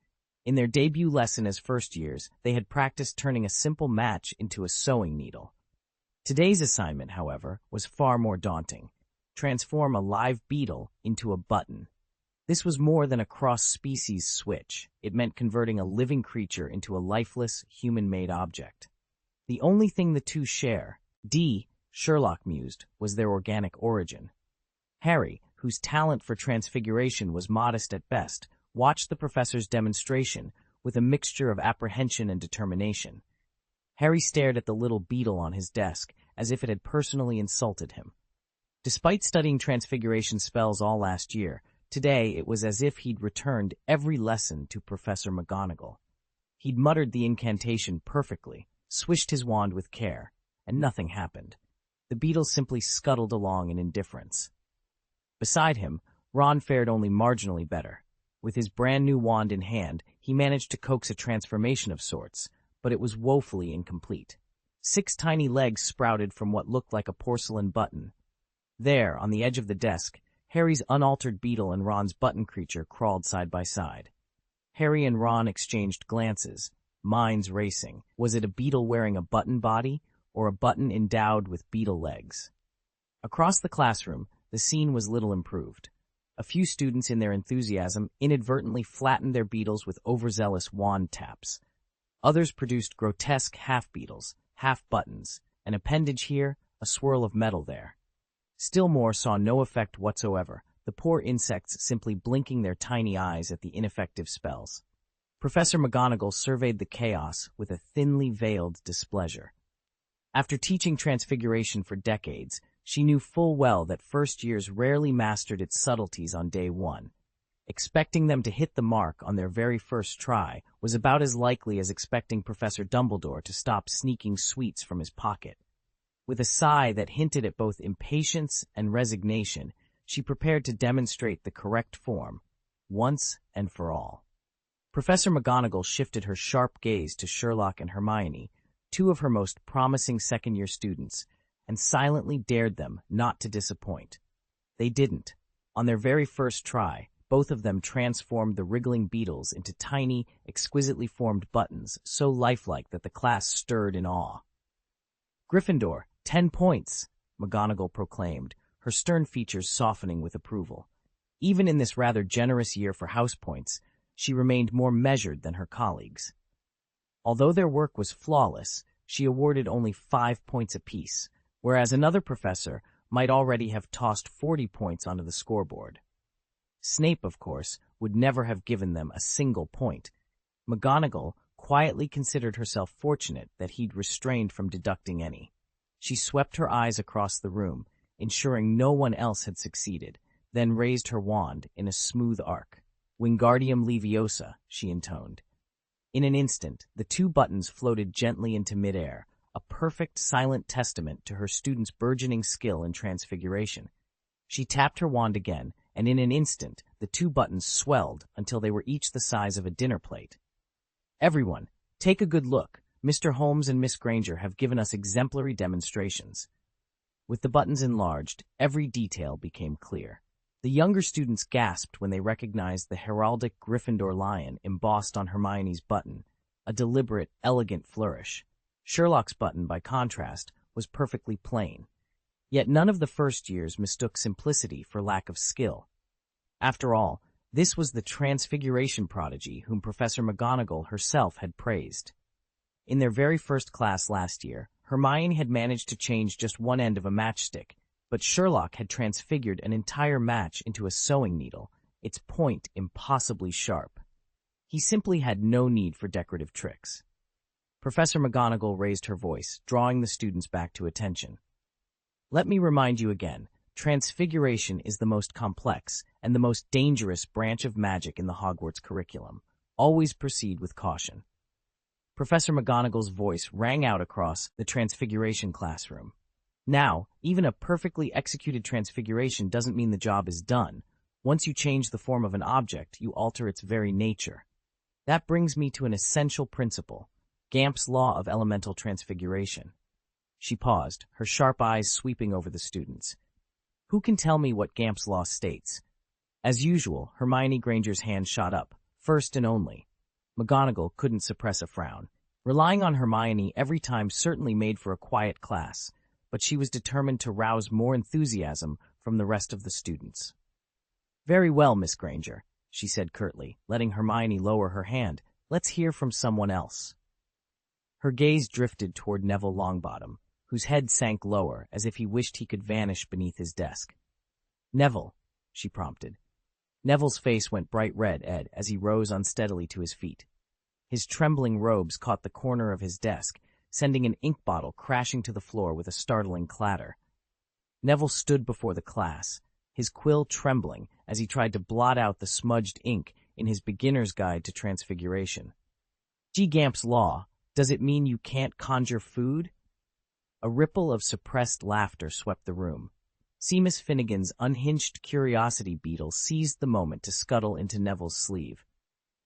In their debut lesson as first years, they had practiced turning a simple match into a sewing needle. Today's assignment, however, was far more daunting. Transform a live beetle into a button. This was more than a cross-species switch. It meant converting a living creature into a lifeless, human-made object. The only thing the two share, Sherlock mused, was their organic origin. Harry, whose talent for transfiguration was modest at best, watched the professor's demonstration with a mixture of apprehension and determination. Harry stared at the little beetle on his desk as if it had personally insulted him. Despite studying transfiguration spells all last year, today it was as if he'd returned every lesson to Professor McGonagall. He'd muttered the incantation perfectly, swished his wand with care, and nothing happened. The beetle simply scuttled along in indifference. Beside him, Ron fared only marginally better. With his brand-new wand in hand, he managed to coax a transformation of sorts, but it was woefully incomplete. 6 tiny legs sprouted from what looked like a porcelain button. There, on the edge of the desk, Harry's unaltered beetle and Ron's button creature crawled side by side. Harry and Ron exchanged glances, minds racing. Was it a beetle wearing a button body, or a button endowed with beetle legs? Across the classroom, the scene was little improved. A few students in their enthusiasm inadvertently flattened their beetles with overzealous wand taps. Others produced grotesque half-beetles, half-buttons, an appendage here, a swirl of metal there. Still more saw no effect whatsoever, the poor insects simply blinking their tiny eyes at the ineffective spells. Professor McGonagall surveyed the chaos with a thinly veiled displeasure. After teaching Transfiguration for decades, she knew full well that first years rarely mastered its subtleties on day one. Expecting them to hit the mark on their very first try was about as likely as expecting Professor Dumbledore to stop sneaking sweets from his pocket. With a sigh that hinted at both impatience and resignation, she prepared to demonstrate the correct form, once and for all. Professor McGonagall shifted her sharp gaze to Sherlock and Hermione, 2 of her most promising second-year students, and silently dared them not to disappoint. They didn't. On their very first try, both of them transformed the wriggling beetles into tiny, exquisitely formed buttons, so lifelike that the class stirred in awe. "Gryffindor, 10 points, McGonagall proclaimed, her stern features softening with approval. Even in this rather generous year for house points, she remained more measured than her colleagues. Although their work was flawless, she awarded only 5 points apiece, whereas another professor might already have tossed 40 points onto the scoreboard. Snape, of course, would never have given them a single point. McGonagall quietly considered herself fortunate that he'd restrained from deducting any. She swept her eyes across the room, ensuring no one else had succeeded, then raised her wand in a smooth arc. "Wingardium Leviosa," she intoned. In an instant, the 2 buttons floated gently into midair, a perfect silent testament to her students' burgeoning skill in transfiguration. She tapped her wand again, and in an instant, the 2 buttons swelled until they were each the size of a dinner plate. "Everyone, take a good look. Mr. Holmes and Miss Granger have given us exemplary demonstrations." With the buttons enlarged, every detail became clear. The younger students gasped when they recognized the heraldic Gryffindor lion embossed on Hermione's button, a deliberate, elegant flourish. Sherlock's button, by contrast, was perfectly plain. Yet none of the first years mistook simplicity for lack of skill. After all, this was the transfiguration prodigy whom Professor McGonagall herself had praised. In their very first class last year, Hermione had managed to change just one end of a matchstick, but Sherlock had transfigured an entire match into a sewing needle, its point impossibly sharp. He simply had no need for decorative tricks. Professor McGonagall raised her voice, drawing the students back to attention. "Let me remind you again, transfiguration is the most complex and the most dangerous branch of magic in the Hogwarts curriculum. Always proceed with caution." Professor McGonagall's voice rang out across the transfiguration classroom. Now, even a perfectly executed transfiguration doesn't mean the job is done. Once you change the form of an object, you alter its very nature. That brings me to an essential principle, Gamp's law of elemental transfiguration. She paused, her sharp eyes sweeping over the students. Who can tell me what Gamp's law states? As usual, Hermione Granger's hand shot up, first and only. McGonagall couldn't suppress a frown. Relying on Hermione every time certainly made for a quiet class, but she was determined to rouse more enthusiasm from the rest of the students. "Very well, Miss Granger," she said curtly, letting Hermione lower her hand. "Let's hear from someone else." Her gaze drifted toward Neville Longbottom, whose head sank lower as if he wished he could vanish beneath his desk. "Neville," she prompted. Neville's face went bright red, as he rose unsteadily to his feet. His trembling robes caught the corner of his desk, sending an ink bottle crashing to the floor with a startling clatter. Neville stood before the class, his quill trembling as he tried to blot out the smudged ink in his beginner's guide to transfiguration. Gee Gamp's law, does it mean you can't conjure food? A ripple of suppressed laughter swept the room. Seamus Finnegan's unhinged curiosity beetle seized the moment to scuttle into Neville's sleeve,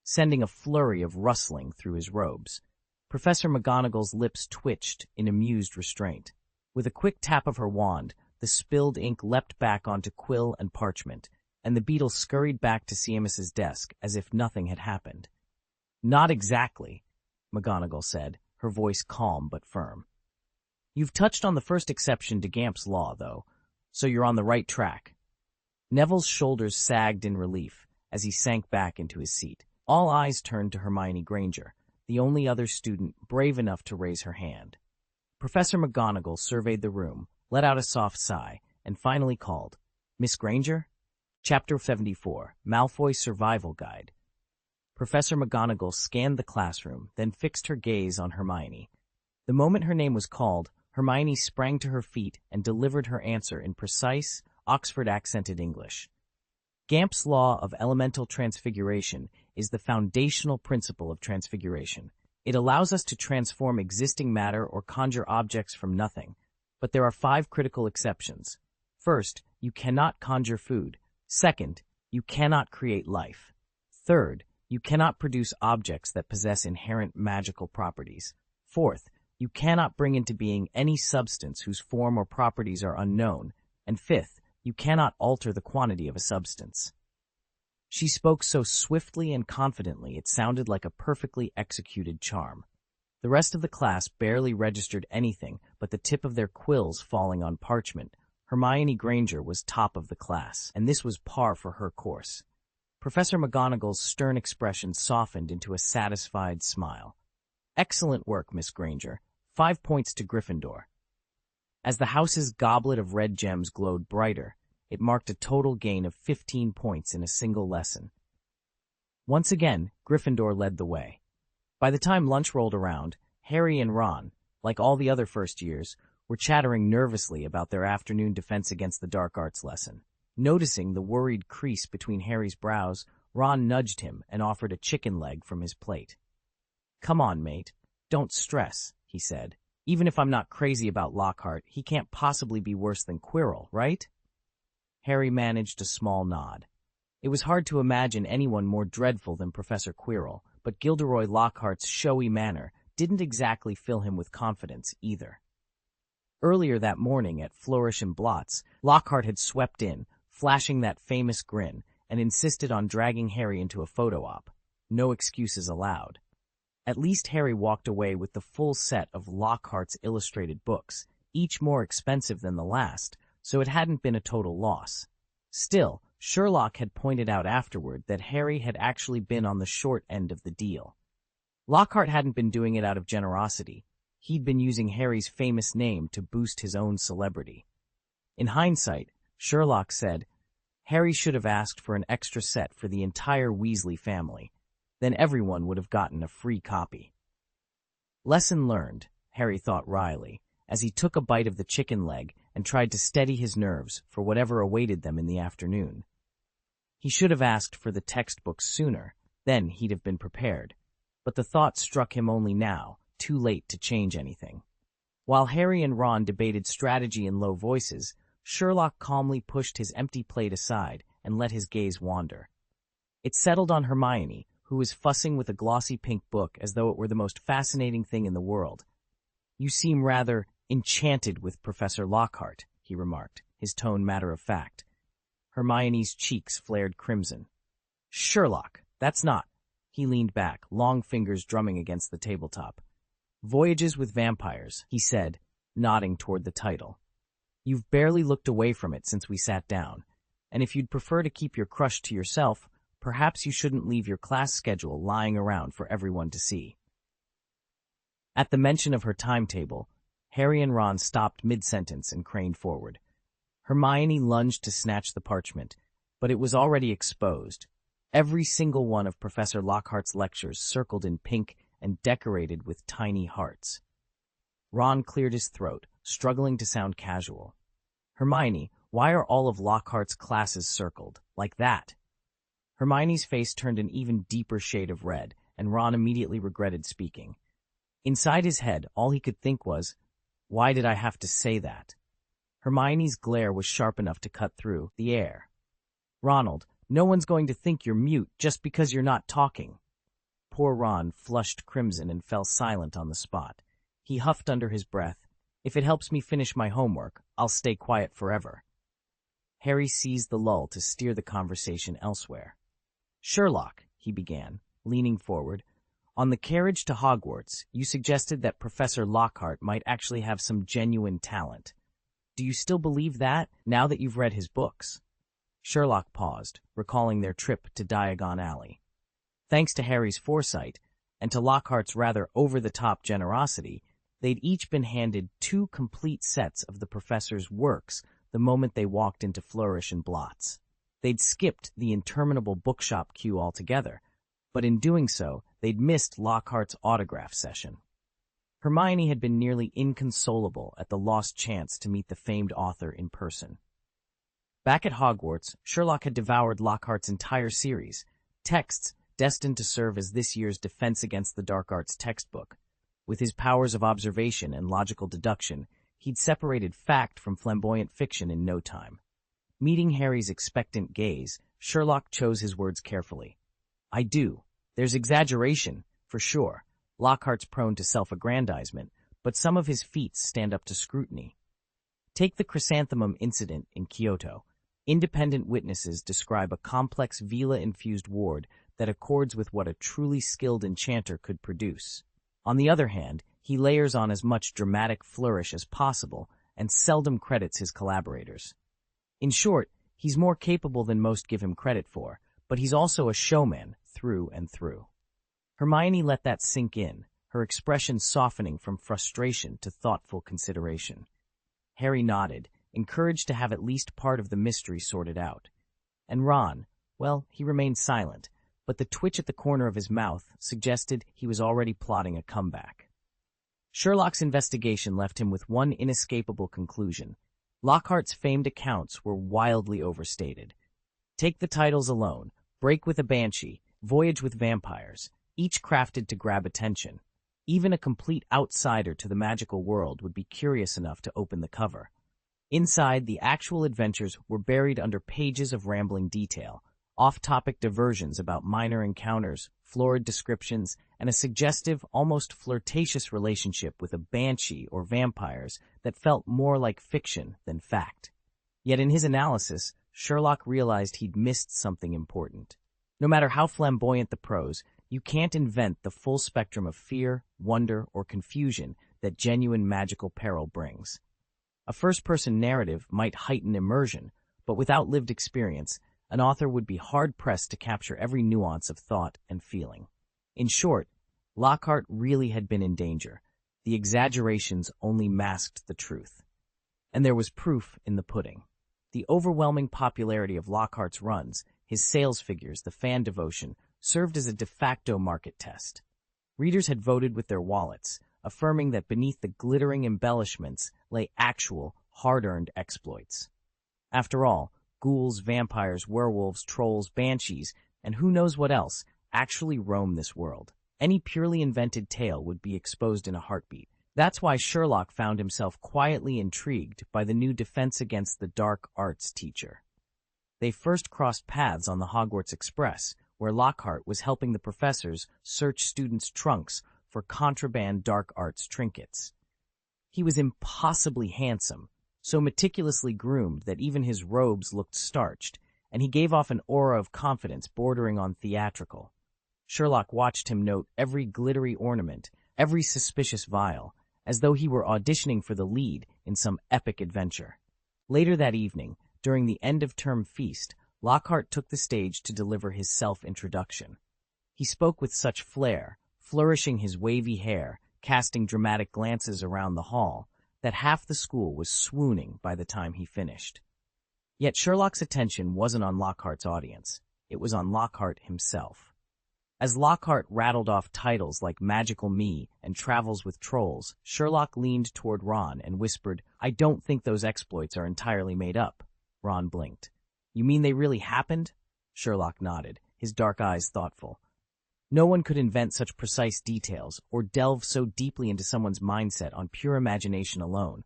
sending a flurry of rustling through his robes. Professor McGonagall's lips twitched in amused restraint. With a quick tap of her wand, the spilled ink leapt back onto quill and parchment, and the beetle scurried back to Seamus's desk as if nothing had happened. "Not exactly," McGonagall said, her voice calm but firm. "You've touched on the first exception to Gamp's law, though, so you're on the right track." Neville's shoulders sagged in relief as he sank back into his seat. All eyes turned to Hermione Granger, the only other student brave enough to raise her hand. Professor McGonagall surveyed the room, let out a soft sigh, and finally called, "Miss Granger?" Chapter 74, Malfoy's Survival Guide. Professor McGonagall scanned the classroom, then fixed her gaze on Hermione. The moment her name was called, Hermione sprang to her feet and delivered her answer in precise, Oxford-accented English. Gamp's law of elemental transfiguration is the foundational principle of transfiguration. It allows us to transform existing matter or conjure objects from nothing, but there are 5 critical exceptions. First, you cannot conjure food. Second, you cannot create life. Third, you cannot produce objects that possess inherent magical properties. Fourth, you cannot bring into being any substance whose form or properties are unknown. And fifth, you cannot alter the quantity of a substance. She spoke so swiftly and confidently it sounded like a perfectly executed charm. The rest of the class barely registered anything but the tip of their quills falling on parchment. Hermione Granger was top of the class, and this was par for her course. Professor McGonagall's stern expression softened into a satisfied smile. "Excellent work, Miss Granger. 5 points to Gryffindor." As the house's goblet of red gems glowed brighter, it marked a total gain of 15 points in a single lesson. Once again, Gryffindor led the way. By the time lunch rolled around, Harry and Ron, like all the other first years, were chattering nervously about their afternoon defense against the dark arts lesson. Noticing the worried crease between Harry's brows, Ron nudged him and offered a chicken leg from his plate. "Come on, mate. Don't stress," he said. "Even if I'm not crazy about Lockhart, he can't possibly be worse than Quirrell, right?" Harry managed a small nod. It was hard to imagine anyone more dreadful than Professor Quirrell, but Gilderoy Lockhart's showy manner didn't exactly fill him with confidence either. Earlier that morning at Flourish and Blots, Lockhart had swept in, flashing that famous grin, and insisted on dragging Harry into a photo op. No excuses allowed. At least Harry walked away with the full set of Lockhart's illustrated books, each more expensive than the last, so it hadn't been a total loss. Still, Sherlock had pointed out afterward that Harry had actually been on the short end of the deal. Lockhart hadn't been doing it out of generosity. He'd been using Harry's famous name to boost his own celebrity. In hindsight, Sherlock said, Harry should have asked for an extra set for the entire Weasley family. Then everyone would have gotten a free copy. Lesson learned, Harry thought wryly, as he took a bite of the chicken leg and tried to steady his nerves for whatever awaited them in the afternoon. He should have asked for the textbooks sooner, then he'd have been prepared. But the thought struck him only now, too late to change anything. While Harry and Ron debated strategy in low voices, Sherlock calmly pushed his empty plate aside and let his gaze wander. It settled on Hermione, who was fussing with a glossy pink book as though it were the most fascinating thing in the world. "You seem rather enchanted with Professor Lockhart," he remarked, his tone matter-of-fact. Hermione's cheeks flared crimson. "Sherlock, that's not—" He leaned back, long fingers drumming against the tabletop. "Voyages with Vampires," he said, nodding toward the title. "You've barely looked away from it since we sat down, and if you'd prefer to keep your crush to yourself, perhaps you shouldn't leave your class schedule lying around for everyone to see." At the mention of her timetable, Harry and Ron stopped mid-sentence and craned forward. Hermione lunged to snatch the parchment, but it was already exposed. Every single one of Professor Lockhart's lectures circled in pink and decorated with tiny hearts. Ron cleared his throat, struggling to sound casual. Hermione, why are all of Lockhart's classes circled, like that? Hermione's face turned an even deeper shade of red, and Ron immediately regretted speaking. Inside his head, all he could think was, why did I have to say that? Hermione's glare was sharp enough to cut through the air. Ronald, no one's going to think you're mute just because you're not talking. Poor Ron flushed crimson and fell silent on the spot. He huffed under his breath. If it helps me finish my homework, I'll stay quiet forever. Harry seized the lull to steer the conversation elsewhere. Sherlock, he began, leaning forward, on the carriage to Hogwarts, you suggested that Professor Lockhart might actually have some genuine talent. Do you still believe that, now that you've read his books? Sherlock paused, recalling their trip to Diagon Alley. Thanks to Harry's foresight, and to Lockhart's rather over-the-top generosity, they'd each been handed 2 complete sets of the professor's works the moment they walked into Flourish and Blots. They'd skipped the interminable bookshop queue altogether, but in doing so, they'd missed Lockhart's autograph session. Hermione had been nearly inconsolable at the lost chance to meet the famed author in person. Back at Hogwarts, Sherlock had devoured Lockhart's entire series, texts destined to serve as this year's Defense Against the Dark Arts textbook. With his powers of observation and logical deduction, he'd separated fact from flamboyant fiction in no time. Meeting Harry's expectant gaze, Sherlock chose his words carefully. I do. There's exaggeration, for sure. Lockhart's prone to self-aggrandizement, but some of his feats stand up to scrutiny. Take the chrysanthemum incident in Kyoto. Independent witnesses describe a complex Vila-infused ward that accords with what a truly skilled enchanter could produce. On the other hand, he layers on as much dramatic flourish as possible and seldom credits his collaborators. In short, he's more capable than most give him credit for, but he's also a showman through and through. Hermione let that sink in, her expression softening from frustration to thoughtful consideration. Harry nodded, encouraged to have at least part of the mystery sorted out. And Ron, well, he remained silent, but the twitch at the corner of his mouth suggested he was already plotting a comeback. Sherlock's investigation left him with one inescapable conclusion. Lockhart's famed accounts were wildly overstated. Take the titles alone, Break with a Banshee, Voyage with Vampires, each crafted to grab attention. Even a complete outsider to the magical world would be curious enough to open the cover. Inside, the actual adventures were buried under pages of rambling detail, off-topic diversions about minor encounters, florid descriptions, and a suggestive, almost flirtatious relationship with a banshee or vampires that felt more like fiction than fact. Yet in his analysis, Sherlock realized he'd missed something important. No matter how flamboyant the prose, you can't invent the full spectrum of fear, wonder, or confusion that genuine magical peril brings. A first-person narrative might heighten immersion, but without lived experience, an author would be hard-pressed to capture every nuance of thought and feeling. In short, Lockhart really had been in danger. The exaggerations only masked the truth. And there was proof in the pudding. The overwhelming popularity of Lockhart's runs, his sales figures, the fan devotion, served as a de facto market test. Readers had voted with their wallets, affirming that beneath the glittering embellishments lay actual, hard-earned exploits. After all, ghouls, vampires, werewolves, trolls, banshees, and who knows what else actually roam this world. Any purely invented tale would be exposed in a heartbeat. That's why Sherlock found himself quietly intrigued by the new Defense Against the Dark Arts teacher. They first crossed paths on the Hogwarts Express, where Lockhart was helping the professors search students' trunks for contraband dark arts trinkets. He was impossibly handsome, so meticulously groomed that even his robes looked starched, and he gave off an aura of confidence bordering on theatrical. Sherlock watched him note every glittery ornament, every suspicious vial, as though he were auditioning for the lead in some epic adventure. Later that evening, during the end-of-term feast, Lockhart took the stage to deliver his self-introduction. He spoke with such flair, flourishing his wavy hair, casting dramatic glances around the hall, that half the school was swooning by the time he finished. Yet Sherlock's attention wasn't on Lockhart's audience. It was on Lockhart himself. As Lockhart rattled off titles like Magical Me and Travels with Trolls, Sherlock leaned toward Ron and whispered, "I don't think those exploits are entirely made up." Ron blinked. "You mean they really happened?" Sherlock nodded, his dark eyes thoughtful. No one could invent such precise details or delve so deeply into someone's mindset on pure imagination alone.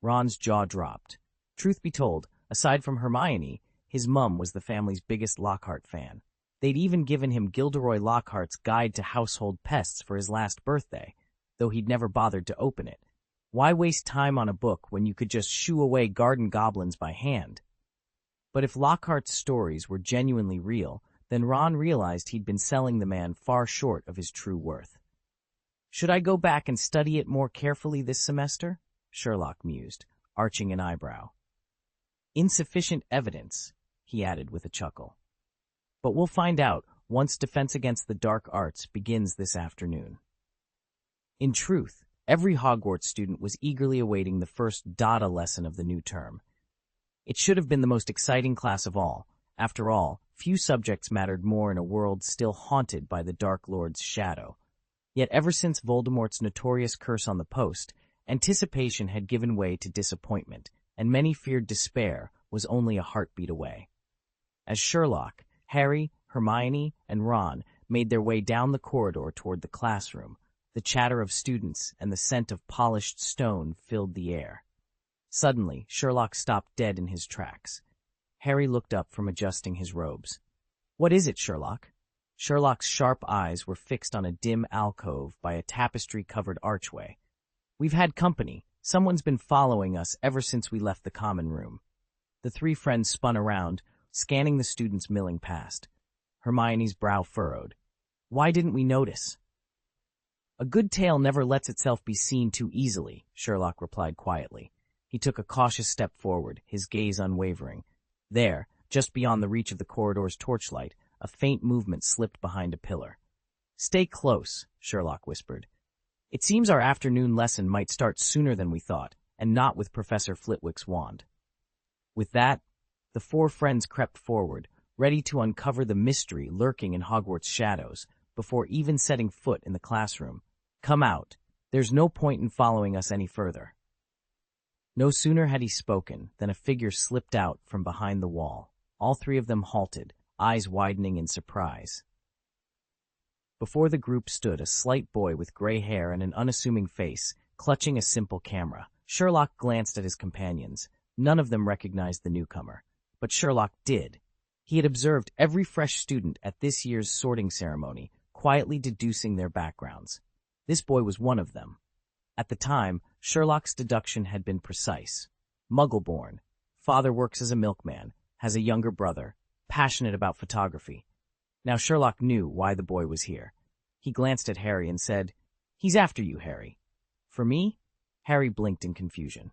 Ron's jaw dropped. Truth be told, aside from Hermione, his mum was the family's biggest Lockhart fan. They'd even given him Gilderoy Lockhart's Guide to Household Pests for his last birthday, though he'd never bothered to open it. Why waste time on a book when you could just shoo away garden goblins by hand? But if Lockhart's stories were genuinely real, then Ron realized he'd been selling the man far short of his true worth. "Should I go back and study it more carefully this semester?" Sherlock mused, arching an eyebrow. "Insufficient evidence," he added with a chuckle. "But we'll find out once Defense Against the Dark Arts begins this afternoon." In truth, every Hogwarts student was eagerly awaiting the first data lesson of the new term. It should have been the most exciting class of all. After all, few subjects mattered more in a world still haunted by the Dark Lord's shadow. Yet ever since Voldemort's notorious curse on the post, anticipation had given way to disappointment, and many feared despair was only a heartbeat away. As Sherlock, Harry, Hermione, and Ron made their way down the corridor toward the classroom, the chatter of students and the scent of polished stone filled the air. Suddenly, Sherlock stopped dead in his tracks. Harry looked up from adjusting his robes. "What is it, Sherlock?" Sherlock's sharp eyes were fixed on a dim alcove by a tapestry-covered archway. "We've had company. Someone's been following us ever since we left the common room." The three friends spun around, scanning the students milling past. Hermione's brow furrowed. "Why didn't we notice?" "A good tale never lets itself be seen too easily," Sherlock replied quietly. He took a cautious step forward, his gaze unwavering. There, just beyond the reach of the corridor's torchlight, a faint movement slipped behind a pillar. "Stay close," Sherlock whispered. "It seems our afternoon lesson might start sooner than we thought, and not with Professor Flitwick's wand." With that, the four friends crept forward, ready to uncover the mystery lurking in Hogwarts' shadows, before even setting foot in the classroom. "Come out. There's no point in following us any further." No sooner had he spoken than a figure slipped out from behind the wall. All three of them halted, eyes widening in surprise. Before the group stood a slight boy with gray hair and an unassuming face, clutching a simple camera. Sherlock glanced at his companions. None of them recognized the newcomer. But Sherlock did. He had observed every fresh student at this year's sorting ceremony, quietly deducing their backgrounds. This boy was one of them. At the time, Sherlock's deduction had been precise. Muggle-born, father works as a milkman, has a younger brother, passionate about photography. Now Sherlock knew why the boy was here. He glanced at Harry and said, "He's after you, Harry." "For me?" Harry blinked in confusion.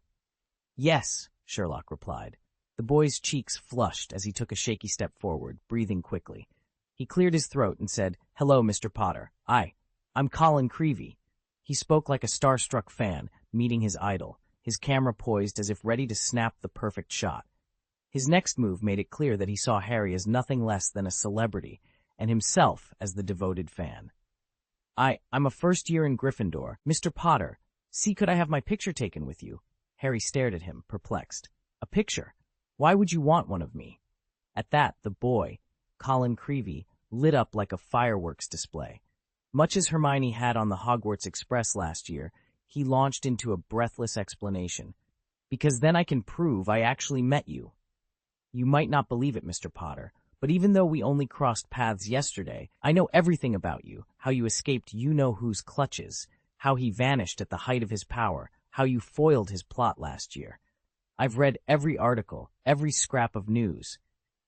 "Yes," Sherlock replied. The boy's cheeks flushed as he took a shaky step forward, breathing quickly. He cleared his throat and said, "Hello, Mr. Potter. I'm Colin Creevey." He spoke like a starstruck fan, meeting his idol, his camera poised as if ready to snap the perfect shot. His next move made it clear that he saw Harry as nothing less than a celebrity, and himself as the devoted fan. I'm a first year in Gryffindor. Mr. Potter, see, could I have my picture taken with you?" Harry stared at him, perplexed. "A picture? Why would you want one of me?" At that, the boy, Colin Creevey, lit up like a fireworks display. Much as Hermione had on the Hogwarts Express last year, he launched into a breathless explanation. "Because then I can prove I actually met you. You might not believe it, Mr. Potter, but even though we only crossed paths yesterday, I know everything about you, how you escaped you-know-whose clutches, how he vanished at the height of his power, how you foiled his plot last year. I've read every article, every scrap of news.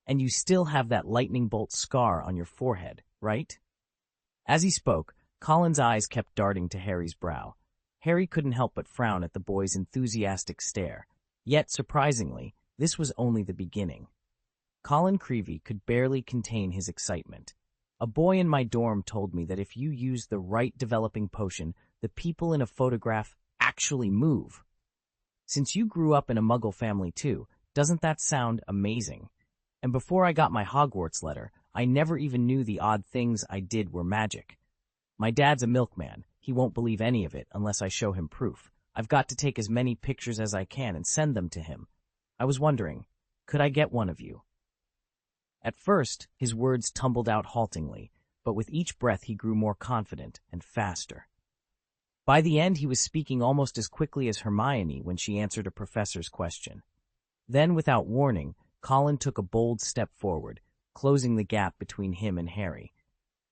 And you still have that lightning bolt scar on your forehead, right?" As he spoke, Colin's eyes kept darting to Harry's brow. Harry couldn't help but frown at the boy's enthusiastic stare. Yet, surprisingly, this was only the beginning. Colin Creevey could barely contain his excitement. "A boy in my dorm told me that if you use the right developing potion, the people in a photograph actually move. Since you grew up in a Muggle family too, Doesn't that sound amazing? And before I got my Hogwarts letter, I never even knew the odd things I did were magic. My dad's a milkman. He won't believe any of it unless I show him proof. I've got to take as many pictures as I can and send them to him. I was wondering, could I get one of you? At first, his words tumbled out haltingly, but with each breath he grew more confident and faster. By the end, he was speaking almost as quickly as Hermione when she answered a professor's question. Then, without warning, Colin took a bold step forward, closing the gap between him and Harry.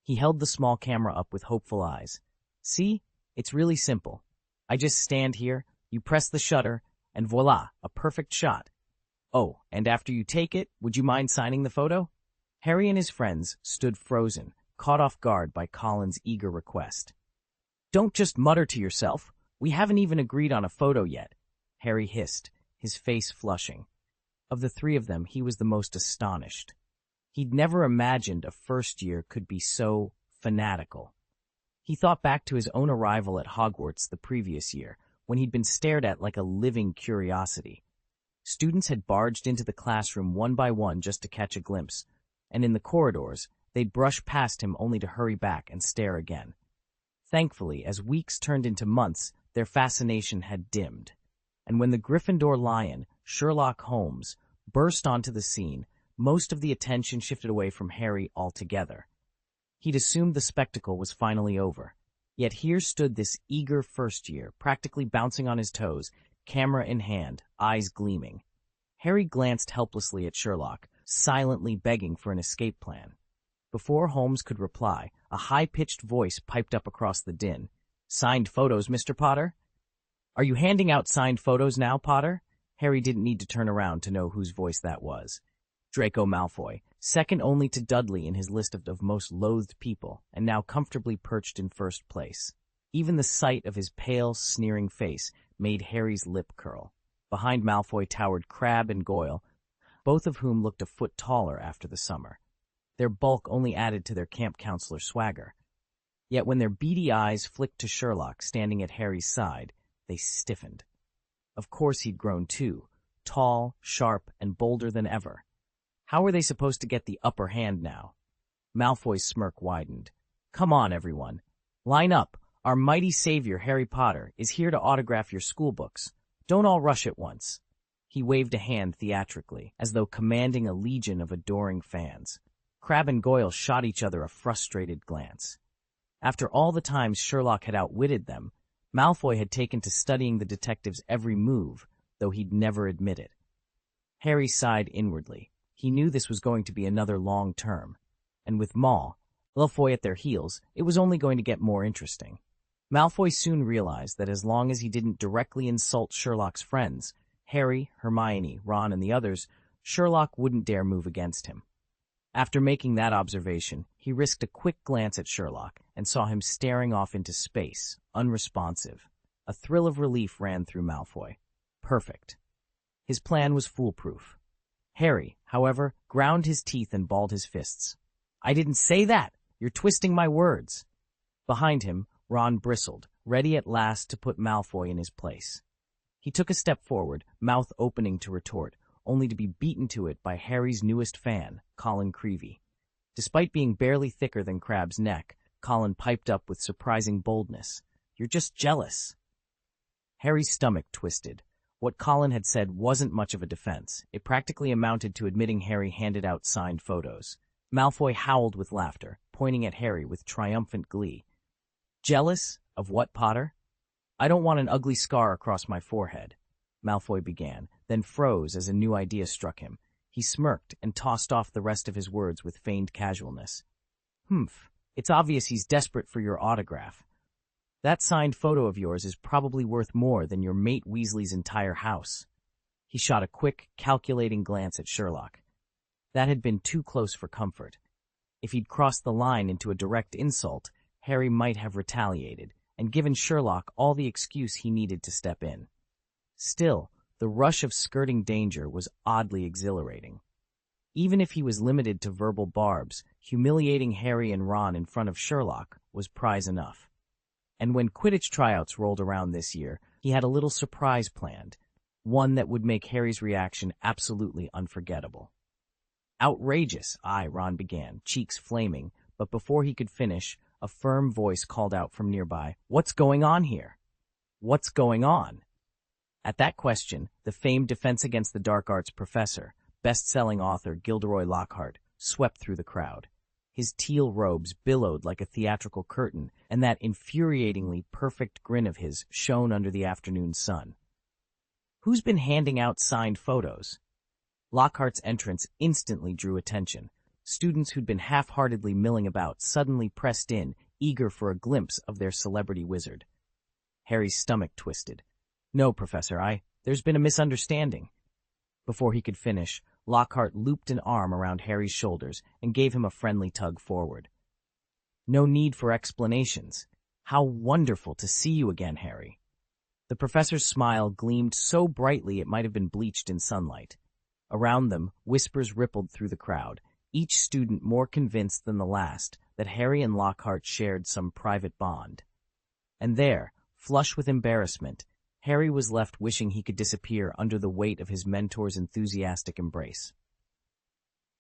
He held the small camera up with hopeful eyes. See? It's really simple. I just stand here, you press the shutter, and voila, a perfect shot. Oh, and after you take it, would you mind signing the photo? Harry and his friends stood frozen, caught off guard by Colin's eager request. Don't just mutter to yourself. We haven't even agreed on a photo yet, Harry hissed, his face flushing. Of the three of them, he was the most astonished. He'd never imagined a first year could be so fanatical. He thought back to his own arrival at Hogwarts the previous year, when he'd been stared at like a living curiosity. Students had barged into the classroom one by one just to catch a glimpse, and in the corridors, they'd brush past him only to hurry back and stare again. Thankfully, as weeks turned into months, their fascination had dimmed. And when the Gryffindor lion, Sherlock Holmes, burst onto the scene, most of the attention shifted away from Harry altogether. He'd assumed the spectacle was finally over. Yet here stood this eager first year, practically bouncing on his toes, camera in hand, eyes gleaming. Harry glanced helplessly at Sherlock, silently begging for an escape plan. Before Holmes could reply, a high-pitched voice piped up across the din. "Signed photos, Mr. Potter?" "Are you handing out signed photos now, Potter?" Harry didn't need to turn around to know whose voice that was. Draco Malfoy, second only to Dudley in his list of most loathed people, and now comfortably perched in first place. Even the sight of his pale, sneering face made Harry's lip curl. Behind Malfoy towered Crabbe and Goyle, both of whom looked a foot taller after the summer. Their bulk only added to their camp counselor swagger. Yet when their beady eyes flicked to Sherlock standing at Harry's side, they stiffened. Of course he'd grown too, tall, sharp, and bolder than ever. How were they supposed to get the upper hand now? Malfoy's smirk widened. "Come on, everyone. Line up. Our mighty savior, Harry Potter, is here to autograph your schoolbooks. Don't all rush at once." He waved a hand theatrically, as though commanding a legion of adoring fans. Crabbe and Goyle shot each other a frustrated glance. After all the times Sherlock had outwitted them, Malfoy had taken to studying the detective's every move, though he'd never admit it. Harry sighed inwardly. He knew this was going to be another long term, and with Malfoy at their heels, it was only going to get more interesting. Malfoy soon realized that as long as he didn't directly insult Sherlock's friends, Harry, Hermione, Ron, and the others, Sherlock wouldn't dare move against him. After making that observation, he risked a quick glance at Sherlock and saw him staring off into space, unresponsive. A thrill of relief ran through Malfoy. Perfect. His plan was foolproof. Harry, however, ground his teeth and balled his fists. "I didn't say that! You're twisting my words!" Behind him, Ron bristled, ready at last to put Malfoy in his place. He took a step forward, mouth opening to retort, only to be beaten to it by Harry's newest fan, Colin Creevey. Despite being barely thicker than Crabbe's neck, Colin piped up with surprising boldness. "You're just jealous." Harry's stomach twisted. What Colin had said wasn't much of a defense. It practically amounted to admitting Harry handed out signed photos. Malfoy howled with laughter, pointing at Harry with triumphant glee. "Jealous? Of what, Potter?" "I don't want an ugly scar across my forehead," Malfoy began, then froze as a new idea struck him. He smirked and tossed off the rest of his words with feigned casualness. "Humph, it's obvious he's desperate for your autograph. That signed photo of yours is probably worth more than your mate Weasley's entire house." He shot a quick, calculating glance at Sherlock. That had been too close for comfort. If he'd crossed the line into a direct insult, Harry might have retaliated, and given Sherlock all the excuse he needed to step in. Still, the rush of skirting danger was oddly exhilarating. Even if he was limited to verbal barbs, humiliating Harry and Ron in front of Sherlock was prize enough. And when Quidditch tryouts rolled around this year, he had a little surprise planned. one that would make Harry's reaction absolutely unforgettable. Outrageous, Ron began, cheeks flaming, but before he could finish, a firm voice called out from nearby, "What's going on here? What's going on?" At that question, the famed Defense Against the Dark Arts professor, best-selling author Gilderoy Lockhart, swept through the crowd. His teal robes billowed like a theatrical curtain, and that infuriatingly perfect grin of his shone under the afternoon sun. "Who's been handing out signed photos?" Lockhart's entrance instantly drew attention. Students who'd been half-heartedly milling about suddenly pressed in, eager for a glimpse of their celebrity wizard. Harry's stomach twisted. "No, Professor, there's been a misunderstanding." Before he could finish, Lockhart looped an arm around Harry's shoulders and gave him a friendly tug forward. "No need for explanations. How wonderful to see you again, Harry." The professor's smile gleamed so brightly it might have been bleached in sunlight. Around them, whispers rippled through the crowd, each student more convinced than the last that Harry and Lockhart shared some private bond. And there, flush with embarrassment, Harry was left wishing he could disappear under the weight of his mentor's enthusiastic embrace.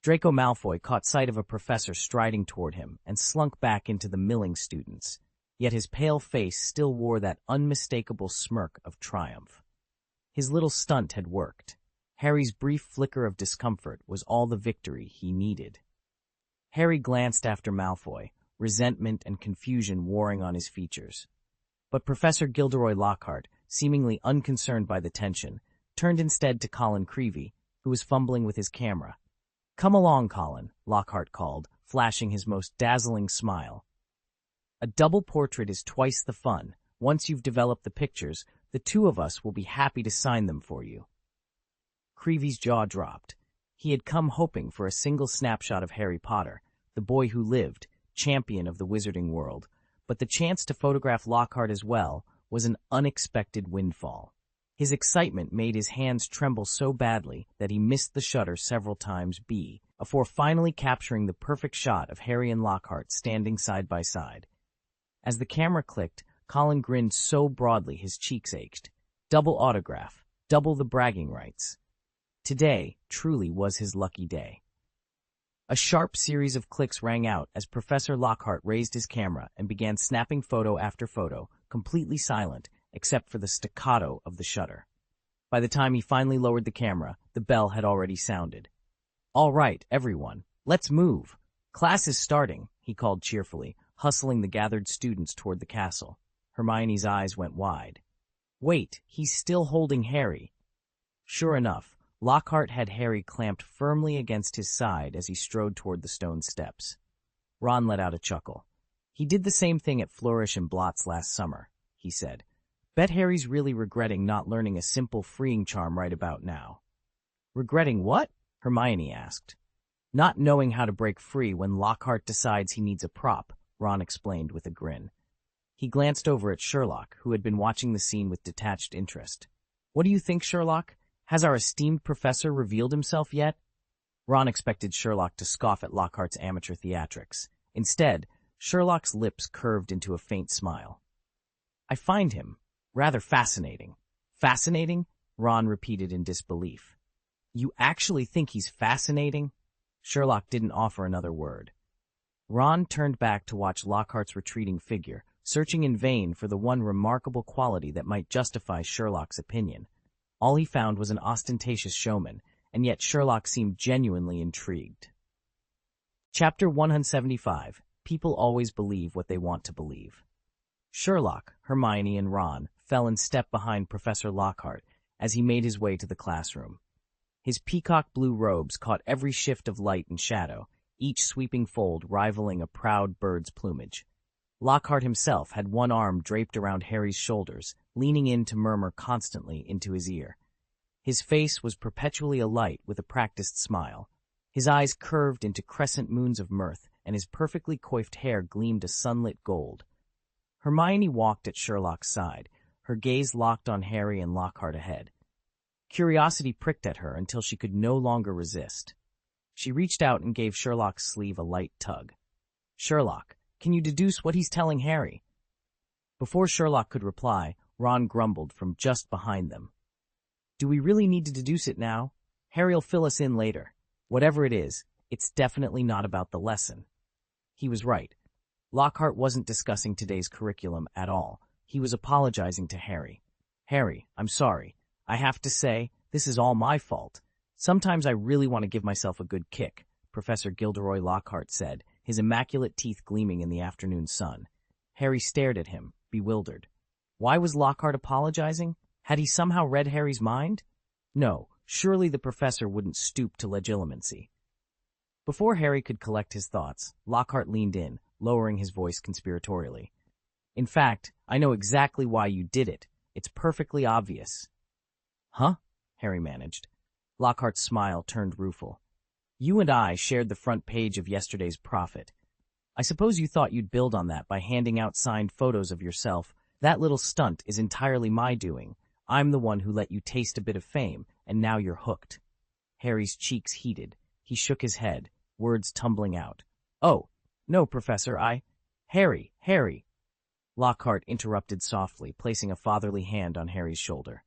Draco Malfoy caught sight of a professor striding toward him and slunk back into the milling students, yet his pale face still wore that unmistakable smirk of triumph. His little stunt had worked. Harry's brief flicker of discomfort was all the victory he needed. Harry glanced after Malfoy, resentment and confusion warring on his features. But Professor Gilderoy Lockhart, seemingly unconcerned by the tension, turned instead to Colin Creevey, who was fumbling with his camera. "Come along, Colin," Lockhart called, flashing his most dazzling smile. "A double portrait is twice the fun. Once you've developed the pictures, the two of us will be happy to sign them for you." Creevey's jaw dropped. He had come hoping for a single snapshot of Harry Potter, the boy who lived, champion of the wizarding world, but the chance to photograph Lockhart as well was an unexpected windfall. His excitement made his hands tremble so badly that he missed the shutter several times before finally capturing the perfect shot of Harry and Lockhart standing side by side. As the camera clicked, Colin grinned so broadly his cheeks ached. Double autograph, double the bragging rights. Today truly was his lucky day. A sharp series of clicks rang out as Professor Lockhart raised his camera and began snapping photo after photo, completely silent except for the staccato of the shutter. By the time he finally lowered the camera, the bell had already sounded. "All right, everyone, let's move. Class is starting," he called cheerfully, hustling the gathered students toward the castle. Hermione's eyes went wide. "Wait, he's still holding Harry." Sure enough, Lockhart had Harry clamped firmly against his side as he strode toward the stone steps. Ron let out a chuckle. "He did the same thing at Flourish and Blotts last summer," he said. "Bet Harry's really regretting not learning a simple freeing charm right about now." "Regretting what?" Hermione asked. "Not knowing how to break free when Lockhart decides he needs a prop," Ron explained with a grin. He glanced over at Sherlock, who had been watching the scene with detached interest. "What do you think, Sherlock? Has our esteemed professor revealed himself yet?" Ron expected Sherlock to scoff at Lockhart's amateur theatrics. Instead, Sherlock's lips curved into a faint smile. "I find him rather fascinating." "Fascinating?" Ron repeated in disbelief. "You actually think he's fascinating?" Sherlock didn't offer another word. Ron turned back to watch Lockhart's retreating figure, searching in vain for the one remarkable quality that might justify Sherlock's opinion. All he found was an ostentatious showman, and yet Sherlock seemed genuinely intrigued. Chapter 175. People always believe what they want to believe. Sherlock, Hermione, and Ron fell in step behind Professor Lockhart as he made his way to the classroom. His peacock blue robes caught every shift of light and shadow, each sweeping fold rivaling a proud bird's plumage. Lockhart himself had one arm draped around Harry's shoulders, leaning in to murmur constantly into his ear. His face was perpetually alight with a practiced smile. His eyes curved into crescent moons of mirth, and his perfectly coiffed hair gleamed a sunlit gold. Hermione walked at Sherlock's side, her gaze locked on Harry and Lockhart ahead. Curiosity pricked at her until she could no longer resist. She reached out and gave Sherlock's sleeve a light tug. "Sherlock, can you deduce what he's telling Harry?" Before Sherlock could reply, Ron grumbled from just behind them. Do we really need to deduce it now? Harry'll fill us in later. Whatever it is, it's definitely not about the lesson. He was right. Lockhart wasn't discussing today's curriculum at all. He was apologizing to Harry. Harry, I'm sorry. I have to say, this is all my fault. Sometimes I really want to give myself a good kick, Professor Gilderoy Lockhart said, his immaculate teeth gleaming in the afternoon sun. Harry stared at him, bewildered. Why was Lockhart apologizing? Had he somehow read Harry's mind? No, surely the professor wouldn't stoop to legilimency. Before Harry could collect his thoughts, Lockhart leaned in, lowering his voice conspiratorially. In fact, I know exactly why you did it. It's perfectly obvious. Huh? Harry managed. Lockhart's smile turned rueful. You and I shared the front page of yesterday's Prophet. I suppose you thought you'd build on that by handing out signed photos of yourself. That little stunt is entirely my doing. I'm the one who let you taste a bit of fame, and now you're hooked. Harry's cheeks heated. He shook his head, words tumbling out. Oh, no, Professor, Harry. Lockhart interrupted softly, placing a fatherly hand on Harry's shoulder.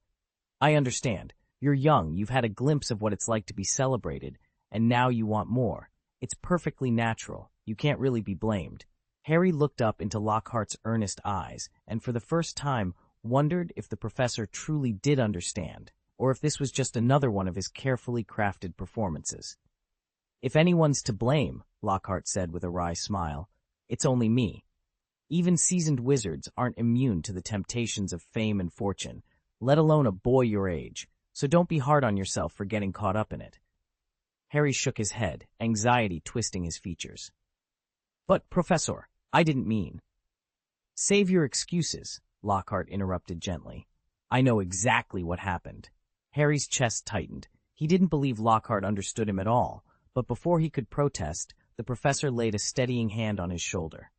I understand. You're young, you've had a glimpse of what it's like to be celebrated, and now you want more. It's perfectly natural. You can't really be blamed. Harry looked up into Lockhart's earnest eyes, and for the first time wondered if the professor truly did understand, or if this was just another one of his carefully crafted performances. If anyone's to blame, Lockhart said with a wry smile, it's only me. Even seasoned wizards aren't immune to the temptations of fame and fortune, let alone a boy your age, so don't be hard on yourself for getting caught up in it. Harry shook his head, anxiety twisting his features. But, Professor, I didn't mean. Save your excuses, Lockhart interrupted gently. I know exactly what happened. Harry's chest tightened. He didn't believe Lockhart understood him at all, but before he could protest, the professor laid a steadying hand on his shoulder.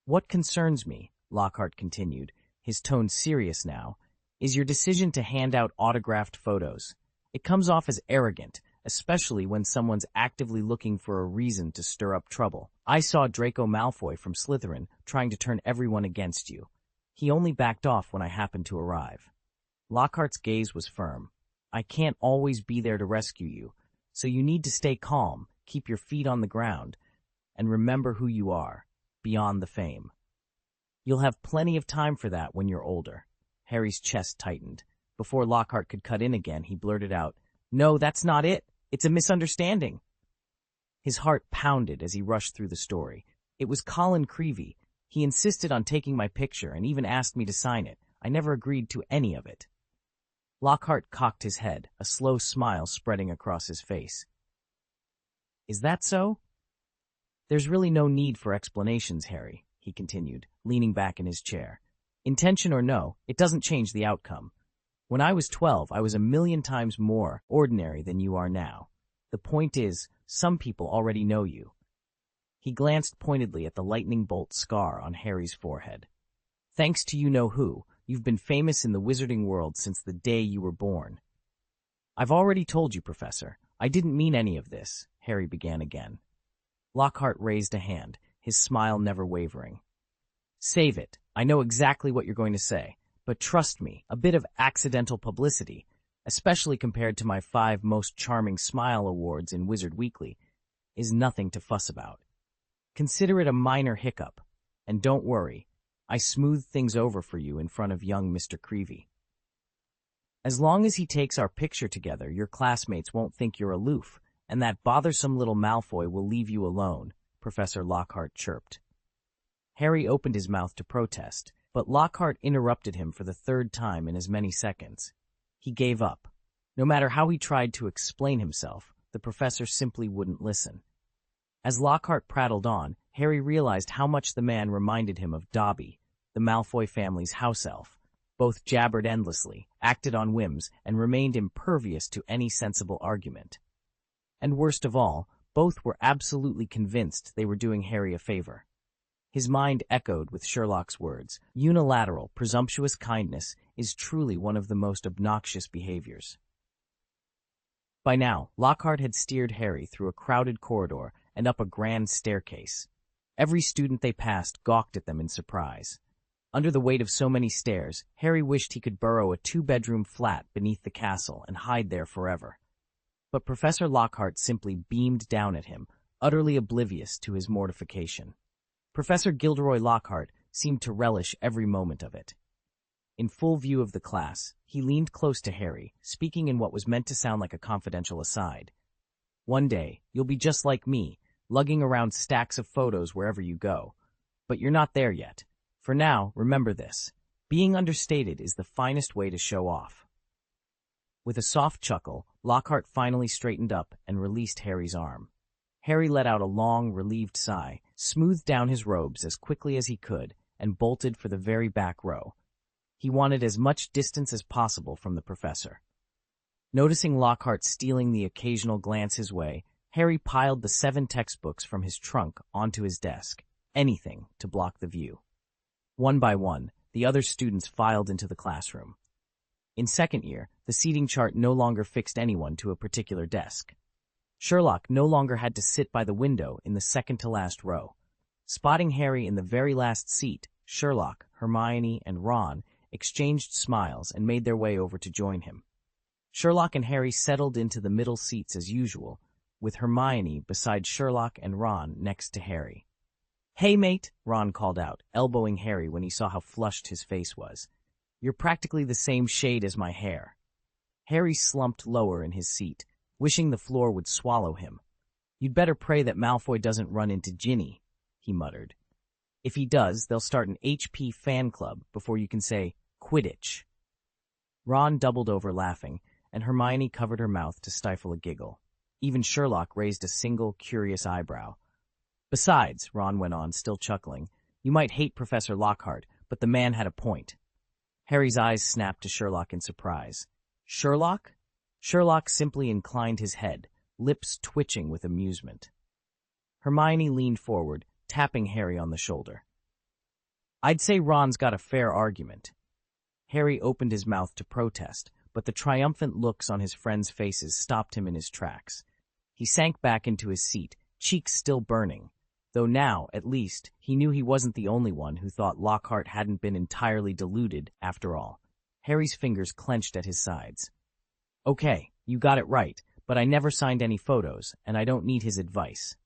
What concerns me, Lockhart continued, his tone serious now, is your decision to hand out autographed photos. It comes off as arrogant, especially when someone's actively looking for a reason to stir up trouble. I saw Draco Malfoy from Slytherin trying to turn everyone against you. He only backed off when I happened to arrive. Lockhart's gaze was firm. I can't always be there to rescue you, so you need to stay calm, keep your feet on the ground, and remember who you are, beyond the fame. You'll have plenty of time for that when you're older. Harry's chest tightened. Before Lockhart could cut in again, he blurted out, No, that's not it. It's a misunderstanding. His heart pounded as he rushed through the story. It was Colin Creevey. He insisted on taking my picture and even asked me to sign it. I never agreed to any of it. Lockhart cocked his head, a slow smile spreading across his face. Is that so? There's really no need for explanations, Harry, he continued, leaning back in his chair. Intention or no, it doesn't change the outcome. When I was 12, I was 1,000,000 times more ordinary than you are now. The point is, some people already know you. He glanced pointedly at the lightning bolt scar on Harry's forehead. Thanks to you-know-who, you've been famous in the wizarding world since the day you were born. I've already told you, Professor. I didn't mean any of this, Harry began again. Lockhart raised a hand, his smile never wavering. Save it. I know exactly what you're going to say. But trust me, a bit of accidental publicity, especially compared to my 5 most charming smile awards in Wizard Weekly, is nothing to fuss about. Consider it a minor hiccup, and don't worry, I smoothed things over for you in front of young Mr. Creevey. As long as he takes our picture together, your classmates won't think you're aloof, and that bothersome little Malfoy will leave you alone, Professor Lockhart chirped. Harry opened his mouth to protest, but Lockhart interrupted him for the 3rd time in as many seconds. He gave up. No matter how he tried to explain himself, the professor simply wouldn't listen. As Lockhart prattled on, Harry realized how much the man reminded him of Dobby, the Malfoy family's house elf. Both jabbered endlessly, acted on whims, and remained impervious to any sensible argument. And worst of all, both were absolutely convinced they were doing Harry a favor. His mind echoed with Sherlock's words, unilateral, presumptuous kindness is truly one of the most obnoxious behaviors. By now, Lockhart had steered Harry through a crowded corridor and up a grand staircase. Every student they passed gawked at them in surprise. Under the weight of so many stairs, Harry wished he could burrow a 2-bedroom flat beneath the castle and hide there forever. But Professor Lockhart simply beamed down at him, utterly oblivious to his mortification. Professor Gilderoy Lockhart seemed to relish every moment of it. In full view of the class, he leaned close to Harry, speaking in what was meant to sound like a confidential aside. "One day, you'll be just like me, lugging around stacks of photos wherever you go. But you're not there yet. For now, remember this. Being understated is the finest way to show off." With a soft chuckle, Lockhart finally straightened up and released Harry's arm. Harry let out a long, relieved sigh, smoothed down his robes as quickly as he could, and bolted for the very back row. He wanted as much distance as possible from the professor. Noticing Lockhart stealing the occasional glance his way, Harry piled the 7 textbooks from his trunk onto his desk, anything to block the view. One by one, the other students filed into the classroom. In second year, the seating chart no longer fixed anyone to a particular desk. Sherlock no longer had to sit by the window in the second-to-last row. Spotting Harry in the very last seat, Sherlock, Hermione, and Ron exchanged smiles and made their way over to join him. Sherlock and Harry settled into the middle seats as usual, with Hermione beside Sherlock and Ron next to Harry. "Hey, mate," Ron called out, elbowing Harry when he saw how flushed his face was. "You're practically the same shade as my hair." Harry slumped lower in his seat, wishing the floor would swallow him. "You'd better pray that Malfoy doesn't run into Ginny," he muttered. "If he does, they'll start an HP fan club before you can say Quidditch." Ron doubled over laughing, and Hermione covered her mouth to stifle a giggle. Even Sherlock raised a single, curious eyebrow. "Besides," Ron went on, still chuckling, "you might hate Professor Lockhart, but the man had a point." Harry's eyes snapped to Sherlock in surprise. "Sherlock?" Sherlock simply inclined his head, lips twitching with amusement. Hermione leaned forward, tapping Harry on the shoulder. "I'd say Ron's got a fair argument." Harry opened his mouth to protest, but the triumphant looks on his friends' faces stopped him in his tracks. He sank back into his seat, cheeks still burning, though now, at least, he knew he wasn't the only one who thought Lockhart hadn't been entirely deluded, after all. Harry's fingers clenched at his sides. "Okay, you got it right, but I never signed any photos, and I don't need his advice."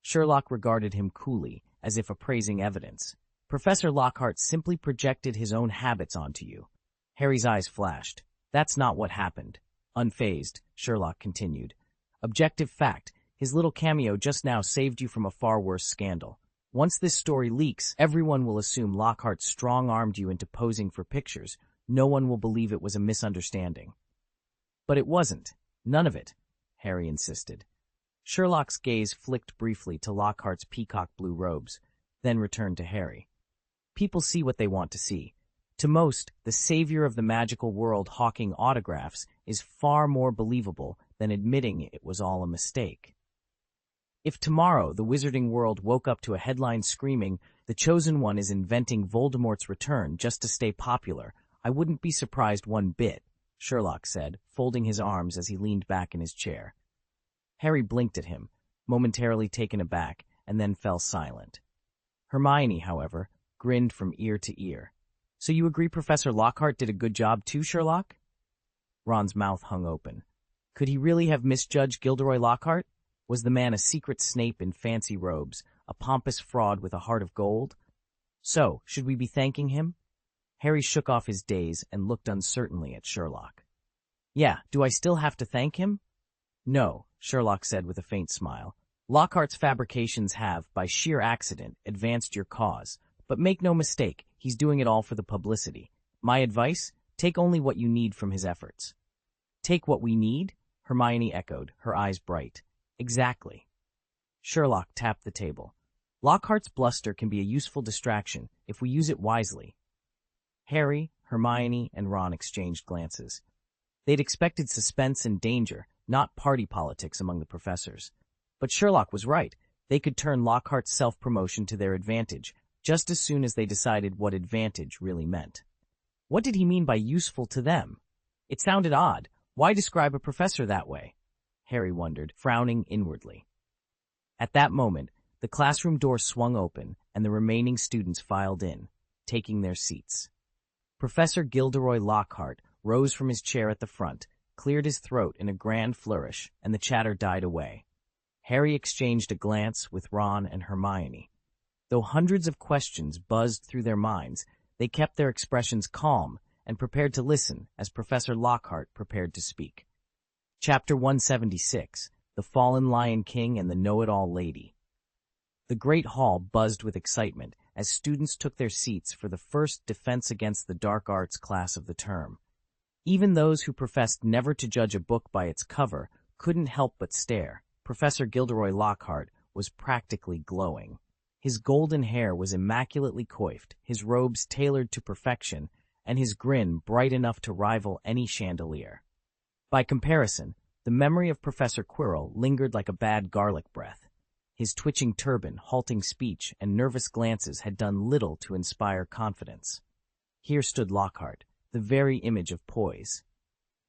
Sherlock regarded him coolly, as if appraising evidence. "Professor Lockhart simply projected his own habits onto you." Harry's eyes flashed. "That's not what happened." Unfazed, Sherlock continued. "Objective fact, his little cameo just now saved you from a far worse scandal. Once this story leaks, everyone will assume Lockhart strong-armed you into posing for pictures. No one will believe it was a misunderstanding." "But it wasn't. None of it," Harry insisted. Sherlock's gaze flicked briefly to Lockhart's peacock blue robes, then returned to Harry. "People see what they want to see. To most, the savior of the magical world hawking autographs is far more believable than admitting it was all a mistake. If tomorrow the wizarding world woke up to a headline screaming, 'The Chosen One is inventing Voldemort's return just to stay popular,' I wouldn't be surprised one bit," Sherlock said, folding his arms as he leaned back in his chair. Harry blinked at him, momentarily taken aback, and then fell silent. Hermione, however, grinned from ear to ear. "So you agree Professor Lockhart did a good job too, Sherlock?" Ron's mouth hung open. Could he really have misjudged Gilderoy Lockhart? Was the man a secret Snape in fancy robes, a pompous fraud with a heart of gold? So, should we be thanking him? Harry shook off his daze and looked uncertainly at Sherlock. "Yeah, do I still have to thank him?" "No," Sherlock said with a faint smile. "Lockhart's fabrications have, by sheer accident, advanced your cause. But make no mistake, he's doing it all for the publicity. My advice? Take only what you need from his efforts." "Take what we need?" Hermione echoed, her eyes bright. "Exactly." Sherlock tapped the table. "Lockhart's bluster can be a useful distraction if we use it wisely." Harry, Hermione, and Ron exchanged glances. They'd expected suspense and danger, not party politics among the professors. But Sherlock was right. They could turn Lockhart's self-promotion to their advantage, just as soon as they decided what advantage really meant. What did he mean by useful to them? It sounded odd. Why describe a professor that way? Harry wondered, frowning inwardly. At that moment, the classroom door swung open, and the remaining students filed in. taking their seats. Professor Gilderoy Lockhart rose from his chair at the front, cleared his throat in a grand flourish, and the chatter died away. Harry exchanged a glance with Ron and Hermione. Though hundreds of questions buzzed through their minds, they kept their expressions calm and prepared to listen as Professor Lockhart prepared to speak. Chapter 176, The Fallen Lion King and the Know-It-All Lady. The great hall buzzed with excitement as students took their seats for the first Defense Against the Dark Arts class of the term. Even those who professed never to judge a book by its cover couldn't help but stare. Professor Gilderoy Lockhart was practically glowing. His golden hair was immaculately coiffed, his robes tailored to perfection, and his grin bright enough to rival any chandelier. By comparison, the memory of Professor Quirrell lingered like a bad garlic breath. His twitching turban, halting speech, and nervous glances had done little to inspire confidence. Here stood Lockhart, the very image of poise.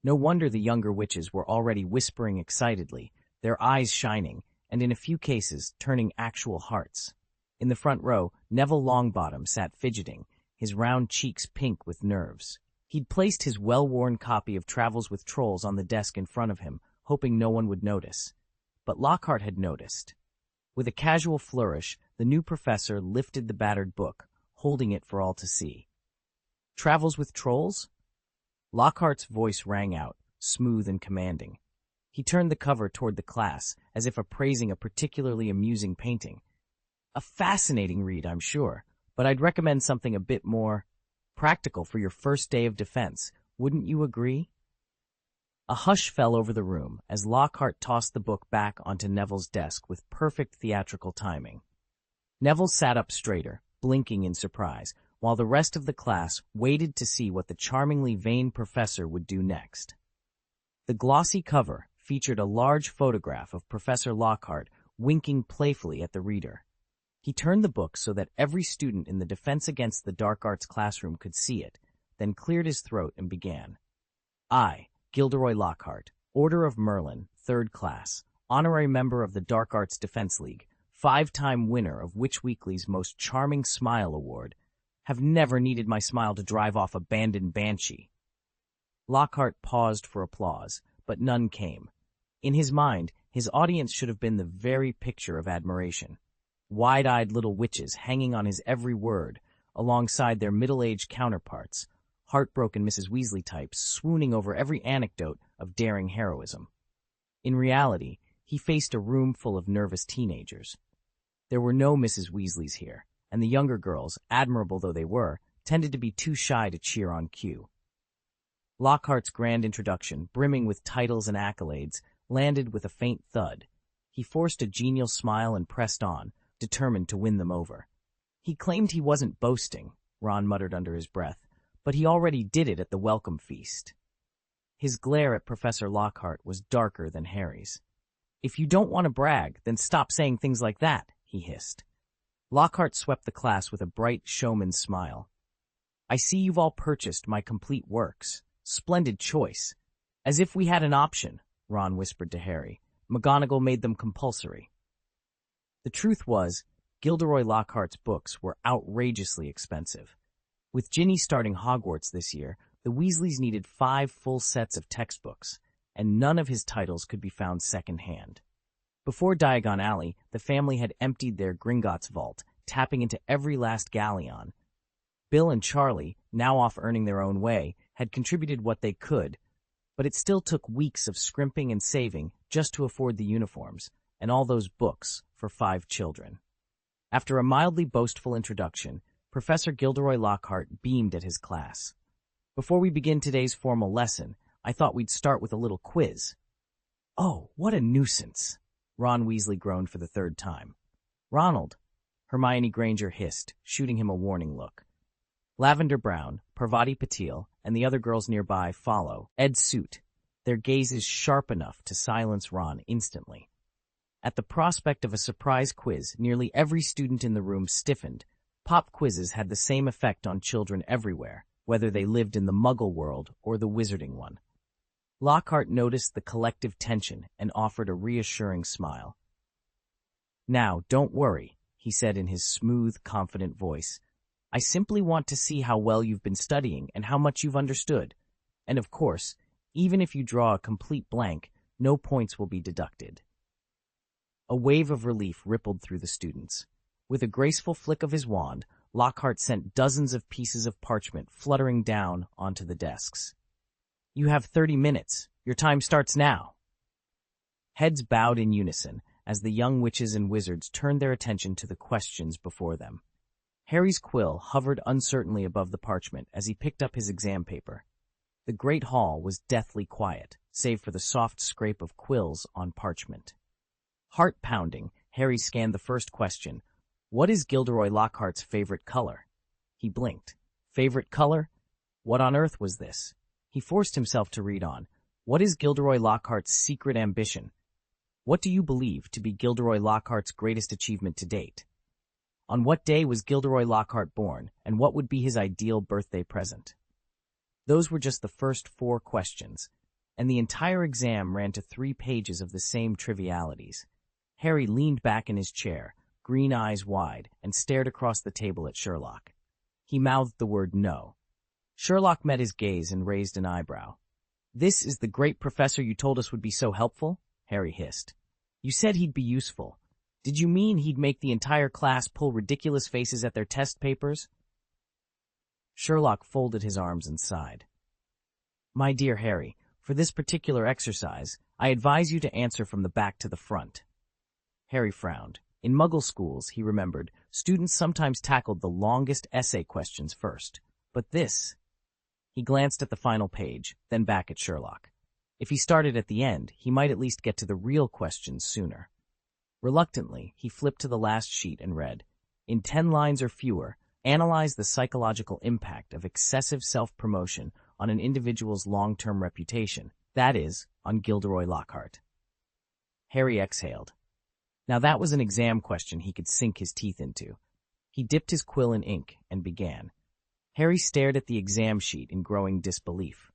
No wonder the younger witches were already whispering excitedly, their eyes shining, and in a few cases turning actual hearts. In the front row, Neville Longbottom sat fidgeting, his round cheeks pink with nerves. He'd placed his well-worn copy of Travels with Trolls on the desk in front of him, hoping no one would notice. But Lockhart had noticed. With a casual flourish, the new professor lifted the battered book, holding it for all to see. Travels with Trolls? Lockhart's voice rang out, smooth and commanding. He turned the cover toward the class, as if appraising a particularly amusing painting. A fascinating read, I'm sure, but I'd recommend something a bit more practical for your first day of defense. Wouldn't you agree? A hush fell over the room as Lockhart tossed the book back onto Neville's desk with perfect theatrical timing. Neville sat up straighter, blinking in surprise, while the rest of the class waited to see what the charmingly vain professor would do next. The glossy cover featured a large photograph of Professor Lockhart winking playfully at the reader. He turned the book so that every student in the Defense Against the Dark Arts classroom could see it, then cleared his throat and began. I, Gilderoy Lockhart, Order of Merlin, 3rd class, honorary member of the Dark Arts Defense League, 5-time winner of Witch Weekly's Most Charming Smile Award, have never needed my smile to drive off a banded banshee. Lockhart paused for applause, but none came. In his mind, his audience should have been the very picture of admiration. Wide-eyed little witches hanging on his every word, alongside their middle-aged counterparts, heartbroken Mrs. Weasley types swooning over every anecdote of daring heroism. In reality, he faced a room full of nervous teenagers. There were no Mrs. Weasleys here, and the younger girls, admirable though they were, tended to be too shy to cheer on cue. Lockhart's grand introduction, brimming with titles and accolades, landed with a faint thud. He forced a genial smile and pressed on, determined to win them over. He claimed he wasn't boasting, Ron muttered under his breath, but he already did it at the welcome feast. His glare at Professor Lockhart was darker than Harry's. If you don't want to brag, then stop saying things like that, he hissed. Lockhart swept the class with a bright showman's smile. I see you've all purchased my complete works. Splendid choice. As if we had an option, Ron whispered to Harry. McGonagall made them compulsory. The truth was, Gilderoy Lockhart's books were outrageously expensive. With Ginny starting Hogwarts this year, the Weasleys needed 5 full sets of textbooks, and none of his titles could be found second-hand. Before Diagon Alley, the family had emptied their Gringotts vault, tapping into every last galleon. Bill and Charlie, now off earning their own way, had contributed what they could, but it still took weeks of scrimping and saving just to afford the uniforms, and all those books for 5 children. After a mildly boastful introduction, Professor Gilderoy Lockhart beamed at his class. Before we begin today's formal lesson, I thought we'd start with a little quiz. Oh, what a nuisance, Ron Weasley groaned for the 3rd time. Ronald, Hermione Granger hissed, shooting him a warning look. Lavender Brown, Parvati Patil, and the other girls nearby follow, Ed suit, their gazes sharp enough to silence Ron instantly. At the prospect of a surprise quiz, nearly every student in the room stiffened. Pop quizzes had the same effect on children everywhere, whether they lived in the Muggle world or the Wizarding one. Lockhart noticed the collective tension and offered a reassuring smile. Now, don't worry, he said in his smooth, confident voice. I simply want to see how well you've been studying and how much you've understood. And of course, even if you draw a complete blank, no points will be deducted." A wave of relief rippled through the students. With a graceful flick of his wand, Lockhart sent dozens of pieces of parchment fluttering down onto the desks. "You have 30 minutes. Your time starts now." Heads bowed in unison as the young witches and wizards turned their attention to the questions before them. Harry's quill hovered uncertainly above the parchment as he picked up his exam paper. The great hall was deathly quiet, save for the soft scrape of quills on parchment. Heart-pounding, Harry scanned the first question. "What is Gilderoy Lockhart's favorite color?" He blinked. Favorite color? What on earth was this? He forced himself to read on. "What is Gilderoy Lockhart's secret ambition? What do you believe to be Gilderoy Lockhart's greatest achievement to date? On what day was Gilderoy Lockhart born, and what would be his ideal birthday present?" Those were just the first 4 questions, and the entire exam ran to 3 pages of the same trivialities. Harry leaned back in his chair, green eyes wide, and stared across the table at Sherlock. He mouthed the word no. Sherlock met his gaze and raised an eyebrow. "This is the great professor you told us would be so helpful?" Harry hissed. "You said he'd be useful. Did you mean he'd make the entire class pull ridiculous faces at their test papers?" Sherlock folded his arms and sighed. "My dear Harry, for this particular exercise, I advise you to answer from the back to the front." Harry frowned. In Muggle schools, he remembered, students sometimes tackled the longest essay questions first. But this... He glanced at the final page, then back at Sherlock. If he started at the end, he might at least get to the real questions sooner. Reluctantly, he flipped to the last sheet and read, "In 10 lines or fewer, analyze the psychological impact of excessive self-promotion on an individual's long-term reputation, that is, on Gilderoy Lockhart." Harry exhaled. Now that was an exam question he could sink his teeth into. He dipped his quill in ink and began. Harry stared at the exam sheet in growing disbelief.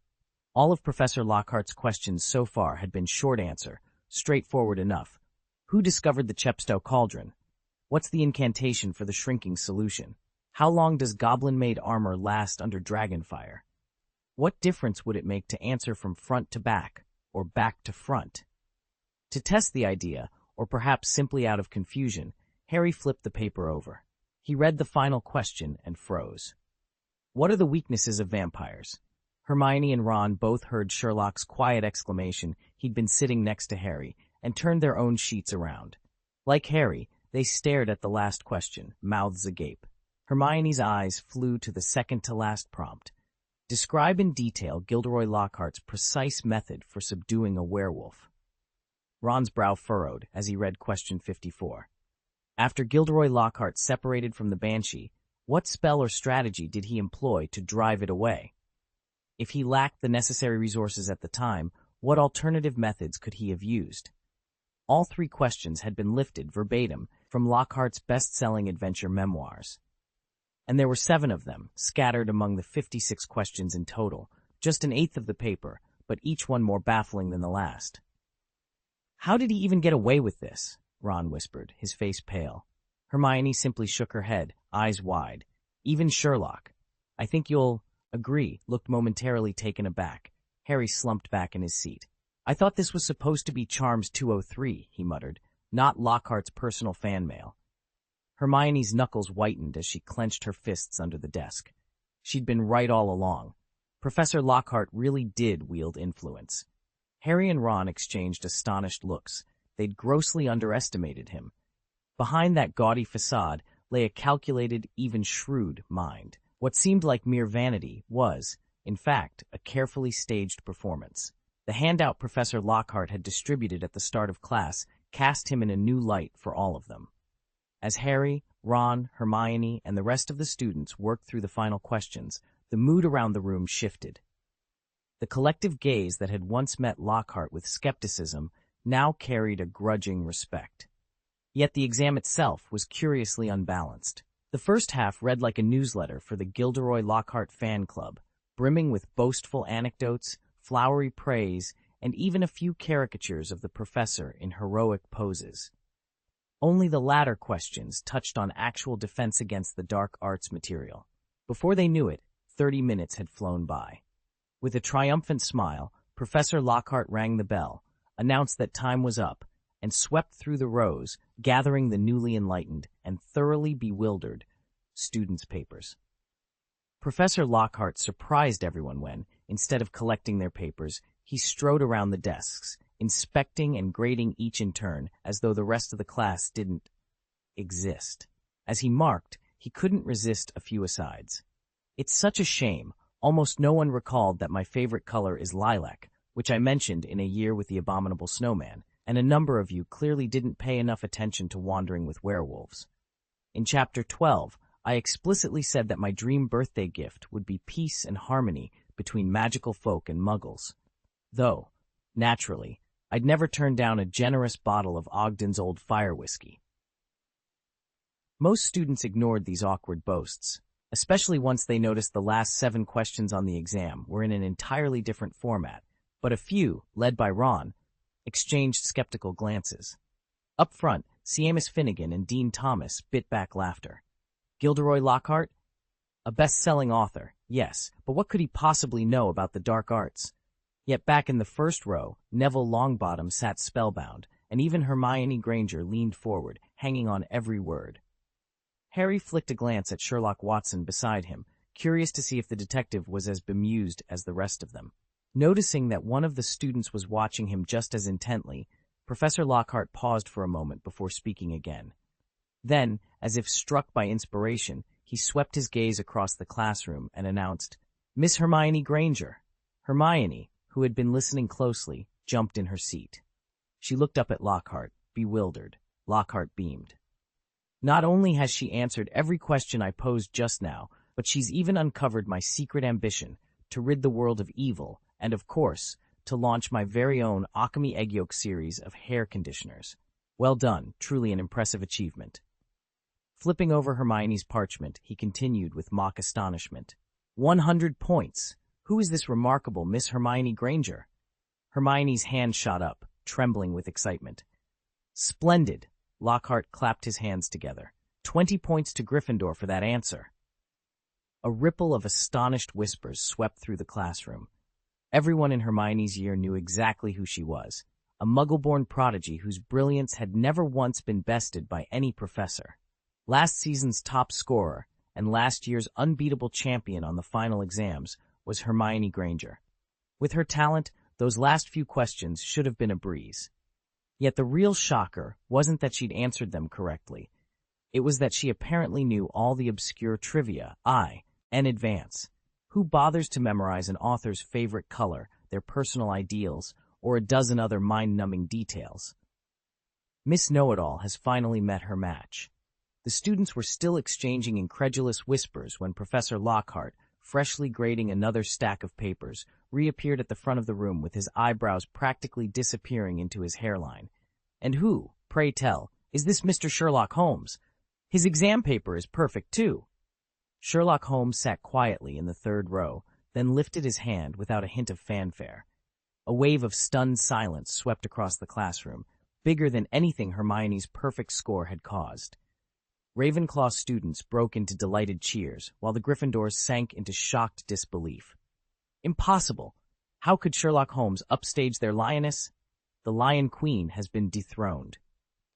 All of Professor Lockhart's questions so far had been short answer, straightforward enough. Who discovered the Chepstow cauldron? What's the incantation for the shrinking solution? How long does goblin-made armor last under dragonfire? What difference would it make to answer from front to back, or back to front? To test the idea, or perhaps simply out of confusion, Harry flipped the paper over. He read the final question and froze. "What are the weaknesses of vampires?" Hermione and Ron both heard Sherlock's quiet exclamation he'd been sitting next to Harry, and turned their own sheets around. Like Harry, they stared at the last question, mouths agape. Hermione's eyes flew to the second-to-last prompt. "Describe in detail Gilderoy Lockhart's precise method for subduing a werewolf." Ron's brow furrowed as he read question 54. "After Gilderoy Lockhart separated from the Banshee, what spell or strategy did he employ to drive it away? If he lacked the necessary resources at the time, what alternative methods could he have used?" All 3 questions had been lifted verbatim from Lockhart's best-selling adventure memoirs. And there were 7 of them, scattered among the 56 questions in total, just an eighth of the paper, but each one more baffling than the last. "How did he even get away with this?" Ron whispered, his face pale. Hermione simply shook her head, eyes wide. Even Sherlock, "I think you'll agree," looked momentarily taken aback. Harry slumped back in his seat. "I thought this was supposed to be Charms 203, he muttered, "not Lockhart's personal fan mail." Hermione's knuckles whitened as she clenched her fists under the desk. She'd been right all along. Professor Lockhart really did wield influence. Harry and Ron exchanged astonished looks. They'd grossly underestimated him. Behind that gaudy facade lay a calculated, even shrewd mind. What seemed like mere vanity was, in fact, a carefully staged performance. The handout Professor Lockhart had distributed at the start of class cast him in a new light for all of them. As Harry, Ron, Hermione, and the rest of the students worked through the final questions, the mood around the room shifted. The collective gaze that had once met Lockhart with skepticism now carried a grudging respect. Yet the exam itself was curiously unbalanced. The first half read like a newsletter for the Gilderoy Lockhart fan club, brimming with boastful anecdotes, flowery praise, and even a few caricatures of the professor in heroic poses. Only the latter questions touched on actual defense against the dark arts material. Before they knew it, 30 minutes had flown by. With a triumphant smile, Professor Lockhart rang the bell, announced that time was up, and swept through the rows, gathering the newly enlightened and thoroughly bewildered students' papers. Professor Lockhart surprised everyone when, instead of collecting their papers, he strode around the desks, inspecting and grading each in turn as though the rest of the class didn't exist. As he marked, he couldn't resist a few asides. "It's such a shame. Almost no one recalled that my favorite color is lilac, which I mentioned in A Year with the Abominable Snowman, and a number of you clearly didn't pay enough attention to Wandering with Werewolves. In Chapter 12, I explicitly said that my dream birthday gift would be peace and harmony between magical folk and muggles. Though, naturally, I'd never turn down a generous bottle of Ogden's Old Fire whiskey." Most students ignored these awkward boasts, especially once they noticed the last 7 questions on the exam were in an entirely different format, but a few, led by Ron, exchanged skeptical glances. Up front, Seamus Finnegan and Dean Thomas bit back laughter. Gilderoy Lockhart? A best-selling author, yes, but what could he possibly know about the dark arts? Yet back in the first row, Neville Longbottom sat spellbound, and even Hermione Granger leaned forward, hanging on every word. Harry flicked a glance at Sherlock Watson beside him, curious to see if the detective was as bemused as the rest of them. Noticing that one of the students was watching him just as intently, Professor Lockhart paused for a moment before speaking again. Then, as if struck by inspiration, he swept his gaze across the classroom and announced, "Miss Hermione Granger." Hermione, who had been listening closely, jumped in her seat. She looked up at Lockhart, bewildered. Lockhart beamed. "Not only has she answered every question I posed just now, but she's even uncovered my secret ambition to rid the world of evil and, of course, to launch my very own Alchemy Egg Yolk series of hair conditioners. Well done, truly an impressive achievement." Flipping over Hermione's parchment, he continued with mock astonishment. 100 points! Who is this remarkable Miss Hermione Granger?" Hermione's hand shot up, trembling with excitement. "Splendid!" Lockhart clapped his hands together. 20 points to Gryffindor for that answer. A ripple of astonished whispers swept through the classroom. Everyone in Hermione's year knew exactly who she was, a Muggle-born prodigy whose brilliance had never once been bested by any professor. Last season's top scorer and last year's unbeatable champion on the final exams was Hermione Granger. With her talent, those last few questions should have been a breeze. Yet the real shocker wasn't that she'd answered them correctly. It was that she apparently knew all the obscure trivia, in advance. Who bothers to memorize an author's favorite color, their personal ideals, or a dozen other mind-numbing details? Miss Know-It-All has finally met her match. The students were still exchanging incredulous whispers when Professor Lockhart, freshly grading another stack of papers, reappeared at the front of the room with his eyebrows practically disappearing into his hairline. "And who, pray tell, is this Mr. Sherlock Holmes? His exam paper is perfect, too." Sherlock Holmes sat quietly in the third row, then lifted his hand without a hint of fanfare. A wave of stunned silence swept across the classroom, bigger than anything Hermione's perfect score had caused. Ravenclaw students broke into delighted cheers, while the Gryffindors sank into shocked disbelief. Impossible! How could Sherlock Holmes upstage their lioness? The Lion Queen has been dethroned.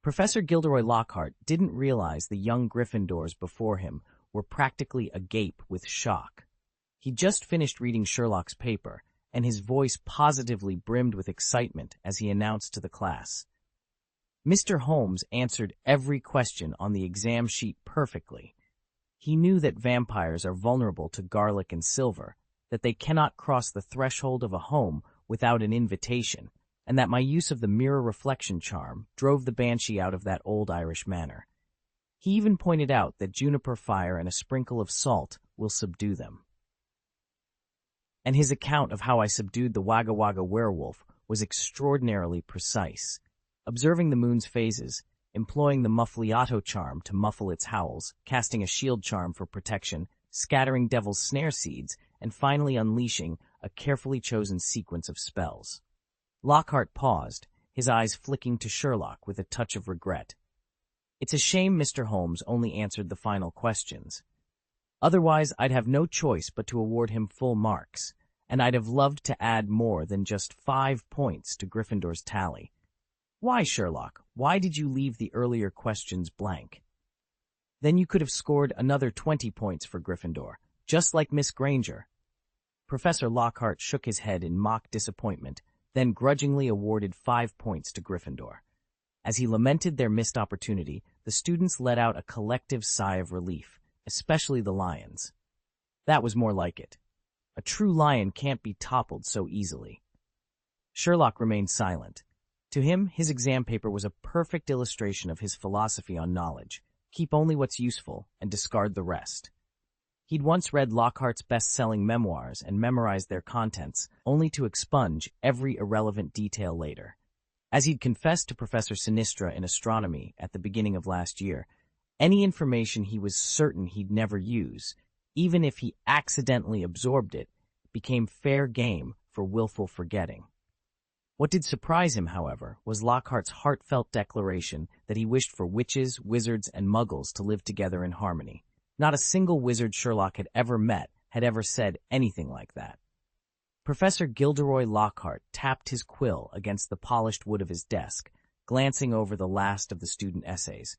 Professor Gilderoy Lockhart didn't realize the young Gryffindors before him were practically agape with shock. He just finished reading Sherlock's paper, and his voice positively brimmed with excitement as he announced to the class, "Mr. Holmes answered every question on the exam sheet perfectly. He knew that vampires are vulnerable to garlic and silver, that they cannot cross the threshold of a home without an invitation, and that my use of the mirror reflection charm drove the banshee out of that old Irish manor. He even pointed out that juniper fire and a sprinkle of salt will subdue them. And his account of how I subdued the Wagga Wagga werewolf was extraordinarily precise, observing the moon's phases, employing the muffliato charm to muffle its howls, casting a shield charm for protection, scattering devil's snare seeds, and finally unleashing a carefully chosen sequence of spells." Lockhart paused, his eyes flicking to Sherlock with a touch of regret. It's a shame Mr. Holmes only answered the final questions. Otherwise, I'd have no choice but to award him full marks, and I'd have loved to add more than just 5 points to Gryffindor's tally. Why, Sherlock? Why did you leave the earlier questions blank? Then you could have scored another 20 points for Gryffindor, just like Miss Granger. Professor Lockhart shook his head in mock disappointment, then grudgingly awarded 5 points to Gryffindor. As he lamented their missed opportunity, the students let out a collective sigh of relief, especially the lions. That was more like it. A true lion can't be toppled so easily. Sherlock remained silent. To him, his exam paper was a perfect illustration of his philosophy on knowledge. Keep only what's useful and discard the rest. He'd once read Lockhart's best-selling memoirs and memorized their contents, only to expunge every irrelevant detail later. As he'd confessed to Professor Sinistra in astronomy at the beginning of last year, any information he was certain he'd never use, even if he accidentally absorbed it, became fair game for willful forgetting. What did surprise him, however, was Lockhart's heartfelt declaration that he wished for witches, wizards, and muggles to live together in harmony. Not a single wizard Sherlock had ever met had ever said anything like that. Professor Gilderoy Lockhart tapped his quill against the polished wood of his desk, glancing over the last of the student essays.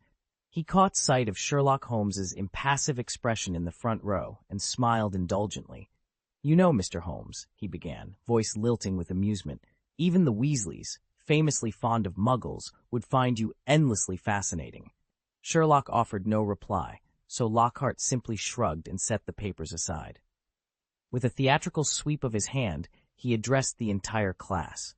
He caught sight of Sherlock Holmes's impassive expression in the front row and smiled indulgently. "You know, Mr. Holmes," he began, voice lilting with amusement, "even the Weasleys, famously fond of muggles, would find you endlessly fascinating." Sherlock offered no reply, so Lockhart simply shrugged and set the papers aside. With a theatrical sweep of his hand, he addressed the entire class.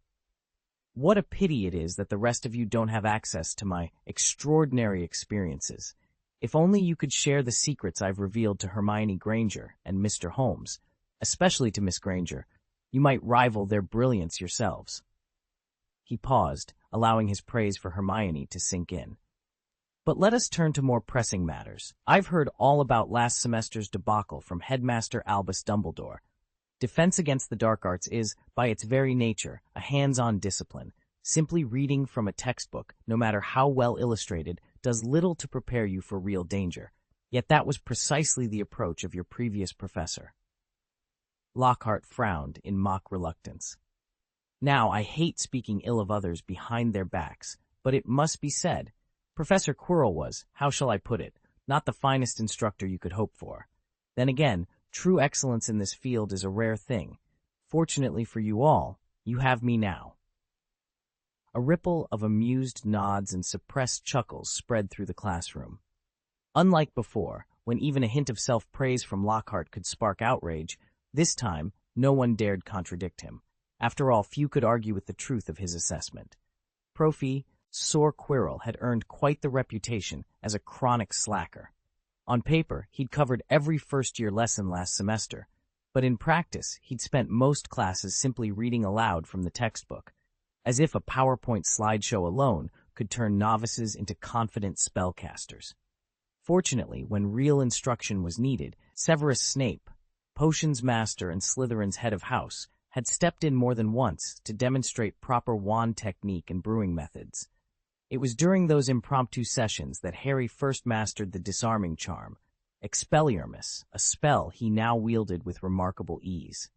"What a pity it is that the rest of you don't have access to my extraordinary experiences. If only you could share the secrets I've revealed to Hermione Granger and Mr. Holmes, especially to Miss Granger, you might rival their brilliance yourselves." He paused, allowing his praise for Hermione to sink in. "But let us turn to more pressing matters. I've heard all about last semester's debacle from Headmaster Albus Dumbledore. Defense against the dark arts is, by its very nature, a hands-on discipline. Simply reading from a textbook, no matter how well illustrated, does little to prepare you for real danger. Yet that was precisely the approach of your previous professor." Lockhart frowned in mock reluctance. "Now, I hate speaking ill of others behind their backs, but it must be said. Professor Quirrell was, how shall I put it, not the finest instructor you could hope for. Then again, true excellence in this field is a rare thing. Fortunately for you all, you have me now." A ripple of amused nods and suppressed chuckles spread through the classroom. Unlike before, when even a hint of self-praise from Lockhart could spark outrage, this time no one dared contradict him. After all, few could argue with the truth of his assessment. Sore Quirrell had earned quite the reputation as a chronic slacker. On paper, he'd covered every first-year lesson last semester, but in practice, he'd spent most classes simply reading aloud from the textbook, as if a PowerPoint slideshow alone could turn novices into confident spellcasters. Fortunately, when real instruction was needed, Severus Snape, Potions Master and Slytherin's head of house, had stepped in more than once to demonstrate proper wand technique and brewing methods. It was during those impromptu sessions that Harry first mastered the disarming charm, Expelliarmus, a spell he now wielded with remarkable ease.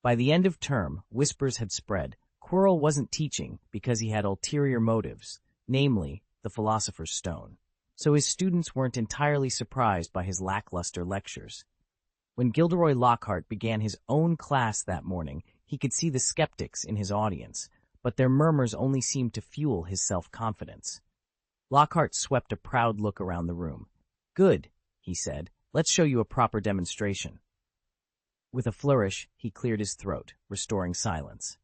By the end of term, whispers had spread. Quirrell wasn't teaching because he had ulterior motives, namely, the Philosopher's Stone. So his students weren't entirely surprised by his lackluster lectures. When Gilderoy Lockhart began his own class that morning, he could see the skeptics in his audience, but their murmurs only seemed to fuel his self-confidence. Lockhart swept a proud look around the room. "Good," he said. "Let's show you a proper demonstration." With a flourish, he cleared his throat, restoring silence.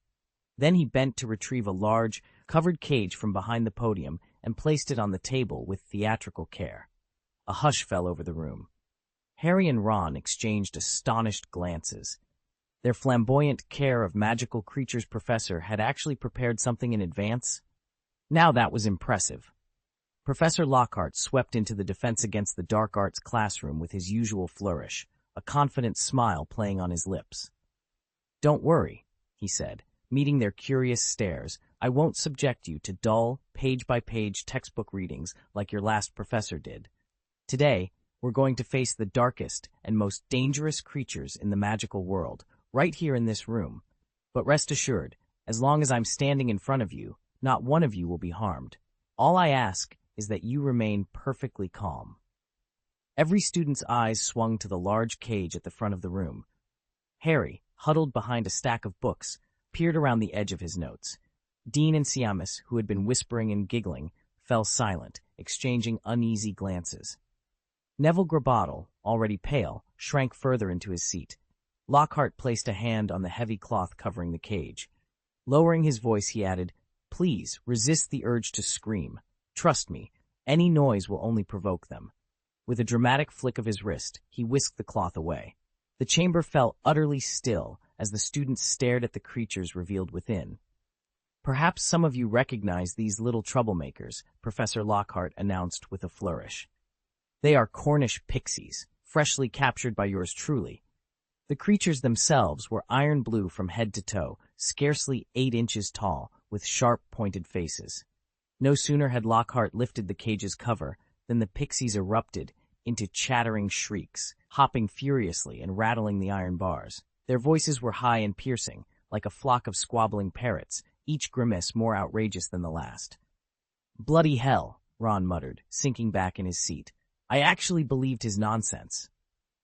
Then he bent to retrieve a large, covered cage from behind the podium and placed it on the table with theatrical care. A hush fell over the room. Harry and Ron exchanged astonished glances. Their flamboyant care of magical creatures professor had actually prepared something in advance. Now that was impressive. Professor Lockhart swept into the Defense Against the Dark Arts classroom with his usual flourish, a confident smile playing on his lips. "Don't worry," he said, meeting their curious stares. I won't subject you to dull, page-by-page textbook readings like your last professor did. Today, we're going to face the darkest and most dangerous creatures in the magical world, right here in this room. But rest assured, as long as I'm standing in front of you, not one of you will be harmed. All I ask is that you remain perfectly calm. Every student's eyes swung to the large cage at the front of the room. Harry, huddled behind a stack of books, peered around the edge of his notes. Dean and Siamis, who had been whispering and giggling, fell silent, exchanging uneasy glances. Neville Grabottle, already pale, shrank further into his seat. Lockhart placed a hand on the heavy cloth covering the cage. Lowering his voice, he added, "Please, resist the urge to scream. Trust me, any noise will only provoke them." With a dramatic flick of his wrist, he whisked the cloth away. The chamber fell utterly still as the students stared at the creatures revealed within. "Perhaps some of you recognize these little troublemakers," Professor Lockhart announced with a flourish. "They are Cornish pixies, freshly captured by yours truly." The creatures themselves were iron blue from head to toe, scarcely 8 inches tall, with sharp, pointed faces. No sooner had Lockhart lifted the cage's cover than the pixies erupted into chattering shrieks, hopping furiously and rattling the iron bars. Their voices were high and piercing, like a flock of squabbling parrots, each grimace more outrageous than the last. "Bloody hell," Ron muttered, sinking back in his seat. "I actually believed his nonsense."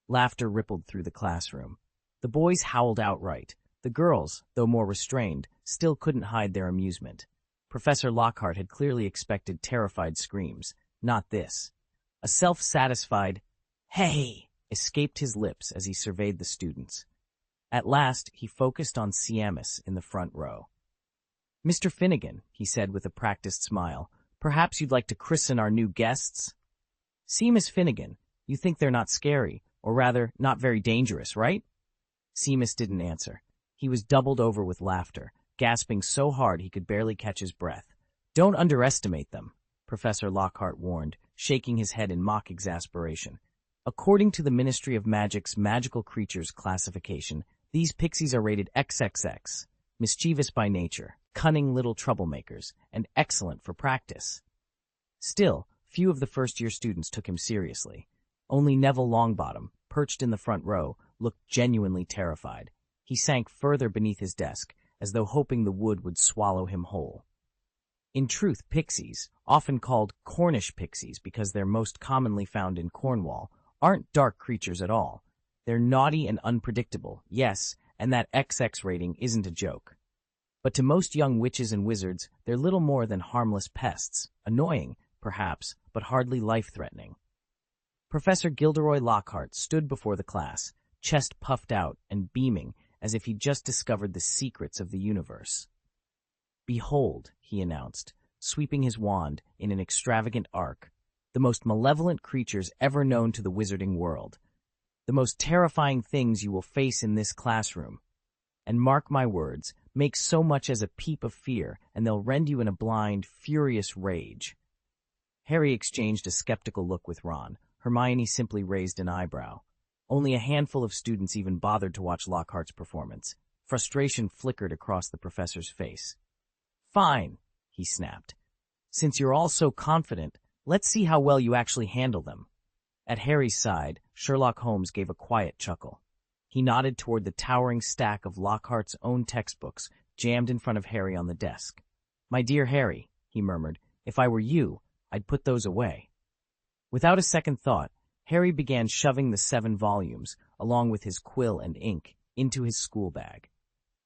Laughter rippled through the classroom. The boys howled outright. The girls, though more restrained, still couldn't hide their amusement. Professor Lockhart had clearly expected terrified screams. Not this. A self-satisfied, "Hey!" escaped his lips as he surveyed the students. At last, he focused on Siamis in the front row. "Mr. Finnegan," he said with a practiced smile, "perhaps you'd like to christen our new guests?" "Seamus Finnegan, you think they're not scary, or rather, not very dangerous, right?" Seamus didn't answer. He was doubled over with laughter, gasping so hard he could barely catch his breath. "Don't underestimate them," Professor Lockhart warned, shaking his head in mock exasperation. "According to the Ministry of Magic's Magical Creatures classification, these pixies are rated XXX, mischievous by nature, cunning little troublemakers, and excellent for practice." Still, few of the first-year students took him seriously. Only Neville Longbottom, perched in the front row, looked genuinely terrified. He sank further beneath his desk, as though hoping the wood would swallow him whole. In truth, pixies, often called Cornish pixies because they're most commonly found in Cornwall, aren't dark creatures at all. They're naughty and unpredictable, yes, and that XX rating isn't a joke. But to most young witches and wizards, they're little more than harmless pests, annoying, perhaps, but hardly life-threatening. Professor Gilderoy Lockhart stood before the class, chest puffed out and beaming as if he'd just discovered the secrets of the universe. "Behold," he announced, sweeping his wand in an extravagant arc, "the most malevolent creatures ever known to the wizarding world. The most terrifying things you will face in this classroom. And mark my words, make so much as a peep of fear, and they'll rend you in a blind, furious rage." Harry exchanged a skeptical look with Ron. Hermione simply raised an eyebrow. Only a handful of students even bothered to watch Lockhart's performance. Frustration flickered across the professor's face. "Fine," he snapped. "Since you're all so confident, let's see how well you actually handle them." At Harry's side, Sherlock Holmes gave a quiet chuckle. He nodded toward the towering stack of Lockhart's own textbooks jammed in front of Harry on the desk. "My dear Harry," he murmured, "if I were you, I'd put those away." Without a second thought, Harry began shoving the 7 volumes, along with his quill and ink, into his school bag.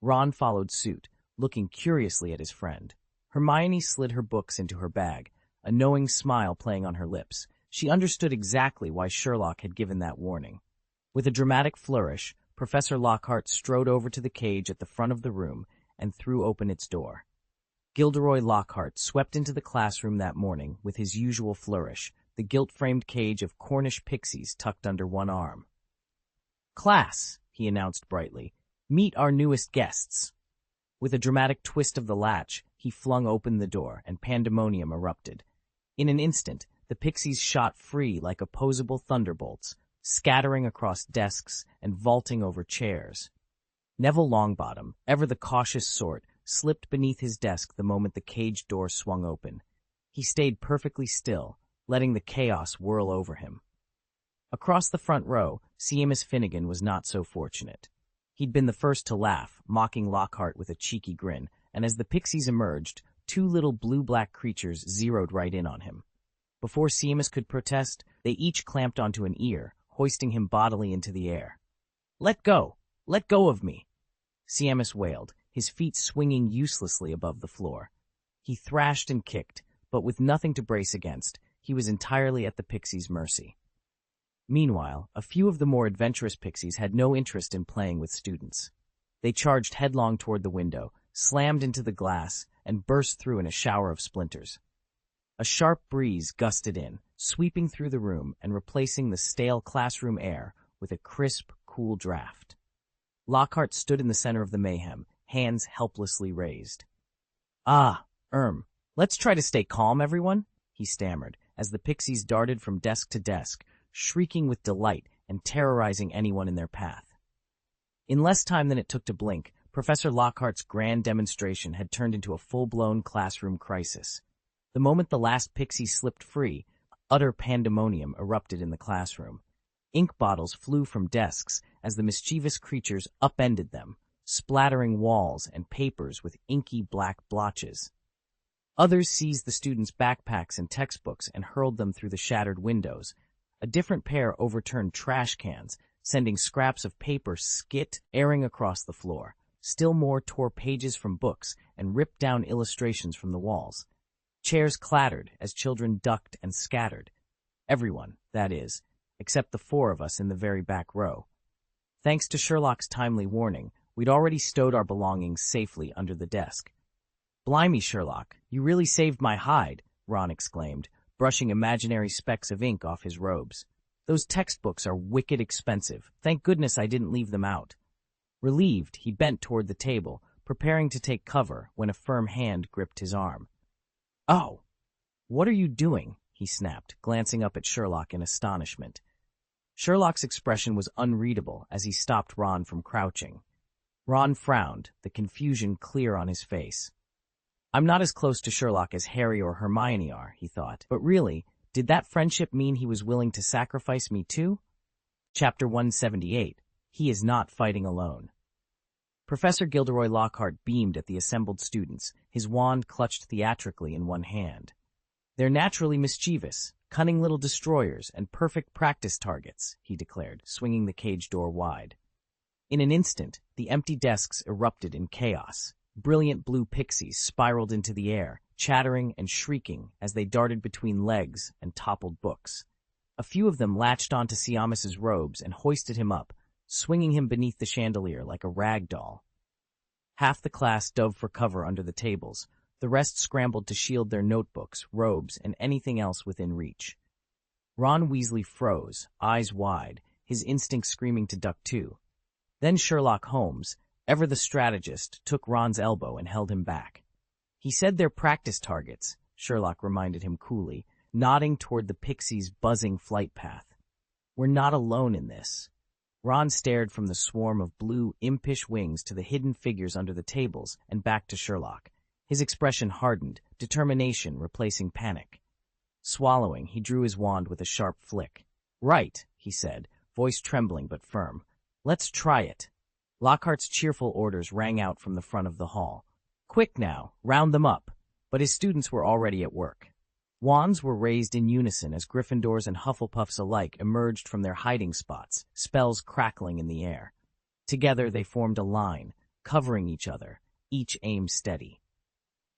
Ron followed suit, looking curiously at his friend. Hermione slid her books into her bag, a knowing smile playing on her lips. She understood exactly why Sherlock had given that warning. With a dramatic flourish, Professor Lockhart strode over to the cage at the front of the room and threw open its door. Gilderoy Lockhart swept into the classroom that morning with his usual flourish, the gilt-framed cage of Cornish pixies tucked under one arm. "Class," he announced brightly, "meet our newest guests." With a dramatic twist of the latch, he flung open the door, and pandemonium erupted. In an instant, the pixies shot free like opposable thunderbolts, scattering across desks and vaulting over chairs. Neville Longbottom, ever the cautious sort, slipped beneath his desk the moment the cage door swung open. He stayed perfectly still, letting the chaos whirl over him. Across the front row, Seamus Finnegan was not so fortunate. He'd been the first to laugh, mocking Lockhart with a cheeky grin, and as the pixies emerged, two little blue-black creatures zeroed right in on him. Before Seamus could protest, they each clamped onto an ear, hoisting him bodily into the air. "Let go! Let go of me!" Seamus wailed, his feet swinging uselessly above the floor. He thrashed and kicked, but with nothing to brace against, he was entirely at the pixies' mercy. Meanwhile, a few of the more adventurous pixies had no interest in playing with students. They charged headlong toward the window, slammed into the glass, and burst through in a shower of splinters. A sharp breeze gusted in, sweeping through the room and replacing the stale classroom air with a crisp, cool draft. Lockhart stood in the center of the mayhem, hands helplessly raised. Let's try to stay calm, everyone," he stammered, as the pixies darted from desk to desk, shrieking with delight and terrorizing anyone in their path. In less time than it took to blink, Professor Lockhart's grand demonstration had turned into a full-blown classroom crisis. The moment the last pixie slipped free, utter pandemonium erupted in the classroom. Ink bottles flew from desks as the mischievous creatures upended them, splattering walls and papers with inky black blotches. Others seized the students' backpacks and textbooks and hurled them through the shattered windows. A different pair overturned trash cans, sending scraps of paper airing across the floor. Still more tore pages from books and ripped down illustrations from the walls. Chairs clattered as children ducked and scattered. Everyone, that is, except the four of us in the very back row. Thanks to Sherlock's timely warning, we'd already stowed our belongings safely under the desk. "Blimey, Sherlock, you really saved my hide," Ron exclaimed, brushing imaginary specks of ink off his robes. "Those textbooks are wicked expensive. Thank goodness I didn't leave them out." Relieved, he bent toward the table, preparing to take cover when a firm hand gripped his arm. "Oh, what are you doing?" he snapped, glancing up at Sherlock in astonishment. Sherlock's expression was unreadable as he stopped Ron from crouching. Ron frowned, the confusion clear on his face. "I'm not as close to Sherlock as Harry or Hermione are," he thought. But really, did that friendship mean he was willing to sacrifice me too? Chapter 178. He is not fighting alone. Professor Gilderoy Lockhart beamed at the assembled students, his wand clutched theatrically in one hand. "They're naturally mischievous, cunning little destroyers, and perfect practice targets," he declared, swinging the cage door wide. In an instant, the empty desks erupted in chaos. Brilliant blue pixies spiraled into the air, chattering and shrieking as they darted between legs and toppled books. A few of them latched onto Seamus's robes and hoisted him up, swinging him beneath the chandelier like a rag doll. Half the class dove for cover under the tables. The rest scrambled to shield their notebooks, robes, and anything else within reach. Ron Weasley froze, eyes wide, his instincts screaming to duck too. Then Sherlock Holmes, ever the strategist, took Ron's elbow and held him back. "He said they're practice targets," Sherlock reminded him coolly, nodding toward the pixies' buzzing flight path. "We're not alone in this." Ron stared from the swarm of blue, impish wings to the hidden figures under the tables and back to Sherlock. His expression hardened, determination replacing panic. Swallowing, he drew his wand with a sharp flick. "Right," he said, voice trembling but firm. "Let's try it." Lockhart's cheerful orders rang out from the front of the hall. "Quick now, round them up." But his students were already at work. Wands were raised in unison as Gryffindors and Hufflepuffs alike emerged from their hiding spots, spells crackling in the air. Together they formed a line, covering each other, each aim steady.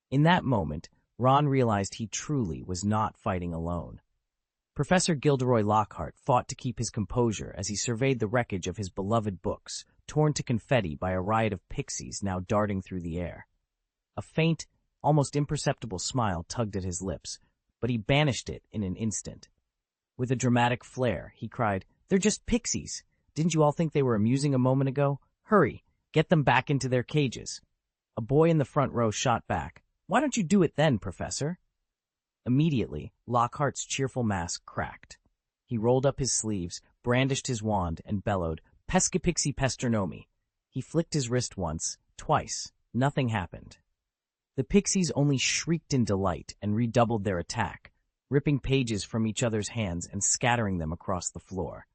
In that moment, Ron realized he truly was not fighting alone. Professor Gilderoy Lockhart fought to keep his composure as he surveyed the wreckage of his beloved books, torn to confetti by a riot of pixies now darting through the air. A faint, almost imperceptible smile tugged at his lips, but he banished it in an instant. With a dramatic flair, he cried, "They're just pixies! Didn't you all think they were amusing a moment ago? Hurry, get them back into their cages." A boy in the front row shot back, "Why don't you do it then, Professor?" Immediately, Lockhart's cheerful mask cracked. He rolled up his sleeves, brandished his wand, and bellowed, "Pescipixie Pesternomi." He flicked his wrist once, twice, Nothing happened. The pixies only shrieked in delight and redoubled their attack, ripping pages from each other's hands and scattering them across the floor.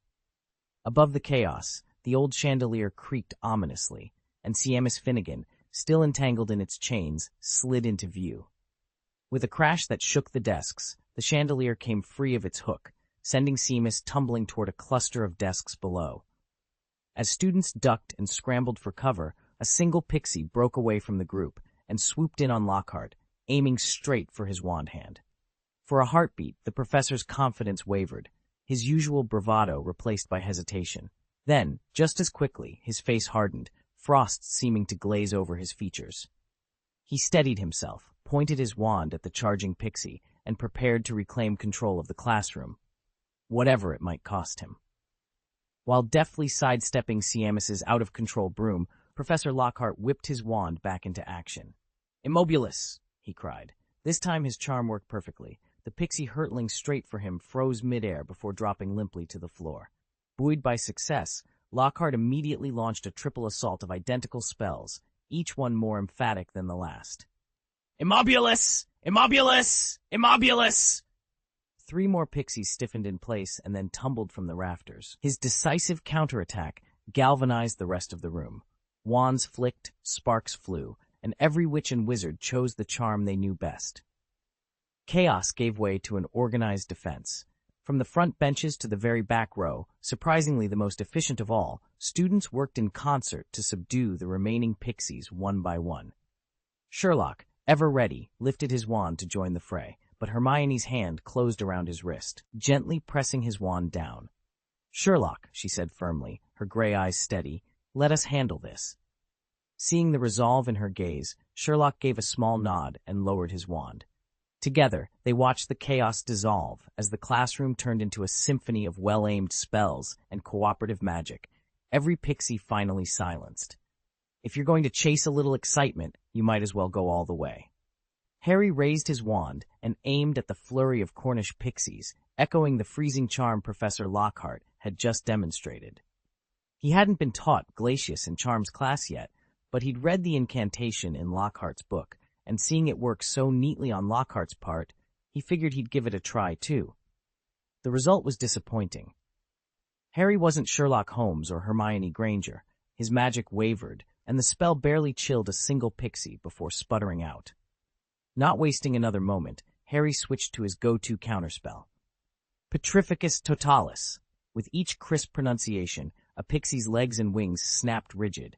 Above the chaos, the old chandelier creaked ominously, and Seamus Finnegan, still entangled in its chains, slid into view. With a crash that shook the desks, the chandelier came free of its hook, sending Seamus tumbling toward a cluster of desks below. As students ducked and scrambled for cover, a single pixie broke away from the group and swooped in on Lockhart, aiming straight for his wand hand. For a heartbeat, the professor's confidence wavered, his usual bravado replaced by hesitation. Then, just as quickly, his face hardened, frost seeming to glaze over his features. He steadied himself, pointed his wand at the charging pixie, and prepared to reclaim control of the classroom, whatever it might cost him. While deftly sidestepping Seamus's out-of-control broom, Professor Lockhart whipped his wand back into action. "Immobilis!" he cried. This time his charm worked perfectly. The pixie hurtling straight for him froze midair before dropping limply to the floor. Buoyed by success, Lockhart immediately launched a triple assault of identical spells, each one more emphatic than the last. "Immobilis! Immobilis! Immobilis!" 3 more pixies stiffened in place and then tumbled from the rafters. His decisive counterattack galvanized the rest of the room. Wands flicked, sparks flew, and every witch and wizard chose the charm they knew best. Chaos gave way to an organized defense. From the front benches to the very back row, surprisingly the most efficient of all, students worked in concert to subdue the remaining pixies one by one. Sherlock, ever ready, lifted his wand to join the fray, but Hermione's hand closed around his wrist, gently pressing his wand down. "Sherlock," she said firmly, her gray eyes steady, "let us handle this." Seeing the resolve in her gaze, Sherlock gave a small nod and lowered his wand. Together, they watched the chaos dissolve as the classroom turned into a symphony of well-aimed spells and cooperative magic, every pixie finally silenced. If you're going to chase a little excitement, you might as well go all the way. Harry raised his wand and aimed at the flurry of Cornish pixies, echoing the freezing charm Professor Lockhart had just demonstrated. He hadn't been taught Glacius in Charms class yet, but he'd read the incantation in Lockhart's book, and seeing it work so neatly on Lockhart's part, he figured he'd give it a try too. The result was disappointing. Harry wasn't Sherlock Holmes or Hermione Granger. His magic wavered, and the spell barely chilled a single pixie before sputtering out. Not wasting another moment, Harry switched to his go-to counterspell. Petrificus Totalis. With each crisp pronunciation, a pixie's legs and wings snapped rigid.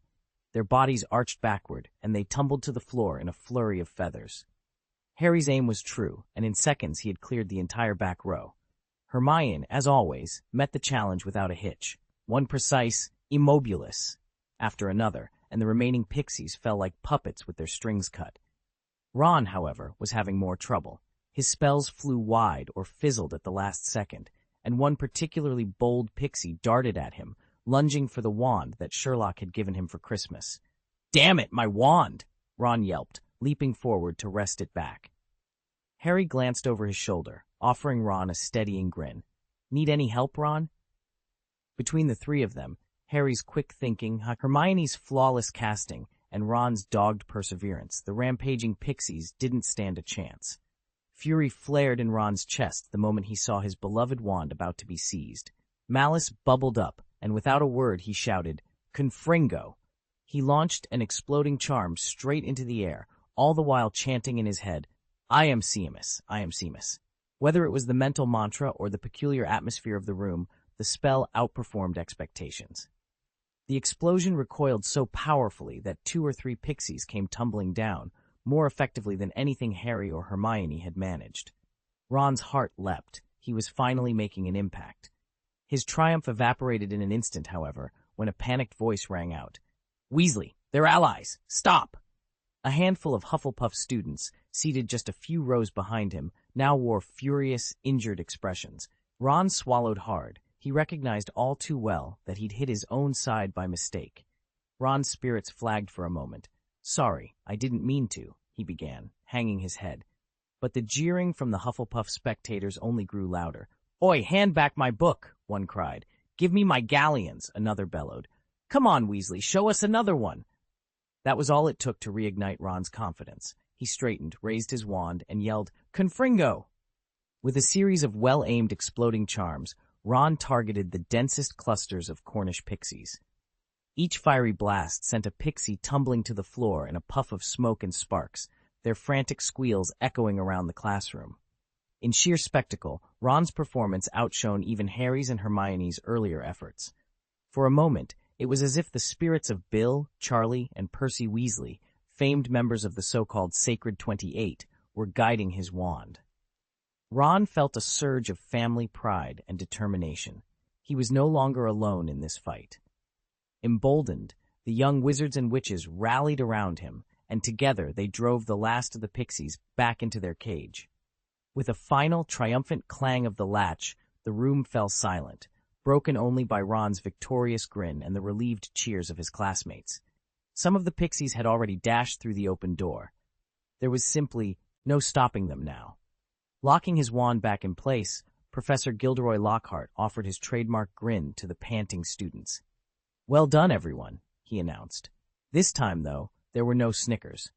Their bodies arched backward, and they tumbled to the floor in a flurry of feathers. Harry's aim was true, and in seconds he had cleared the entire back row. Hermione, as always, met the challenge without a hitch. One precise immobilis after another, and the remaining pixies fell like puppets with their strings cut. Ron, however, was having more trouble. His spells flew wide or fizzled at the last second, and one particularly bold pixie darted at him, lunging for the wand that Sherlock had given him for Christmas. "Damn it, my wand!" Ron yelped, leaping forward to wrest it back. Harry glanced over his shoulder, offering Ron a steadying grin. "Need any help, Ron?" Between the 3 of them, Harry's quick thinking, Hermione's flawless casting, and Ron's dogged perseverance, the rampaging pixies didn't stand a chance. Fury flared in Ron's chest the moment he saw his beloved wand about to be seized. Malice bubbled up, and without a word he shouted, "Confringo!" He launched an exploding charm straight into the air, all the while chanting in his head, "I am Seamus, I am Seamus." Whether it was the mental mantra or the peculiar atmosphere of the room, the spell outperformed expectations. The explosion recoiled so powerfully that 2 or 3 pixies came tumbling down, more effectively than anything Harry or Hermione had managed. Ron's heart leapt. He was finally making an impact. His triumph evaporated in an instant, however, when a panicked voice rang out. "Weasley, they're allies! Stop!" A handful of Hufflepuff students, seated just a few rows behind him, now wore furious, injured expressions. Ron swallowed hard. He recognized all too well that he'd hit his own side by mistake. Ron's spirits flagged for a moment. "Sorry, I didn't mean to," he began, hanging his head. But the jeering from the Hufflepuff spectators only grew louder. "Oi, hand back my book," one cried. "Give me my galleons," another bellowed. "Come on, Weasley, show us another one." That was all it took to reignite Ron's confidence. He straightened, raised his wand, and yelled, "Confringo!" With a series of well-aimed exploding charms, Ron targeted the densest clusters of Cornish pixies. Each fiery blast sent a pixie tumbling to the floor in a puff of smoke and sparks, their frantic squeals echoing around the classroom. In sheer spectacle, Ron's performance outshone even Harry's and Hermione's earlier efforts. For a moment, it was as if the spirits of Bill, Charlie, and Percy Weasley, famed members of the so-called Sacred 28, were guiding his wand. Ron felt a surge of family pride and determination. He was no longer alone in this fight. Emboldened, the young wizards and witches rallied around him, and together they drove the last of the pixies back into their cage. With a final, triumphant clang of the latch, the room fell silent, broken only by Ron's victorious grin and the relieved cheers of his classmates. Some of the pixies had already dashed through the open door. There was simply no stopping them now. Locking his wand back in place, Professor Gilderoy Lockhart offered his trademark grin to the panting students. "Well done, everyone," he announced. This time, though, there were no snickers.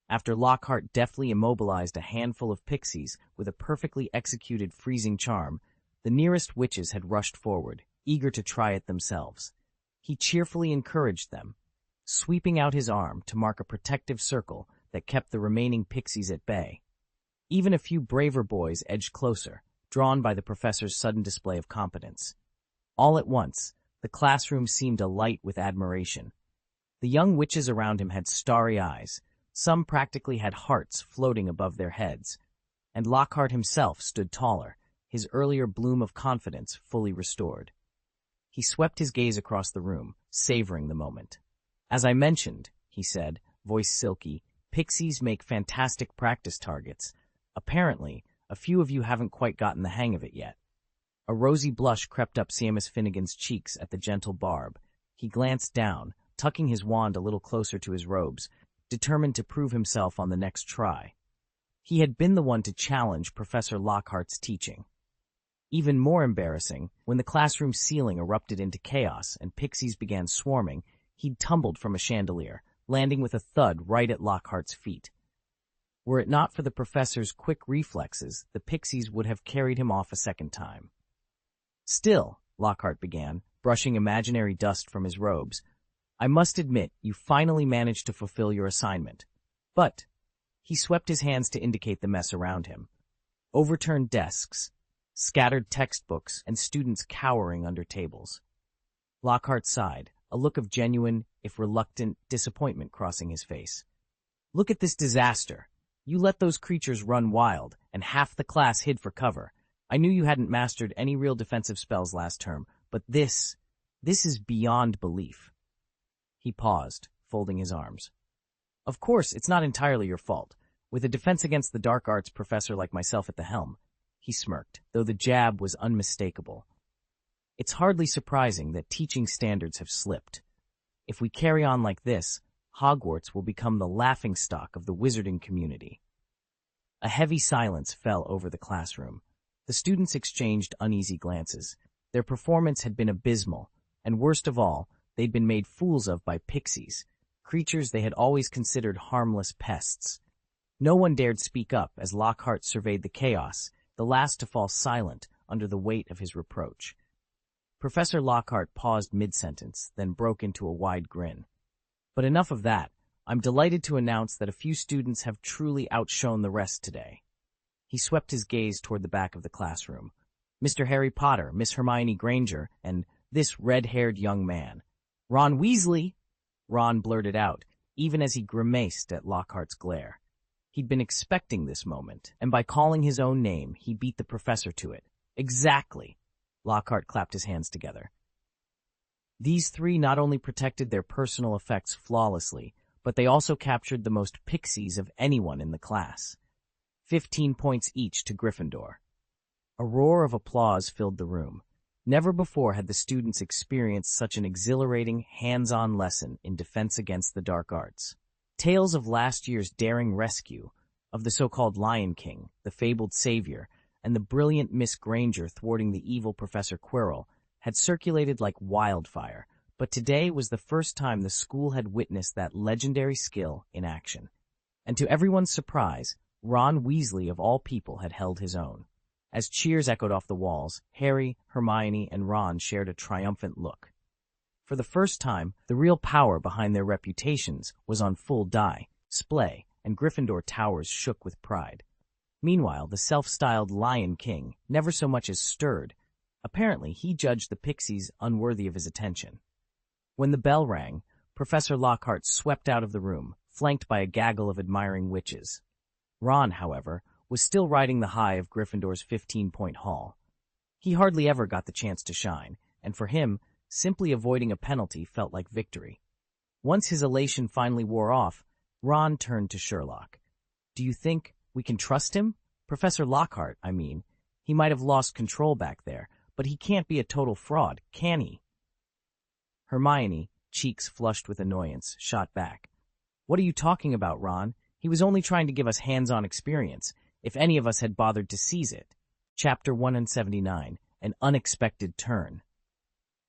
After Lockhart deftly immobilized a handful of pixies with a perfectly executed freezing charm, the nearest witches had rushed forward, eager to try it themselves. He cheerfully encouraged them, sweeping out his arm to mark a protective circle that kept the remaining pixies at bay. Even a few braver boys edged closer, drawn by the professor's sudden display of competence. All at once, the classroom seemed alight with admiration. The young witches around him had starry eyes. Some practically had hearts floating above their heads. And Lockhart himself stood taller, his earlier bloom of confidence fully restored. He swept his gaze across the room, savoring the moment. "As I mentioned," he said, voice silky, "pixies make fantastic practice targets. Apparently, a few of you haven't quite gotten the hang of it yet." A rosy blush crept up Seamus Finnegan's cheeks at the gentle barb. He glanced down, tucking his wand a little closer to his robes, determined to prove himself on the next try. He had been the one to challenge Professor Lockhart's teaching. Even more embarrassing, when the classroom ceiling erupted into chaos and pixies began swarming, he'd tumbled from a chandelier, landing with a thud right at Lockhart's feet. Were it not for the professor's quick reflexes, the pixies would have carried him off a second time. "Still," Lockhart began, brushing imaginary dust from his robes, "I must admit you finally managed to fulfill your assignment. But," he swept his hands to indicate the mess around him. Overturned desks, scattered textbooks, and students cowering under tables. Lockhart sighed, a look of genuine, if reluctant, disappointment crossing his face. "Look at this disaster. You let those creatures run wild, and half the class hid for cover. I knew you hadn't mastered any real defensive spells last term, but this is beyond belief." He paused, folding his arms. "Of course, it's not entirely your fault. With a defense against the dark arts professor like myself at the helm," he smirked, though the jab was unmistakable. "It's hardly surprising that teaching standards have slipped. If we carry on like this, Hogwarts will become the laughingstock of the wizarding community." A heavy silence fell over the classroom. The students exchanged uneasy glances. Their performance had been abysmal, and worst of all, they'd been made fools of by pixies, creatures they had always considered harmless pests. No one dared speak up as Lockhart surveyed the chaos, the last to fall silent under the weight of his reproach. Professor Lockhart paused mid-sentence, then broke into a wide grin. "But enough of that. I'm delighted to announce that a few students have truly outshone the rest today." He swept his gaze toward the back of the classroom. "Mr. Harry Potter, Miss Hermione Granger, and this red-haired young man. Ron Weasley!" Ron blurted out, even as he grimaced at Lockhart's glare. He'd been expecting this moment, and by calling his own name, he beat the professor to it. "Exactly!" Lockhart clapped his hands together. These three not only protected their personal effects flawlessly, but they also captured the most pixies of anyone in the class. 15 points each to Gryffindor. A roar of applause filled the room. Never before had the students experienced such an exhilarating, hands-on lesson in defense against the dark arts. Tales of last year's daring rescue, of the so-called Lion King, the fabled savior, and the brilliant Miss Granger thwarting the evil Professor Quirrell had circulated like wildfire, But today was the first time the school had witnessed that legendary skill in action. And to everyone's surprise, Ron Weasley of all people had held his own. As cheers echoed off the walls, Harry, Hermione, and Ron shared a triumphant look. For the first time, the real power behind their reputations was on full display, and Gryffindor towers shook with pride. Meanwhile, the self-styled Lion King never so much as stirred. Apparently, he judged the pixies unworthy of his attention. When the bell rang, Professor Lockhart swept out of the room, flanked by a gaggle of admiring witches. Ron, however, was still riding the high of Gryffindor's 15-point haul. He hardly ever got the chance to shine, and for him, simply avoiding a penalty felt like victory. Once his elation finally wore off, Ron turned to Sherlock. "Do you think we can trust him? Professor Lockhart, I mean. He might have lost control back there, but he can't be a total fraud, can he?" Hermione, cheeks flushed with annoyance, shot back. "What are you talking about, Ron? He was only trying to give us hands-on experience, if any of us had bothered to seize it." Chapter 179, An Unexpected Turn.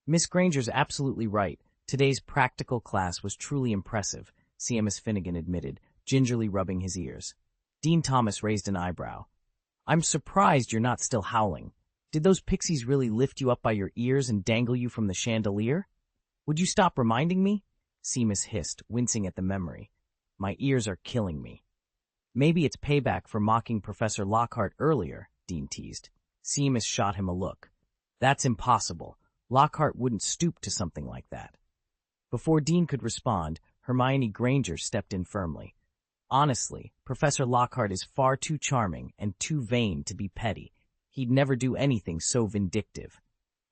"Miss Granger's absolutely right. Today's practical class was truly impressive," Seamus Finnegan admitted, gingerly rubbing his ears. Dean Thomas raised an eyebrow. "I'm surprised you're not still howling. Did those pixies really lift you up by your ears and dangle you from the chandelier? Would you stop reminding me?" Seamus hissed, wincing at the memory. "My ears are killing me." "Maybe it's payback for mocking Professor Lockhart earlier," Dean teased. Seamus shot him a look. "That's impossible. Lockhart wouldn't stoop to something like that." Before Dean could respond, Hermione Granger stepped in firmly. "Honestly, Professor Lockhart is far too charming and too vain to be petty. He'd never do anything so vindictive."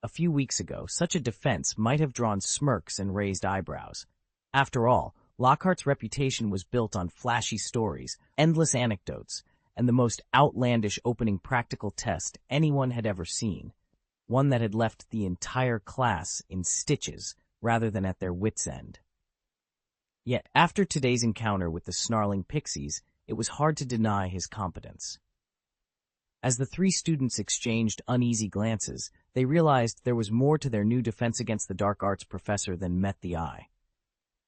A few weeks ago, such a defense might have drawn smirks and raised eyebrows. After all, Lockhart's reputation was built on flashy stories, endless anecdotes, and the most outlandish opening practical test anyone had ever seen, one that had left the entire class in stitches rather than at their wits' end. Yet, after today's encounter with the snarling pixies, it was hard to deny his competence. As the three students exchanged uneasy glances, they realized there was more to their new defense against the dark arts professor than met the eye.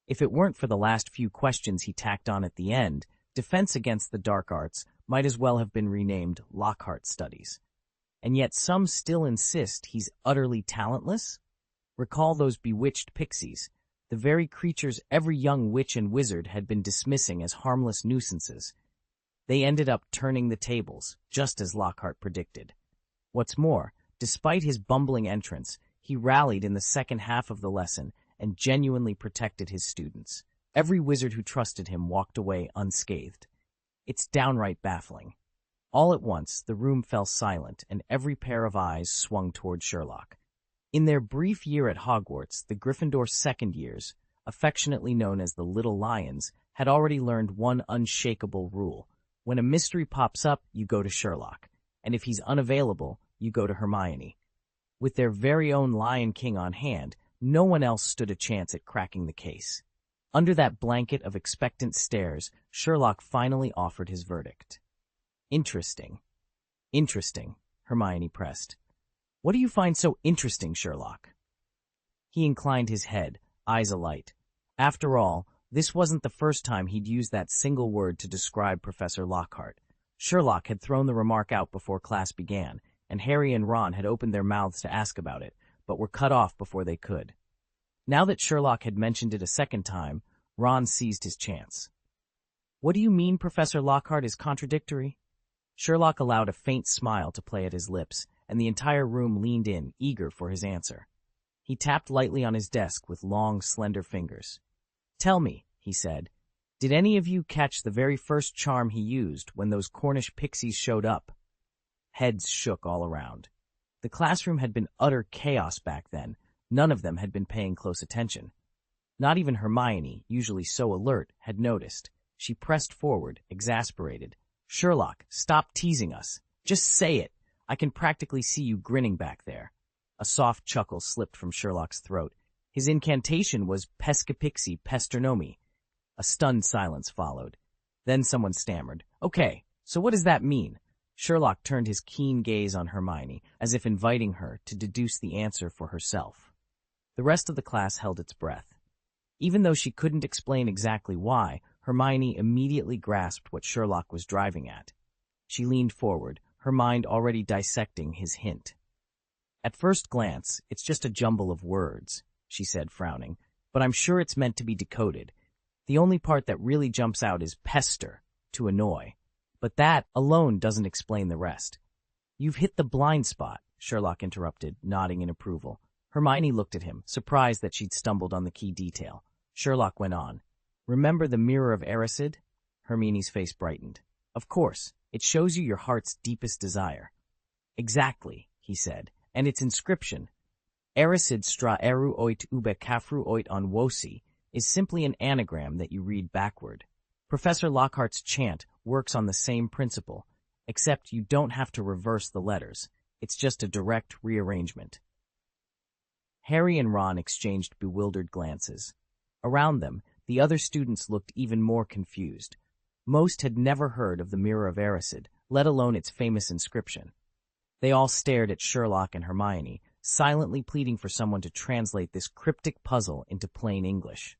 If it weren't for the last few questions he tacked on at the end, defense against the dark arts might as well have been renamed Lockhart Studies. And yet some still insist he's utterly talentless? Recall those bewitched pixies, the very creatures every young witch and wizard had been dismissing as harmless nuisances. They ended up turning the tables, just as Lockhart predicted. What's more, despite his bumbling entrance, he rallied in the second half of the lesson and genuinely protected his students. Every wizard who trusted him walked away unscathed. It's downright baffling. All at once, the room fell silent, and every pair of eyes swung toward Sherlock. In their brief year at Hogwarts, the Gryffindor second years, affectionately known as the Little Lions, had already learned one unshakable rule. When a mystery pops up, you go to Sherlock, and if he's unavailable, you go to Hermione. With their very own Lion King on hand, no one else stood a chance at cracking the case. Under that blanket of expectant stares, Sherlock finally offered his verdict. "Interesting." "Interesting," Hermione pressed. "What do you find so interesting, Sherlock?" He inclined his head, eyes alight. After all, this wasn't the first time he'd used that single word to describe Professor Lockhart. Sherlock had thrown the remark out before class began, and Harry and Ron had opened their mouths to ask about it, but were cut off before they could. Now that Sherlock had mentioned it a second time, Ron seized his chance. "What do you mean Professor Lockhart is contradictory?" Sherlock allowed a faint smile to play at his lips, and the entire room leaned in, eager for his answer. He tapped lightly on his desk with long, slender fingers. "Tell me," he said, "did any of you catch the very first charm he used when those Cornish pixies showed up?" Heads shook all around. The classroom had been utter chaos back then. None of them had been paying close attention. Not even Hermione, usually so alert, had noticed. She pressed forward, exasperated. "Sherlock, stop teasing us. Just say it. I can practically see you grinning back there." A soft chuckle slipped from Sherlock's throat. His incantation was Pescapixi Pesternomi. A stunned silence followed. Then someone stammered, "Okay, so what does that mean?" Sherlock turned his keen gaze on Hermione, as if inviting her to deduce the answer for herself. The rest of the class held its breath. Even though she couldn't explain exactly why, Hermione immediately grasped what Sherlock was driving at. She leaned forward, her mind already dissecting his hint. "At first glance, it's just a jumble of words," she said, frowning, "but I'm sure it's meant to be decoded. The only part that really jumps out is pester, to annoy. But that alone doesn't explain the rest." "You've hit the blind spot," Sherlock interrupted, nodding in approval. Hermione looked at him, surprised that she'd stumbled on the key detail. Sherlock went on. "Remember the Mirror of Erised?" Hermione's face brightened. "Of course, it shows you your heart's deepest desire." "Exactly," he said, "and its inscription, Erised stra eru oit ube kafru oit on wosi, is simply an anagram that you read backward. Professor Lockhart's chant works on the same principle, except you don't have to reverse the letters. It's just a direct rearrangement." Harry and Ron exchanged bewildered glances. Around them, the other students looked even more confused. Most had never heard of the Mirror of Erised, let alone its famous inscription. They all stared at Sherlock and Hermione, silently pleading for someone to translate this cryptic puzzle into plain English.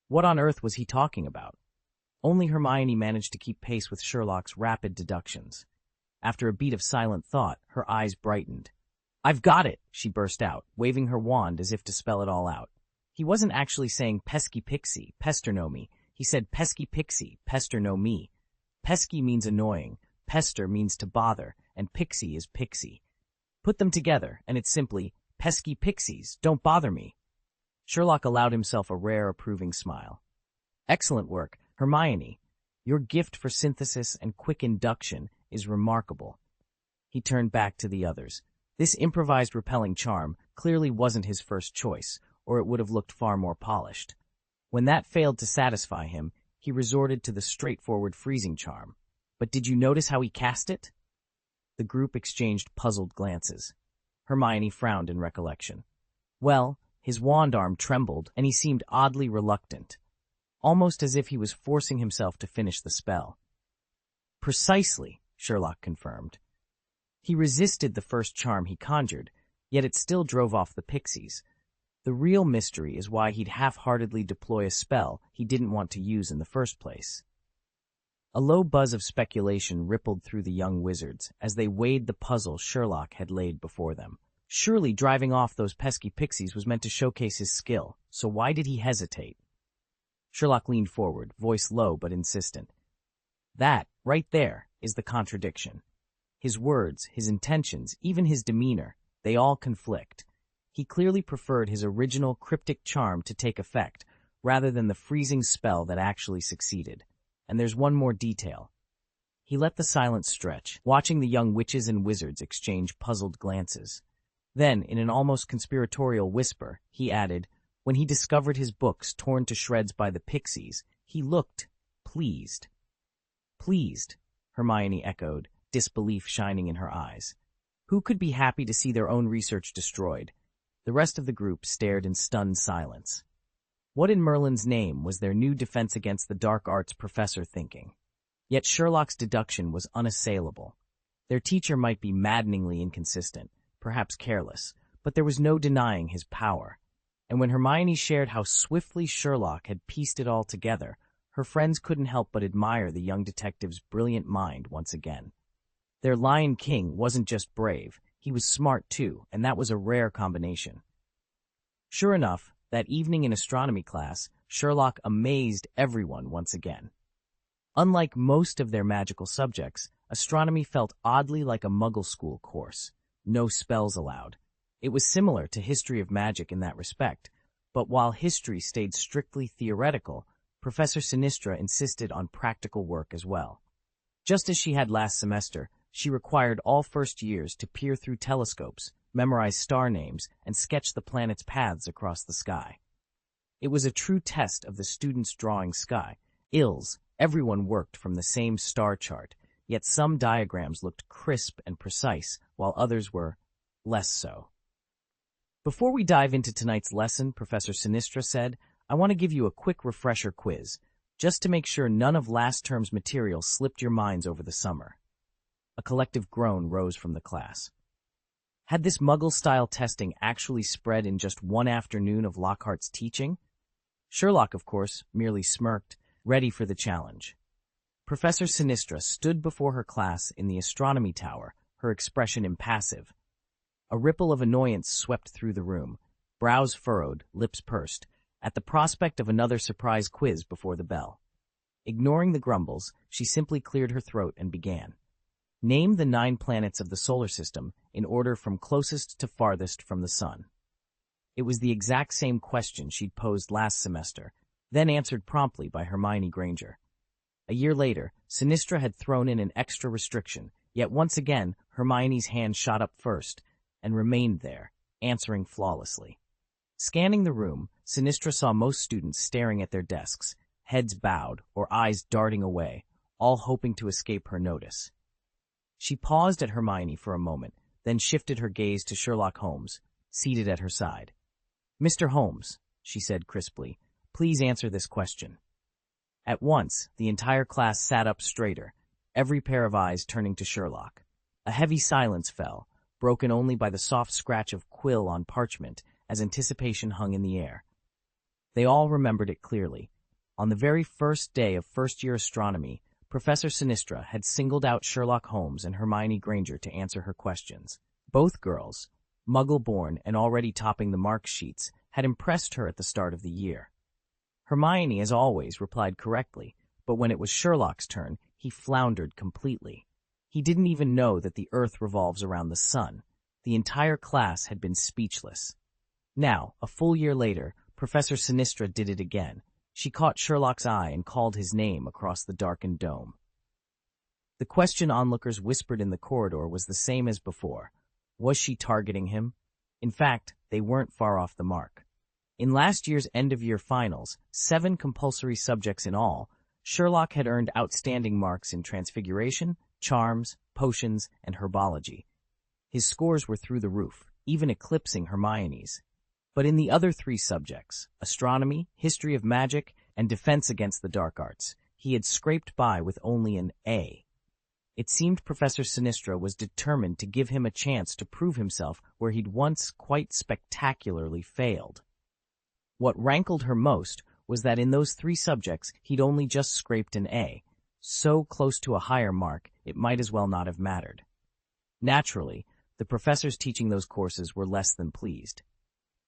What on earth was he talking about? Only Hermione managed to keep pace with Sherlock's rapid deductions. After a beat of silent thought, her eyes brightened. "I've got it!" she burst out, waving her wand as if to spell it all out. He wasn't actually saying pesky pixie, pester no me. He said pesky pixie, pester no me. Pesky means annoying, pester means to bother, and pixie is pixie. Put them together, and it's simply, pesky pixies, don't bother me. Sherlock allowed himself a rare approving smile. "Excellent work, Hermione. Your gift for synthesis and quick induction is remarkable." He turned back to the others. This improvised repelling charm clearly wasn't his first choice, or it would have looked far more polished. When that failed to satisfy him, he resorted to the straightforward freezing charm. But did you notice how he cast it? The group exchanged puzzled glances. Hermione frowned in recollection. Well, his wand arm trembled, and he seemed oddly reluctant, almost as if he was forcing himself to finish the spell. "Precisely," Sherlock confirmed. He resisted the first charm he conjured, yet it still drove off the pixies. The real mystery is why he'd half-heartedly deploy a spell he didn't want to use in the first place. A low buzz of speculation rippled through the young wizards as they weighed the puzzle Sherlock had laid before them. Surely driving off those pesky pixies was meant to showcase his skill, so why did he hesitate? Sherlock leaned forward, voice low but insistent. That, right there, is the contradiction. His words, his intentions, even his demeanor, they all conflict. He clearly preferred his original cryptic charm to take effect, rather than the freezing spell that actually succeeded. And there's one more detail. He let the silence stretch, watching the young witches and wizards exchange puzzled glances. Then, in an almost conspiratorial whisper, he added, when he discovered his books torn to shreds by the pixies, he looked pleased. "Pleased," Hermione echoed, disbelief shining in her eyes. Who could be happy to see their own research destroyed? The rest of the group stared in stunned silence. What in Merlin's name was their new defense against the dark arts professor thinking? Yet Sherlock's deduction was unassailable. Their teacher might be maddeningly inconsistent, perhaps careless, but there was no denying his power. And when Hermione shared how swiftly Sherlock had pieced it all together, her friends couldn't help but admire the young detective's brilliant mind once again. Their Lion King wasn't just brave, he was smart too, and that was a rare combination. Sure enough, that evening in astronomy class, Sherlock amazed everyone once again. Unlike most of their magical subjects, astronomy felt oddly like a Muggle school course. No spells allowed. It was similar to History of Magic in that respect, but while history stayed strictly theoretical, Professor Sinistra insisted on practical work as well. Just as she had last semester, she required all first years to peer through telescopes, memorize star names, and sketch the planets' paths across the sky. It was a true test of the students' drawing sky. Everyone worked from the same star chart, yet some diagrams looked crisp and precise, while others were less so. Before we dive into tonight's lesson, Professor Sinistra said, I want to give you a quick refresher quiz, just to make sure none of last term's material slipped your minds over the summer. A collective groan rose from the class. Had this Muggle-style testing actually spread in just one afternoon of Lockhart's teaching? Sherlock, of course, merely smirked, ready for the challenge. Professor Sinistra stood before her class in the astronomy tower, her expression impassive. A ripple of annoyance swept through the room, brows furrowed, lips pursed, at the prospect of another surprise quiz before the bell. Ignoring the grumbles, she simply cleared her throat and began. Name the 9 planets of the solar system in order from closest to farthest from the sun. It was the exact same question she'd posed last semester, then answered promptly by Hermione Granger. A year later, Sinistra had thrown in an extra restriction, yet once again Hermione's hand shot up first and remained there, answering flawlessly. Scanning the room, Sinistra saw most students staring at their desks, heads bowed or eyes darting away, all hoping to escape her notice. She paused at Hermione for a moment, then shifted her gaze to Sherlock Holmes, seated at her side. "Mr. Holmes," she said crisply, "please answer this question." At once, the entire class sat up straighter, every pair of eyes turning to Sherlock. A heavy silence fell, broken only by the soft scratch of quill on parchment as anticipation hung in the air. They all remembered it clearly. On the very first day of first-year astronomy, Professor Sinistra had singled out Sherlock Holmes and Hermione Granger to answer her questions. Both girls, Muggle-born and already topping the mark sheets, had impressed her at the start of the year. Hermione, as always, replied correctly, but when it was Sherlock's turn, he floundered completely. He didn't even know that the Earth revolves around the sun. The entire class had been speechless. Now, a full year later, Professor Sinistra did it again. She caught Sherlock's eye and called his name across the darkened dome. The question onlookers whispered in the corridor was the same as before. Was she targeting him? In fact, they weren't far off the mark. In last year's end-of-year finals, 7 compulsory subjects in all, Sherlock had earned outstanding marks in transfiguration, charms, potions, and herbology. His scores were through the roof, even eclipsing Hermione's. But in the other 3 subjects, astronomy, history of magic, and defense against the dark arts, he had scraped by with only an A. It seemed Professor Sinistra was determined to give him a chance to prove himself where he'd once quite spectacularly failed. What rankled her most was that in those 3 subjects he'd only just scraped an A, so close to a higher mark it might as well not have mattered. Naturally, the professors teaching those courses were less than pleased.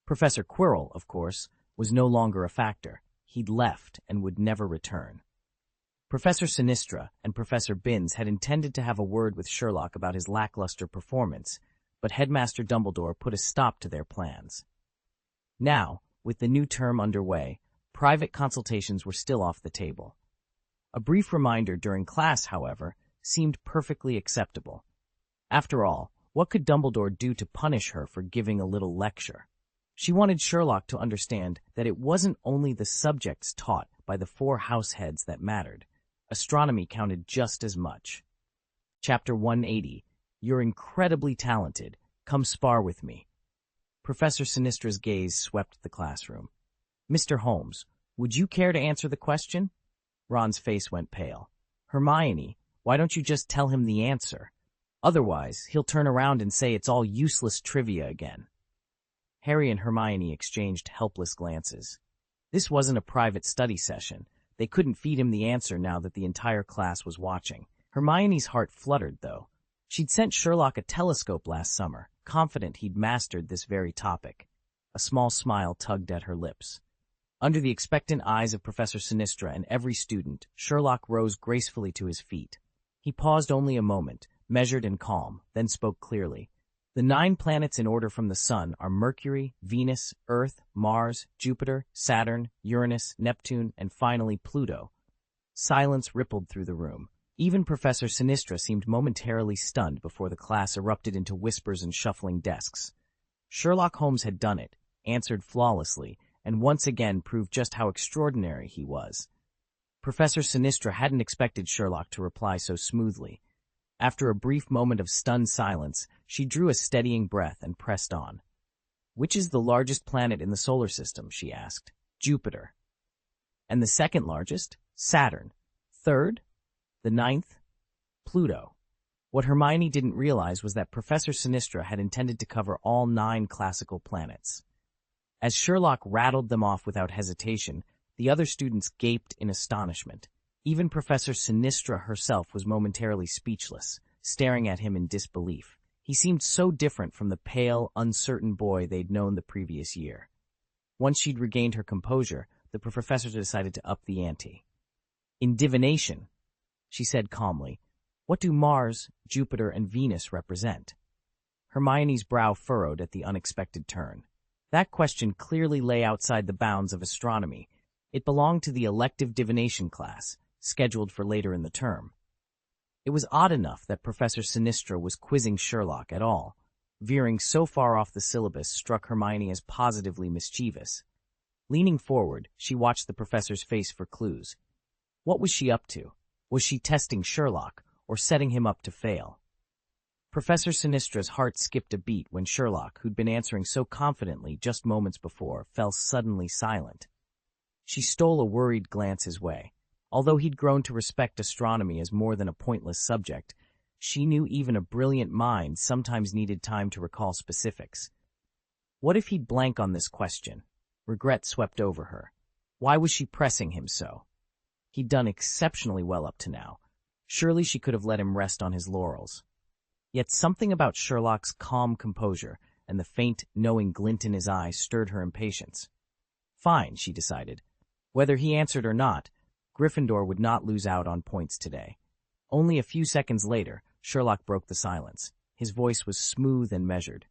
Professor Quirrell, of course, was no longer a factor. He'd left and would never return. Professor Sinistra and Professor Binns had intended to have a word with Sherlock about his lackluster performance, but Headmaster Dumbledore put a stop to their plans. Now, with the new term underway, private consultations were still off the table. A brief reminder during class, however, seemed perfectly acceptable. After all, what could Dumbledore do to punish her for giving a little lecture? She wanted Sherlock to understand that it wasn't only the subjects taught by the 4 house heads that mattered. Astronomy counted just as much. Chapter 180, You're incredibly talented. Come spar with me. Professor Sinistra's gaze swept the classroom. Mr. Holmes, would you care to answer the question? Ron's face went pale. Hermione, why don't you just tell him the answer? Otherwise, he'll turn around and say it's all useless trivia again. Harry and Hermione exchanged helpless glances. This wasn't a private study session. They couldn't feed him the answer now that the entire class was watching. Hermione's heart fluttered, though. She'd sent Sherlock a telescope last summer, confident he'd mastered this very topic. A small smile tugged at her lips. Under the expectant eyes of Professor Sinistra and every student, Sherlock rose gracefully to his feet. He paused only a moment, measured and calm, then spoke clearly. The 9 planets in order from the Sun are Mercury, Venus, Earth, Mars, Jupiter, Saturn, Uranus, Neptune, and finally Pluto. Silence rippled through the room. Even Professor Sinistra seemed momentarily stunned before the class erupted into whispers and shuffling desks. Sherlock Holmes had done it, answered flawlessly, and once again proved just how extraordinary he was. Professor Sinistra hadn't expected Sherlock to reply so smoothly. After a brief moment of stunned silence, she drew a steadying breath and pressed on. Which is the largest planet in the solar system, she asked. Jupiter. And the second largest? Saturn. Third? The 9th? Pluto. What Hermione didn't realize was that Professor Sinistra had intended to cover all 9 classical planets. As Sherlock rattled them off without hesitation, the other students gaped in astonishment. Even Professor Sinistra herself was momentarily speechless, staring at him in disbelief. He seemed so different from the pale, uncertain boy they'd known the previous year. Once she'd regained her composure, the professor decided to up the ante. "In divination," she said calmly, "what do Mars, Jupiter, and Venus represent?" Hermione's brow furrowed at the unexpected turn. That question clearly lay outside the bounds of astronomy. It belonged to the elective divination class, scheduled for later in the term. It was odd enough that Professor Sinistra was quizzing Sherlock at all. Veering so far off the syllabus struck Hermione as positively mischievous. Leaning forward, she watched the professor's face for clues. What was she up to? Was she testing Sherlock, or setting him up to fail? Professor Sinistra's heart skipped a beat when Sherlock, who'd been answering so confidently just moments before, fell suddenly silent. She stole a worried glance his way. Although he'd grown to respect astronomy as more than a pointless subject, she knew even a brilliant mind sometimes needed time to recall specifics. What if he'd blank on this question? Regret swept over her. Why was she pressing him so? He'd done exceptionally well up to now. Surely she could have let him rest on his laurels. Yet something about Sherlock's calm composure and the faint, knowing glint in his eye stirred her impatience. Fine, she decided. Whether he answered or not, Gryffindor would not lose out on points today. Only a few seconds later, Sherlock broke the silence. His voice was smooth and measured.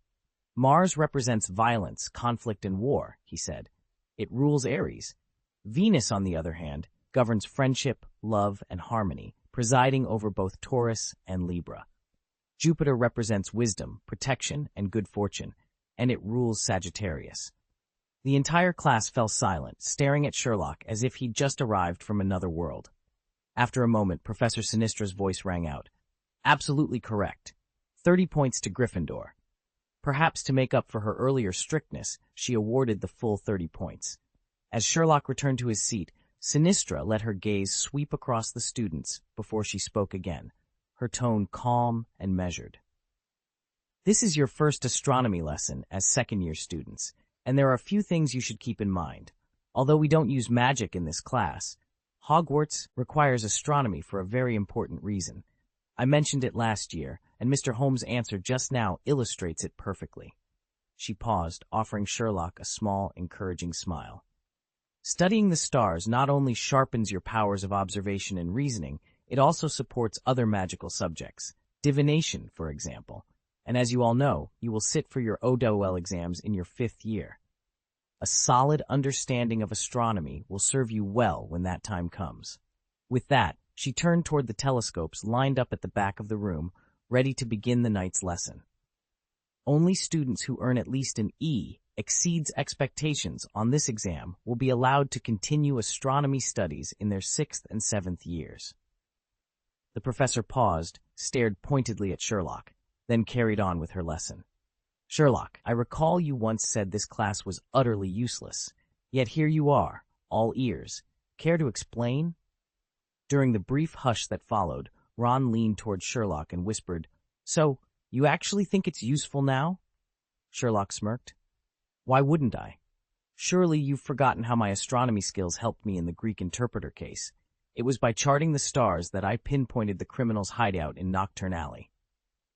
"Mars represents violence, conflict, and war," he said. "It rules Aries. Venus, on the other hand, governs friendship, love, and harmony, presiding over both Taurus and Libra. Jupiter represents wisdom, protection, and good fortune, and it rules Sagittarius." The entire class fell silent, staring at Sherlock as if he'd just arrived from another world. After a moment, Professor Sinistra's voice rang out. "Absolutely correct. 30 points to Gryffindor." Perhaps to make up for her earlier strictness, she awarded the full 30 points. As Sherlock returned to his seat, Sinistra let her gaze sweep across the students before she spoke again, her tone calm and measured. "This is your first astronomy lesson as second-year students, and there are a few things you should keep in mind. Although we don't use magic in this class, Hogwarts requires astronomy for a very important reason. I mentioned it last year, and Mr. Holmes' answer just now illustrates it perfectly." She paused, offering Sherlock a small, encouraging smile. "Studying the stars not only sharpens your powers of observation and reasoning, it also supports other magical subjects, divination, for example. And as you all know, you will sit for your OWL exams in your 5th year. A solid understanding of astronomy will serve you well when that time comes." With that, she turned toward the telescopes lined up at the back of the room, ready to begin the night's lesson. Only students who earn at least an E, exceeds expectations, on this exam will be allowed to continue astronomy studies in their 6th and 7th years. The professor paused, stared pointedly at Sherlock, then carried on with her lesson. "Sherlock, I recall you once said this class was utterly useless. Yet here you are, all ears. Care to explain?" During the brief hush that followed, Ron leaned toward Sherlock and whispered, "So, you actually think it's useful now?" Sherlock smirked. "Why wouldn't I? Surely you've forgotten how my astronomy skills helped me in the Greek interpreter case. It was by charting the stars that I pinpointed the criminal's hideout in Nocturne Alley."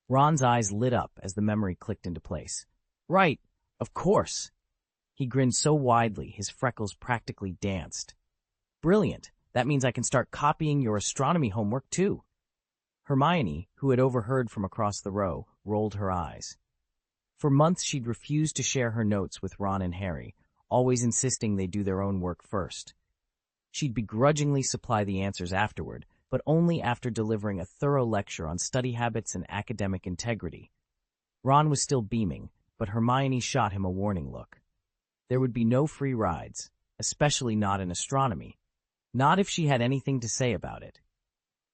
Ron's eyes lit up as the memory clicked into place. "Right, of course." He grinned so widely his freckles practically danced. "Brilliant. That means I can start copying your astronomy homework, too." Hermione, who had overheard from across the row, rolled her eyes. For months she'd refused to share her notes with Ron and Harry, always insisting they do their own work first. She'd begrudgingly supply the answers afterward, but only after delivering a thorough lecture on study habits and academic integrity. Ron was still beaming, but Hermione shot him a warning look. There would be no free rides, especially not in astronomy. Not if she had anything to say about it.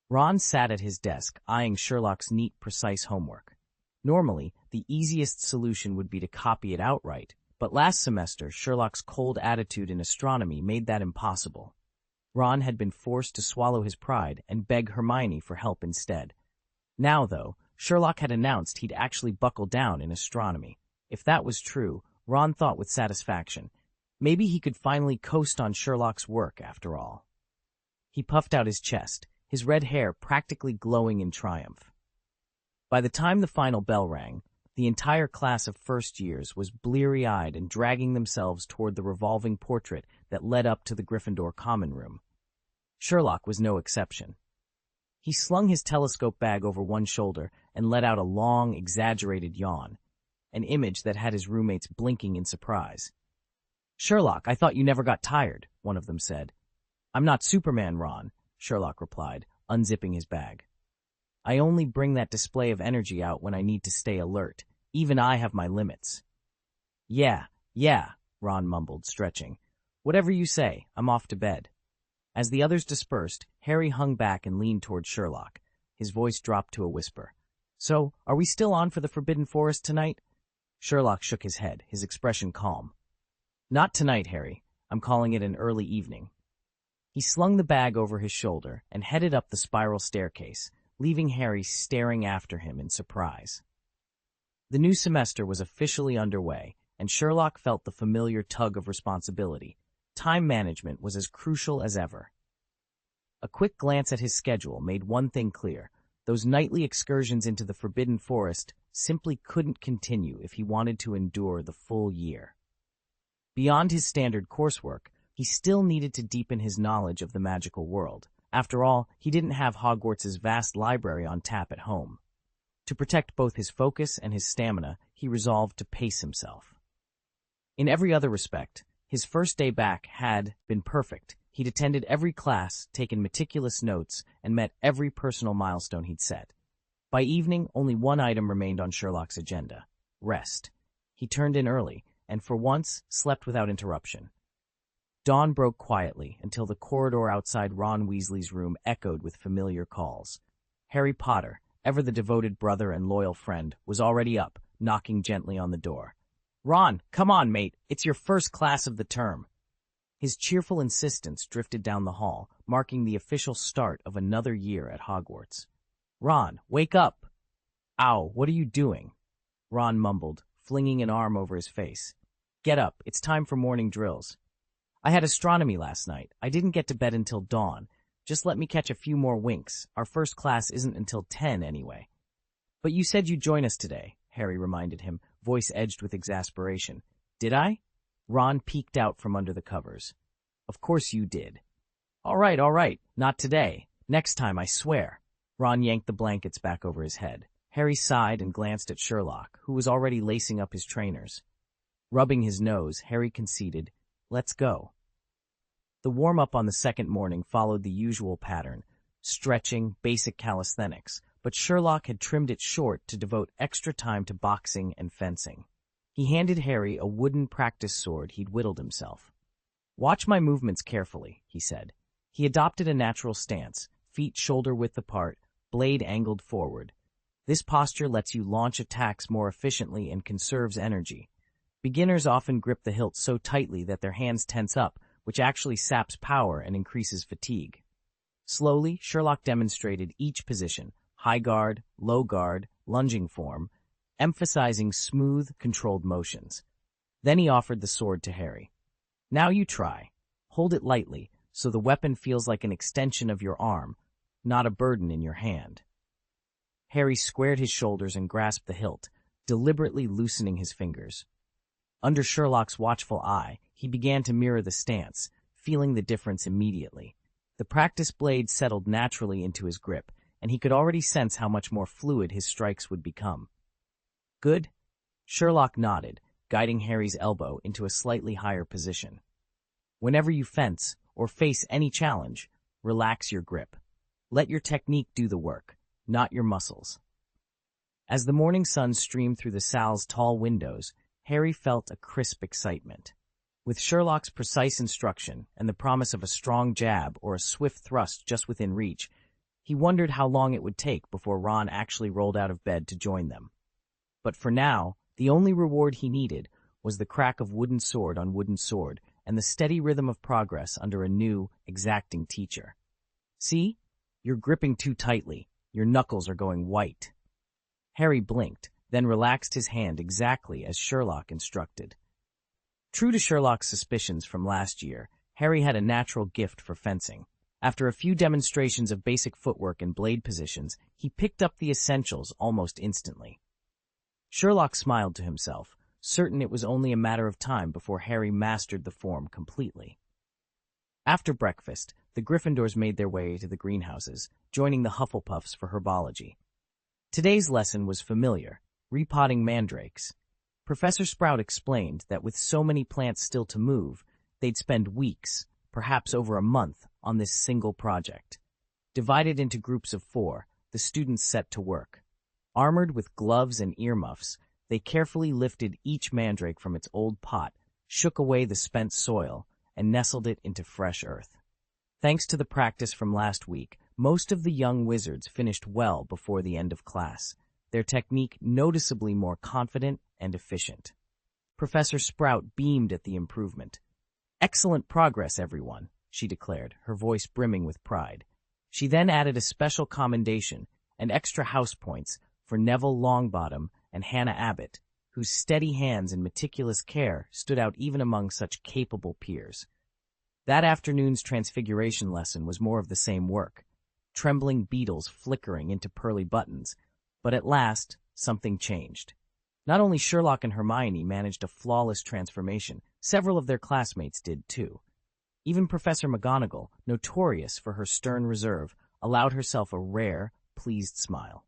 Ron sat at his desk, eyeing Sherlock's neat, precise homework. Normally, the easiest solution would be to copy it outright, but last semester, Sherlock's cold attitude in astronomy made that impossible. Ron had been forced to swallow his pride and beg Hermione for help instead. Now, though, Sherlock had announced he'd actually buckled down in astronomy. If that was true, Ron thought with satisfaction, maybe he could finally coast on Sherlock's work after all. He puffed out his chest, his red hair practically glowing in triumph. By the time the final bell rang, the entire class of first years was bleary-eyed and dragging themselves toward the revolving portrait that led up to the Gryffindor common room. Sherlock was no exception. He slung his telescope bag over one shoulder and let out a long, exaggerated yawn, an image that had his roommates blinking in surprise. "Sherlock, I thought you never got tired," one of them said. "I'm not Superman, Ron," Sherlock replied, unzipping his bag. "I only bring that display of energy out when I need to stay alert. Even I have my limits." Yeah, Ron mumbled, stretching. "Whatever you say, I'm off to bed." As the others dispersed, Harry hung back and leaned toward Sherlock. His voice dropped to a whisper. "So, are we still on for the Forbidden Forest tonight?" Sherlock shook his head, his expression calm. "Not tonight, Harry. I'm calling it an early evening." He slung the bag over his shoulder and headed up the spiral staircase, leaving Harry staring after him in surprise. The new semester was officially underway, and Sherlock felt the familiar tug of responsibility. Time management was as crucial as ever. A quick glance at his schedule made one thing clear. Those nightly excursions into the Forbidden Forest simply couldn't continue if he wanted to endure the full year. Beyond his standard coursework, he still needed to deepen his knowledge of the magical world. After all, he didn't have Hogwarts' vast library on tap at home. To protect both his focus and his stamina, he resolved to pace himself. In every other respect, his first day back had been perfect. He'd attended every class, taken meticulous notes, and met every personal milestone he'd set. By evening, only one item remained on Sherlock's agenda: rest. He turned in early, and for once, slept without interruption. Dawn broke quietly until the corridor outside Ron Weasley's room echoed with familiar calls. Harry Potter, ever the devoted brother and loyal friend, was already up, knocking gently on the door. "Ron, come on, mate. It's your first class of the term." His cheerful insistence drifted down the hall, marking the official start of another year at Hogwarts. "Ron, wake up!" "Ow, what are you doing?" Ron mumbled, flinging an arm over his face. "Get up, it's time for morning drills." "I had astronomy last night. I didn't get to bed until dawn. Just let me catch a few more winks. Our first class isn't until 10 anyway." "But you said you'd join us today," Harry reminded him, voice edged with exasperation. "Did I?" Ron peeked out from under the covers. "Of course you did." All right. Not today. Next time, I swear." Ron yanked the blankets back over his head. Harry sighed and glanced at Sherlock, who was already lacing up his trainers. Rubbing his nose, Harry conceded, "Let's go." The warm-up on the second morning followed the usual pattern: stretching, basic calisthenics, but Sherlock had trimmed it short to devote extra time to boxing and fencing. He handed Harry a wooden practice sword he'd whittled himself. "Watch my movements carefully," he said. He adopted a natural stance, feet shoulder-width apart, blade angled forward. This posture lets you launch attacks more efficiently and conserves energy. Beginners often grip the hilt so tightly that their hands tense up, which actually saps power and increases fatigue. Slowly, Sherlock demonstrated each position: high guard, low guard, lunging form, emphasizing smooth, controlled motions. Then he offered the sword to Harry. "Now you try. Hold it lightly, so the weapon feels like an extension of your arm, not a burden in your hand." Harry squared his shoulders and grasped the hilt, deliberately loosening his fingers. Under Sherlock's watchful eye, he began to mirror the stance, feeling the difference immediately. The practice blade settled naturally into his grip, and he could already sense how much more fluid his strikes would become. "Good?" Sherlock nodded, guiding Harry's elbow into a slightly higher position. "Whenever you fence or face any challenge, relax your grip. Let your technique do the work, not your muscles." As the morning sun streamed through the sal's tall windows, Harry felt a crisp excitement. With Sherlock's precise instruction and the promise of a strong jab or a swift thrust just within reach, he wondered how long it would take before Ron actually rolled out of bed to join them. But for now, the only reward he needed was the crack of wooden sword on wooden sword and the steady rhythm of progress under a new, exacting teacher. "See? You're gripping too tightly. Your knuckles are going white." Harry blinked, then relaxed his hand exactly as Sherlock instructed. True to Sherlock's suspicions from last year, Harry had a natural gift for fencing. After a few demonstrations of basic footwork and blade positions, he picked up the essentials almost instantly. Sherlock smiled to himself, certain it was only a matter of time before Harry mastered the form completely. After breakfast, the Gryffindors made their way to the greenhouses, joining the Hufflepuffs for herbology. Today's lesson was familiar, repotting mandrakes. Professor Sprout explained that with so many plants still to move, they'd spend weeks, perhaps over a month, on this single project. Divided into groups of 4, the students set to work. Armored with gloves and earmuffs, they carefully lifted each mandrake from its old pot, shook away the spent soil, and nestled it into fresh earth. Thanks to the practice from last week, most of the young wizards finished well before the end of class, their technique noticeably more confident and efficient. Professor Sprout beamed at the improvement. "Excellent progress, everyone," she declared, her voice brimming with pride. She then added a special commendation and extra house points for Neville Longbottom and Hannah Abbott, whose steady hands and meticulous care stood out even among such capable peers. That afternoon's transfiguration lesson was more of the same work, trembling beetles flickering into pearly buttons, but at last something changed. Not only Sherlock and Hermione managed a flawless transformation, several of their classmates did too. Even Professor McGonagall, notorious for her stern reserve, allowed herself a rare, pleased smile.